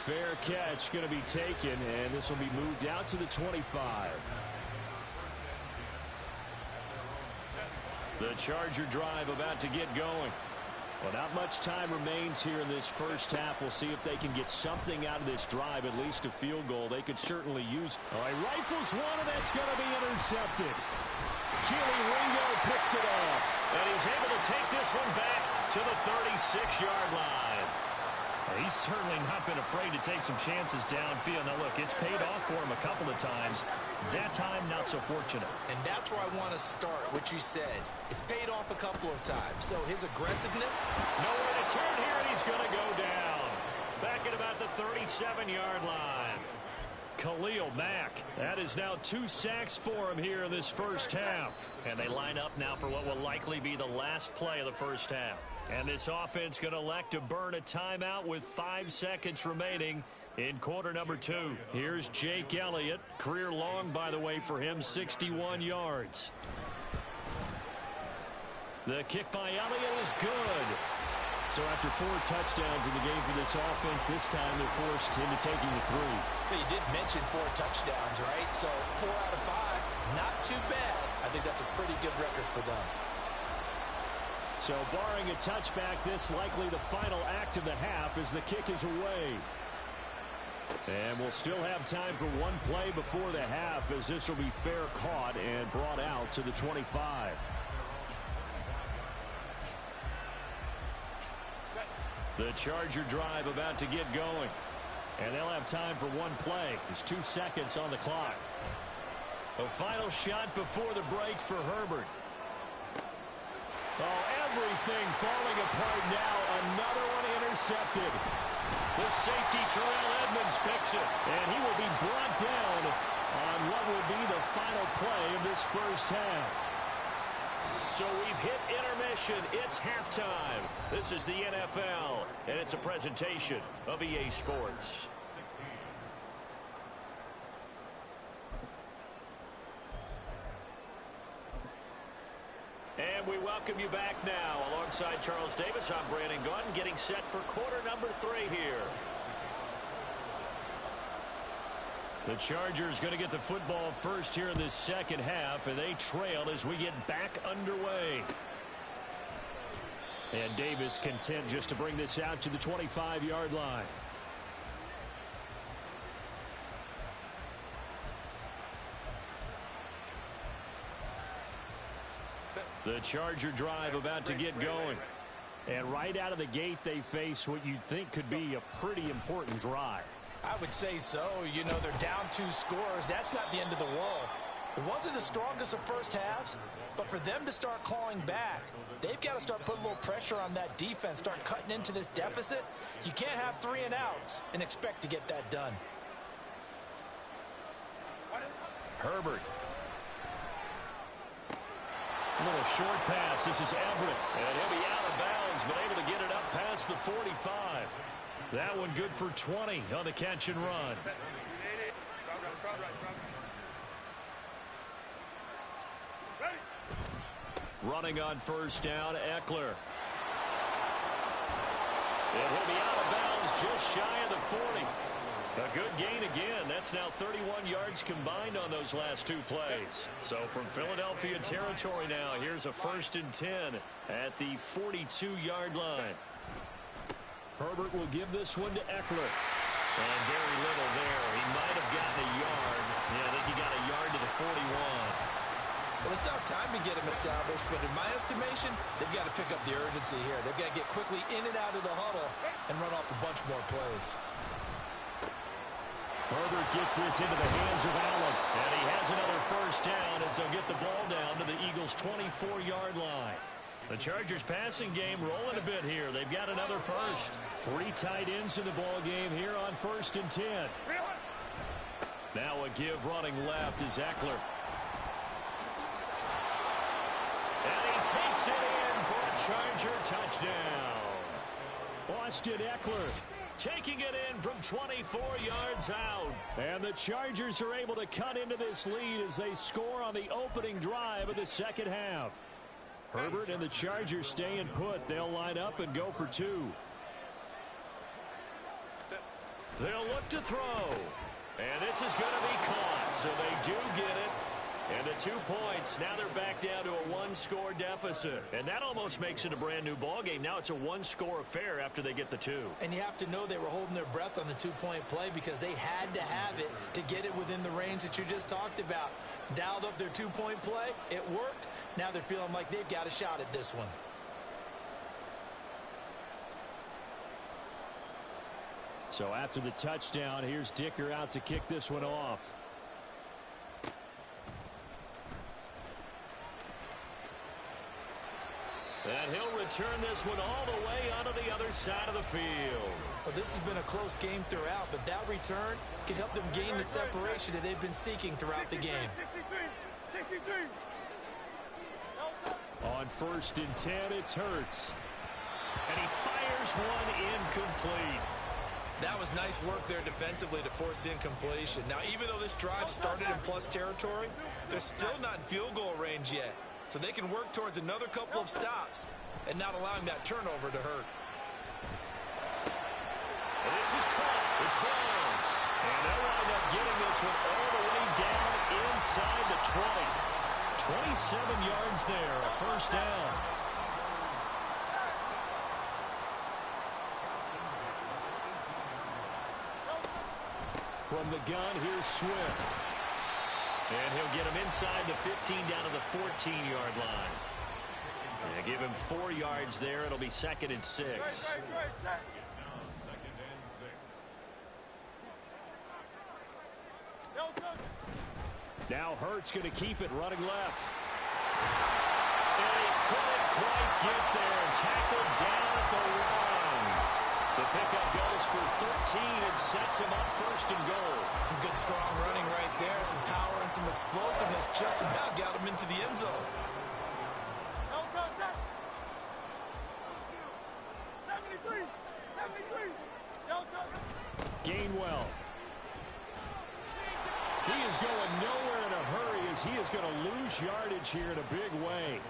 Fair catch going to be taken, and this will be moved out to the 25. The Charger drive about to get going. Well, not much time remains here in this first half. We'll see if they can get something out of this drive, at least a field goal. They could certainly use. All right, rifles one, and that's going to be intercepted. Keely Ringo picks it off. And he's able to take this one back to the 36-yard line. He's certainly not been afraid to take some chances downfield. Now, look, it's paid off for him a couple of times. That time, not so fortunate. And that's where I want to start, what you said. It's paid off a couple of times. So his aggressiveness. Nowhere to turn here, and he's going to go down. Back at about the 37-yard line. Khalil Mack. That is now 2 sacks for him here in this first half. And they line up now for what will likely be the last play of the first half. And this offense going to elect to burn a timeout with 5 seconds remaining in quarter number 2. Here's Jake Elliott. Career long, by the way, for him, 61 yards. The kick by Elliott is good. So after 4 touchdowns in the game for this offense, this time they're forced into taking the 3. Well, you did mention 4 touchdowns, right? So 4 out of 5, not too bad. I think that's a pretty good record for them. So barring a touchback, this likely the final act of the half as the kick is away. And we'll still have time for one play before the half as this will be fair caught and brought out to the 25. The Charger drive about to get going. And they'll have time for one play. There's 2 seconds on the clock. A final shot before the break for Herbert. Oh, everything falling apart now. Another one intercepted. The safety, Terrell Edmonds, picks it. And he will be brought down on what will be the final play of this first half. So we've hit intermission. It's halftime. This is the NFL, and it's a presentation of EA Sports. And we welcome you back now. Alongside Charles Davis, I'm Brandon Gaudin, getting set for quarter number 3 here. The Chargers going to get the football first here in this second half, and they trail as we get back underway. And Davis content just to bring this out to the 25-yard line. The Charger drive about to get going. And right out of the gate, they face what you'd think could be a pretty important drive. I would say so. You know, they're down 2 scores. That's not the end of the world. It wasn't the strongest of first halves, but for them to start clawing back, they've got to start putting a little pressure on that defense, start cutting into this deficit. You can't have 3 and outs and expect to get that done. Herbert. A little short pass. This is Everett. And he'll be out of bounds, but able to get it up past the 45. That one good for 20 on the catch and run. Running on first down, Eckler. And he'll be out of bounds just shy of the 40. A good gain again. That's now 31 yards combined on those last 2 plays. So from Philadelphia territory now, here's a 1st and 10 at the 42-yard line. Herbert will give this one to Eckler. And very little they still have time to get him established, but in my estimation, they've got to pick up the urgency here. They've got to get quickly in and out of the huddle and run off a bunch more plays. Herbert gets this into the hands of Allen, and he has another first down as they'll get the ball down to the Eagles' 24-yard line. The Chargers passing game rolling a bit here. They've got another first. 3 tight ends in the ball game here on 1st and 10. Now a give running left is Eckler. And he takes it in for a Charger touchdown. Austin Eckler taking it in from 24 yards out. And the Chargers are able to cut into this lead as they score on the opening drive of the second half. Herbert and the Chargers staying put. They'll line up and go for 2. They'll look to throw. And this is going to be caught, so they do get it. And the 2 points, now they're back down to a 1-score deficit. And that almost makes it a brand-new ball game. Now it's a 1-score affair after they get the 2. And you have to know they were holding their breath on the 2-point play because they had to have it to get it within the range that you just talked about. Dialed up their 2-point play. It worked. Now they're feeling like they've got a shot at this one. So after the touchdown, here's Dicker out to kick this one off. And he'll return this one all the way onto the other side of the field. Well, this has been a close game throughout, but that return can help them gain the separation that they've been seeking throughout the game. On 1st and 10, it's Hurts. And he fires one incomplete. That was nice work there defensively to force the incompletion. Now, even though this drive started in plus territory, they're still not in field goal range yet. So they can work towards another couple of stops and not allowing that turnover to hurt. And this is caught. It's blown. And they'll wind up getting this one all the way down inside the 20. 27 yards there, a first down. From the gun, here's Swift. And he'll get him inside the 15 down to the 14-yard line. And give him 4 yards there. It'll be 2nd and 6. It's now 2nd and 6. Now Hurts going to keep it running left. And he couldn't quite get there. Tackled down at the 1. The pickup goes for 13 and sets him up 1st and goal. Some good strong running right there. Some power and some explosiveness just about got him into the end zone. Gainwell. He is going nowhere in a hurry as he is going to lose yardage here in a big way.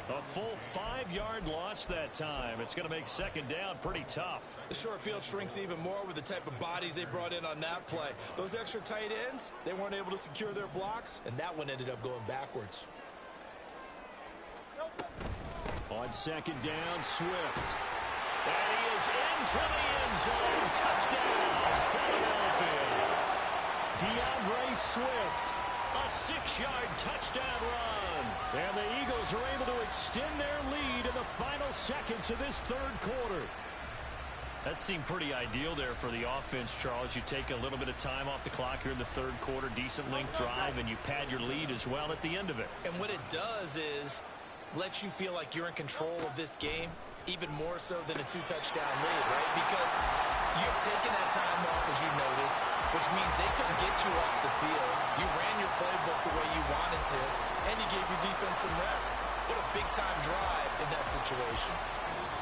A full 5-yard loss that time. It's going to make 2nd down pretty tough. The short field shrinks even more with the type of bodies they brought in on that play. Those extra tight ends, they weren't able to secure their blocks, and that one ended up going backwards. On 2nd down, Swift. And he is into the end zone. Touchdown, Philadelphia. DeAndre Swift. A 6-yard touchdown run. And the Eagles are able to extend their lead in the final seconds of this 3rd quarter. That seemed pretty ideal there for the offense, Charles. You take a little bit of time off the clock here in the 3rd quarter, decent length drive, and you pad your lead as well at the end of it. And what it does is let you feel like you're in control of this game, even more so than a 2-touchdown lead, right? Because you've taken that time off, as you noted, which means they couldn't get you off the field. You ran your playbook the way you wanted to, and you gave your defense some rest. What a big-time drive in that situation.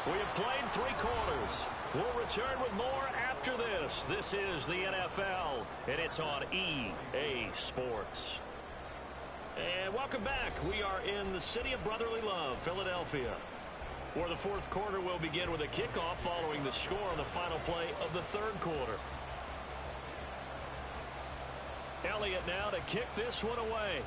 We have played 3 quarters. We'll return with more after this. This is the NFL, and it's on EA Sports. And welcome back. We are in the city of brotherly love, Philadelphia, where the 4th quarter will begin with a kickoff following the score on the final play of the 3rd quarter. Elliott now to kick this one away.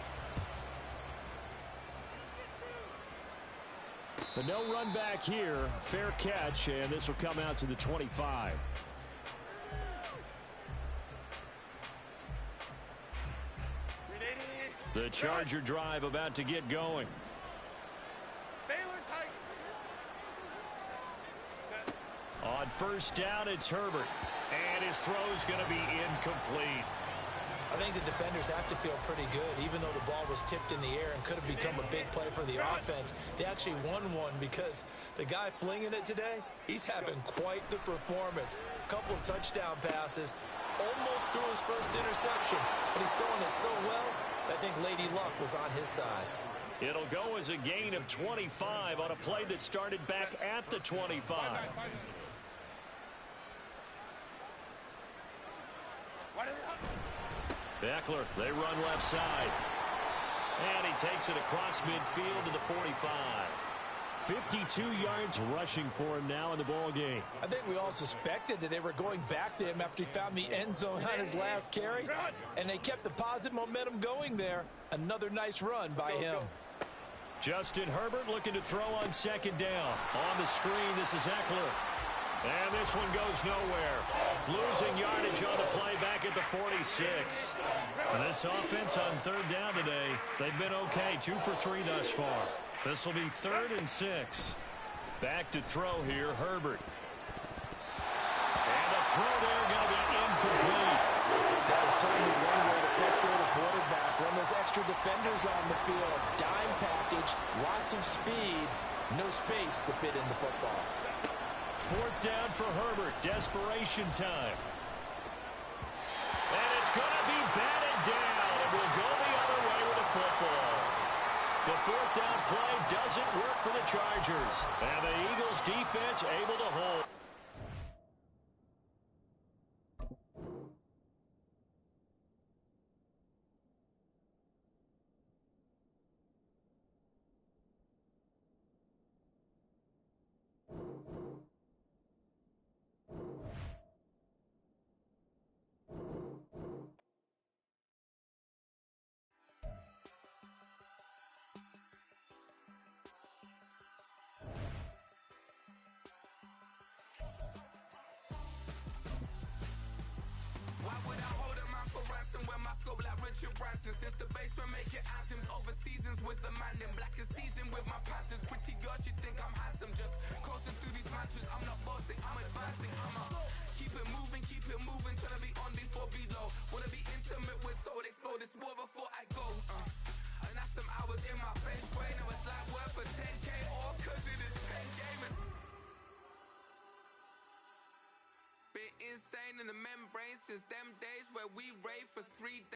But no run back here. Fair catch, and this will come out to the 25. The Charger drive about to get going. Baylor tight. On first down, it's Herbert. And his throw's going to be incomplete. I think the defenders have to feel pretty good, even though the ball was tipped in the air and could have become a big play for the offense. They actually won one because the guy flinging it today, he's having quite the performance. A couple of touchdown passes, almost threw his first interception, but he's throwing it so well, I think Lady Luck was on his side. It'll go as a gain of 25 on a play that started back at the 25. Eckler, they run left side. And he takes it across midfield to the 45. 52 yards rushing for him now in the ball game. I think we all suspected that they were going back to him after he found the end zone on his last carry, and they kept the positive momentum going there. Another nice run by him. Justin Herbert looking to throw on second down. On the screen, this is Eckler. And this one goes nowhere. Losing yardage on the play back at the 46. This offense on third down today, they've been okay. 2 for 3 thus far. This will be 3rd and 6. Back to throw here, Herbert. And the throw there going to be incomplete. That is certainly one way to frustrate a quarterback. When there's extra defenders on the field, dime package, lots of speed, no space to fit in the football. 4th down for Herbert. Desperation time. And it's going to be batted down. It will go the other way with the football. The 4th down play doesn't work for the Chargers. And the Eagles defense able to hold. Since the basement making anthems over seasons with the Madden, black is teasing with my patterns. Pretty girl, she think I'm handsome. Just coasting through these matches. I'm not bossing, I'm advancing. I'ma keep it moving, trying to be on before below. Wanna be intimate with soul, explode this war before I go. And that's some hours in my face. Way now it's like worth for 10K, all cause it is 10 gamers. Been insane in the membrane since them days where we rave for 3 days.